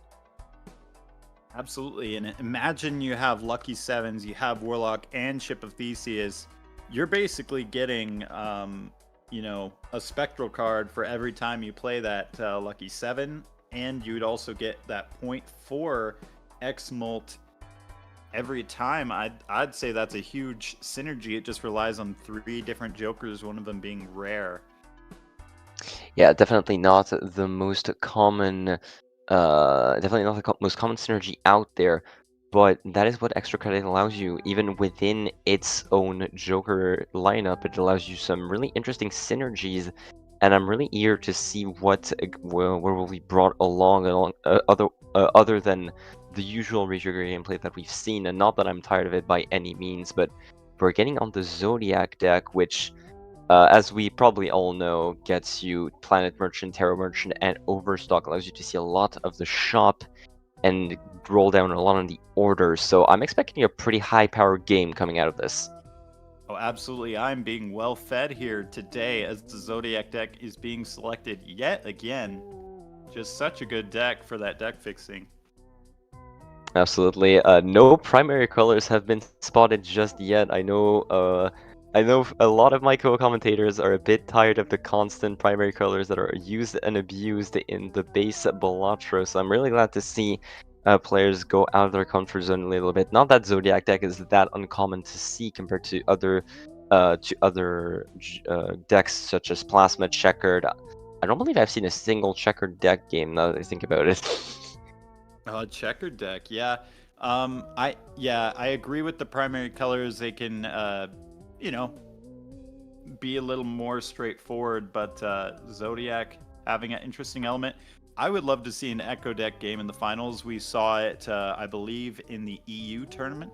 Absolutely, and imagine you have Lucky Sevens, you have Warlock and Ship of Theseus. You're basically getting, you know, a spectral card for every time you play that Lucky Seven, and you'd also get that 0.4 X Molt every time. I'd say that's a huge synergy. It just relies on 3 different jokers, one of them being rare. Yeah, definitely not the most common, definitely not the most common synergy out there, but that is what extra credit allows you. Even within its own Joker lineup, it allows you some really interesting synergies, and I'm really eager to see what where will be brought along other than the usual retrigger gameplay that we've seen. And not that I'm tired of it by any means, but we're getting on the Zodiac deck, which as we probably all know, gets you Planet Merchant, Tarot Merchant, and Overstock. Allows you to see a lot of the shop and roll down a lot on the orders. So I'm expecting a pretty high-powered game coming out of this. Oh, absolutely. I'm being well fed here today as the Zodiac deck is being selected yet again. Just such a good deck for that deck fixing. Absolutely. No primary colors have been spotted just yet. I know a lot of my co-commentators are a bit tired of the constant primary colors that are used and abused in the base Balatro, so I'm really glad to see players go out of their comfort zone a little bit. Not that Zodiac deck is that uncommon to see compared to other decks such as Plasma, Checkered. I don't believe I've seen a single Checkered deck game now that I think about it. Checkered deck, yeah. I agree with the primary colors. They can you know, be a little more straightforward, but Zodiac having an interesting element. I would love to see an Echo Deck game in the finals. We saw it, I believe, in the EU tournament,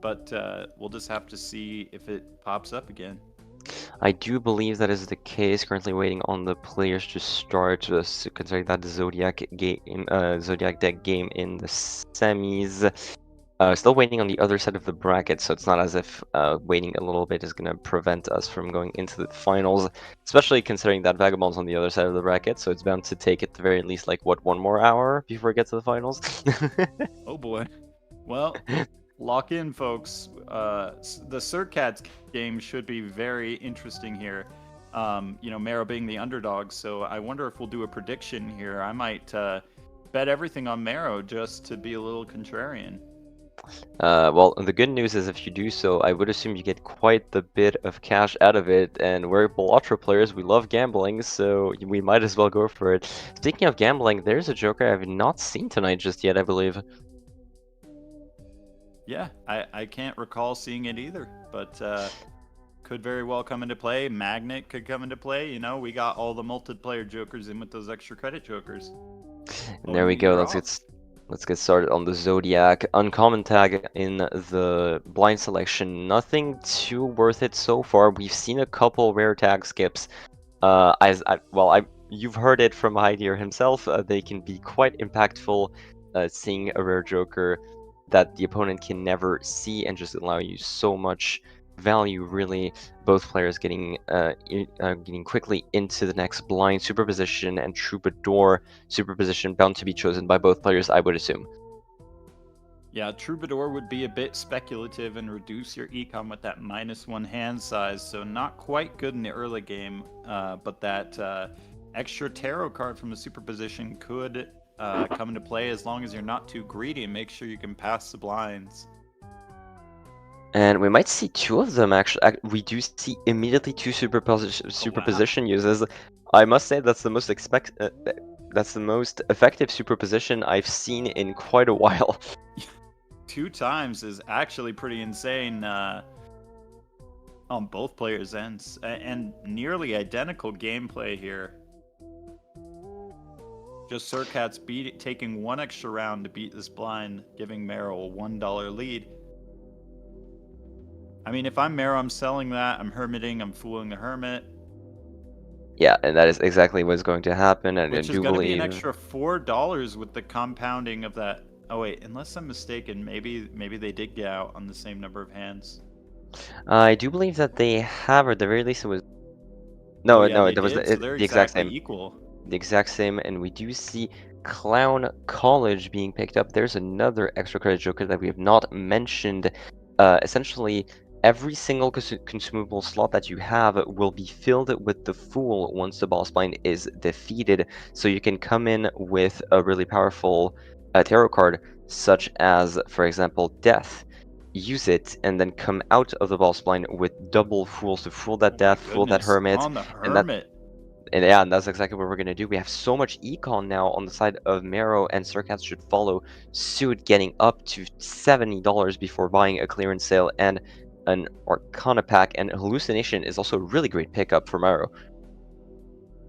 but we'll just have to see if it pops up again. I do believe that is the case. Currently waiting on the players to start, considering that the Zodiac game, Zodiac deck game in the semis. Still waiting on the other side of the bracket, so it's not as if waiting a little bit is going to prevent us from going into the finals, especially considering that Vagabond's on the other side of the bracket, so it's bound to take at the very least, like, what, 1 more hour before we get to the finals? Oh boy. Well, lock in, folks. The Surcats game should be very interesting here. Mero being the underdog, so I wonder if we'll do a prediction here. I might bet everything on Mero just to be a little contrarian. Well, the good news is if you do so, I would assume you get quite the bit of cash out of it, and we're Balatro players, we love gambling, so we might as well go for it. Speaking of gambling, there's a joker I've not seen tonight just yet, I believe. Yeah, I can't recall seeing it either, but could very well come into play. Magnet could come into play. We got all the multiplayer jokers in with those extra credit jokers. And there we go, let's get started on the Zodiac. Uncommon tag in the blind selection. Nothing too worth it so far. We've seen a couple rare tag skips. You've heard it from Heidier himself. They can be quite impactful, seeing a rare joker that the opponent can never see and just allow you so much value, really. Both players getting quickly into the next blind. Superposition and Troubadour. Superposition bound to be chosen by both players, I would assume. Yeah, Troubadour would be a bit speculative and reduce your econ with that -1 hand size, so not quite good in the early game, but that extra tarot card from the superposition could come into play as long as you're not too greedy and make sure you can pass the blinds. And we might see 2 of them, actually. We do see immediately 2 superposition uses. I must say that's the most effective superposition I've seen in quite a while. 2 times is actually pretty insane on both players' ends, and nearly identical gameplay here. Just Surcats taking 1 extra round to beat this blind, giving Mero a $1 lead. I mean, if I'm Mero, I'm selling that. I'm hermiting. I'm fooling the hermit. Yeah, and that is exactly what's going to happen. And which I is do going to be believe an extra $4 with the compounding of that. Oh wait, unless I'm mistaken, maybe they did get out on the same number of hands. I do believe that they have, or at the very least, it was. No, yeah, it was so the exact same. Equal. The exact same, and we do see Clown College being picked up. There's another extra credit joker that we have not mentioned. Essentially, every single consumable slot that you have will be filled with the Fool once the boss blind is defeated. So you can come in with a really powerful tarot card, such as, for example, Death. Use it, and then come out of the boss blind with double Fools to fool that Death, fool that Hermit. On the Hermit. And yeah, and that's exactly what we're going to do. We have so much econ now on the side of Mero, and Surcats should follow suit, getting up to $70 before buying a clearance sale and an Arcana pack. And Hallucination is also a really great pickup for Mero.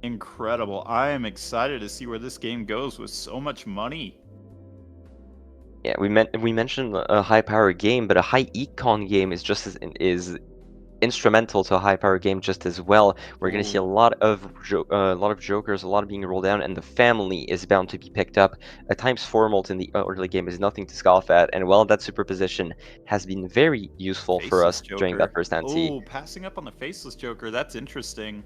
Incredible. I am excited to see where this game goes with so much money. Yeah, we mentioned a high power game, but a high econ game is just as instrumental to a high power game just as well. We're going to see a lot of jokers, a lot of being rolled down, and the family is bound to be picked up. A ×4 mult in the early game is nothing to scoff at, and well, that superposition has been very useful for us during that first ante. Oh, passing up on the Faceless Joker, that's interesting.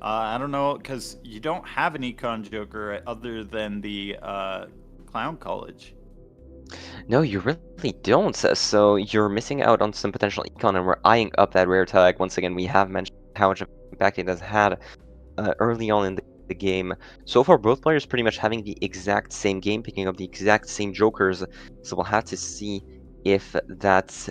I don't know, because you don't have an econ joker other than the Clown College. No, you really don't. So you're missing out on some potential econ, and we're eyeing up that rare tag. Once again, we have mentioned how much impact it has had early on in the game. So far, both players pretty much having the exact same game, picking up the exact same jokers. So we'll have to see if that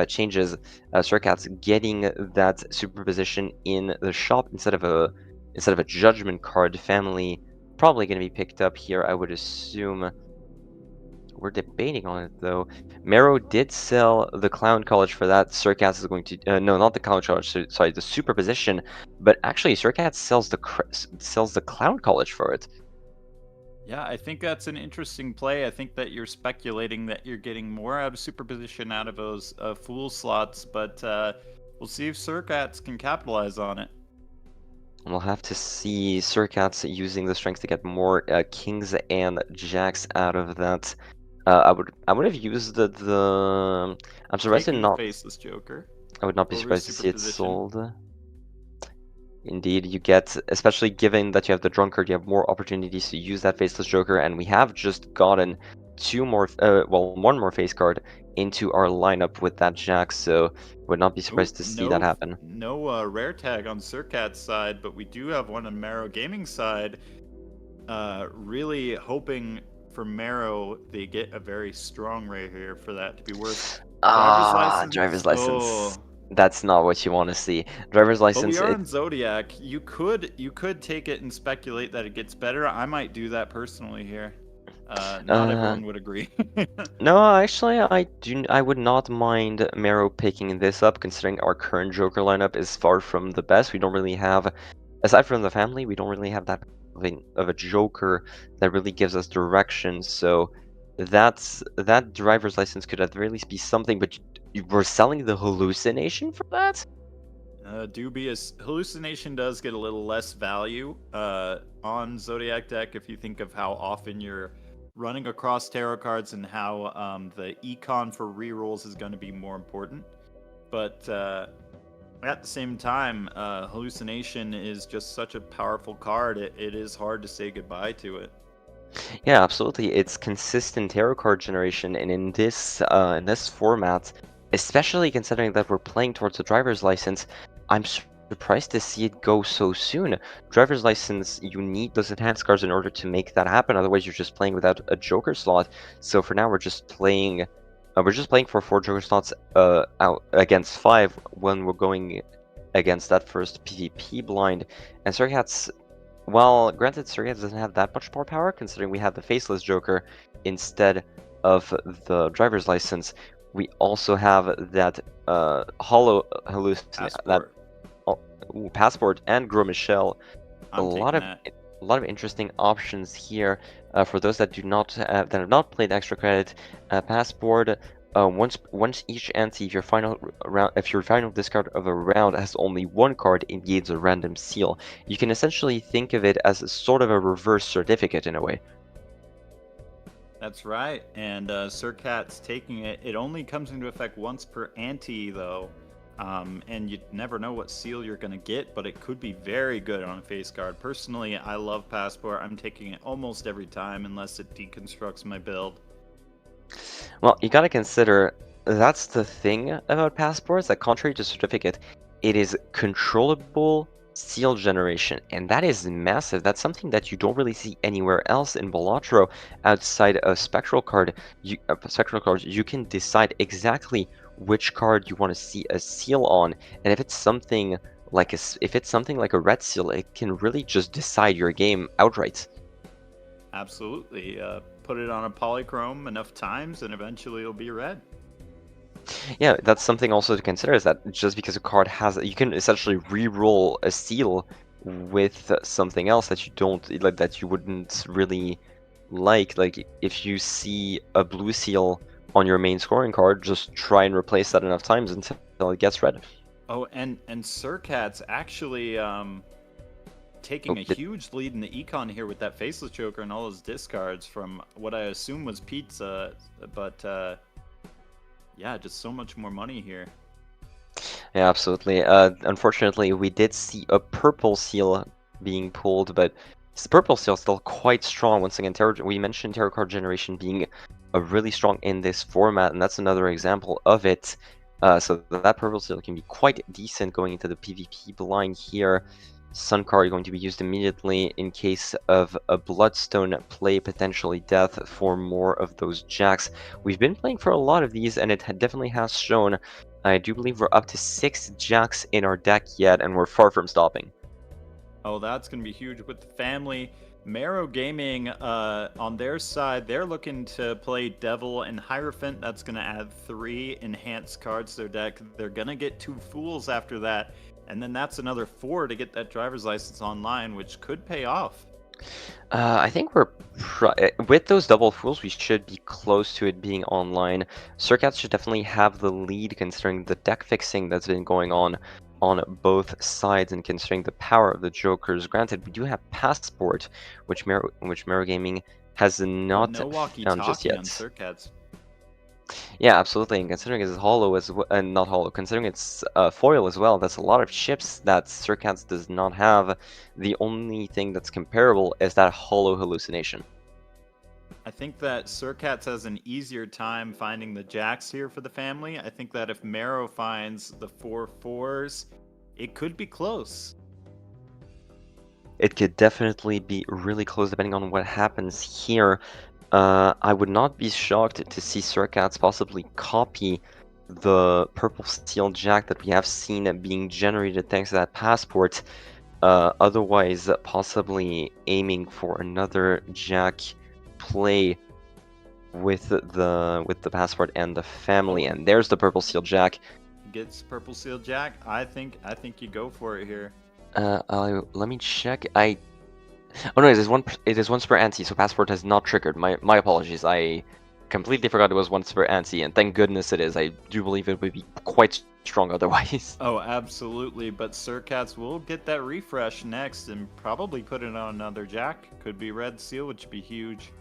changes. Surcats getting that superposition in the shop instead of a judgment card. Family probably going to be picked up here, I would assume. We're debating on it, though. Mero did sell the Clown College for that. Surcats is going to... no, not the Clown College. Sorry, the Superposition. But actually, Surcats sells the Clown College for it. Yeah, I think that's an interesting play. I think that you're speculating that you're getting more out of superposition out of those fool slots, but we'll see if Surcats can capitalize on it. We'll have to see Surcats using the strength to get more kings and jacks out of that. I would have used I'm surprised Taking the not. faceless Joker I would not be over surprised to see it superposition. sold. Indeed, you get, especially given that you have the drunkard, you have more opportunities to use that faceless joker, and we have just gotten one more face card into our lineup with that jack, so would not be surprised to see that happen. No rare tag on Surcat's side, but we do have one on Marrow Gaming side. Really hoping for Marrow they get a very strong rare here for that to be worth. Driver's license. Oh. That's not what you want to see. Driver's license. But we are in Zodiac. You could take it and speculate that it gets better. I might do that personally here. Not everyone would agree. No, actually, I would not mind Marrow picking this up, considering our current Joker lineup is far from the best. We don't really have, aside from the family, we don't really have that of a Joker that really gives us direction. So that driver's license could at the very least be something. But we're selling the hallucination for that? Dubious. Hallucination does get a little less value on Zodiac deck if you think of how often you're running across tarot cards and how the econ for rerolls is going to be more important. But at the same time, Hallucination is just such a powerful card, it is hard to say goodbye to it. Yeah, absolutely. It's consistent tarot card generation, and in this format, especially considering that we're playing towards a driver's license, I'm surprised to see it go so soon. Driver's license, you need those enhanced cards in order to make that happen. Otherwise, you're just playing without a Joker slot. So for now, we're just playing for 4 Joker slots out against 5 when we're going against that first PvP blind. And Surcats, well, granted, Surcats doesn't have that much more power, considering we have the faceless Joker instead of the driver's license. We also have that hollow hallucination, Passport and Gros Michel. A lot of interesting options here for those that have not played extra credit. Passport. Once each ante, if your final discard of a round has only one card, it yields a random seal. You can essentially think of it as a sort of a reverse certificate in a way. That's right, and Surcat's taking it. It only comes into effect once per ante, though, and you never know what seal you're going to get, but it could be very good on a face card. Personally, I love Passport. I'm taking it almost every time unless it deconstructs my build. Well, you gotta consider, that's the thing about passports, that contrary to certificate, it is controllable seal generation, and that is massive. That's something that you don't really see anywhere else in Balatro outside of spectral cards. You can decide exactly which card you want to see a seal on, and if it's something like a red seal, it can really just decide your game outright. Absolutely. Put it on a polychrome enough times and eventually it'll be red. Yeah, that's something also to consider, is that just because a card has, you can essentially re-roll a seal with something else that you don't, like, that you wouldn't really like. Like, if you see a blue seal on your main scoring card, just try and replace that enough times until it gets red. Oh, and Surcat's actually taking a huge lead in the econ here with that faceless Joker and all his discards from what I assume was pizza, but yeah, just so much more money here. Yeah, absolutely. Unfortunately, we did see a purple seal being pulled, but the purple seal is still quite strong. Once again, we mentioned tarot card generation being really strong in this format, and that's another example of it. So that purple seal can be quite decent going into the PvP blind here. Sun card going to be used immediately in case of a Bloodstone play, potentially death for more of those jacks. We've been playing for a lot of these, and it definitely has shown. I do believe we're up to 6 jacks in our deck yet, and we're far from stopping. Oh, that's going to be huge with the family. Marrow Gaming, on their side, they're looking to play Devil and Hierophant. That's going to add 3 enhanced cards to their deck. They're going to get 2 Fools after that. And then that's another 4 to get that driver's license online, which could pay off. I think we're with those double fools, we should be close to it being online. Surcats should definitely have the lead considering the deck fixing that's been going on both sides and considering the power of the jokers. Granted, we do have Passport, which Mero Gaming has not no found just walkie-talkie yet. on Surcats. Yeah, absolutely. And considering it's hollow as well, and not hollow, considering it's foil as well, that's a lot of chips that Surcats does not have. The only thing that's comparable is that hollow hallucination. I think that Surcats has an easier time finding the jacks here for the family. I think that if Marrow finds the 4/4s, it could be close. It could definitely be really close depending on what happens here. I would not be shocked to see Surcats possibly copy the purple steel jack that we have seen being generated thanks to that passport. Otherwise, possibly aiming for another jack play with the passport and the family. And there's the purple steel jack. Gets purple seal jack. I think you go for it here. Let me check. Oh no, it is once per ante, so passport has not triggered. My apologies. I completely forgot it was once per ante, and thank goodness it is. I do believe it would be quite strong otherwise. Oh, absolutely. But Surcats will get that refresh next and probably put it on another jack. Could be red seal, which would be huge.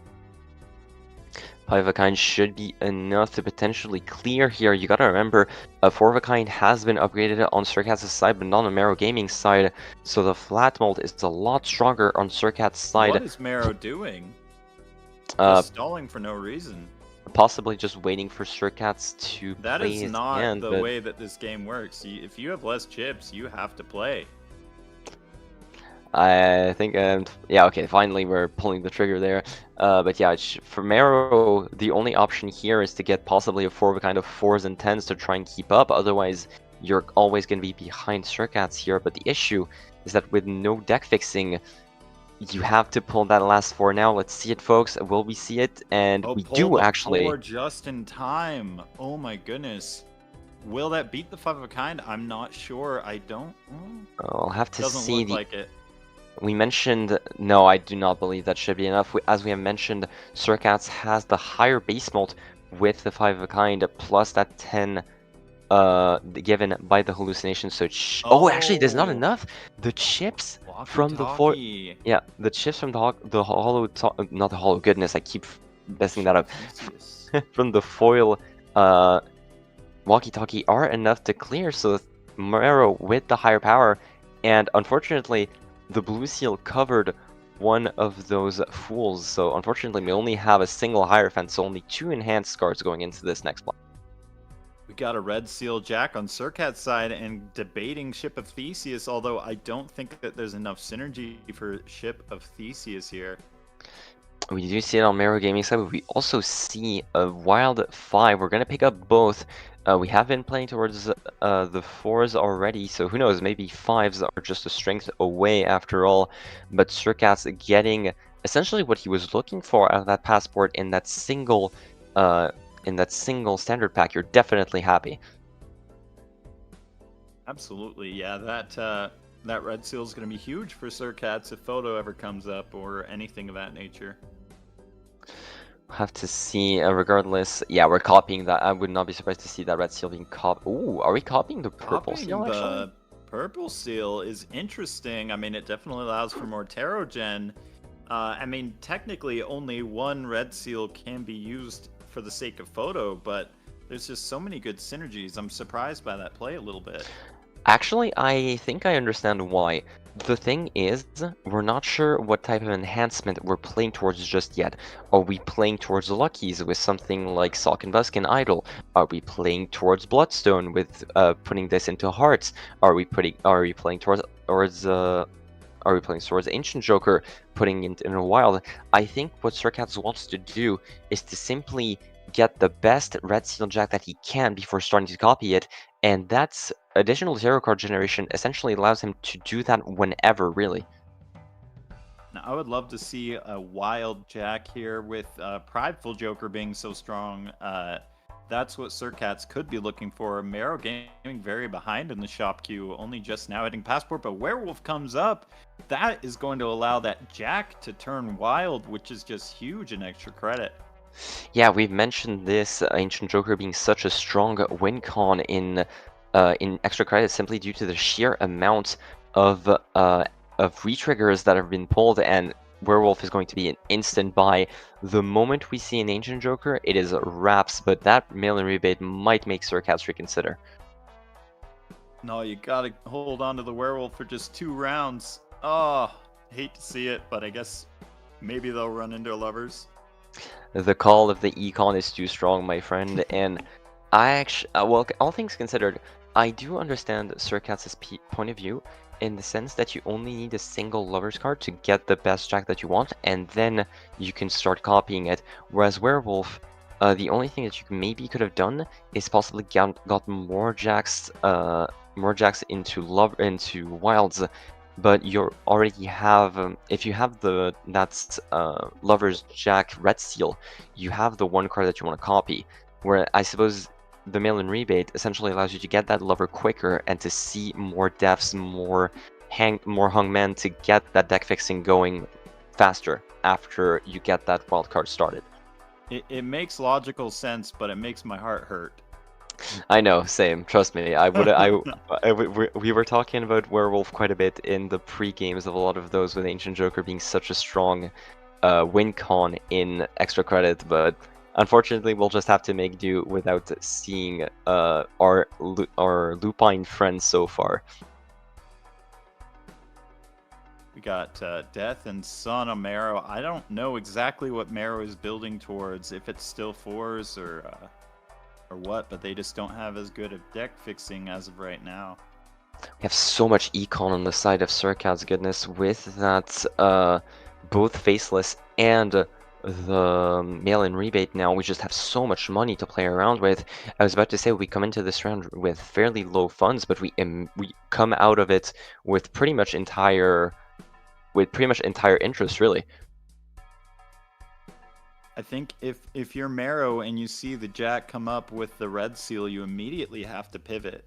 5 of a kind should be enough to potentially clear here. You gotta remember, 4 of a kind has been upgraded on Surcats' side, but not on Marrow Gaming's side. So the flat mold is a lot stronger on Surcats' side. What is Marrow doing? Just stalling for no reason. Possibly just waiting for Surcats to That play is his not hand, the but way that this game works. If you have less chips, you have to play. I think, yeah, okay, finally we're pulling the trigger there. But yeah, for Marrow, the only option here is to get possibly a 4 of a kind of 4s and 10s to try and keep up. Otherwise, you're always going to be behind Surcats here. But the issue is that with no deck fixing, you have to pull that last 4 now. Let's see it, folks. Will we see it? And we do actually. 4 just in time. Oh my goodness. Will that beat the 5 of a kind? I'm not sure. I don't. I'll have to Doesn't see. look like it. We mentioned, no, I do not believe that should be enough. As we have mentioned, Surcats has the higher base mult with the 5 of a kind, plus that 10 given by the hallucination. So, oh, actually, there's not enough. The chips from the foil, yeah, the chips from the hollow, not the hollow. Goodness, I keep messing that up. From the foil, walkie-talkie are enough to clear. So Marrow with the higher power, and unfortunately, the blue seal covered one of those fools. So unfortunately, we only have a single Hierophant, so only 2 enhanced cards going into this next block. We got a red seal jack on Surcat's side and debating Ship of Theseus, although I don't think that there's enough synergy for Ship of Theseus here. We do see it on Marrow Gaming side, but we also see a wild 5. We're going to pick up both. We have been playing towards the 4s already, so who knows, maybe 5s are just a strength away after all. But Surcats getting essentially what he was looking for out of that passport in that single standard pack. You're definitely happy. Absolutely, yeah. That red seal is going to be huge for Surcats if photo ever comes up or anything of that nature. Have to see. Regardless, yeah, we're copying that. I would not be surprised to see that red seal being copied. Ooh, are we copying the purple seal? Actually, the purple seal is interesting. I mean, it definitely allows for more tarot gen. I mean, technically, only one red seal can be used for the sake of photo, but there's just so many good synergies. I'm surprised by that play a little bit. Actually, I think I understand why. The thing is, we're not sure what type of enhancement we're playing towards just yet. Are we playing towards Luckies with something like Salk and Buskin Idol? Are we playing towards Bloodstone with putting this into Hearts? Are we playing towards Ancient Joker, putting it in a Wild? I think what Surcats wants to do is to simply get the best red seal jack that he can before starting to copy it, and that's additional tarot card generation essentially allows him to do that whenever, really. Now, I would love to see a wild jack here with Prideful Joker being so strong. that's what Surcats could be looking for. Marrow Gaming very behind in the shop queue, only just now hitting Passport, but Werewolf comes up. That is going to allow that Jack to turn wild, which is just huge in extra credit. Yeah, we've mentioned this Ancient Joker being such a strong win con in extra credit simply due to the sheer amount of retriggers that have been pulled, and Werewolf is going to be an instant buy. The moment we see an Ancient Joker, it is wraps, but that mail-in rebate might make Surcats reconsider. No, you gotta hold on to the Werewolf for just 2 rounds. Oh, hate to see it, but I guess maybe they'll run into Lovers. The call of the econ is too strong, my friend, and I actually, well, all things considered, I do understand Surcats' point of view in the sense that you only need a single Lover's card to get the best Jack that you want, and then you can start copying it. Whereas Werewolf, the only thing that you maybe could have done is possibly got more Jacks into Wilds. But you already have, if you have that's Lover's Jack Red Seal, you have the one card that you want to copy. Where I suppose the mail-in rebate essentially allows you to get that Lover quicker and to see more deaths, more hung men to get that deck fixing going faster after you get that wild card started. It makes logical sense, but it makes my heart hurt. I know, same. Trust me. We were talking about Werewolf quite a bit in the pre-games of a lot of those, with Ancient Joker being such a strong win con in extra credit, but unfortunately we'll just have to make do without seeing our lupine friends so far. We got Death and Son on Marrow. I don't know exactly what Marrow is building towards, if it's still 4s or what, but they just don't have as good of deck fixing as of right now. We have so much econ on the side of Surcat's goodness with that both Faceless and the mail-in rebate now. We just have so much money to play around with. I was about to say we come into this round with fairly low funds, but we come out of it with pretty much entire interest, really. I think if you're Marrow and you see the Jack come up with the Red Seal, you immediately have to pivot.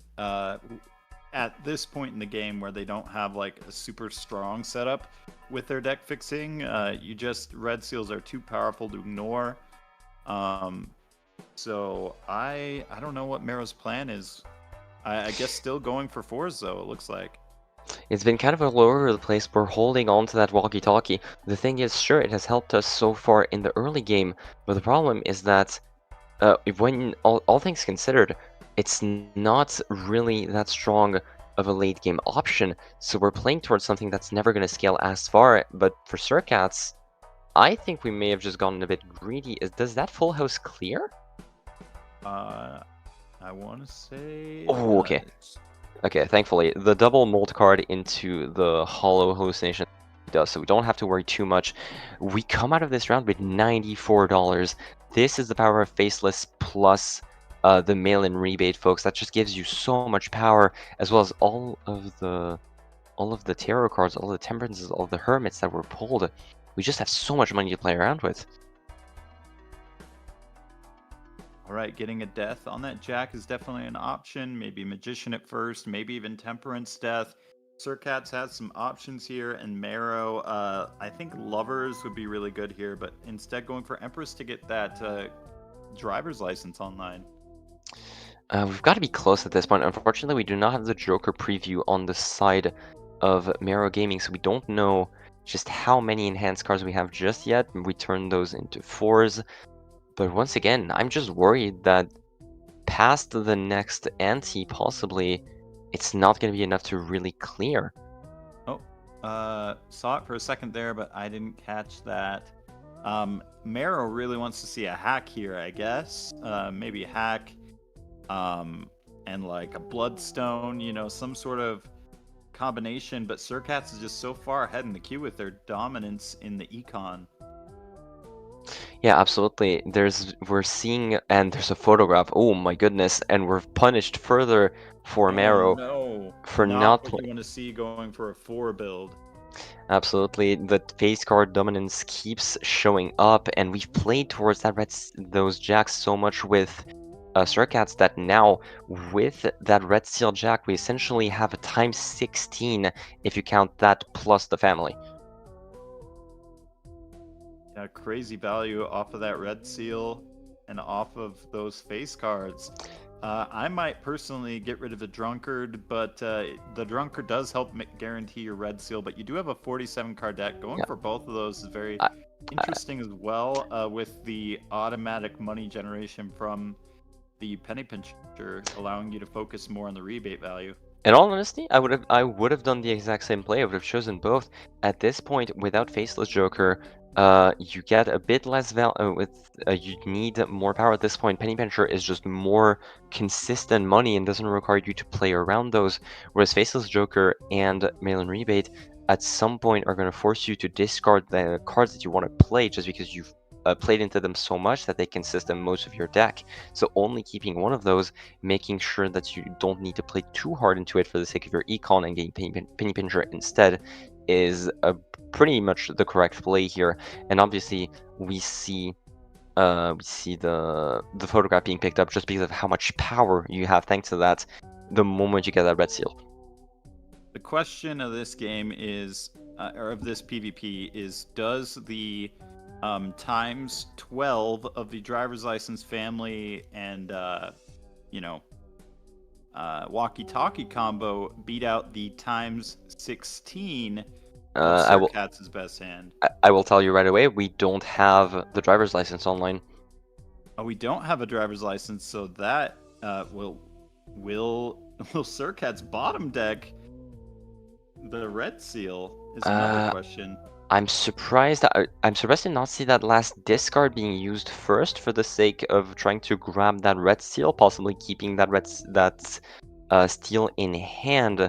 At this point in the game where they don't have like a super strong setup with their deck fixing, Red Seals are too powerful to ignore. So I don't know what Marrow's plan is. I guess still going for 4s though, it looks like. It's been kind of all over the place. We're holding on to that walkie-talkie. The thing is, sure, it has helped us so far in the early game, but the problem is that when all things considered, it's not really that strong of a late game option, so we're playing towards something that's never going to scale as far. But for Surcats, I think we may have just gotten a bit greedy. Does that full house clear? I want to say... Oh, okay. Okay, thankfully, the double mold card into the hollow hallucination does, so we don't have to worry too much. We come out of this round with $94. This is the power of Faceless plus the mail-in rebate, folks. That just gives you so much power, as well as all of the tarot cards, all the temperances, all the hermits that were pulled. We just have so much money to play around with. Alright, getting a death on that Jack is definitely an option. Maybe Magician at first, maybe even Temperance Death. Surcats has some options here, and Marrow, I think Lovers would be really good here, but instead going for Empress to get that driver's license online. We've got to be close at this point. Unfortunately, we do not have the Joker preview on the side of Marrow Gaming, so we don't know just how many enhanced cards we have just yet. We turn those into 4s. But once again, I'm just worried that past the next ante, possibly, it's not going to be enough to really clear. Oh, saw it for a second there, but I didn't catch that. Marrow really wants to see a hack here, I guess. Maybe a hack, and like a Bloodstone, you know, some sort of combination. But Surcats is just so far ahead in the queue with their dominance in the econ. Yeah, absolutely. We're seeing, and there's a photograph. Oh my goodness! And we're punished further for Marrow for not what you want to see going for a 4 build. Absolutely, the face card dominance keeps showing up, and we've played towards those Jacks so much with Surcats that now, with that red seal jack, we essentially have a times 16 if you count that plus the family. Yeah, crazy value off of that red seal and off of those face cards. I might personally get rid of the drunkard, but the drunkard does help guarantee your red seal. But you do have a 47 card deck. Going for both of those is very interesting as well, with the automatic money generation from the penny pincher, allowing you to focus more on the rebate value. In all honesty, I would have done the exact same play. I would have chosen both. At this point, without Faceless Joker, you get a bit less value. You need more power at this point. Penny Pincher is just more consistent money and doesn't require you to play around those. Whereas Faceless Joker and Mail-in Rebate at some point are going to force you to discard the cards that you want to play just because you've played into them so much that they can system most of your deck. So only keeping one of those, making sure that you don't need to play too hard into it for the sake of your econ and getting Penny Pincher instead is pretty much the correct play here. And obviously we see the photograph being picked up just because of how much power you have thanks to that the moment you get that red seal. The question of this game is, or of this PvP, is does the times 12 of the driver's license family and walkie-talkie combo beat out the times 16 of Surcats' best hand? I will tell you right away, we don't have the driver's license online. Oh, we don't have a driver's license, so that will Surcats bottom deck the red seal is another question. I'm surprised to not see that last discard being used first for the sake of trying to grab that red seal, possibly keeping that steel in hand.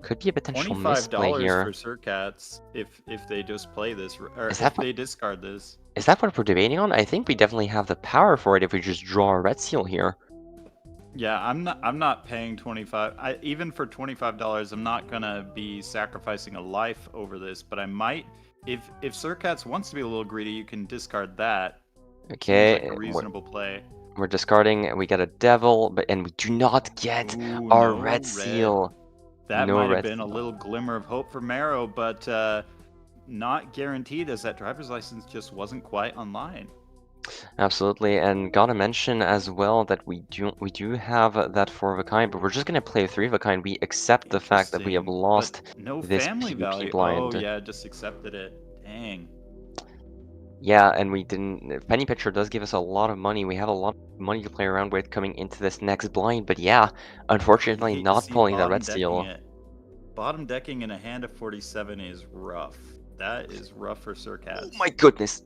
Could be a potential misplay here. $25 for Surcats if they just play this, or if they discard this. Is that what we're debating on? I think we definitely have the power for it if we just draw a red seal here. Yeah, I'm not paying 25. Even for $25, I'm not gonna be sacrificing a life over this, but I might. If Surcats wants to be a little greedy, you can discard that. Okay, seems like a reasonable play. We're discarding. We get a devil, and we do not get our red seal. That might have been a little glimmer of hope for Marrow, but not guaranteed, as that driver's license just wasn't quite online. Absolutely, and gotta mention as well that we do have that 4 of a kind, but we're just gonna play 3 of a kind. We accept the fact that we have lost this family PvP value. blind. Oh yeah, just accepted it. Dang. Yeah, and we didn't. Penny Pitcher does give us a lot of money. We have a lot of money to play around with coming into this next blind, but yeah, unfortunately not pulling that red seal. Bottom decking in a hand of 47 is rough. That is rough for Surcats. Oh my goodness.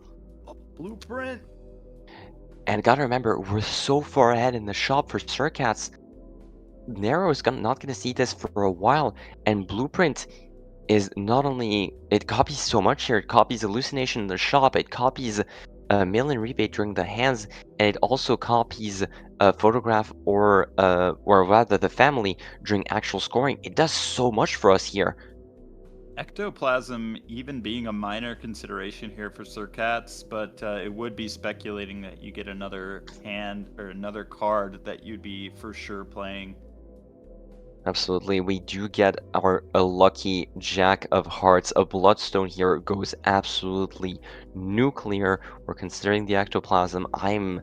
Blueprint. And gotta remember, we're so far ahead in the shop for Surcats. Nero is not gonna see this for a while, and Blueprint is not only, it copies so much here. It copies Hallucination in the shop, it copies Mail-in Rebate during the hands, and it also copies Photograph or rather the family during actual scoring. It does so much for us here. Ectoplasm even being a minor consideration here for Surcats, but it would be speculating that you get another hand or another card that you'd be for sure playing. Absolutely, we do get a lucky Jack of Hearts. A Bloodstone here goes absolutely nuclear. We're considering the Ectoplasm. I'm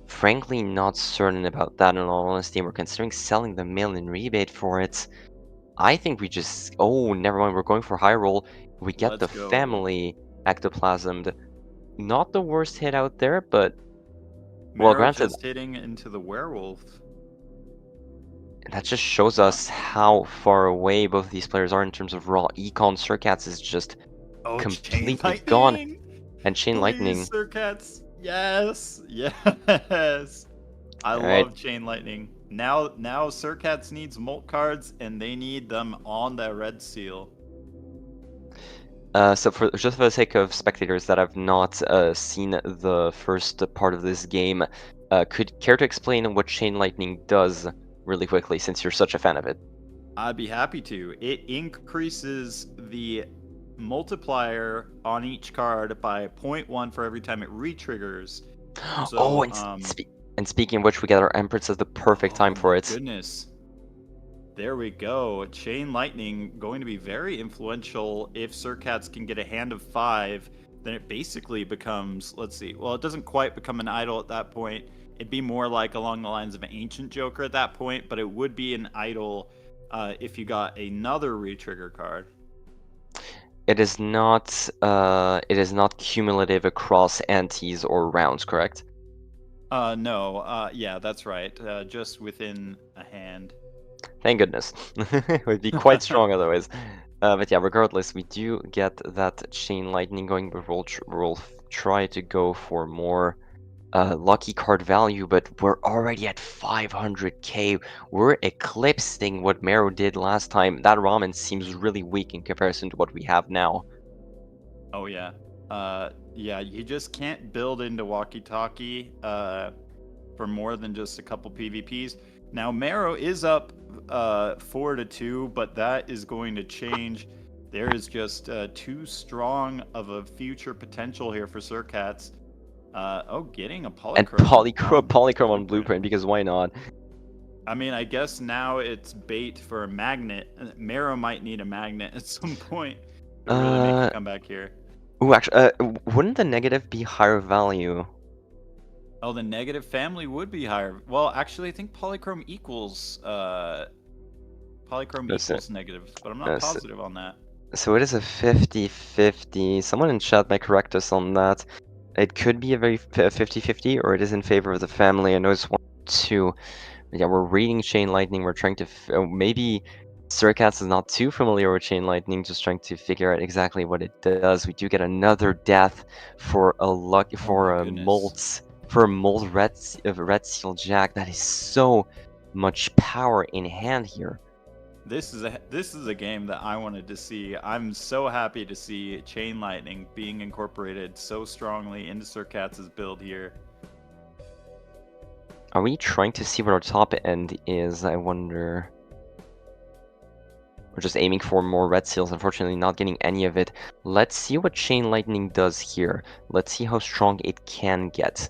frankly not certain about that in all honesty. We're considering selling the Mail-in Rebate for it. I think we just... Oh, never mind. We're going for high roll. We get the family Ectoplasmed. Not the worst hit out there, but... Well, granted... just hitting into the werewolf. That just shows us how far away both of these players are in terms of raw econ. Surcats is just completely gone. And Chain Lightning. Surcats. Yes. Yes. I love Chain Lightning. Now Surcats needs molt cards, and they need them on that red seal. So just for the sake of spectators that have not seen the first part of this game, could you care to explain what Chain Lightning does really quickly, since you're such a fan of it? I'd be happy to. It increases the multiplier on each card by 0.1 for every time it re-triggers. So, And speaking of which, we get our Empress at the perfect time for it. Goodness. There we go. Chain Lightning going to be very influential if Surcats can get a hand of 5. Then it basically becomes, let's see, well, it doesn't quite become an idol at that point. It'd be more like along the lines of an Ancient Joker at that point, but it would be an idol if you got another retrigger card. It is not cumulative across antes or rounds, correct? No, yeah, that's right. Just within a hand. Thank goodness. It would be quite strong otherwise. But yeah, regardless, we do get that Chain Lightning going, but we'll try to go for more lucky card value, but we're already at 500k. We're eclipsing what Mero did last time. That ramen seems really weak in comparison to what we have now. Oh yeah. Yeah, you just can't build into walkie-talkie for more than just a couple PvPs. Now Mero is up 4-2, but that is going to change. There is just too strong of a future potential here for Surcats. Getting a polychrome. And polychrome on Blueprint, because why not? I mean, I guess now it's bait for a magnet. Mero might need a magnet at some point to really make a comeback here. Ooh, actually, wouldn't the negative be higher value? Oh, the negative family would be higher. Well, actually, I think polychrome equals negative, but I'm not positive on that. So it is a 50-50. Someone in chat might correct us on that. It could be a very 50-50, or it is in favor of the family. I know it's 1-2. Yeah, we're reading Chain Lightning. We're trying to maybe Surcats is not too familiar with Chain Lightning, just trying to figure out exactly what it does. We do get another death for a Molt Red Seal Jack. That is so much power in hand here. This is a game that I wanted to see. I'm so happy to see Chain Lightning being incorporated so strongly into Surcats' build here. Are we trying to see what our top end is? I wonder. We're just aiming for more red seals, unfortunately not getting any of it. Let's see what Chain Lightning does here. Let's see how strong it can get.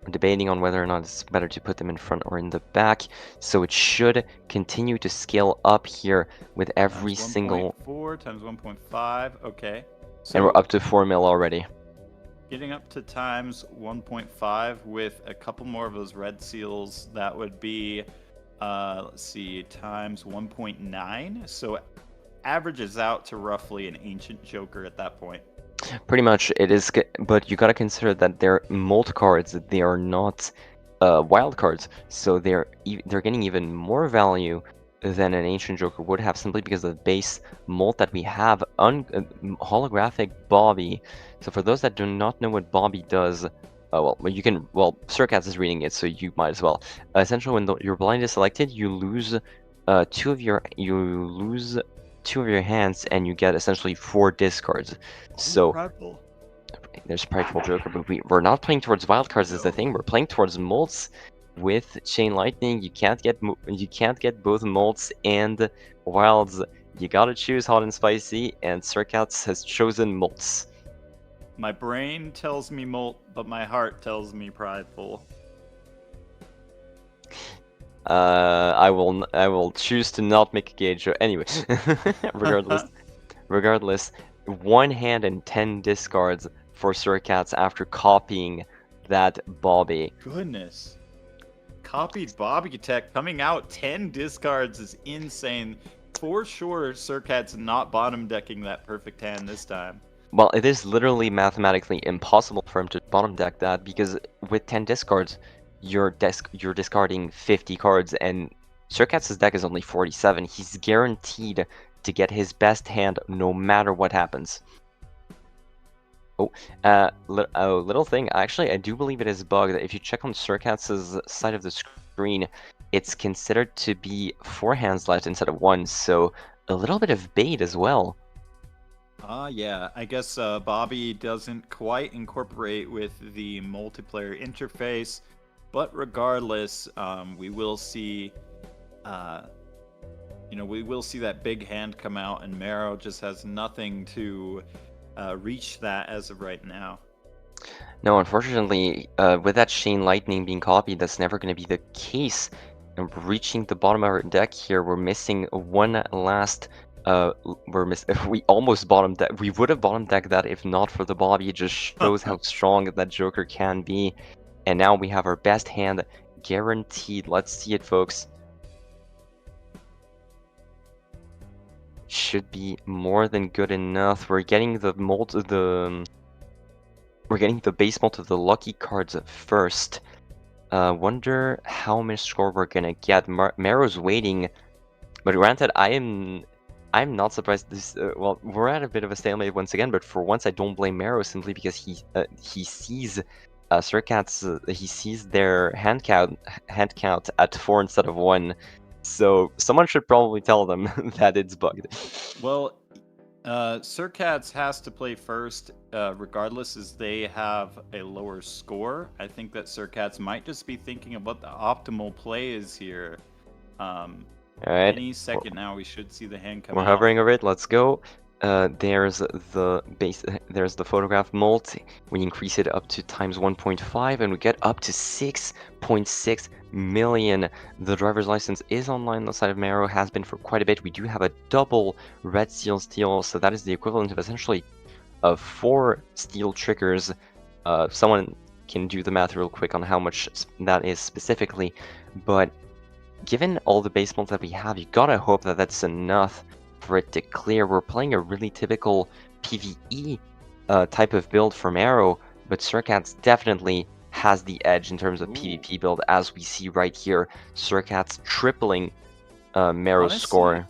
We're debating on whether or not it's better to put them in front or in the back. So it should continue to scale up here with every single... 1.4 times 1.5, okay. So and we're up to 4 mil already. Getting up to times 1.5 with a couple more of those red seals, that would be... let's see, times 1.9, so averages out to roughly an Ancient Joker at that point. Pretty much it is, but you gotta consider that they're Molt cards, they are not wild cards, so they're getting even more value than an Ancient Joker would have, simply because of the base Molt that we have, holographic Bobby. So for those that do not know what Bobby does, Surcats is reading it, so you might as well. Essentially, when your blind is selected, you lose two of your hands, and you get essentially 4 discards. So Prideful. There's Prideful Joker, but we're not playing towards wild cards. Is the thing. We're playing towards Molts with Chain Lightning. You can't get both Molts and wilds. You gotta choose hot and spicy, and Surcats has chosen Molts. My brain tells me Molt, but my heart tells me Prideful. I will choose to not make a gauge. Anyway, regardless, 1 hand and 10 discards for Surcats after copying that Bobby. Goodness. Copied Bobby Tech coming out 10 discards is insane. For sure, Surcats not bottom decking that perfect hand this time. Well, it is literally mathematically impossible for him to bottom deck that, because with 10 discards, you're discarding 50 cards, and Surcats' deck is only 47. He's guaranteed to get his best hand no matter what happens. Little thing. Actually, I do believe it is bugged. If you check on Surcats' side of the screen, it's considered to be 4 hands left instead of 1, so a little bit of bait as well. Yeah, I guess Bobby doesn't quite incorporate with the multiplayer interface, but regardless, we will see, we will see that big hand come out, and Mero just has nothing to reach that as of right now. No, unfortunately, with that Chain Lightning being copied, that's never going to be the case. And reaching the bottom of our deck here, we're missing one last. We almost bottom deck. We would have bottom decked that if not for the Bobby. It just shows how strong that Joker can be. And now we have our best hand guaranteed. Let's see it, folks. Should be more than good enough. We're getting the We're getting the base mold of the lucky cards first. Wonder how much score we're gonna get. Marrow's waiting, but granted, I'm not surprised. This well, we're at a bit of a stalemate once again. But for once, I don't blame Marrow simply because he sees Surcats. He sees their hand count at 4 instead of 1. So someone should probably tell them that it's bugged. Well, Surcats has to play first, regardless, as they have a lower score. I think that Surcats might just be thinking of what the optimal play is here. All right. Any second now, we should see the hand come We're out. hovering over it. Let's go. There's the base. There's the photograph mold. We increase it up to times 1.5, and we get up to 6.6 million. The driver's license is online on the side of Marrow. Has been for quite a bit. We do have a double red steel, so that is the equivalent of essentially 4 steel triggers. Someone can do the math real quick on how much that is specifically, but given all the base molds that we have, you gotta hope that that's enough for it to clear. We're playing a really typical PvE type of build from Arrow, but Surcats definitely has the edge in terms of PvP build, as we see right here. Surcats tripling Marrow's score.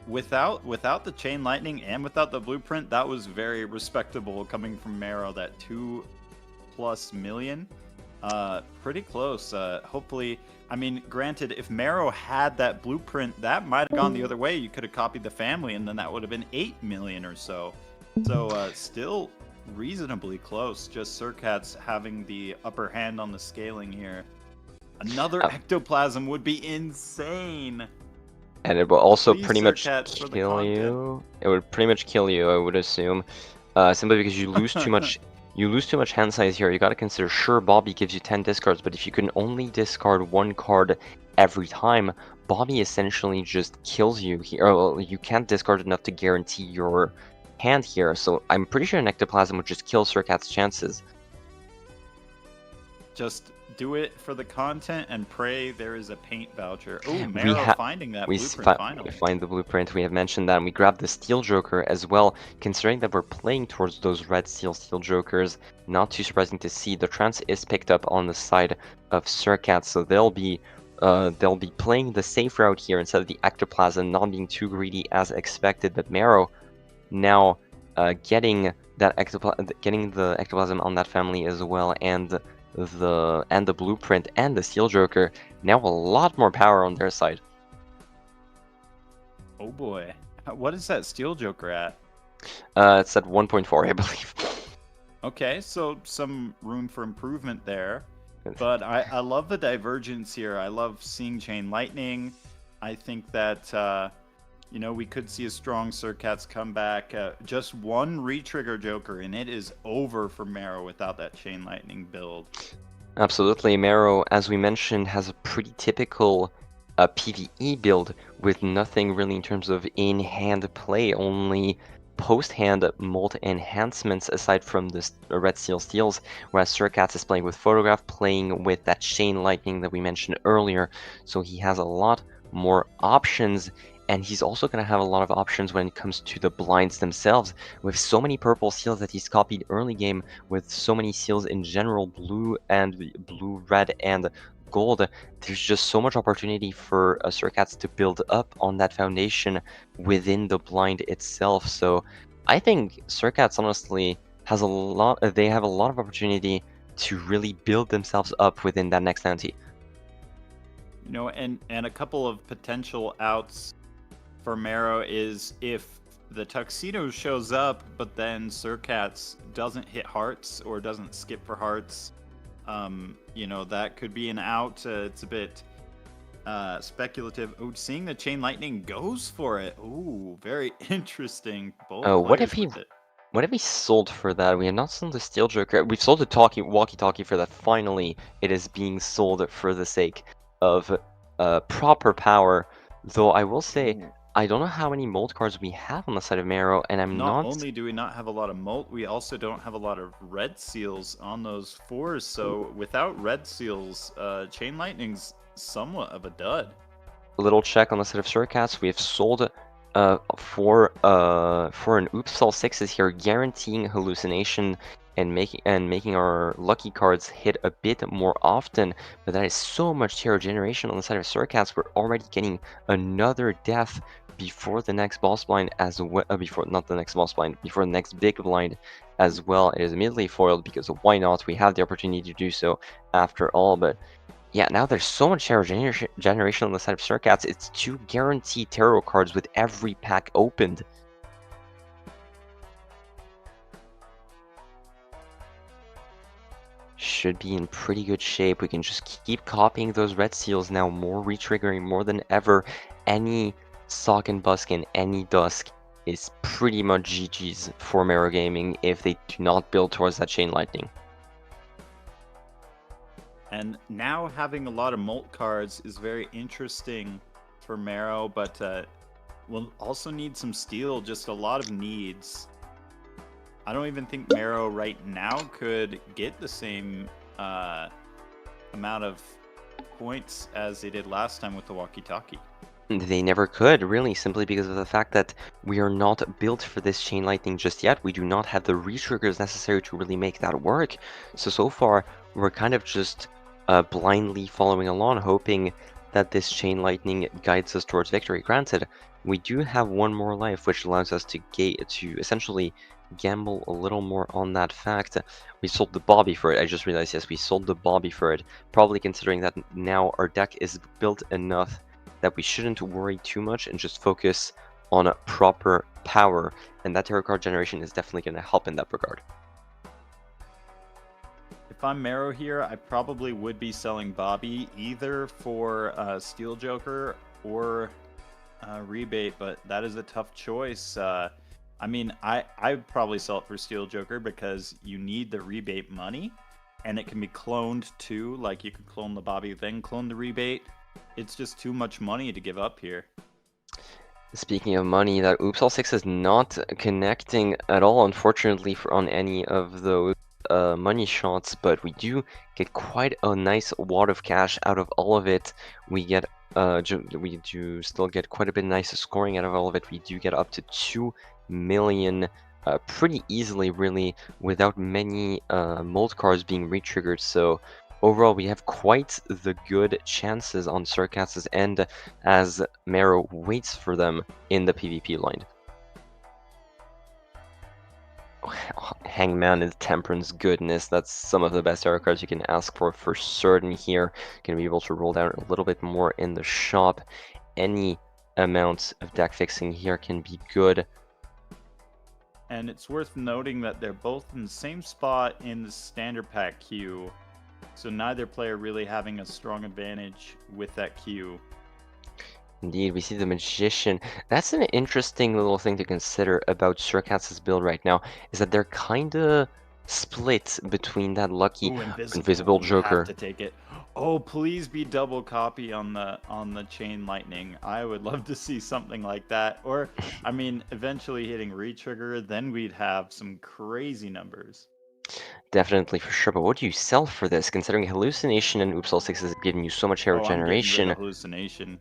Without the Chain Lightning and without the blueprint, that was very respectable coming from Marrow. That 2+ million, pretty close. Hopefully. I mean, granted, if Marrow had that blueprint, that might have gone the other way. You could have copied the family, and then that would have been 8 million or so. So, still reasonably close. Just Surcats having the upper hand on the scaling here. Another ectoplasm would be insane. And it will also Please, pretty much Surcats, kill you. It would pretty much kill you, I would assume. Simply because you lose too much. You lose too much hand size here. You gotta consider, sure, Bobby gives you 10 discards, but if you can only discard 1 card every time, Bobby essentially just kills you here. Well, you can't discard enough to guarantee your hand here, so I'm pretty sure an ectoplasm would just kill Surcat's chances. Just do it for the content and pray there is a paint voucher. Oh, Marrow finding that blueprint finally. We find the blueprint. We have mentioned that, and we grab the Steel Joker as well. Considering that we're playing towards those red Steel Jokers, not too surprising to see. The trance is picked up on the side of Surcat, so they'll be playing the safe route here instead of the ectoplasm, not being too greedy as expected. But Marrow now getting the ectoplasm on that family as well, and the blueprint and the Steel Joker, now a lot more power on their side. Oh boy, what is that Steel Joker at? It's at 1.4, I believe. Okay, so some room for improvement there, but I love the divergence here. I love seeing Chain Lightning. I think that you know, we could see a strong Surcats comeback. Just one retrigger Joker, and it is over for Marrow without that Chain Lightning build. Absolutely. Marrow, as we mentioned, has a pretty typical PvE build with nothing really in terms of in-hand play, only post-hand mold enhancements aside from the red steals, whereas Surcats is playing with Photograph, playing with that Chain Lightning that we mentioned earlier, so he has a lot more options. And he's also going to have a lot of options when it comes to the blinds themselves. With so many purple seals that he's copied early game, with so many seals in general, blue, red, and gold, there's just so much opportunity for Surcats to build up on that foundation within the blind itself. So I think Surcats honestly has a lot. They have a lot of opportunity to really build themselves up within that next ante. You know, and a couple of potential outs for Marrow is if the Tuxedo shows up, but then Surcats doesn't hit hearts or doesn't skip for hearts. You know, that could be an out. It's a bit speculative. Oh, seeing the Chain Lightning goes for it. Ooh, very interesting. What if he What have we sold for that? We have not sold the Steel Joker. We've sold the walkie-talkie for that. Finally, it is being sold for the sake of proper power. Though I will say, I don't know how many mold cards we have on the side of Marrow, and I'm not... Not only do we not have a lot of molt, we also don't have a lot of red seals on those 4s. So without red seals, Chain Lightning's somewhat of a dud. A little check on the side of Suricats. We have sold for an Oops All Sixes here, guaranteeing hallucination and making our lucky cards hit a bit more often. But that is so much terror generation on the side of Suricats. We're already getting another death before the next boss blind as well. Before the next big blind as well. It is immediately foiled because why not? We have the opportunity to do so after all, but. Yeah, now there's so much terror generation on the side of Suricats. It's 2 guaranteed tarot cards with every pack opened. Should be in pretty good shape. We can just keep copying those red seals now, more retriggering more than ever. Any Sock and Buskin, any Dusk is pretty much GG's for Marrow Gaming if they do not build towards that Chain Lightning. And now having a lot of molt cards is very interesting for Marrow, but we'll also need some steel, just a lot of needs. I don't even think Marrow right now could get the same amount of points as they did last time with the walkie-talkie. They never could, really, simply because of the fact that we are not built for this Chain Lightning just yet. We do not have the retriggers necessary to really make that work. So far, we're kind of just blindly following along, hoping that this Chain Lightning guides us towards victory. Granted, we do have one more life, which allows us to essentially gamble a little more on that fact. We sold the Bobby for it. I just realized, yes, we sold the Bobby for it. Probably considering that now our deck is built enough that we shouldn't worry too much and just focus on proper power. And that tarot card generation is definitely going to help in that regard. If I'm Marrow here, I probably would be selling Bobby either for Steel Joker or Rebate, but that is a tough choice. I mean, I'd probably sell it for Steel Joker because you need the Rebate money, and it can be cloned too. Like, you could clone the Bobby, then clone the Rebate. It's just too much money to give up here. Speaking of money, that Oops All Six is not connecting at all, unfortunately, on any of those money shots, but we do get quite a nice wad of cash out of all of it. We do still get quite a bit nice scoring out of all of it. We do get up to 2 million pretty easily, really, without many mold cards being retriggered. So overall, we have quite the good chances on Suricats' end as Marrow waits for them in the PvP line. Hangman is Temperance goodness. That's some of the best tarot cards you can ask for certain here. Gonna be able to roll down a little bit more in the shop. Any amount of deck fixing here can be good. And it's worth noting that they're both in the same spot in the standard pack queue, so neither player really having a strong advantage with that queue. Indeed, we see the Magician. That's an interesting little thing to consider about Suricats' build right now, is that they're kind of split between that lucky invisible Joker. Have to take it. Oh, please be double copy on the Chain Lightning. I would love to see something like that. Or, I mean, eventually hitting retrigger, then we'd have some crazy numbers. Definitely, for sure. But what do you sell for this, considering Hallucination and Oops All Six is giving you so much hero generation? Hallucination.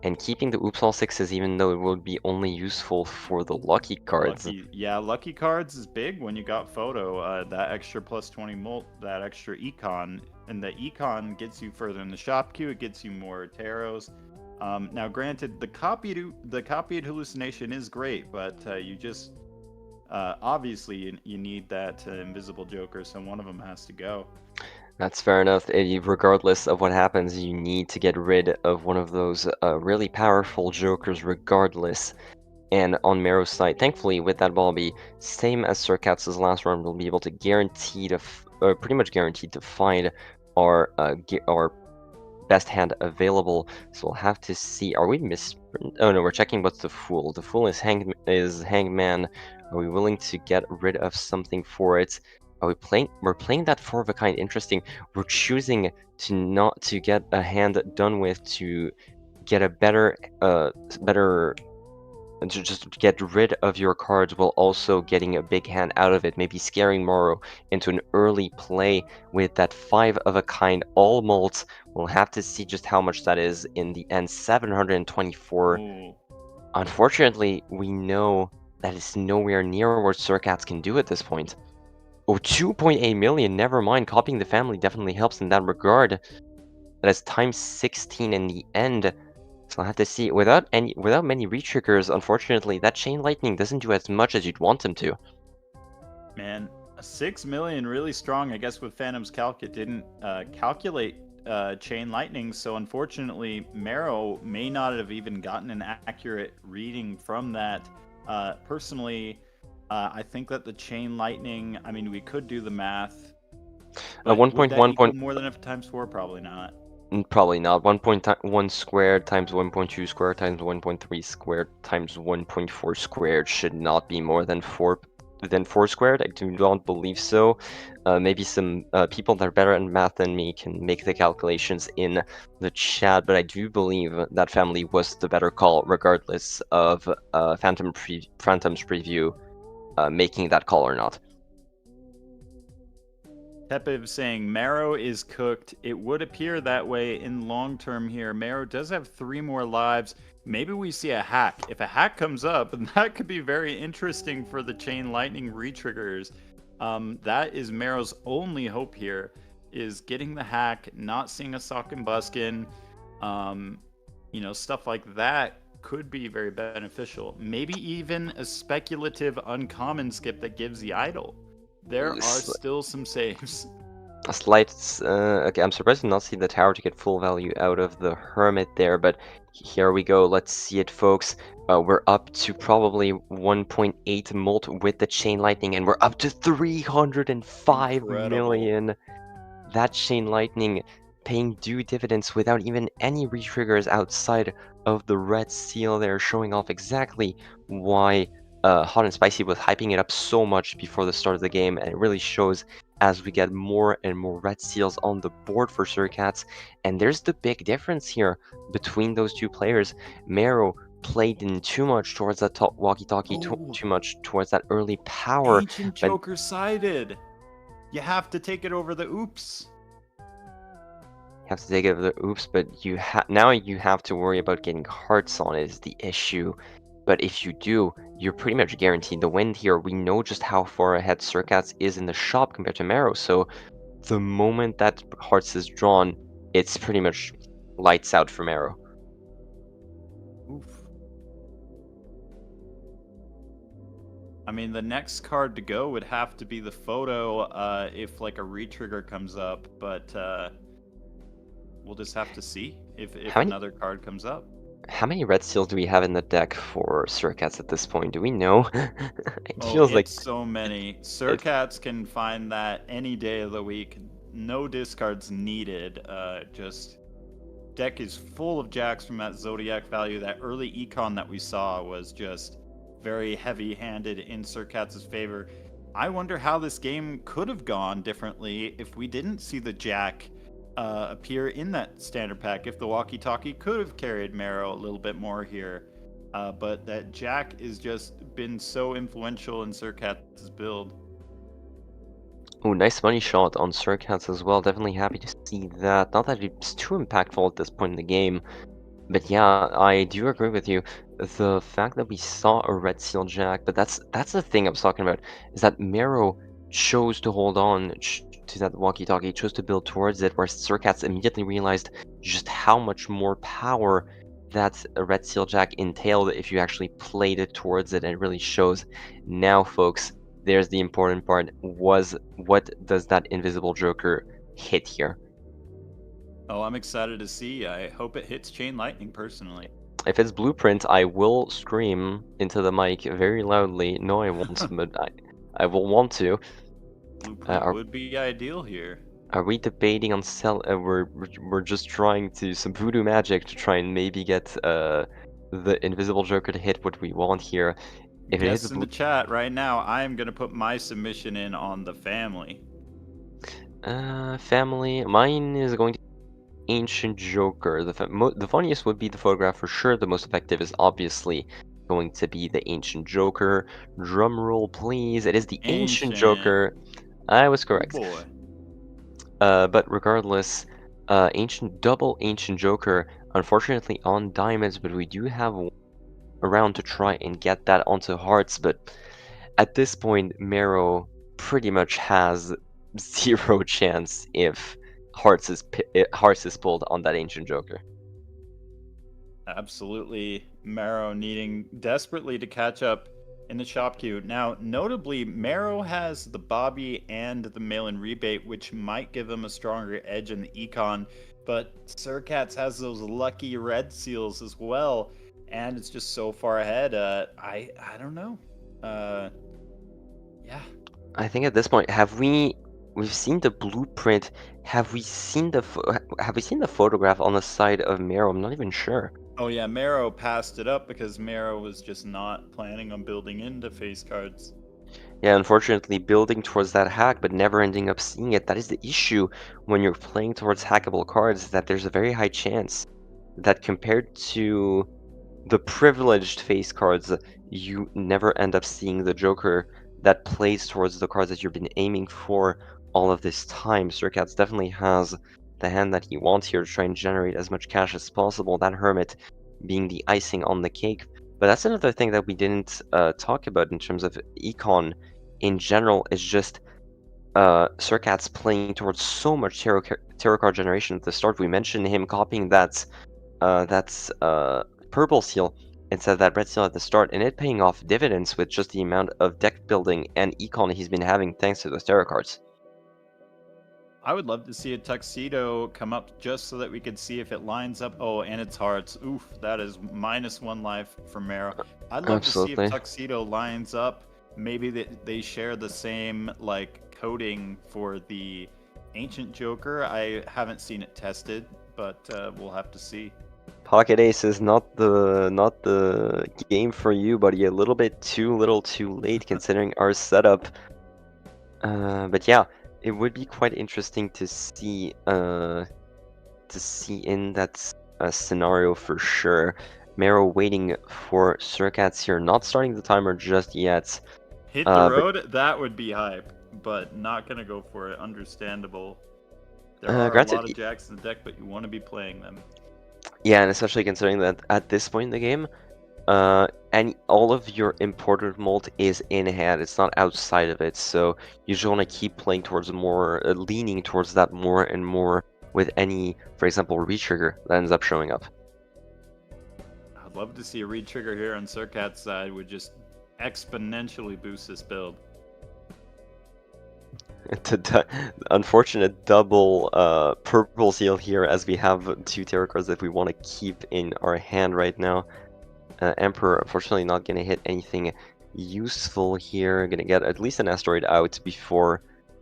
And keeping the Oops All Sixes, even though it would be only useful for the lucky cards. Lucky cards is big when you got Photo. That extra plus 20 molt, that extra econ. And the econ gets you further in the shop queue, it gets you more tarots. Now granted, the copied hallucination is great, but you just... obviously you need that invisible Joker, so one of them has to go. That's fair enough. Regardless of what happens, you need to get rid of one of those really powerful Jokers regardless. And on Marrow's side, thankfully, with that Bobby, same as Suricats' last run, we'll be able to pretty much guaranteed to find our best hand available. So we'll have to see. Are we Oh no, we're checking what's the Fool. The Fool is Hangman Are we willing to get rid of something for it? Are we playing? We're playing that 4 of a kind. Interesting. We're choosing to not to get a hand done with to get a better, to just get rid of your cards while also getting a big hand out of it. Maybe scaring Moro into an early play with that 5 of a kind all mult. We'll have to see just how much that is in the end. 724. Ooh. Unfortunately, we know that it's nowhere near what Surcats can do at this point. Oh, 2.8 million, never mind. Copying the family definitely helps in that regard. That is times 16 in the end. So I'll have to see. Without many retriggers, unfortunately, that Chain Lightning doesn't do as much as you'd want him to. Man, 6 million, really strong. I guess with Phantom's Calc, it didn't calculate Chain Lightning, so unfortunately, Marrow may not have even gotten an accurate reading from that. Personally, I think that the Chain Lightning, I mean, we could do the math. 1.1 more than enough times 4? Probably not. Probably not. 1.1 squared times 1.2 squared times 1.3 squared times 1.4 squared should not be more than 4 squared. I do not believe so. Maybe some people that are better at math than me can make the calculations in the chat, but I do believe that family was the better call, regardless of Phantom's preview making that call or not. Tepiv saying Marrow is cooked. It would appear that way in long term here. Marrow does have 3 more lives. Maybe we see a hack. If a hack comes up, that could be very interesting for the Chain Lightning retriggers. That is Marrow's only hope here, is getting the hack, not seeing a Sock and Buskin. You know, stuff like that could be very beneficial. Maybe even a speculative uncommon skip that gives the idol. There are still some saves. A slight, okay, I'm surprised to not see the tower to get full value out of the Hermit there, but here we go. Let's see it, folks. We're up to probably 1.8 mult with the Chain Lightning, and we're up to 305 million. That Chain Lightning paying due dividends without even any retriggers outside of the red seal there, showing off exactly why Hot and Spicy was hyping it up so much before the start of the game, and it really shows as we get more and more red seals on the board for Surcats. And there's the big difference here between those two players. Marrow played in too much towards that top walkie-talkie, too much towards that early power. Ancient Joker sided. You have to take it over the oops. You have to take it over the oops, but now you have to worry about getting hearts on it is the issue. But if you do, you're pretty much guaranteed the win here. We know just how far ahead Surcats is in the shop compared to Marrow, so the moment that Hearts is drawn, it's pretty much lights out for Marrow. Oof. I mean, the next card to go would have to be the photo if like a retrigger comes up, but we'll just have to see if another card comes up. How many red seals do we have in the deck for Surcats at this point? Do we know? It feels like so many. Surcats can find that any day of the week. No discards needed. Just deck is full of jacks from that Zodiac value. That early econ that we saw was just very heavy-handed in Surcats' favor. I wonder how this game could have gone differently if we didn't see the jack appear in that standard pack, if the walkie-talkie could have carried Marrow a little bit more here. But that jack has just been so influential in Surcats' build. Oh, nice money shot on Surcats as well. Definitely happy to see that. Not that it's too impactful at this point in the game, but yeah, I do agree with you. The fact that we saw a red seal jack, but that's the thing I was talking about, is that Marrow chose to hold on to that walkie-talkie, chose to build towards it, where Surcats immediately realized just how much more power that a red seal jack entailed if you actually played it towards it, and it really shows. Now, folks, there's the important part. What does that invisible Joker hit here? Oh, I'm excited to see. I hope it hits Chain Lightning, personally. If it's Blueprint, I will scream into the mic very loudly. No, I won't, but I will want to. Blueprint would be ideal here. Are we debating on we're just trying to some voodoo magic to try and maybe get the invisible Joker to hit what we want here. If it hits Guess in the chat right now, I am gonna put my submission in on the family. Family, mine is going to be Ancient Joker. The funniest would be the photograph for sure. The most effective is obviously going to be the Ancient Joker. Drum roll, please. It is the Ancient Joker. I was correct. Oh boy. But regardless, double Ancient Joker, unfortunately on diamonds, but we do have around to try and get that onto hearts. But at this point, Marrow pretty much has zero chance if hearts is pulled on that Ancient Joker. Absolutely, Marrow needing desperately to catch up in the shop queue. Now, notably, Marrow has the Bobby and the mail-in rebate, which might give him a stronger edge in the econ, but Surcats has those lucky red seals as well, and it's just so far ahead. I don't know. Yeah. I think at this point, we've seen the blueprint? Have we seen the photograph on the side of Marrow? I'm not even sure. Oh yeah, Marrow passed it up because Marrow was just not planning on building into face cards. Yeah, unfortunately, building towards that hack, but never ending up seeing it. That is the issue when you're playing towards hackable cards, that there's a very high chance that compared to the privileged face cards, you never end up seeing the Joker that plays towards the cards that you've been aiming for all of this time. Surcats definitely has the hand that he wants here to try and generate as much cash as possible, that Hermit being the icing on the cake. But that's another thing that we didn't talk about in terms of econ in general, is just Surcats playing towards so much tarot card generation at the start. We mentioned him copying that purple seal instead of that red seal at the start, and it paying off dividends with just the amount of deck building and econ he's been having thanks to those tarot cards. I would love to see a tuxedo come up just so that we could see if it lines up. Oh, and it's hearts. Oof, that is -1 life for Marrow. I'd love to see if tuxedo lines up. Maybe they share the same like coding for the Ancient Joker. I haven't seen it tested, but we'll have to see. Pocket Ace is not the game for you, buddy. A little bit too little, too late considering our setup. But yeah, it would be quite interesting to see in that scenario for sure. Marrow waiting for Surcats here, not starting the timer just yet. Hit the road, that would be hype, but not gonna go for it. Understandable. There are a lot of jacks in the deck, but you want to be playing them. Yeah, and especially considering that at this point in the game, and all of your imported mold is in hand, it's not outside of it, so you just want to keep playing towards more, leaning towards that more and more with any, for example, retrigger that ends up showing up. I'd love to see a retrigger here on Surcat's side, would just exponentially boost this build. Unfortunate double purple seal here, as we have 2 tarot cards that we want to keep in our hand right now. Emperor, unfortunately, not going to hit anything useful here. Going to get at least an asteroid out before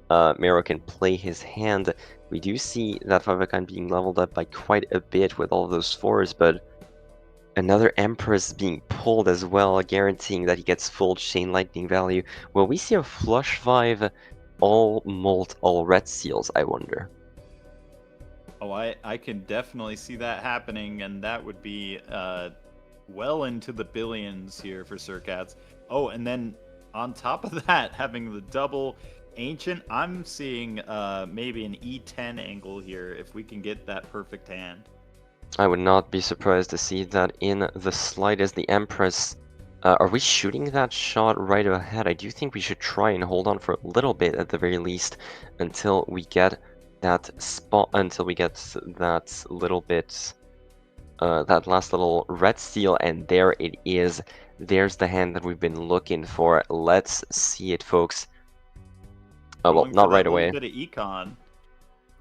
Marrow can play his hand. We do see that 5-of-a-kind being leveled up by quite a bit with all of those 4s, but another Empress being pulled as well, guaranteeing that he gets full Chain Lightning value. Will we see a flush 5 all molt, all red seals, I wonder? Oh, I can definitely see that happening, and that would be well into the billions here for Surcats. Oh, and then on top of that, having the double Ancient, I'm seeing maybe an E10 angle here if we can get that perfect hand. I would not be surprised to see that in the slightest. The Empress, are we shooting that shot right ahead? I do think we should try and hold on for a little bit at the very least until we get that spot, until we get that little bit, that last little red seal, and there it is. There's the hand that we've been looking for. Let's see it, folks. Oh, well, not right away. Bit of econ.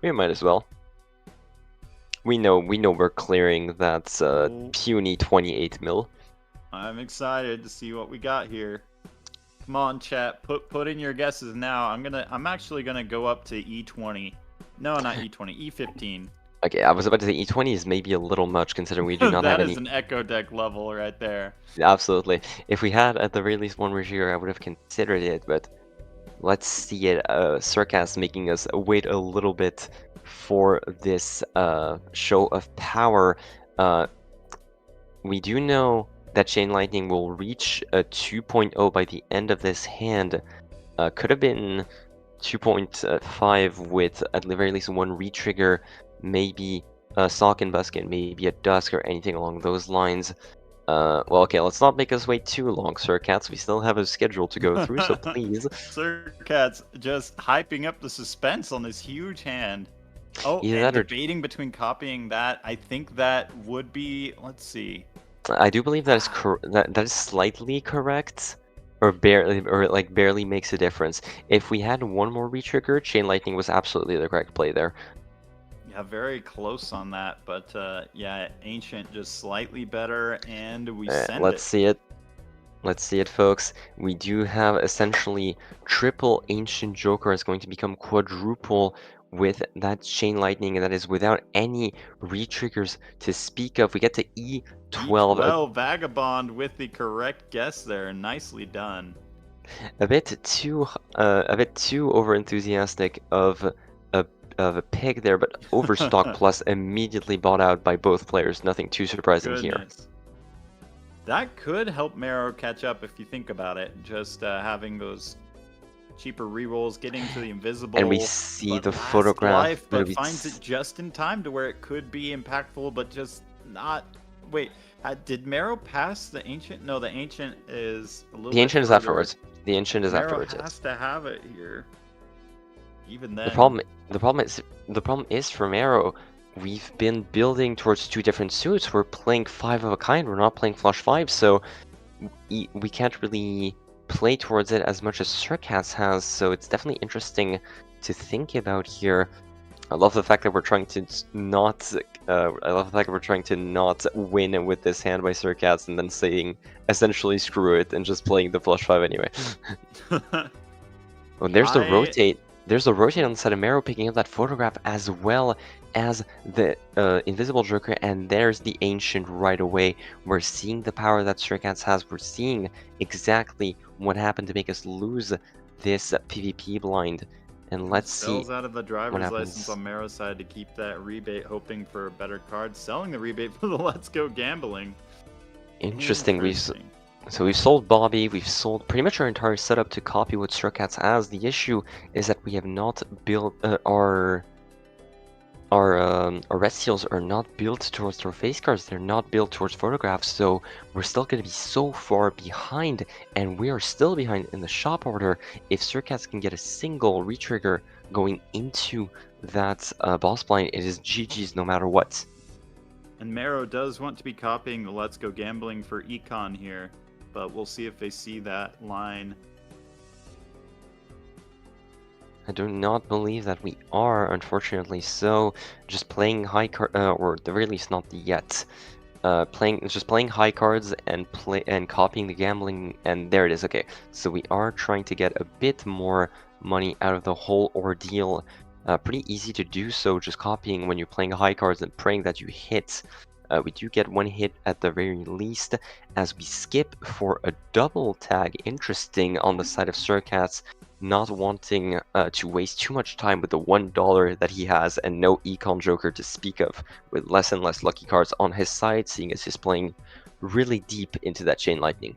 We might as well. We know we're clearing that puny 28 mil. I'm excited to see what we got here. Come on, chat. Put in your guesses now. I'm actually gonna go up to E20. No, not E20. E15. Okay, I was about to say E20 is maybe a little much considering we do not have That any. is an Echo Deck level right there. Absolutely. If we had at the very least one Regier, I would have considered it, but let's see it. Circas making us wait a little bit for this show of power. We do know that Chain Lightning will reach a 2.0 by the end of this hand. Could have been 2.5 with at the very least one retrigger, maybe a Sock and Buskin, maybe a Dusk or anything along those lines. Well, okay, let's not make us wait too long, Sir Cats. We still have a schedule to go through, so please. Sir Cat's just hyping up the suspense on this huge hand. Oh, Either and that or debating between copying that. I think that would be. Let's see. I do believe that is that is slightly correct, or barely, or like barely makes a difference. If we had one more retrigger, Chain Lightning was absolutely the correct play there. Yeah, very close on that, but yeah, Ancient just slightly better, and we send Let's it. see it. Let's see it, folks. We do have essentially triple Ancient Joker is going to become quadruple with that Chain Lightning, and that is without any retriggers to speak of. We get to E12. E12 Vagabond with the correct guess there. Nicely done. A bit too over enthusiastic of a pick there, but Overstock Plus immediately bought out by both players. Nothing too surprising here. That could help Marrow catch up if you think about it. Just having those cheaper rerolls, getting to the invisible. And we see the photograph. Life, but finds it just in time to where it could be impactful, but just not. Wait, did Marrow pass the Ancient? No, the Ancient is a little. The Ancient is further. afterwards. The Ancient is Marrow afterwards. has to have it here. Even then. The problem is for Marrow, we've been building towards two different suits. We're playing 5 of a kind. We're not playing flush 5, so we can't really play towards it as much as Circats has. So it's definitely interesting to think about here. I love the fact that we're trying to not. I love the fact that we're trying to not win with this hand by Circats and then saying essentially screw it and just playing the flush 5 anyway. Oh, there's the rotate. There's the rotate on the side of Marrow picking up that photograph as well as the Invisible Joker, and there's the Ancient right away. We're seeing the power that Circats has. We're seeing exactly what happened to make us lose this PvP blind. And let's see. Sells out of the driver's license on Marrow's side to keep that rebate, hoping for a better card. Selling the rebate for the Let's Go Gambling. Interesting. So we've sold Bobby, we've sold pretty much our entire setup to copy what Circats has. The issue is that we have not built our red seals are not built towards our face cards. They're not built towards photographs, so we're still going to be so far behind, and we are still behind in the shop order. If Circats can get a single retrigger going into that boss blind, it is GG's no matter what. And Marrow does want to be copying the Let's Go Gambling for Econ here, but we'll see if they see that line. I do not believe that we are, unfortunately. So, just playing high card, or at the very least not yet. Just playing high cards and copying the gambling, and there it is. Okay, so we are trying to get a bit more money out of the whole ordeal. Pretty easy to do so, just copying when you're playing high cards and praying that you hit. We do get one hit at the very least, as we skip for a double tag. Interesting on the side of Circats, not wanting to waste too much time with the $1 that he has and no Econ Joker to speak of, with less and less lucky cards on his side, seeing as he's playing really deep into that Chain Lightning.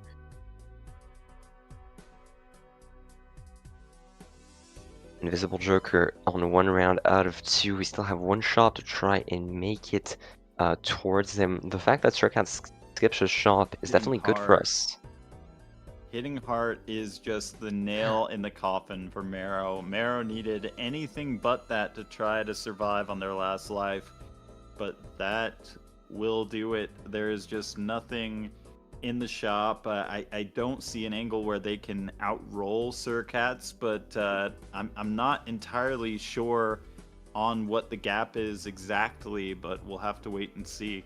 Invisible Joker on 1 round out of 2. We still have 1 shot to try and make it towards him. The fact that Circats skips his shop is definitely good for us. Hitting Heart is just the nail in the coffin for Marrow. Marrow needed anything but that to try to survive on their last life, but that will do it. There is just nothing in the shop. I don't see an angle where they can outroll Circats, but I'm not entirely sure on what the gap is exactly, but we'll have to wait and see.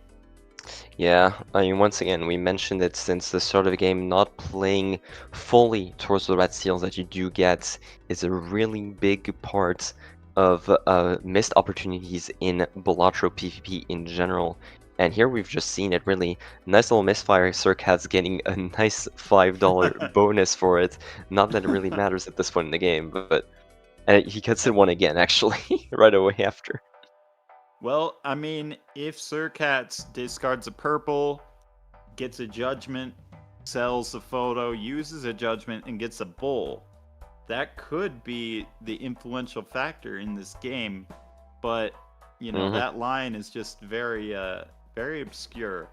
Yeah, I mean, once again, we mentioned it since the start of the game, not playing fully towards the red seals that you do get is a really big part of missed opportunities in Balatro PvP in general. And here we've just seen it really. Nice little misfire, Surcat's getting a nice $5 bonus for it. Not that it really matters at this point in the game, but he gets it one again, actually, right away after. Well, I mean, if Surcats discards a purple, gets a judgment, sells the photo, uses a judgment, and gets a bull, that could be the influential factor in this game. But, you know, that line is just very obscure.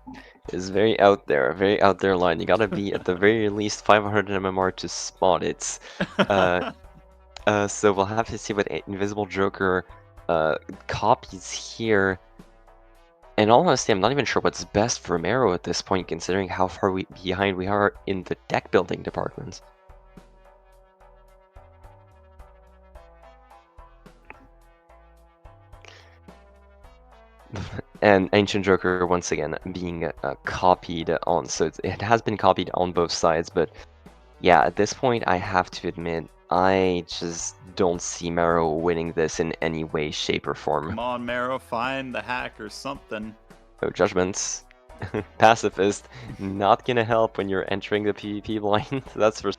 It's very out there line. You gotta be at the very least 500 MMR to spot it. So we'll have to see what Invisible Joker copies here. And honestly, I'm not even sure what's best for Mero at this point, considering how far behind we are in the deck building department. And Ancient Joker once again being copied on, so it has been copied on both sides, but yeah, at this point I have to admit, I just don't see Mero winning this in any way, shape, or form. Come on, Mero, find the hack or something. Oh, judgments. Pacifist, not gonna help when you're entering the PvP blind, that's for...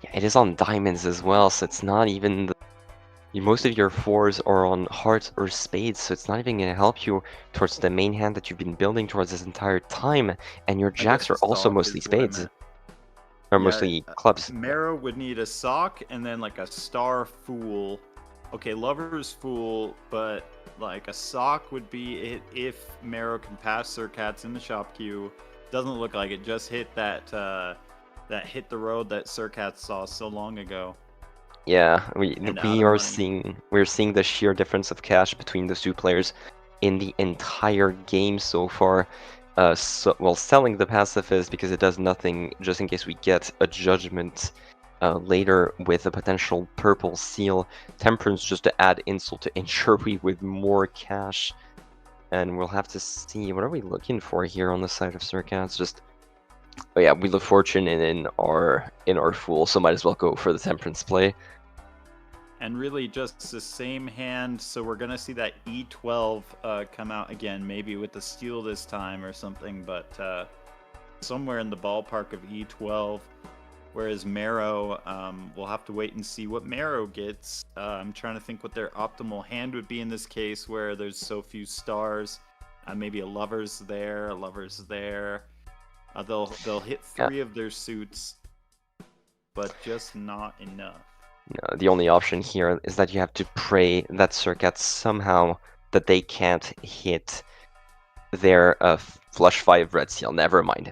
Yeah, it is on diamonds as well, so it's not even the... Most of your 4s are on hearts or spades, so it's not even going to help you towards the main hand that you've been building towards this entire time, and your jacks are also mostly spades. Or mostly clubs. Mero would need a sock and then like a star fool. Okay, lover's fool, but like a sock would be it if Mero can pass Surcats in the shop queue. Doesn't look like it, just hit that hit the road that Surcats saw so long ago. Yeah, we're seeing the sheer difference of cash between the two players in the entire game so far. Well, selling the Pacifist because it does nothing, just in case we get a judgment later with a potential purple seal. Temperance just to add insult to injury with more cash, and we'll have to see what are we looking for here on the side of Surcats. Just oh yeah, we look fortune in our fool, so might as well go for the Temperance play. And really just the same hand, so we're going to see that E12 come out again, maybe with the steal this time or something, but somewhere in the ballpark of E12. Whereas Mero, we'll have to wait and see what Mero gets. I'm trying to think what their optimal hand would be in this case where there's so few stars. Maybe a lover's there, They'll hit 3 of their suits, but just not enough. No, the only option here is that you have to pray that Surcat somehow that they can't hit their flush 5 red seal. Never mind.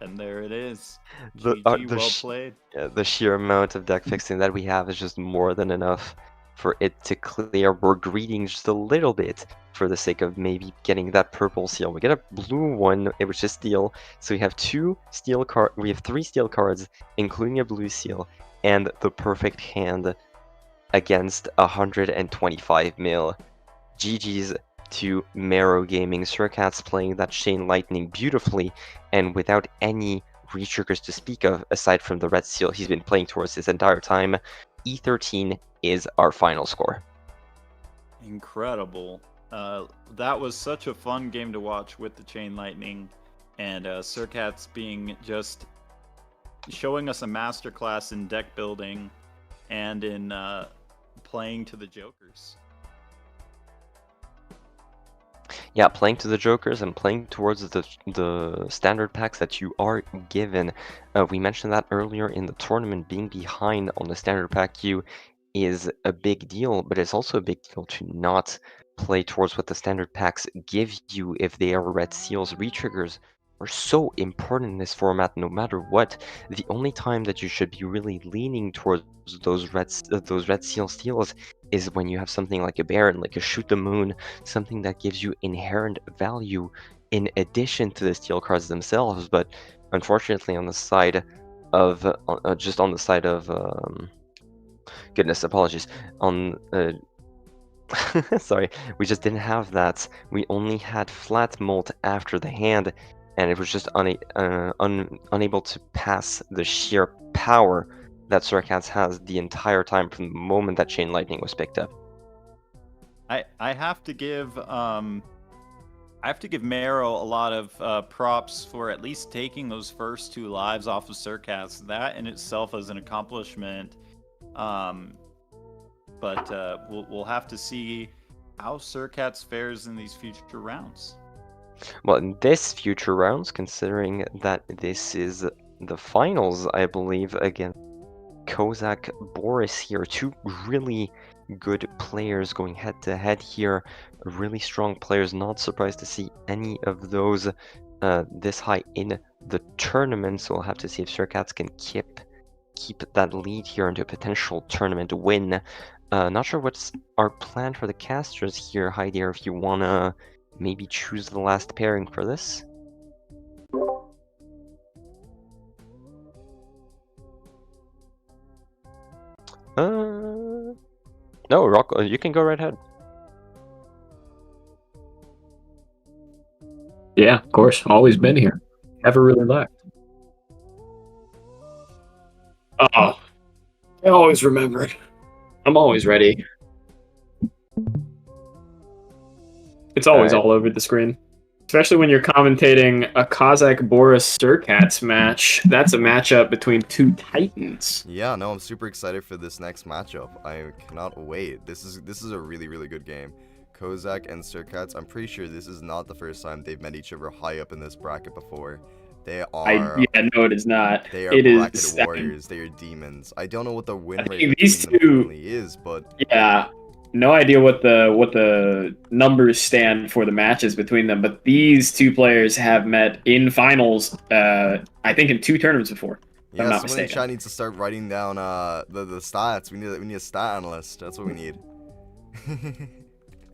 And there it is. GG, well played. The sheer amount of deck fixing that we have is just more than enough for it to clear. We're greeding just a little bit for the sake of maybe getting that purple seal. We get a blue one, which is steel. So we have 3 steel cards, including a blue seal, and the perfect hand against 125 mil. GG's to Mero Gaming. Surcats playing that Chain Lightning beautifully and without any retriggers to speak of aside from the red seal he's been playing towards this entire time. E13 is our final score. Incredible. That was such a fun game to watch with the Chain Lightning, and Surcats being just showing us a masterclass in deck building and in playing to the jokers. Yeah, playing to the jokers and playing towards the standard packs that you are given. We mentioned that earlier in the tournament. Being behind on the standard pack queue is a big deal, but it's also a big deal to not play towards what the standard packs give you if they are red seals. Retriggers are so important in this format no matter what. The only time that you should be really leaning towards those red seal steals is when you have something like a Baron, like a Shoot the Moon, something that gives you inherent value in addition to the steel cards themselves. But unfortunately on the side of goodness, apologies, on sorry, we just didn't have that. We only had flat molt after the hand, and it was just unable to pass the sheer power that Surcats has the entire time from the moment that Chain Lightning was picked up. I have to give Mero a lot of props for at least taking those first 2 lives off of Surcats. That in itself is an accomplishment. But we'll have to see how Surcats fares in these future rounds. Well, in this future rounds, considering that this is the finals, I believe, again, Kozak, Boris here, 2 really good players going head-to-head here, really strong players. Not surprised to see any of those this high in the tournament, so we'll have to see if Surcats can keep that lead here into a potential tournament win. Not sure what's our plan for the casters here, Heidi, if you wanna maybe choose the last pairing for this. No, Rock, you can go right ahead. Yeah, of course. Always been here. Never really left. Oh, I always remembered. I'm always ready. It's always all over the screen. Especially when you're commentating a Kozak Boris Surcats match. That's a matchup between 2 titans. Yeah, no, I'm super excited for this next matchup. I cannot wait. This is a really, really good game. Kozak and Surcats, I'm pretty sure this is not the first time they've met each other high up in this bracket before. They are... no, it is not. They are bracket warriors. They are demons. I don't know what the win rate these between them two currently is, but... Yeah, no idea what the numbers stand for the matches between them, but these 2 players have met in finals, I think in 2 tournaments before. Yeah, I'm not someone mistaken. in chat needs to start writing down the stats. We need a stat analyst. That's what we need.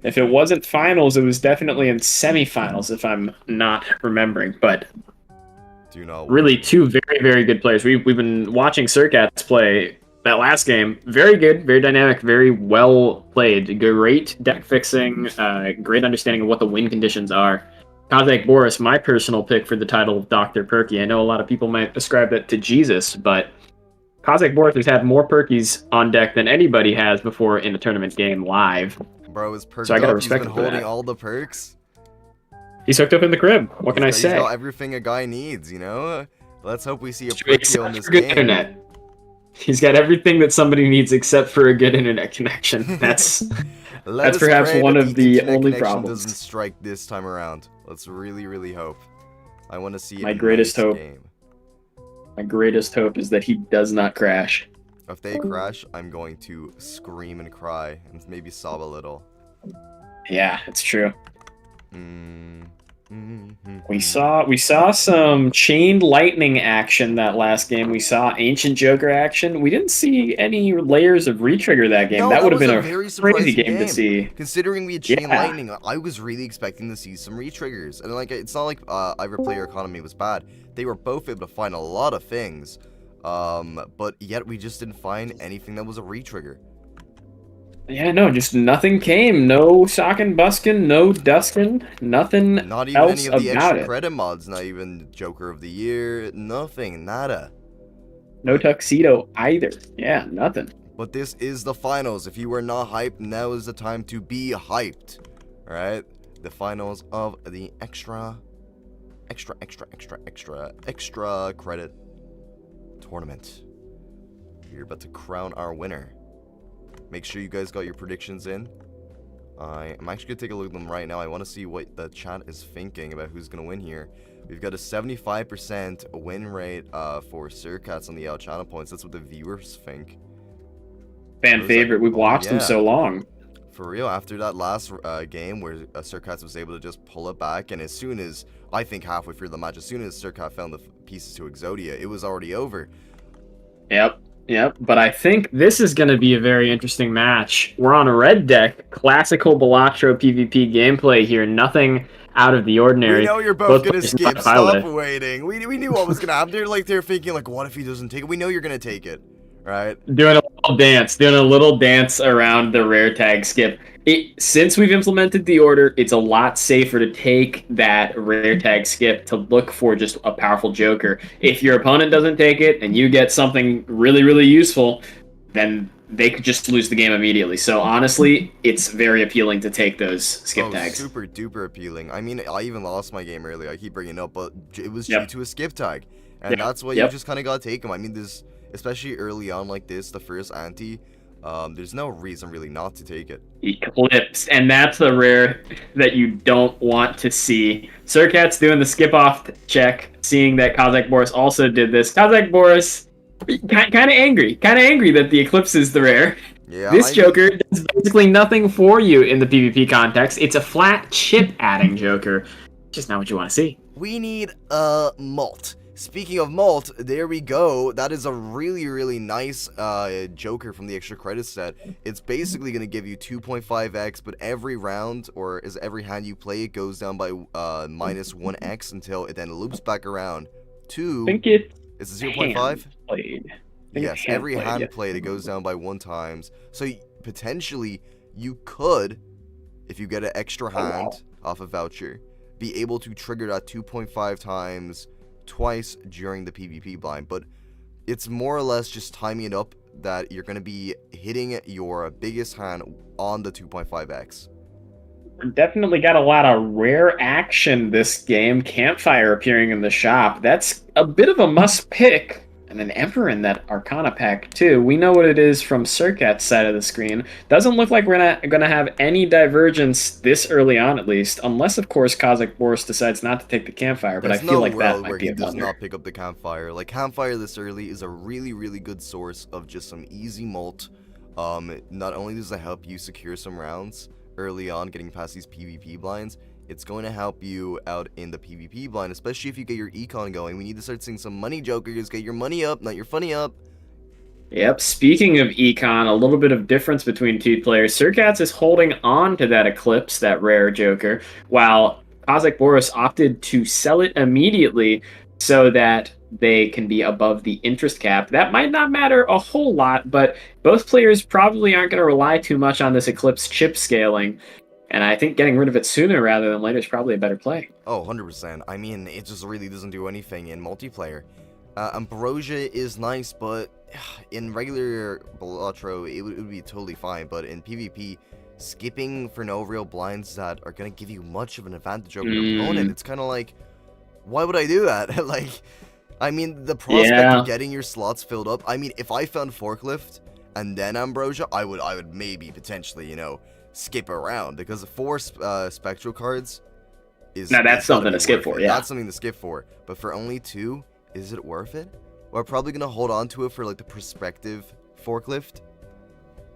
If it wasn't finals, it was definitely in semifinals, if I'm not remembering. But really, 2 very, very good players. We've been watching Surcats play that last game. Very good, very dynamic, very well played. Great deck fixing, great understanding of what the win conditions are. Kozak Boris, my personal pick for the title of Dr. Perky. I know a lot of people might ascribe that to Jesus, but Kozak Boris has had more Perkies on deck than anybody has before in a tournament game live. Bro is perked so I gotta up. respect He's been holding all the perks. He's hooked up in the crib. What can I say? He's got everything a guy needs, you know? Let's hope we see a Perky on this good game. Internet. He's got everything that somebody needs except for a good internet connection. That's perhaps one of the only problems. Doesn't strike this time around. Let's really, really hope. I want to see my greatest hope. Game. My greatest hope is that he does not crash. If they crash, I'm going to scream and cry and maybe sob a little. Yeah, it's true. We saw some chained lightning action that last game. We saw ancient Joker action. We didn't see any layers of retrigger that game. No, that would have been a very crazy game to see. Considering we had chain lightning, I was really expecting to see some retriggers. And like, it's not like either player economy was bad. They were both able to find a lot of things. But yet we just didn't find anything that was a retrigger. Yeah, no, just nothing came. No Sockin' Buskin', no Duskin', nothing Not even else any of the about extra it. credit mods, not even Joker of the Year, nothing, nada. No Tuxedo either. Yeah, nothing. But this is the finals. If you were not hyped, now is the time to be hyped. Alright? The finals of the extra credit tournament. We're about to crown our winner. Make sure you guys got your predictions in. I'm actually going to take a look at them right now. I want to see what the chat is thinking about who's going to win here. We've got a 75% win rate for Surcats on the out channel points. That's what the viewers think. Fan favorite. We've watched them so long. For real, after that last game where Surcats was able to just pull it back, and as soon as, I think halfway through the match, as soon as Surcat found the pieces to Exodia, it was already over. Yep, but I think this is going to be a very interesting match. We're on a red deck, classical Balatro PvP gameplay here, nothing out of the ordinary. We know you're both going to skip, stop waiting. We knew what was going to happen. They're thinking, like, what if he doesn't take it? We know you're going to take it, right? Doing a little dance around the rare tag skip. Since we've implemented the order, it's a lot safer to take that rare tag skip to look for just a powerful Joker. If your opponent doesn't take it and you get something really, really useful, then they could just lose the game immediately. So honestly, it's very appealing to take those skip tags. Super duper appealing. I mean, I even lost my game earlier. I keep bringing it up, but it was due Yep. to a skip tag. And that's why you just kind of got to take them. I mean, this, especially early on like this, the first anti, there's no reason really not to take it. Eclipse, and that's the rare that you don't want to see. Surcat's doing the skip off check, seeing that Kazakh Boris also did this. Kazakh Boris, kind of angry that the Eclipse is the rare. Yeah, This Joker does basically nothing for you in the PvP context. It's a flat chip adding Joker. Just not what you want to see. We need a malt. Speaking of malt, there we go. That is a really, really nice Joker from the extra credit set. It's basically going to give you 2.5x, but every round, or is every hand you play, it goes down by minus 1x until it then loops back around to... I think it's... Is it 0.5? Played. Yes, every hand played, it goes down by 1 times. So potentially, you could, if you get an extra hand off a voucher, be able to trigger that 2.5 times twice during the PvP blind, but it's more or less just timing it up that you're going to be hitting your biggest hand on the 2.5x. Definitely got a lot of rare action this game. Campfire appearing in the shop. That's a bit of a must pick. And an Emperor in that Arcana pack, too. We know what it is from Surcat's side of the screen. Doesn't look like we're gonna have any divergence this early on, at least. Unless, of course, Kazakh Boris decides not to take the Campfire. But I feel like that might be a blunder. There's no world where he does not pick up the Campfire. Like, Campfire this early is a really, really good source of just some easy mult. Not only does it help you secure some rounds early on, getting past these PvP blinds, it's going to help you out in the PvP blind, especially if you get your econ going. We need to start seeing some money Jokers. Get your money up, not your funny up. Yep, speaking of econ, a little bit of difference between two players. Surcats is holding on to that Eclipse, that rare Joker, while Kazakh Boris opted to sell it immediately so that they can be above the interest cap. That might not matter a whole lot, but both players probably aren't going to rely too much on this Eclipse chip scaling. And I think getting rid of it sooner rather than later is probably a better play. Oh, 100%. I mean, it just really doesn't do anything in multiplayer. Ambrosia is nice, but in regular Balatro, it would be totally fine. But in PvP, skipping for no real blinds that are going to give you much of an advantage over your opponent, it's kind of like, why would I do that? Like, I mean, the prospect of getting your slots filled up, I mean, if I found Forklift and then Ambrosia, I would maybe potentially, you know, skip around, because 4 spectral cards is... Now that's something to skip for, yeah. That's something to skip for. But for only 2, is it worth it? We're probably going to hold on to it for, like, the prospective Forklift.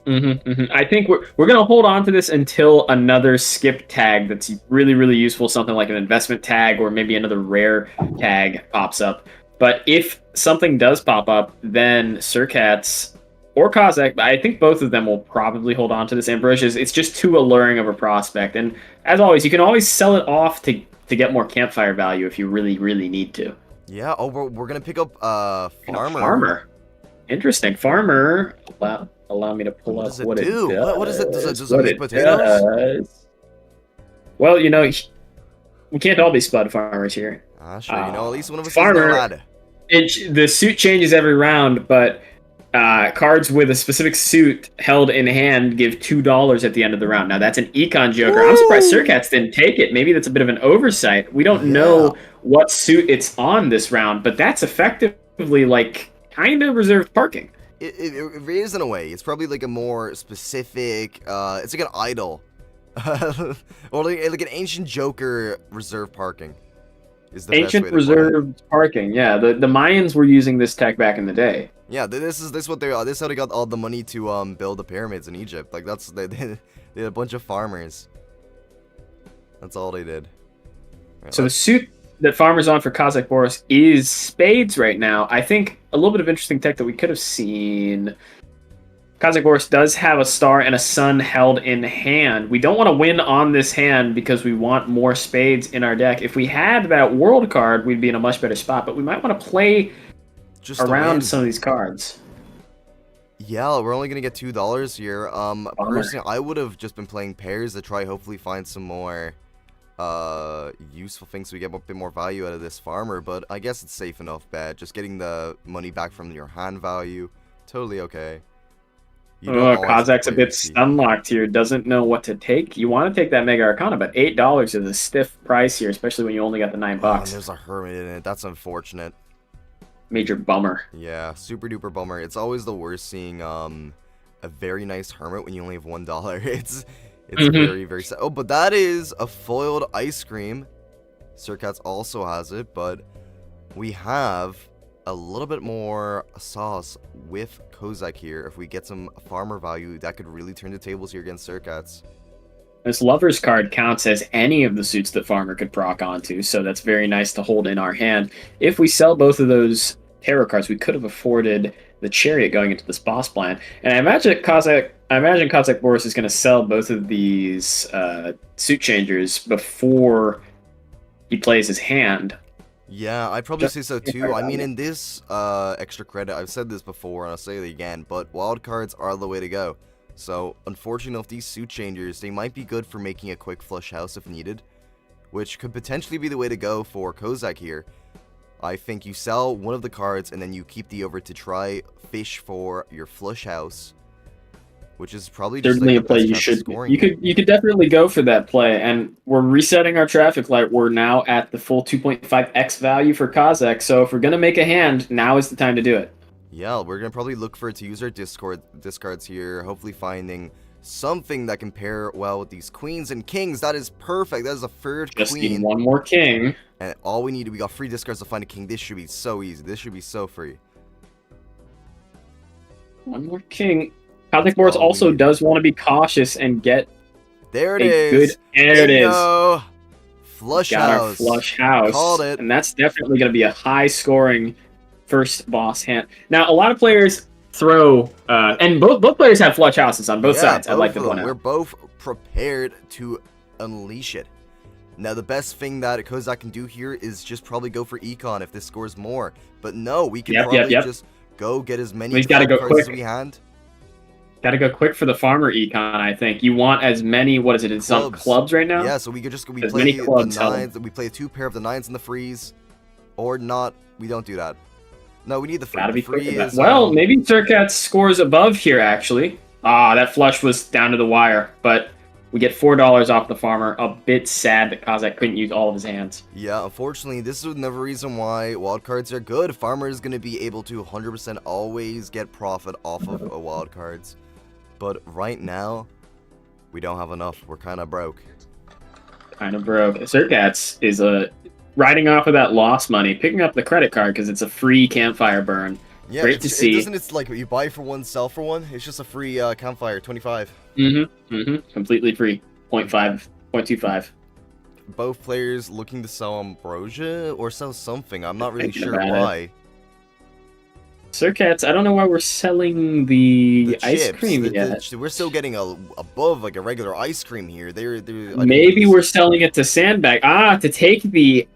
I think we're going to hold on to this until another skip tag that's really, really useful, something like an investment tag or maybe another rare tag pops up. But if something does pop up, then Surcats or Kazakh, I think both of them will probably hold on to this Ambrosia. It's just too alluring of a prospect. And as always, you can always sell it off to get more Campfire value if you really, really need to. Yeah, oh, we're going to pick up Farmer. Farmer. Interesting. Farmer. Allow me to pull up what it does. What does it do? Does it make potatoes? Well, you know, we can't all be Spud Farmers here. Sure, you know, at least one of us Farmer, is a lad. The suit changes every round, but cards with a specific suit held in hand give $2 at the end of the round. Now, that's an econ Joker. I'm surprised Surcats didn't take it. Maybe that's a bit of an oversight. We don't know what suit it's on this round, but that's effectively, like, kind of reserved parking. It is in a way. It's probably like a more specific, it's like an idol. Or like an ancient Joker reserve parking. Is the ancient best way to reserved parking, yeah. The Mayans were using this tech back in the day. Yeah, this is what they are. This is how they got all the money to build the pyramids in Egypt. Like they had a bunch of farmers. That's all they did. Right, so the suit that Farmer's on for Kazakh Boris is spades right now. I think a little bit of interesting tech that we could have seen. Kazakh Boris does have a star and a sun held in hand. We don't want to win on this hand because we want more spades in our deck. If we had that world card, we'd be in a much better spot, but we might want to play just around some of these cards. Yeah, we're only gonna get $2 here. Personally, I would have just been playing pairs to try hopefully find some more useful things so we get a bit more value out of this farmer, but I guess it's safe enough bet. Just getting the money back from your hand value, totally okay. Kozak's a bit stunlocked here, doesn't know what to take. You want to take that Mega Arcana, but $8 is a stiff price here, especially when you only got the $9. Oh, and there's a Hermit in it, that's unfortunate. Major bummer. Yeah, super duper bummer. It's always the worst seeing a very nice Hermit when you only have $1. It's very, very sad. Oh, but that is a foiled ice cream. Sircats also has it, but we have a little bit more sauce with Kozak here. If we get some farmer value, that could really turn the tables here against Sircats. This Lover's card counts as any of the suits that Farmer could proc onto, so that's very nice to hold in our hand. If we sell both of those tarot cards, we could have afforded the Chariot going into this boss plan. And I imagine Kozak Boris is going to sell both of these suit changers before he plays his hand. Yeah, I'd probably say so too. I mean, in this extra credit, I've said this before and I'll say it again, but wild cards are the way to go. So, unfortunately, if these suit changers, they might be good for making a quick flush house if needed, which could potentially be the way to go for Kozak here. I think you sell one of the cards and then you keep the over to try fish for your flush house, which is probably just certainly a play you should. You could definitely go for that play, and we're resetting our traffic light. We're now at the full 2.5x value for Kozak, so if we're gonna make a hand, now is the time to do it. Yeah, we're gonna probably look for it to use our discards here, hopefully finding something that can pair well with these queens and kings. That is perfect. That is a third just queen. Need one more king. And all we need, we got 3 discards to find a king. This should be so easy. This should be so free. One more king. Kozak Boris also does want to be cautious and get there it is. There it is. Flush got house. Our flush house. Called it. And that's definitely going to be a high scoring first boss hand. Now, a lot of players throw, and both players have flush houses on both sides. I'd like to point out. We're both prepared to unleash it. Now, the best thing that Kozak can do here is just probably go for Econ if this scores more. But no, we can probably just go get as many cards as we hand. Got to go quick for the farmer econ, I think. You want as many, what is it, it's on clubs right now? Yeah, so we could just, we play the 9s, we play a 2 pair of the 9s and the freeze. Or not, we don't do that. No, we need the free. Gotta be quick for that. Well, maybe Sircats scores above here, actually. Ah, that flush was down to the wire, but we get $4 off the farmer. A bit sad that Kozak couldn't use all of his hands. Yeah, unfortunately, this is another reason why wild cards are good. Farmer is going to be able to 100% always get profit off of wild cards. But right now, we don't have enough. We're kind of broke. Sircats is riding off of that lost money, picking up the credit card because it's a free campfire burn. Yeah, great to see. It's like you buy for one, sell for one. It's just a free campfire, 25. Completely free. 0.25. Both players looking to sell Ambrosia or sell something. I'm not really sure why. Sircats, I don't know why we're selling the ice cream yet. We're still getting above like a regular ice cream here. Maybe we're selling it to Sandbag. To take the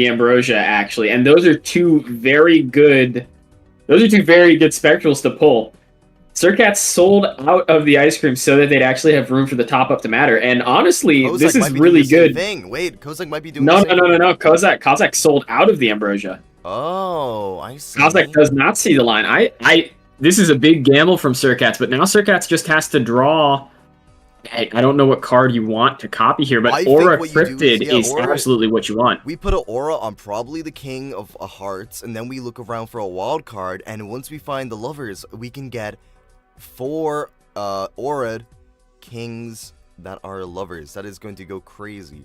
Ambrosia actually, and those are two very good spectrals to pull. Sircats sold out of the ice cream so that they'd actually have room for the top up to matter. And honestly, Kozak this is really good. Wait, Kozak might be doing no. Kozak sold out of the Ambrosia. Oh, I see. Kozak does not see the line. This is a big gamble from Sircats, but now Sircats just has to draw. I don't know what card you want to copy here, but Aura Cryptid is absolutely what you want. We put an Aura on probably the King of Hearts, and then we look around for a wild card, and once we find the Lovers, we can get 4 Aura Kings that are Lovers. That is going to go crazy.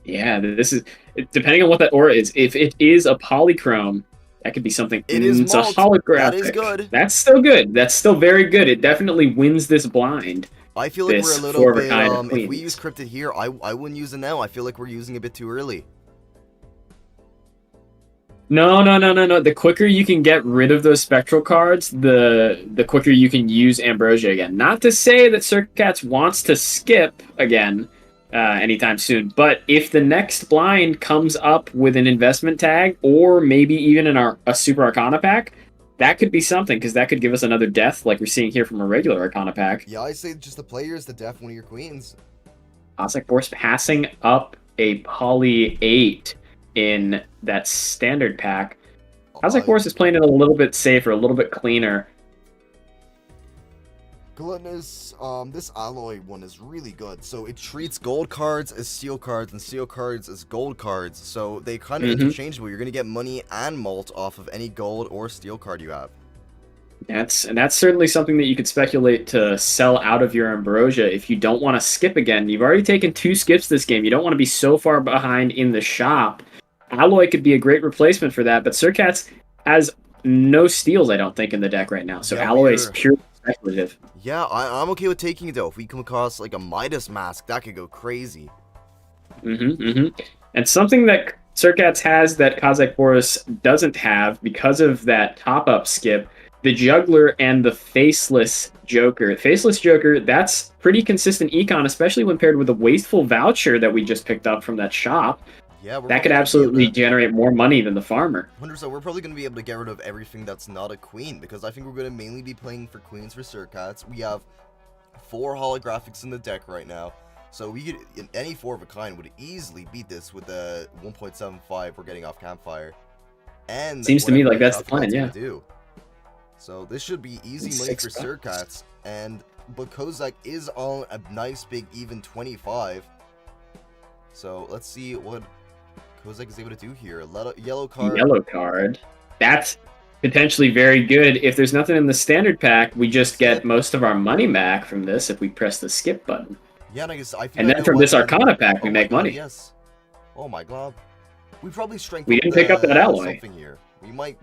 Yeah, this is depending on what that aura is. If it is a polychrome, that could be something. It's a holographic. That is good. That's still good. That's still very good. It definitely wins this blind. I feel like we're a little bit. If we use Cryptid here, I wouldn't use it now. I feel like we're using a bit too early. No. The quicker you can get rid of those spectral cards, the quicker you can use Ambrosia again. Not to say that Sircats wants to skip again. Anytime soon. But if the next blind comes up with an investment tag, or maybe even a Super Arcana pack, that could be something, because that could give us another death like we're seeing here from a regular Arcana pack. Yeah, I say just the players to death one of your queens. Cossack Force passing up a Poly 8 in that standard pack. Cossack Force is playing it a little bit safer, a little bit cleaner. Gluttonous, this alloy one is really good. So it treats gold cards as steel cards and steel cards as gold cards. So they kind of interchangeable. You're going to get money and malt off of any gold or steel card you have. That's certainly something that you could speculate to sell out of your Ambrosia if you don't want to skip again. You've already taken 2 skips this game. You don't want to be so far behind in the shop. Alloy could be a great replacement for that, but Surcats has no steals, I don't think, in the deck right now. So yeah, Alloy is pure speculative. Yeah, I'm okay with taking it though. If we come across like a Midas mask, that could go crazy. And something that Surcats has that Cossack Boris doesn't have because of that top-up skip, the Juggler and the Faceless Joker. Faceless Joker, that's pretty consistent econ, especially when paired with the Wasteful Voucher that we just picked up from that shop. Yeah, that could absolutely generate more money than the farmer. 100%. We're probably going to be able to get rid of everything that's not a queen, because I think we're going to mainly be playing for queens for Surcats. We have 4 holographics in the deck right now, so we could, in any 4 of a kind, would easily beat this with the 1.75 we're getting off Campfire. And seems to me like that's the plan, yeah. So this should be easy money for Surcats, but Kozak is on a nice big even 25. So let's see what Kozak is able to do here. Yellow card. Yellow card. That's potentially very good. If there's nothing in the standard pack, we just get most of our money back from this if we press the skip button. Yeah, and I guess and then from this Arcana pack, we make money. Yes. Oh my god. We probably strengthened. We didn't pick up that alloy. Something here. We might.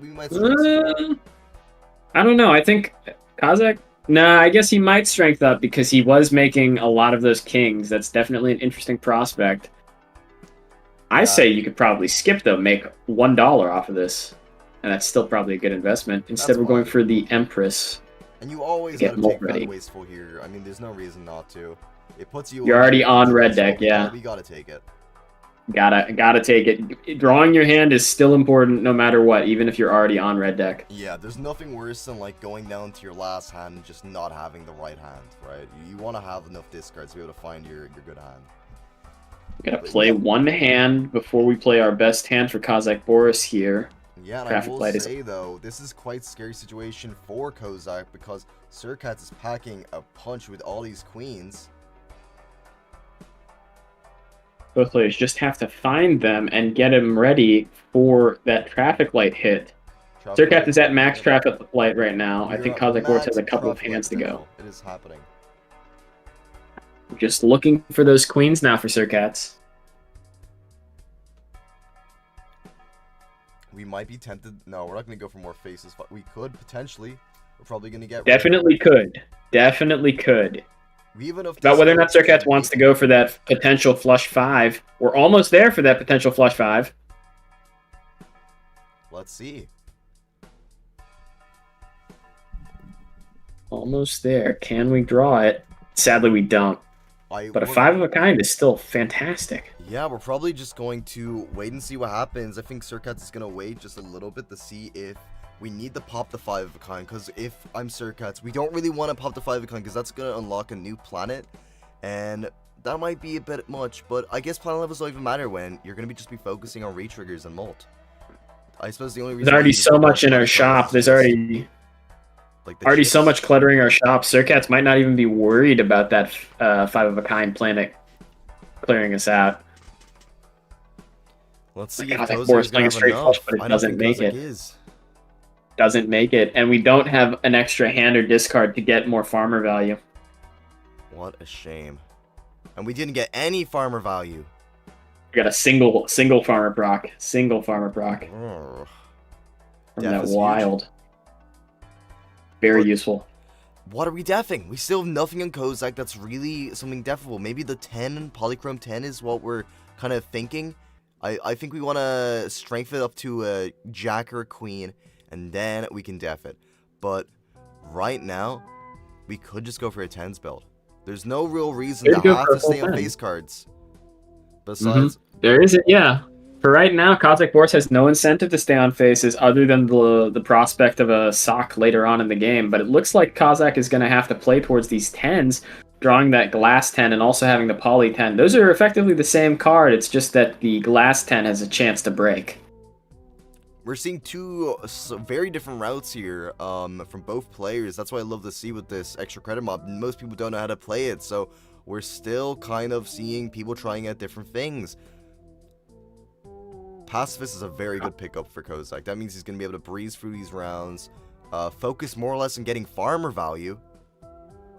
I don't know. I think Kozak. Nah, I guess he might strength up because he was making a lot of those kings. That's definitely an interesting prospect. I say you could probably skip though, make $1 off of this, and that's still probably a good investment. Instead, we're going for the Empress. And you always gotta take that wasteful here. I mean, there's no reason not to. It puts you. You're already on red deck, yeah. We gotta take it. Gotta take it. Drawing your hand is still important no matter what, even if you're already on red deck. Yeah, there's nothing worse than like going down to your last hand and just not having the right hand, right? You want to have enough discards to be able to find your good hand. We gotta play one hand before we play our best hand for Cossack Boris here. Yeah, and I will say though, this is quite a scary situation for Kozak because Surcats is packing a punch with all these queens. Both players just have to find them and get them ready for that traffic light hit. Surcats is at max traffic light right now. I think Cossack Boris has a couple of hands to go. It is happening. Just looking for those queens now for Surcats. We might be tempted. No, we're not going to go for more faces. But we could potentially. We're probably going to get. Definitely could. Definitely could. About whether or not Surcats wants to go for that potential flush 5. We're almost there for that potential flush 5. Let's see. Almost there. Can we draw it? Sadly, we don't. But a 5 of a kind is still fantastic. Yeah, we're probably just going to wait and see what happens. I think Surcats is going to wait just a little bit to see if we need to pop the 5 of a kind. Because if I'm Surcats, we don't really want to pop the 5 of a kind because that's going to unlock a new planet. And that might be a bit much. But I guess planet levels don't even matter when you're going to just be focusing on retriggers and molt. I suppose the only reason... There's already so much in our shop. There's already... Already so much cluttering our shop. Surcats might not even be worried about that 5 of a kind planet clearing us out. Let's see. Cossack Boris playing a straight flush, but it doesn't make it. Doesn't make it, and we don't have an extra hand or discard to get more farmer value. What a shame. And we didn't get any farmer value. We got a single farmer proc. Single farmer proc. Oh. From that wild. Very useful. What are we deffing? We still have nothing on Kozak that's really something deffable. Maybe the 10, Polychrome 10 is what we're kind of thinking. I think we want to strengthen it up to a Jack or a Queen, and then we can def it. But right now, we could just go for a 10s build. There's no real reason to have to stay on face cards. Besides... There isn't, yeah. For right now, Kazakh Boris has no incentive to stay on faces other than the prospect of a sock later on in the game, but it looks like Kazakh is going to have to play towards these 10s, drawing that glass 10 and also having the poly 10. Those are effectively the same card, it's just that the glass 10 has a chance to break. We're seeing two very different routes here from both players. That's what I love to see with this extra credit mob. Most people don't know how to play it, so we're still kind of seeing people trying out different things. Pacifist is a very good pickup for Kozak. That means he's going to be able to breeze through these rounds, focus more or less on getting farmer value.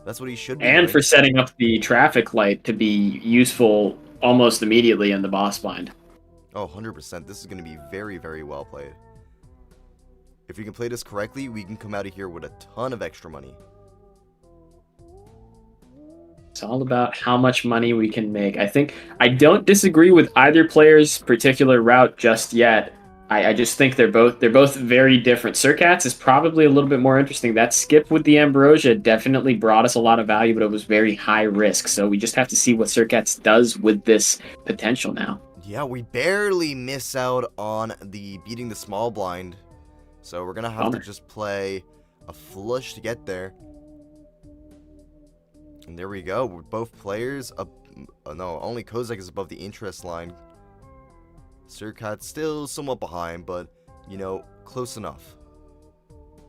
That's what he should be doing. For setting up the traffic light to be useful almost immediately in the boss bind. Oh, 100%. This is going to be very, very well played. If we can play this correctly, we can come out of here with a ton of extra money. It's all about how much money we can make. I don't disagree with either player's particular route just yet. I just think they're both very different. Surcats is probably a little bit more interesting. That skip with the Ambrosia definitely brought us a lot of value, but it was very high risk. So we just have to see what Surcats does with this potential now. Yeah, we barely miss out on the beating the small blind. So we're going to have to just play a flush to get there. And there we go. We're both players up. No, only Kozak is above the interest line. Surcat's still somewhat behind, but, you know, close enough.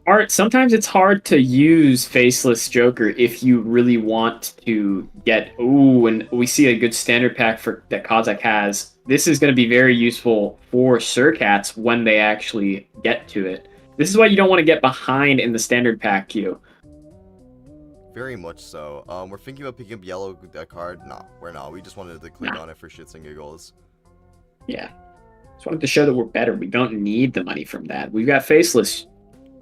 Art, sometimes it's hard to use Faceless Joker if you really want to get... Ooh, and we see a good standard pack that Kozak has. This is going to be very useful for Surcats when they actually get to it. This is why you don't want to get behind in the standard pack queue. Very much so. We're thinking about picking up yellow card. No, we're not. We just wanted to click on it for shits and giggles. Yeah. Just wanted to show that we're better. We don't need the money from that. We've got Faceless.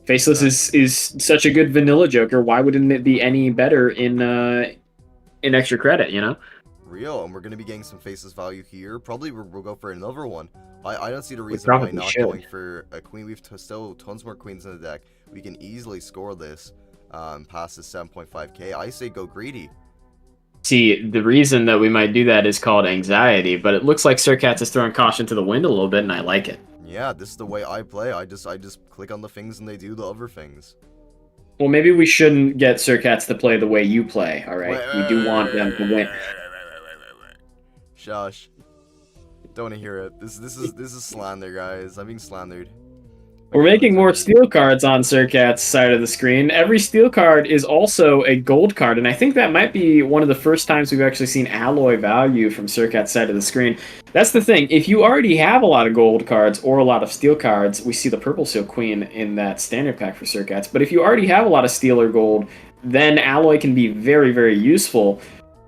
Faceless is such a good vanilla Joker. Why wouldn't it be any better in extra credit, you know? Real, and we're going to be getting some Faceless value here. Probably we'll go for another one. I don't see the reason why not going for a queen. We've still tons more queens in the deck. We can easily score this. Past this 7.5k, I say go greedy. See, the reason that we might do that is called anxiety, but it looks like Surcats is throwing caution to the wind a little bit, and I like it. Yeah, this is the way I play. I just click on the things and they do the other things. Well, maybe we shouldn't get Surcats to play the way you play, alright? We do want them to win. Shush. Don't want to hear it. This is slander, guys. I'm being slandered. We're making more steel cards on Surcat's side of the screen. Every steel card is also a gold card, and I think that might be one of the first times we've actually seen alloy value from Surcat's side of the screen. That's the thing. If you already have a lot of gold cards or a lot of steel cards, we see the Purple Seal Queen in that standard pack for Surcats, but if you already have a lot of steel or gold, then alloy can be very, very useful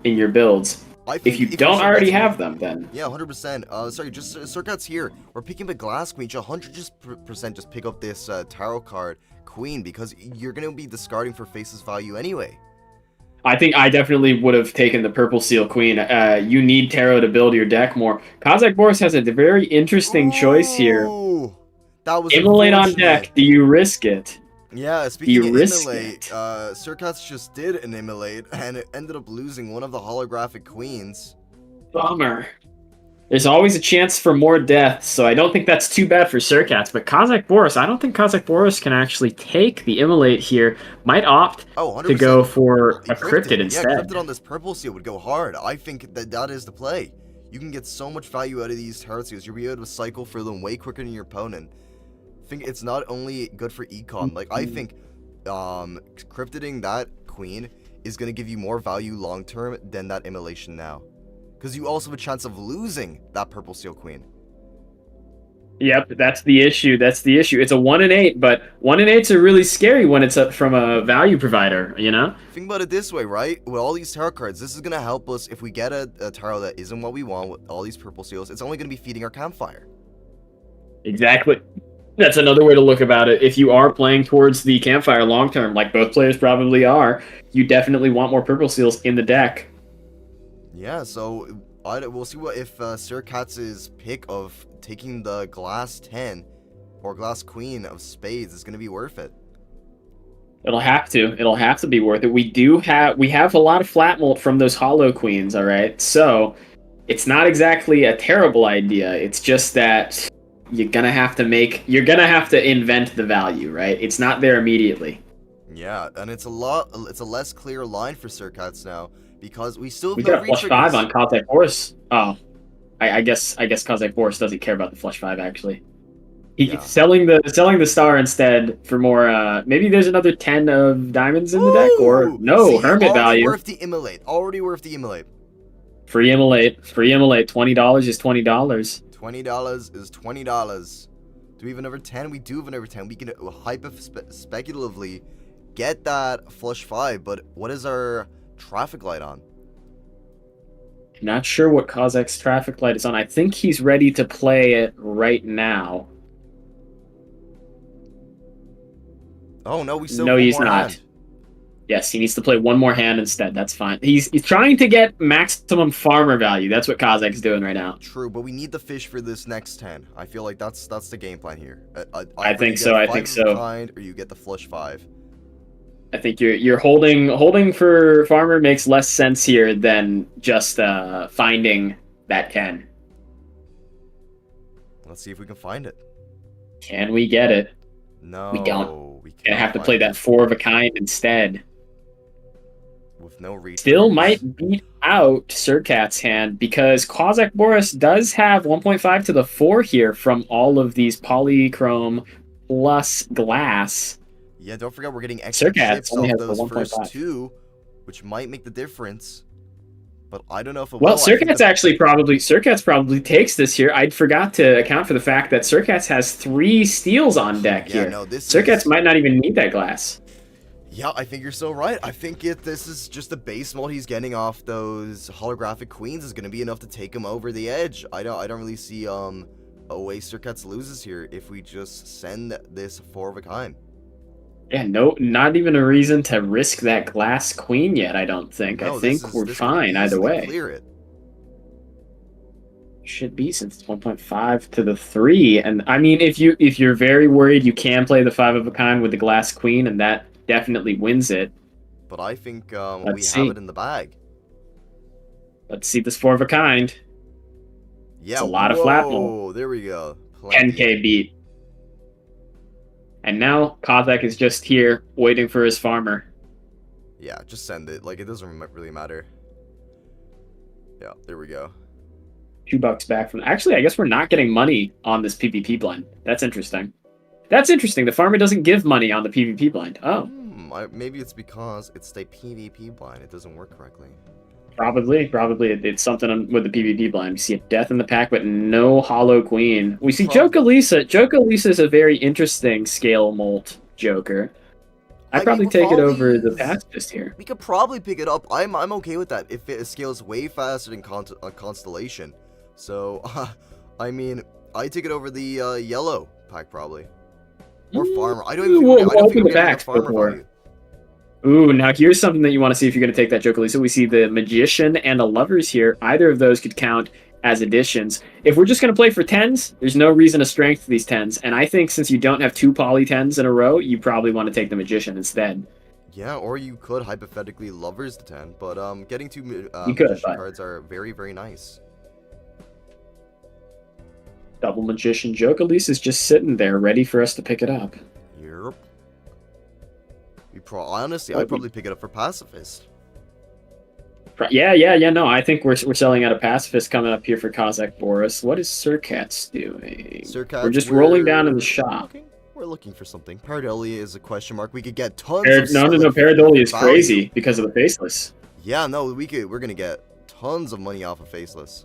in your builds. If you don't already have them, then... Yeah, 100%. Sorry, just Surcats here. We're picking up a Glass Queen. 100% just pick up this Tarot card Queen, because you're going to be discarding for Faceless value anyway. I think I definitely would have taken the Purple Seal Queen. You need Tarot to build your deck more. Kazakh Boris has a very interesting choice here. That was Immolate on deck. Do you risk it? Yeah, speaking of Immolate, Surcats just did an Immolate, and it ended up losing one of the holographic queens. Bummer. There's always a chance for more deaths, so I don't think that's too bad for Surcats. But Kazakh Boris, I don't think Kazakh Boris can actually take the Immolate here. Might opt to go for a Cryptid instead. Yeah, Cryptid on this Purple Seal would go hard. I think that is the play. You can get so much value out of these Tarot Seals. You'll be able to cycle through them way quicker than your opponent. I think it's not only good for econ. Like, I think Cryptiding that Queen is going to give you more value long term than that Immolation now. Because you also have a chance of losing that Purple Seal Queen. Yep, that's the issue. That's the issue. It's a 1 in 8, but 1 in 8s are really scary when it's from a value provider, you know? Think about it this way, right? With all these tarot cards, this is going to help us if we get a tarot that isn't what we want with all these Purple Seals. It's only going to be feeding our campfire. Exactly. That's another way to look about it. If you are playing towards the campfire long term, like both players probably are, you definitely want more Purple Seals in the deck. Yeah, so we'll see what if Surcats' pick of taking the Glass 10 or Glass Queen of Spades is going to be worth it. It'll have to. It'll have to be worth it. We have a lot of flat molt from those Hollow Queens, all right? So it's not exactly a terrible idea. It's just that you're gonna have to invent the value, right? It's not there immediately. Yeah, and it's a less clear line for Surcats now because we still have We no got a flush 5 on Kazakh Boris. Oh, I guess Kazakh Boris doesn't care about the flush 5 actually. He's selling the star instead for more. Maybe there's another 10 of diamonds in the deck, or no hermit value. Already worth the immolate. Free immolate. $20 is $20. $20 is $20. Do we have another 10? We do have another 10. We can speculatively get that flush 5, but what is our traffic light on? Not sure what Kazakh's traffic light is on. I think he's ready to play it right now. Oh no, we still no, he's not. Hand. Yes, he needs to play one more hand instead. That's fine. He's trying to get maximum farmer value. That's what Kazakh's doing right now. True, but we need the fish for this next 10. I feel like that's the game plan here. I think so. I think so. Or you get the flush 5. I think you're holding for farmer makes less sense here than just finding that 10. Let's see if we can find it. Can we get it? No, we don't. Gonna have to play that 4 of a kind instead. With no reach. Still might beat out Surcat's hand because Kazakh Boris does have 1.5 to the 4 here from all of these polychrome plus glass. Yeah, don't forget we're getting extra chips off those first 2, which might make the difference. But I don't know if it will. Well, Surcats probably takes this here. I forgot to account for the fact that Surcats has 3 steals on deck here. No, Surcats might not even need that glass. Yeah, I think you're so right. I think this is just the base mold he's getting off those holographic queens is going to be enough to take him over the edge. I don't really see a way Surcats loses here if we just send this 4 of a kind. Yeah, no, not even a reason to risk that glass queen yet, I don't think. No, I think we're fine either way. Clear it. Should be, since it's 1.5 to the 3. And I mean, if you're very worried, you can play the 5 of a kind with the glass queen, and that definitely wins it. But I think we have it in the bag. Let's see this 4 of a kind. Yeah, it's a lot of flat mold. Oh, there we go. 10k beat. And now Kazakh is just here waiting for his farmer. Yeah, just send it. Like, it doesn't really matter. Yeah, there we go. $2 back from... Actually, I guess we're not getting money on this PvP blind. That's interesting. That's interesting. The farmer doesn't give money on the PvP blind. Oh. Maybe it's because it's the PvP blind. It doesn't work correctly. Probably. It's something with the PvP blind. We see a death in the pack, but no hollow queen. We see Joker-Lisa. Joker-Lisa is a very interesting scale molt Joker. I'd probably take it over the pacifist here. We could probably pick it up. I'm okay with that if it scales way faster than Constellation. So, I mean, I take it over the yellow pack probably. Or farmer. I don't even think we're getting farmer value. Ooh, now here's something that you want to see if you're going to take that Joker-Lisa. We see the Magician and a Lovers here. Either of those could count as additions. If we're just going to play for 10s, there's no reason to strength these 10s. And I think since you don't have 2 poly 10s in a row, you probably want to take the Magician instead. Yeah, or you could hypothetically Lovers the 10, but getting 2 Magician cards are very, very nice. Double Magician Joker-Lisa is just sitting there ready for us to pick it up. Yep. Honestly, I'd probably pick it up for Pacifist. Yeah, no, I think we're selling out a Pacifist coming up here for Kazakh Boris. What is Surcats doing? Surcats, we're just rolling down in the shop. We're looking for something. Pareidolia is a question mark. We could get tons of No, Pareidolia is crazy because of the Faceless. Yeah, no, we're gonna get tons of money off of Faceless.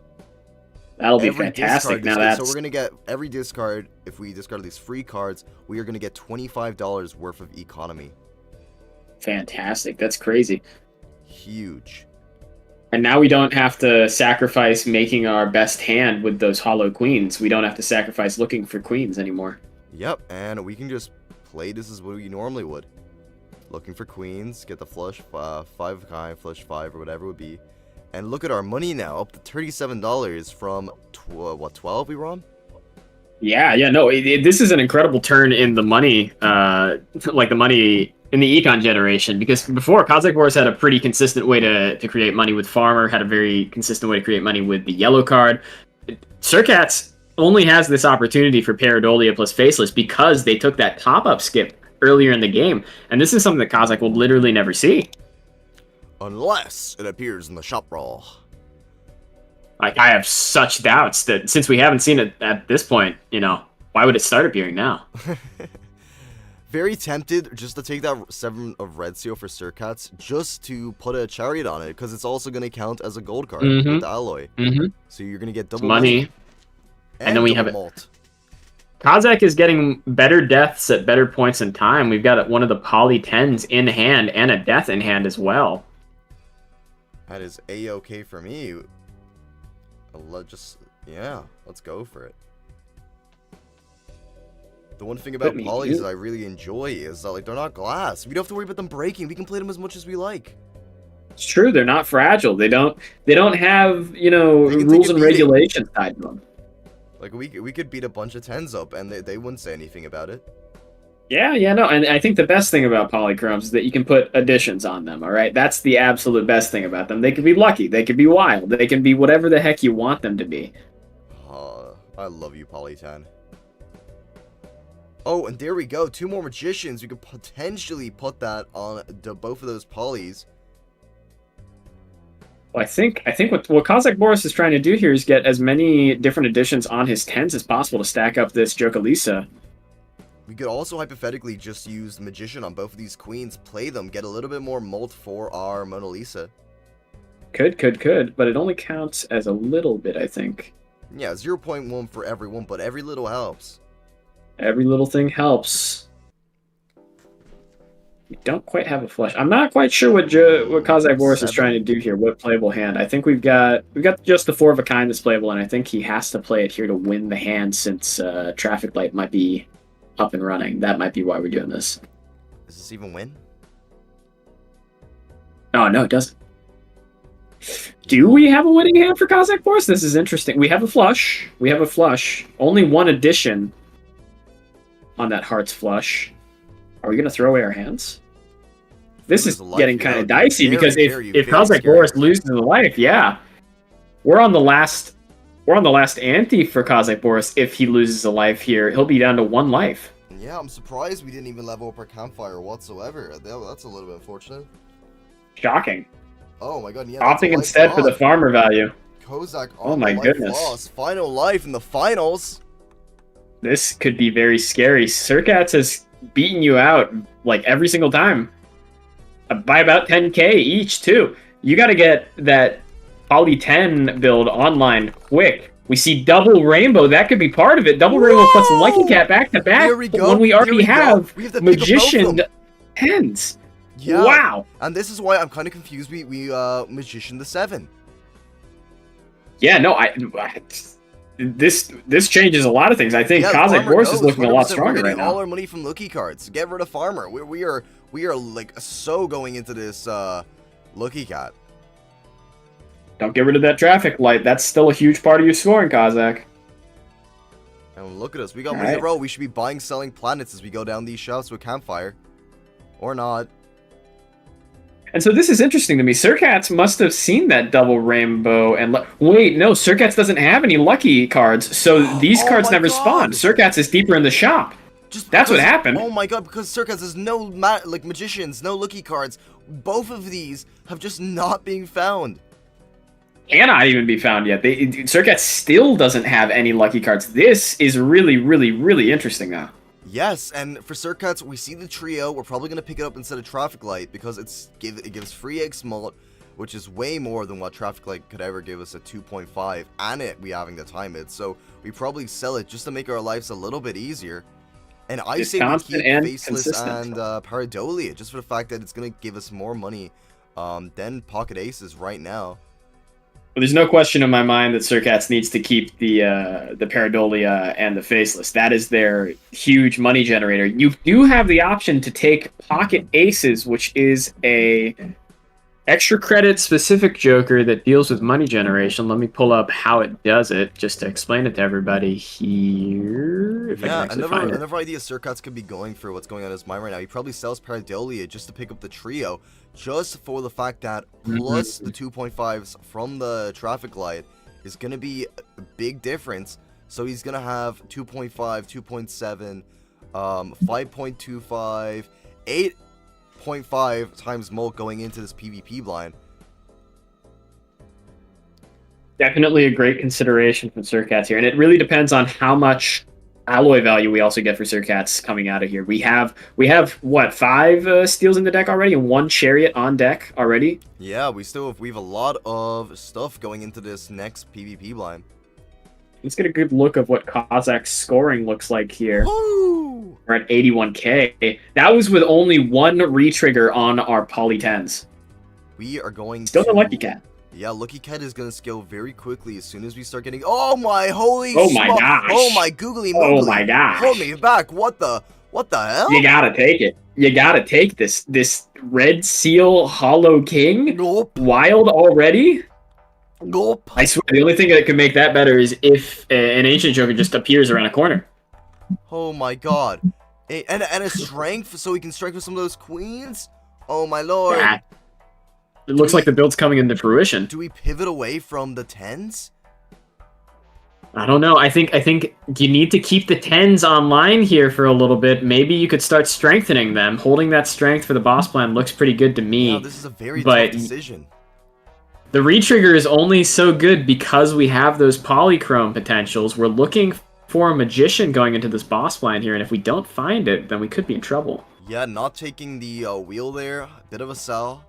That'll be fantastic. So we're gonna get every discard. If we discard these free cards, we are gonna get $25 worth of economy. Fantastic. That's crazy. Huge. And now we don't have to sacrifice making our best hand with those hollow queens. We don't have to sacrifice looking for queens anymore. Yep, and we can just play this as what we normally would. Looking for queens, get the flush 5 of kind, flush 5 or whatever it would be. And look at our money now, up to $37 from, 12 we were on? Yeah, no, this is an incredible turn in the money, like the money in the econ generation, because before Kazakh Boris had a pretty consistent way to create money with Farmer, had a very consistent way to create money with the yellow card. Surcats only has this opportunity for Paradolia plus Faceless because they took that pop-up skip earlier in the game, and this is something that Kazakh will literally never see. Unless it appears in the shop roll. Like, I have such doubts that since we haven't seen it at this point, you know, why would it start appearing now? Very tempted just to take that 7 of red seal for Surcats just to put a chariot on it, because it's also going to count as a gold card with the alloy. So you're going to get double money. And then we have malt. Kazakh is getting better deaths at better points in time. We've got one of the poly 10s in hand and a death in hand as well. That is a-okay for me. Let's go for it. The one thing about polys that I really enjoy is that, like, they're not glass. We don't have to worry about them breaking. We can play them as much as we like. It's true. They're not fragile. They don't have, you know, rules and regulations tied to them. Like, we could beat a bunch of 10s up, and they wouldn't say anything about it. Yeah, no, and I think the best thing about polychromes is that you can put additions on them, all right? That's the absolute best thing about them. They can be lucky. They can be wild. They can be whatever the heck you want them to be. I love you, Poly 10. Oh, and there we go. 2 more magicians. We could potentially put that on both of those polys. Well, I think what Kazakh Boris is trying to do here is get as many different additions on his 10s as possible to stack up this Jokalisa. We could also hypothetically just use the magician on both of these queens, play them, get a little bit more mult for our Mona Lisa. Could, but it only counts as a little bit, I think. Yeah, 0.1 for everyone, but every little helps. Every little thing helps. We don't quite have a flush. I'm not quite sure what Kazakh Boris is trying to do here. What playable hand? I think we've got just the 4 of a kind that's playable, and I think he has to play it here to win the hand since Traffic Light might be up and running. That might be why we're doing this. Does this even win? Oh, no, it doesn't. Do we have a winning hand for Kazakh Boris? This is interesting. We have a flush. Only 1 addition on that heart's flush. Are we going to throw away our hands? This is getting kind of dicey because if Kazakh Boris loses a life, yeah, we're on the last ante for Kazakh Boris. If he loses a life here, he'll be down to 1 life. Yeah, I'm surprised we didn't even level up our campfire whatsoever. That's a little bit unfortunate. Shocking. Oh my god, yeah. Opting instead for the farmer value. Kozak oh my goodness. Loss. Final life in the finals. This could be very scary. Surcats has beaten you out like every single time. By about 10k each too. You got to get that Poly 10 build online quick. We see double rainbow. That could be part of it. Double rainbow plus Lucky Cat back to back. When we already have magician 10s. Yeah. Wow. And this is why I'm kind of confused. We magician the 7. Yeah, no, this changes a lot of things. I think Kazakh Boris is looking a lot stronger right now. All our money from Lucky cards. Get rid of Farmer. We are like so going into this Lucky Cat. Don't get rid of that Traffic Light. That's still a huge part of your scoring, Kazakh. And look at us. We got money in a row. We should be buying, selling planets as we go down these shelves with Campfire. Or not. And so this is interesting to me. Surcats must have seen that double rainbow and wait, no, Surcats doesn't have any lucky cards, so these cards never spawned. Surcats is deeper in the shop. That's what happened. Oh my god, because Surcats has no magicians, no lucky cards. Both of these have just not been found. Cannot even be found yet. Surcats still doesn't have any lucky cards. This is really, really, really interesting now. Yes, and for Surcats, we see the trio. We're probably going to pick it up instead of Traffic Light because it gives free egg smalt, which is way more than what Traffic Light could ever give us at 2.5, and we having to time it. So we probably sell it just to make our lives a little bit easier. And I say we keep Faceless and Paradolia, just for the fact that it's going to give us more money than Pocket Aces right now. Well, there's no question in my mind that Surcats needs to keep the Paradolia and the Faceless. That is their huge money generator. You do have the option to take Pocket Aces, which is a extra credit specific Joker that deals with money generation. Let me pull up how it does it, just to explain it to everybody here. here. If I can actually find it. Another idea Surkats could be going for what's going on in his mind right now. He probably sells Pareidolia just to pick up the trio, just for the fact that plus the 2.5s from the traffic light is going to be a big difference. So he's going to have 2.5, 2.7, 5.25, 8.5 times Molt going into this PvP blind. Definitely a great consideration from Surkats here, and it really depends on how much alloy value we also get for Surkats coming out of here. We have what, 5 steals in the deck already, and 1 chariot on deck already. Yeah, we have a lot of stuff going into this next PvP blind. Let's get a good look of what Kozak's scoring looks like here. Woo! We're at 81k. That was with only 1 retrigger on our poly 10s. We are going Still to... the Lucky Cat. Yeah, Lucky Cat is going to scale very quickly as soon as we start getting... Oh my holy... Oh my gosh. Oh my googly moogly. Oh my gosh. Hold me back. What the hell? You gotta take it. You gotta take this Red Seal Hollow King. Nope. Wild already? Nope. I swear, the only thing that can make that better is if an Ancient Joker just appears around a corner. Oh my god. And a strength so he can strike with some of those queens? Oh my lord. Yeah. It looks like the build's coming into fruition. Do we pivot away from the 10s? I don't know. I think you need to keep the 10s online here for a little bit. Maybe you could start strengthening them. Holding that strength for the boss plan looks pretty good to me. Yeah, this is a very tough decision. The retrigger is only so good because we have those polychrome potentials. We're looking for a magician going into this boss plan here, and if we don't find it, then we could be in trouble. Yeah, not taking the wheel there, a bit of a sell.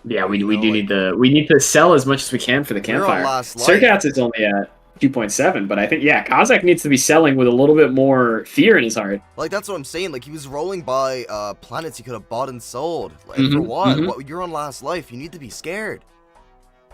Yeah, we need to sell as much as we can for the campfire. Surkats is only at 2.7, but I think Kozak needs to be selling with a little bit more fear in his heart. Like that's what I'm saying. Like he was rolling by planets he could have bought and sold. Like, for what? What? You're on last life. You need to be scared.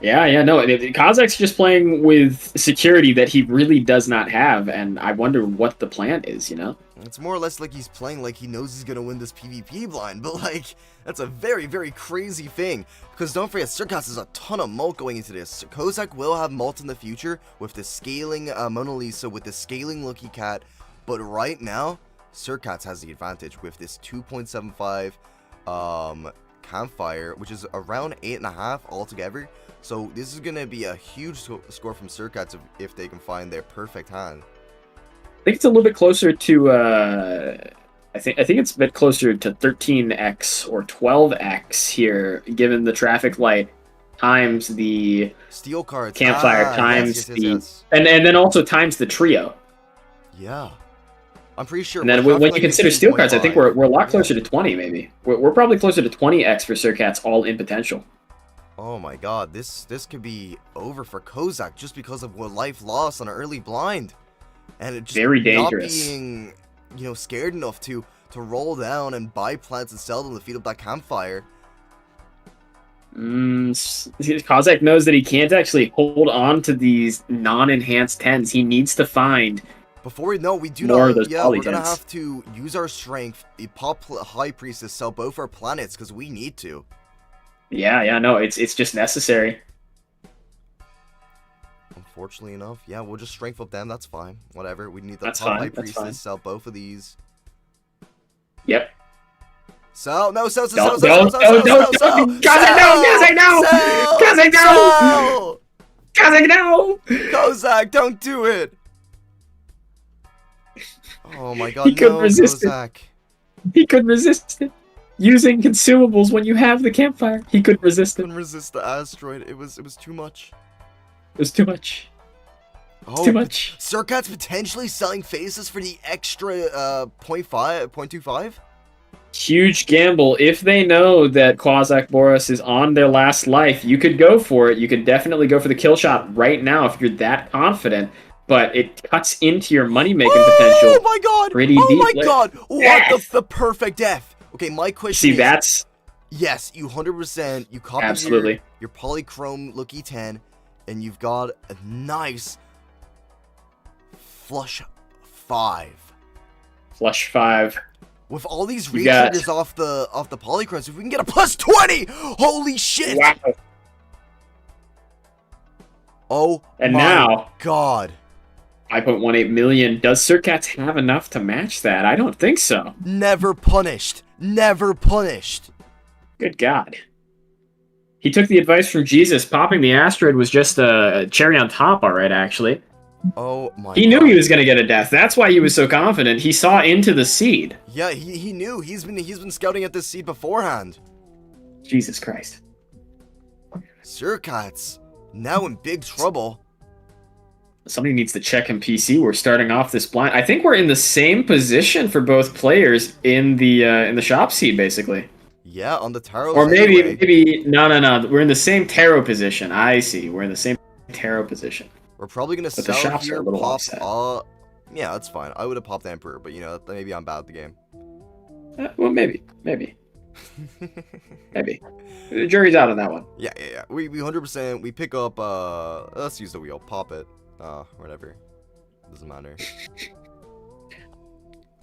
Yeah, no. Kozak's just playing with security that he really does not have, and I wonder what the plan is, you know? It's more or less like he's playing like he knows he's gonna win this PvP blind, but like, that's a very, very crazy thing. Because don't forget, Surkats has a ton of Molt going into this. Kozak will have Molt in the future with the scaling Mona Lisa, with the scaling Lucky Cat, but right now, Surkats has the advantage with this 2.75 campfire, which is around 8.5 altogether. So this is going to be a huge score from Surkats if they can find their perfect hand. I think it's a little bit closer to, I think it's a bit closer to 13x or 12x here, given the traffic light times the steel cards, campfire times and then also times the trio. Yeah. I'm pretty sure. And then when you consider steel cards, I think we're a lot closer to 20, maybe. We're probably closer to 20x for Surkats, all in potential. Oh my god, this could be over for Kozak just because of what life lost on an early blind. And it just very dangerous. Not being, scared enough to roll down and buy plants and sell them to feed up that campfire. Kozak knows that he can't actually hold on to these non-enhanced 10s. He needs to find... we do not. Yeah, we're gonna have to use our strength. Pop High Priestess, sell both our planets because we need to. Yeah, no, it's just necessary. Unfortunately enough, yeah, we'll just strength up them. That's fine. Whatever. We need the Pop High Priestess. Sell both of these. Yep. Sell. No, sell. Kozak, no! Kozak, don't do it! Oh my god, he couldn't resist Kozak. He couldn't resist it. Using consumables when you have the campfire. He couldn't resist it. Couldn't resist the asteroid. It was too much. It was too much. Oh, too much. Surkats potentially selling faces for the extra 0.25? Huge gamble. If they know that Kozak Boris is on their last life, you could go for it. You could definitely go for the kill shot right now if you're that confident. But it cuts into your money-making potential. Oh my god! Oh my god! What yes! the perfect F? Okay, my question is... that's... Yes, you 100%. You copy your polychrome Lucky 10, and you've got a nice flush 5. Flush 5. With all these retriggers off the polychromes, if we can get a plus 20! Holy shit! Wow. Oh and my now, god. 5.18 million. Does Surcats have enough to match that? I don't think so. Never punished. Never punished. Good God. He took the advice from Jesus. Popping the asteroid was just a cherry on top, all right, actually. Oh my He knew he was going to get a death. That's why he was so confident. He saw into the seed. Yeah, he knew. He's been scouting at this seed beforehand. Jesus Christ. Surcats, now in big trouble. Somebody needs to check in PC. We're starting off this blind. I think we're in the same position for both players in the shop seed, basically. Yeah, on the tarot. Or maybe anyway. no. We're in the same tarot position. I see. We're in the same tarot position. We're probably gonna But the sell shops are here. a little Pop. offset. Yeah, that's fine. I would have popped Emperor, but you know, maybe I'm bad at the game. Well, maybe. The jury's out on that one. Yeah. We 100%. We pick up. Let's use the wheel. Pop it. Whatever. Doesn't matter.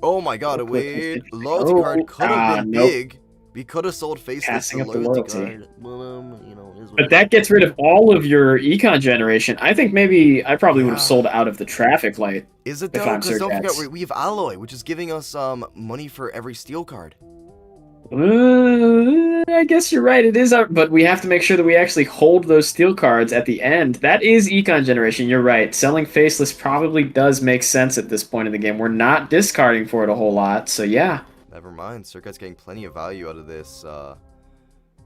Oh my God! Wait, loyalty card could have been big. We could have sold Faceless Passing to up the loyalty loyalty. card. Well, you know, is what But it that is. gets rid of all of your econ generation. I think maybe I probably would have sold out of the traffic light. Is it if though? I'm Because don't Surcats. forget we have Alloy, which is giving us money for every steel card. I guess you're right. It is, but we have to make sure that we actually hold those steel cards at the end. That is econ generation. You're right. Selling Faceless probably does make sense at this point in the game. We're not discarding for it a whole lot, so yeah. Never mind. Surcat's getting plenty of value out of this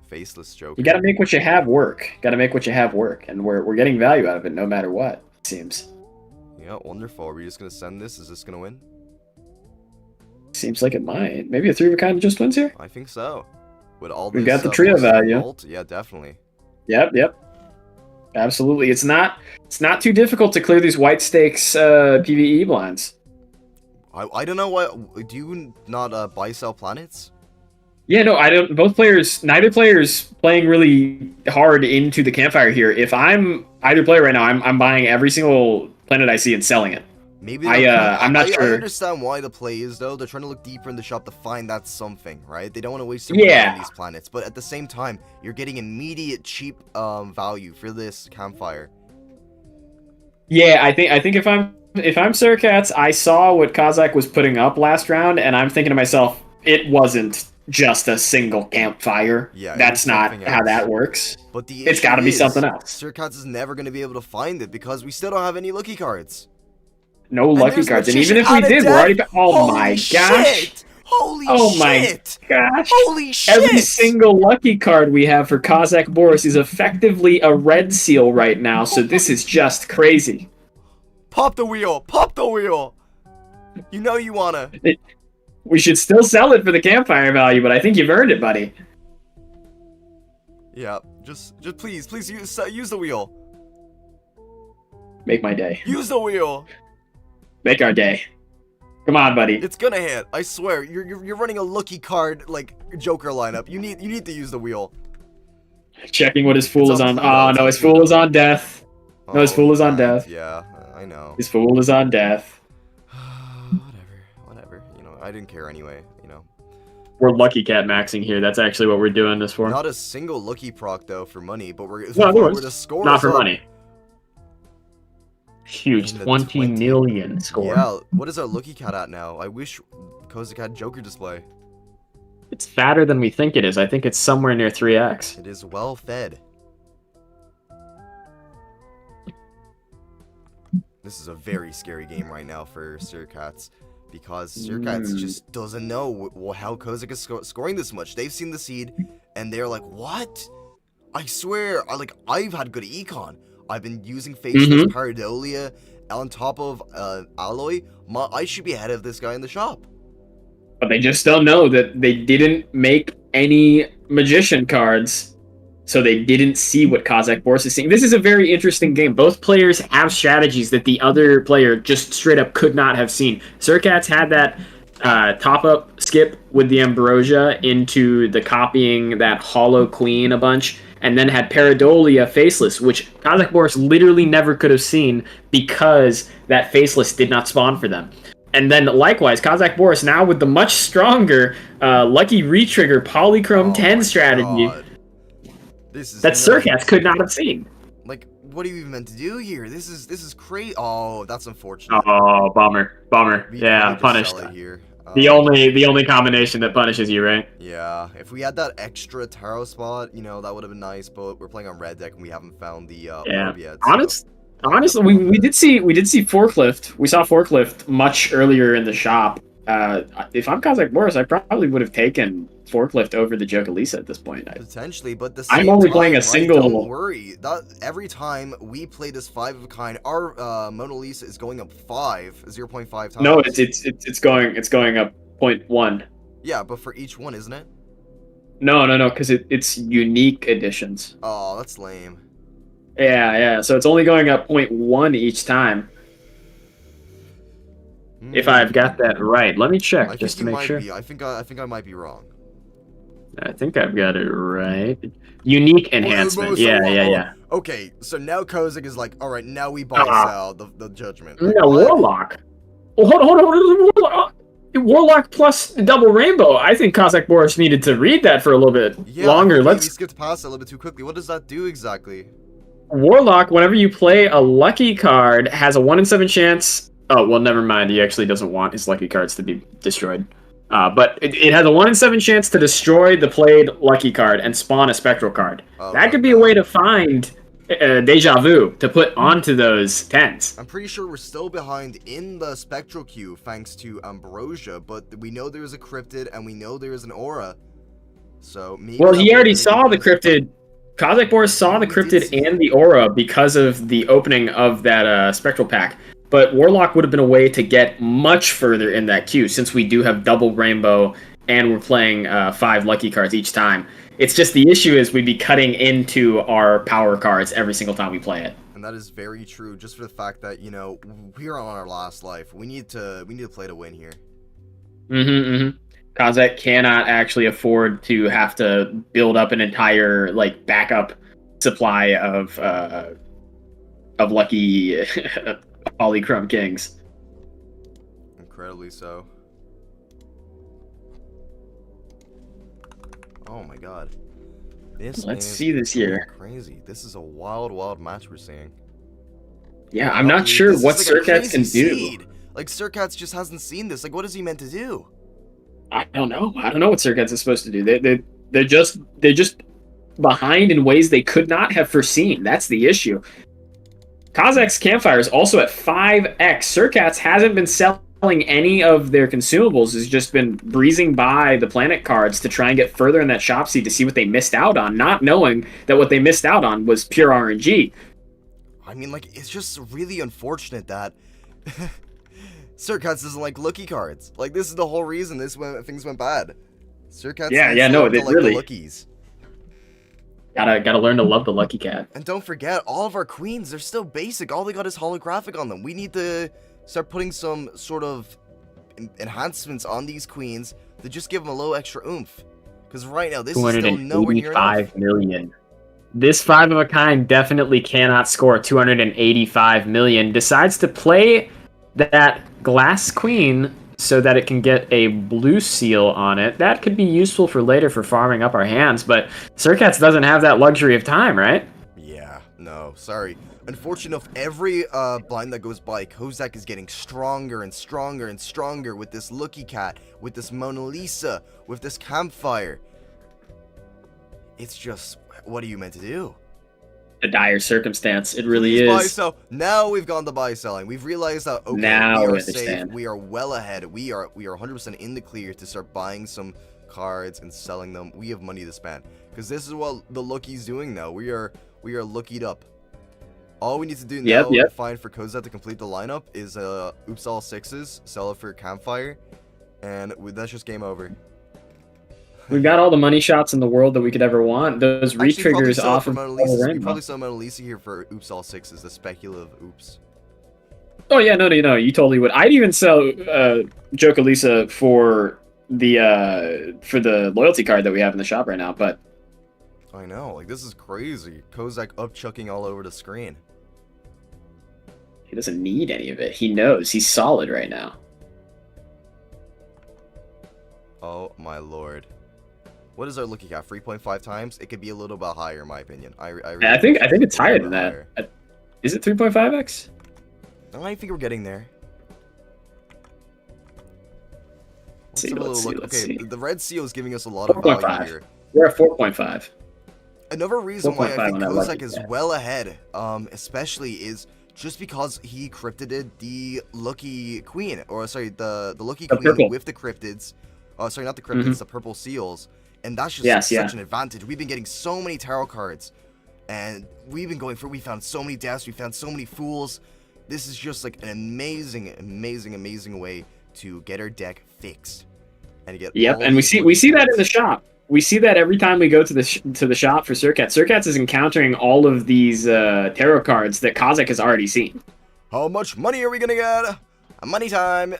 Faceless Joker. You got to make what you have work. And we're getting value out of it no matter what. It seems. Yeah, wonderful. Are we just gonna send this? Is this gonna win? Seems like it might. Maybe a 3 of a kind just wins here. I think so. With all We this, got the trio plus value. Vault, yeah, definitely. Yep. Absolutely. It's not too difficult to clear these white stakes PvE blinds. I don't know why. Do you not buy sell planets? Yeah, no, I don't. Neither player's playing really hard into the campfire here. If I'm either player right now, I'm buying every single planet I see and selling it. Maybe I'm not sure. I understand why the play is though. They're trying to look deeper in the shop to find that something, right? They don't want to waste their money on these planets, but at the same time, you're getting immediate cheap value for this campfire. Yeah, I think if I'm Surcats, I saw what Kazakh was putting up last round, and I'm thinking to myself, it wasn't just a single campfire. Yeah, that's not how that works. But it's got to be something else. Surcats is never going to be able to find it because we still don't have any lucky cards. No lucky cards, and even if we did, we're already. Oh my gosh! Holy my gosh! Holy shit! Every single lucky card we have for Kazakh Boris is effectively a red seal right now, so this is just crazy. Pop the wheel! Pop the wheel! You know you wanna. We should still sell it for the campfire value, but I think you've earned it, buddy. Yeah, just please use the wheel. Make my day. Use the wheel. Make our day. Come on, buddy. It's gonna hit. I swear. You're running a lucky card like Joker lineup. You need to use the wheel. Checking what his fool is on. Oh no, his fool is on death. No, his fool is on death. Yeah, I know. His fool is on death. Whatever. You know, I didn't care anyway. You know. We're lucky cat maxing here. That's actually what we're doing this for. Not a single lucky proc though for money, but we're the score. Not for money. Huge 20 million score. Yeah, what is our lucky cat at now? I wish Kozak had Joker display. It's fatter than we think it is. I think it's somewhere near 3x. It is well fed. This is a very scary game right now for Surcats because Surcats just doesn't know how Kozak is scoring this much. They've seen the seed and they're like, "What? I swear, I've had good econ. I've been using Faceless Paradolia on top of Alloy. I should be ahead of this guy in the shop." But they just don't know that they didn't make any magician cards, so they didn't see what Kazakh Boris is seeing. This is a very interesting game. Both players have strategies that the other player just straight up could not have seen. Surcats had that top-up skip with the Ambrosia into the copying that Hollow Queen a bunch, and then had Paradolia Faceless, which Kazakh Boris literally never could have seen because that Faceless did not spawn for them. And then likewise, Kazakh Boris now with the much stronger Lucky Retrigger Polychrome 10 strategy that Surcats could not have seen. Like, what are you even meant to do here? This is crazy. Oh, that's unfortunate. Oh, bummer. We Yeah, just punished. sell it here. The only combination that punishes you, right? Yeah, if we had that extra tarot spot, that would have been nice. But we're playing on red deck and we haven't found the orb yet. Honestly, we did see forklift. We saw forklift much earlier in the shop. If I'm Kazakh Boris, I probably would have taken forklift over the Jokalisa at this point. Potentially, but the I'm same only time, playing a right? single. Don't worry. That every time we play this 5 of a kind, our Mona Lisa is going up 0.5 times. No, it's going up 0.1. Yeah, but for each one, isn't it? No, because it's unique editions. Oh, that's lame. Yeah. So it's only going up 0.1 each time. If I've got that right, let me check just to make sure. I think I might be wrong. I think I've got it right. Unique enhancement. Yeah. Okay, so now Kozak is like, all right, now we buy sell the judgment. Like, no, Warlock. Well, hold on. Warlock. Warlock plus double rainbow. I think Kazakh Boris needed to read that for a little bit longer. We skipped past it a little bit too quickly. What does that do exactly? Warlock, whenever you play a lucky card, has a 1 in 7 chance. Oh, well, never mind. He actually doesn't want his lucky cards to be destroyed. But it has a 1 in 7 chance to destroy the played lucky card and spawn a spectral card. That could be a way to find deja vu to put onto those 10s. I'm pretty sure we're still behind in the spectral queue thanks to Ambrosia, but we know there's a cryptid and we know there's an aura. So maybe he already saw the cryptid. Kazakh Boris saw the cryptid and the aura because of the opening of that spectral pack. But Warlock would have been a way to get much further in that queue, since we do have double rainbow and we're playing 5 lucky cards each time. It's just the issue is we'd be cutting into our power cards every single time we play it. And that is very true, just for the fact that, we're on our last life. We need to play to win here. Kazakh cannot actually afford to have to build up an entire backup supply of lucky Polychrome Kings. Incredibly so. Oh my god. Let's see this here. Crazy. This is a wild match we're seeing. Yeah, I'm not sure what Surkats can do. Like, Surkats just hasn't seen this. Like, what is he meant to do? I don't know. I don't know what Surkats is supposed to do. They're just behind in ways they could not have foreseen. That's the issue. Kazakh's Campfire is also at 5x. Surkats hasn't been selling any of their consumables. Has just been breezing by the planet cards to try and get further in that shop seat to see what they missed out on, not knowing that what they missed out on was pure RNG. I mean, it's just really unfortunate that Surkats doesn't like lucky cards. Like, this is the whole reason things went bad. Surkats it really the luckies. Gotta learn to love the lucky cat. And don't forget, all of our queens, they're still basic. All they got is holographic on them. We need to start putting some sort of enhancements on these queens to just give them a little extra oomph. Because right now, this is still nowhere near enough. 285 million. This 5 of a kind definitely cannot score 285 million. Decides to play that glass queen so that it can get a blue seal on it. That could be useful for later for farming up our hands, but Surkats doesn't have that luxury of time, right? Yeah, no, sorry. Unfortunately enough, every blind that goes by, Kozak is getting stronger and stronger and stronger with this lucky cat, with this Mona Lisa, with this campfire. It's just, what are you meant to do? A dire circumstance. It really is. Buy, sell. Now we've gone to buy selling. We've realized that we are safe. We are well ahead. We are 100% in the clear to start buying some cards and selling them. We have money to spend because this is what the Lucky's doing now. We are lookied up. All we need to do now to find for Kozak to complete the lineup is oops all 6s, sell it for campfire, and that's just game over. We've got all the money shots in the world that we could ever want. Those re-triggers off of we probably sell Mona Lisa here for oops all 6s, the speculative oops. Oh yeah, no, you totally would. I'd even sell Jokalisa for the loyalty card that we have in the shop right now, but I know, like, this is crazy. Kozak upchucking all over the screen. He doesn't need any of it. He knows. He's solid right now. Oh my lord. What is our looking at? 3.5 times? It could be a little bit higher, in my opinion. I think it's higher than that. Is it 3.5x? I think we're getting there. Let's see, let's see, let's see. The red seal is giving us a lot of 4.5. value here. We're at 4.5. Another reason why I 4.5 think on that Kozak lucky is cat. well ahead, especially is just because he cryptided the lucky queen, or sorry, the lucky queen purple. with the cryptids. Oh, sorry, not the cryptids, the purple seals, and that's just such an advantage. We've been getting so many tarot cards, and we've been going through. We found so many deaths, we found so many fools. This is just like an amazing, amazing, amazing way to get our deck fixed and get. Yep, and we see that in the shop. We see that every time we go to the shop for Surkats. Surkats is encountering all of these tarot cards that Kozak has already seen. How much money are we gonna get? Money time.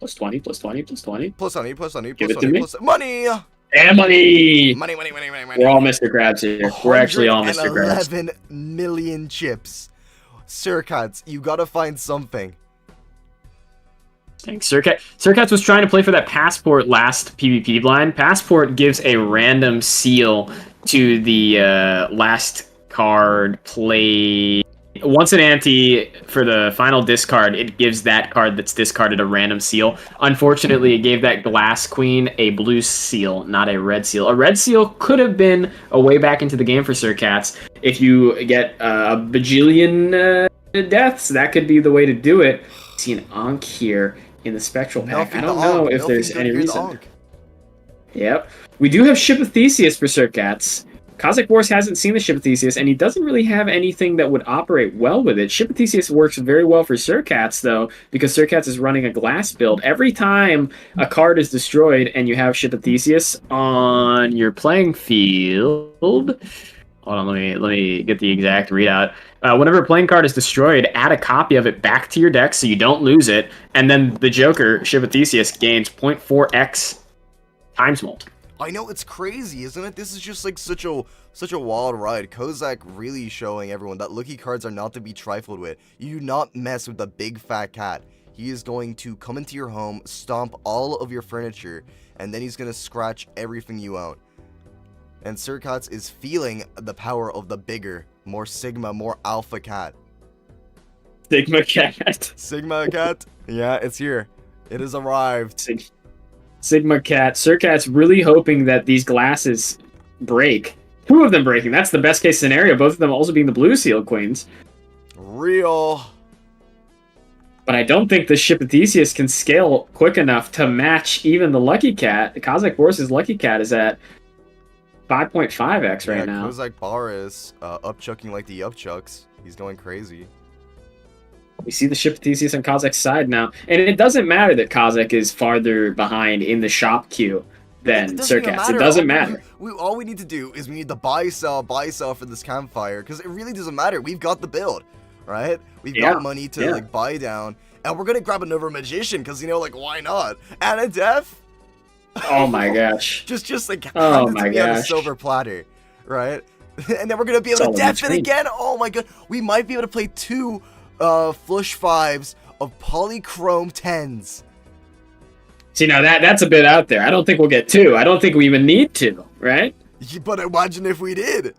Plus 20, plus 20, plus 20. Plus 20, plus 20, Give plus it to 20, me. plus money. And money! Money, money, money, money, money. We're all Mr. Krabs here. We're actually all Mr. Krabs. 11 million chips. Surkats, you gotta find something. Surkats was trying to play for that Passport last PvP blind. Passport gives a random seal to the last card played. Once an ante for the final discard, it gives that card that's discarded a random seal. Unfortunately, it gave that Glass Queen a blue seal, not a red seal. A red seal could have been a way back into the game for Surkats. If you get a bajillion deaths, that could be the way to do it. I see an Ankh here in the Spectral pack. I don't know if there's any reason. Yep. We do have Ship of Theseus for Surkats. Kozak Wars hasn't seen the Ship of Theseus, and he doesn't really have anything that would operate well with it. Ship of Theseus works very well for Surkats, though, because Surkats is running a glass build. Every time a card is destroyed and you have Ship of Theseus on your playing field... Hold on, let me get the exact readout. Whenever a playing card is destroyed, add a copy of it back to your deck so you don't lose it, and then the Joker, Ship of Theseus, gains 0.4x times molt. I know, it's crazy, isn't it? This is just like such a wild ride. Kozak really showing everyone that lucky cards are not to be trifled with. You do not mess with the big fat cat. He is going to come into your home, stomp all of your furniture, and then he's going to scratch everything you own. And Surkats is feeling the power of the bigger, more Sigma, more Alpha cat. Sigma cat. Sigma cat? Yeah, it's here. It has arrived. Sigma cat. Surkats really hoping that these glasses break. Two of them breaking. That's the best case scenario. Both of them also being the blue seal queens. Real. But I don't think the Ship of Theseus can scale quick enough to match even the Lucky Cat. The Kozak Boris's Lucky Cat is at 5.5x right now. Kozak Bar is upchucking like the upchucks. He's going crazy. We see the Ship of Theseus on Kozak's side now. And it doesn't matter that Kozak is farther behind in the shop queue than Surkats. It doesn't matter. All we need to do is we need to buy, sell for this campfire. Because it really doesn't matter. We've got the build, right? We've got money to like buy down. And we're going to grab another magician because, you know, like, why not? And a death? Oh my gosh. just like hand it to me on a silver platter, right? And then we're going to be able to death it again. Oh my god. We might be able to play 2 flush 5s of polychrome 10s. See, now that's a bit out there. I don't think we'll get 2. I don't think we even need 2, right? But imagine if we did.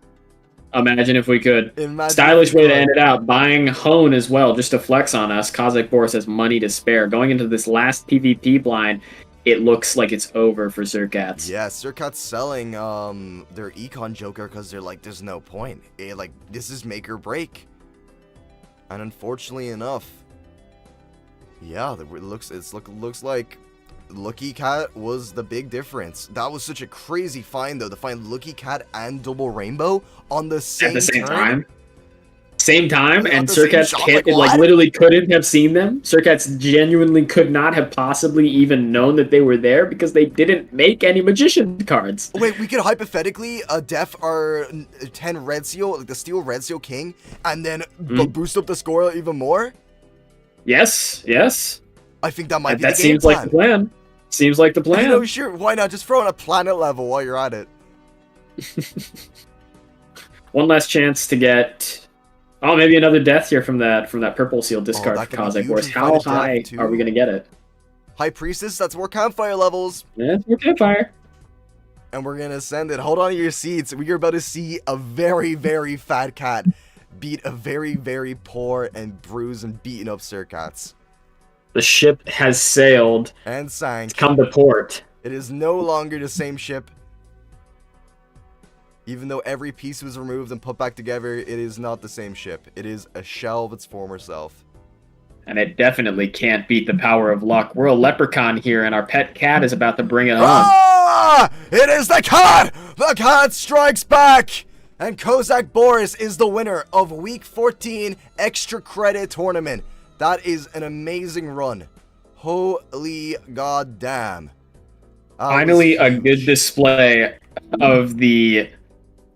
Imagine if we could. Stylish way to end it out. Buying Hone as well, just to flex on us. Kozak Boris has money to spare. Going into this last PvP blind, it looks like it's over for Surkats. Yeah, Surkats selling their Econ Joker because they're like, there's no point. This is make or break. And unfortunately enough, yeah, it looks like Lucky Cat was the big difference. That was such a crazy find, though, to find Lucky Cat and Double Rainbow on the same time. Same time, and Surkats literally couldn't have seen them. Surkats genuinely could not have possibly even known that they were there because they didn't make any magician cards. Wait, we could hypothetically def our 10 red seal, like the steel red seal king, and then boost up the score even more? Yes. I think that might be the game plan. That seems like the plan. Seems like the plan. No, sure. Why not? Just throw on a planet level while you're at it. One last chance to get... Oh, maybe another death here from that purple seal discard for Kozak Wars. How high are we going to get it? High Priestess, that's more campfire levels. Yeah, it's more campfire. And we're going to send it. Hold on to your seats. We are about to see a very, very fat cat. beat a very, very poor and bruised and beaten up Surcats. The ship has sailed. And It's sank. come to port. It is no longer the same ship. Even though every piece was removed and put back together, it is not the same ship. It is a shell of its former self. And it definitely can't beat the power of luck. We're a leprechaun here, and our pet cat is about to bring it on. Ah! It is the cat! The cat strikes back! And Kozak Boris is the winner of Week 14 Extra Credit Tournament. That is an amazing run. Holy goddamn. Finally, a good display of the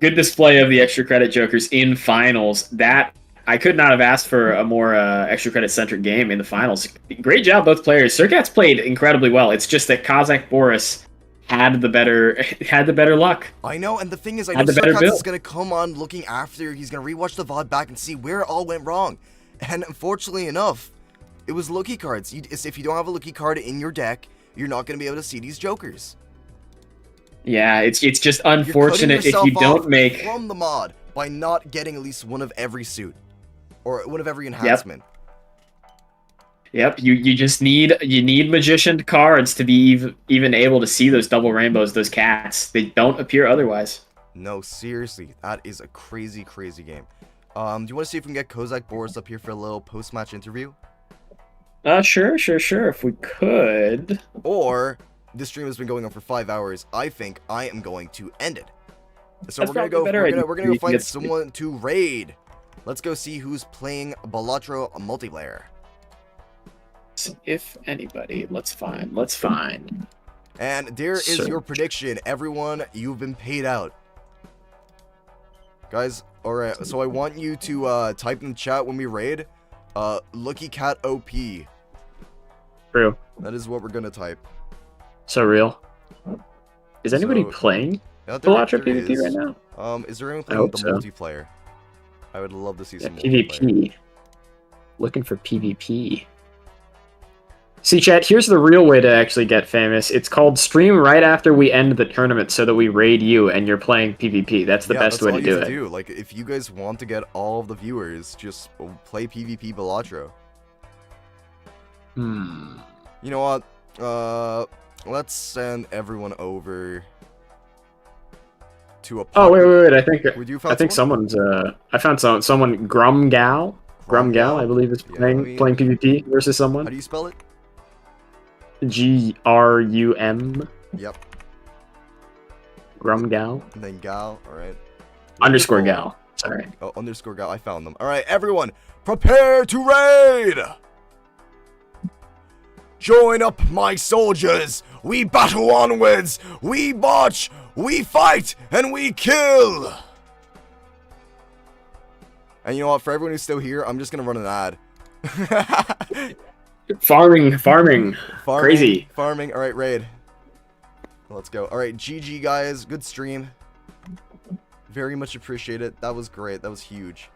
extra credit jokers in finals. That I could not have asked for a more extra credit centric game in the finals. Great job, both players. Surcats played incredibly well. It's just that Kozak Boris had the better luck. I know, and the thing is, I know Surcats is gonna come on looking after. He's gonna rewatch the VOD back and see where it all went wrong. And unfortunately enough, it was lucky cards. If you don't have a lucky card in your deck, you're not gonna be able to see these jokers. Yeah, it's just unfortunate if you don't make from the mod by not getting at least one of every suit or one of every enhancement. Yep, you just need magician cards to be even able to see those double rainbows, those cats. They don't appear otherwise. No, seriously, that is a crazy, crazy game. Do you want to see if we can get Kozak Boris up here for a little post-match interview? Sure, if we could. Or this stream has been going on for 5 hours. I think I am going to end it. So That's we're gonna go find someone to raid. Let's go see who's playing Balatro multiplayer. If anybody, let's find. And there is your prediction. Everyone, you've been paid out. Guys, alright, so I want you to type in the chat when we raid, Lucky Cat OP. True. That is what we're gonna type. So real. Is anybody playing Balatro PvP right now? Is there anyone playing the multiplayer? I would love to see some PvP. Looking for PvP. See, chat, here's the real way to actually get famous. It's called stream right after we end the tournament so that we raid you and you're playing PvP. That's the best way to do it. Like, if you guys want to get all of the viewers, just play PvP Balatro. You know what? Let's send everyone over to a... Oh, wait. I think someone's... I found someone, Grumgal, I believe, is playing PvP versus someone. How do you spell it? GRUM. Yep. Grumgal. And then gal, alright. Underscore gal. Sorry. Oh, underscore gal. I found them. Alright, everyone, prepare to raid! Join up, my soldiers! We battle onwards! We march! We fight! And we kill! And you know what? For everyone who's still here, I'm just gonna run an ad. Farming. Crazy. Farming. Alright, raid. Let's go. Alright, GG, guys. Good stream. Very much appreciate it. That was great. That was huge.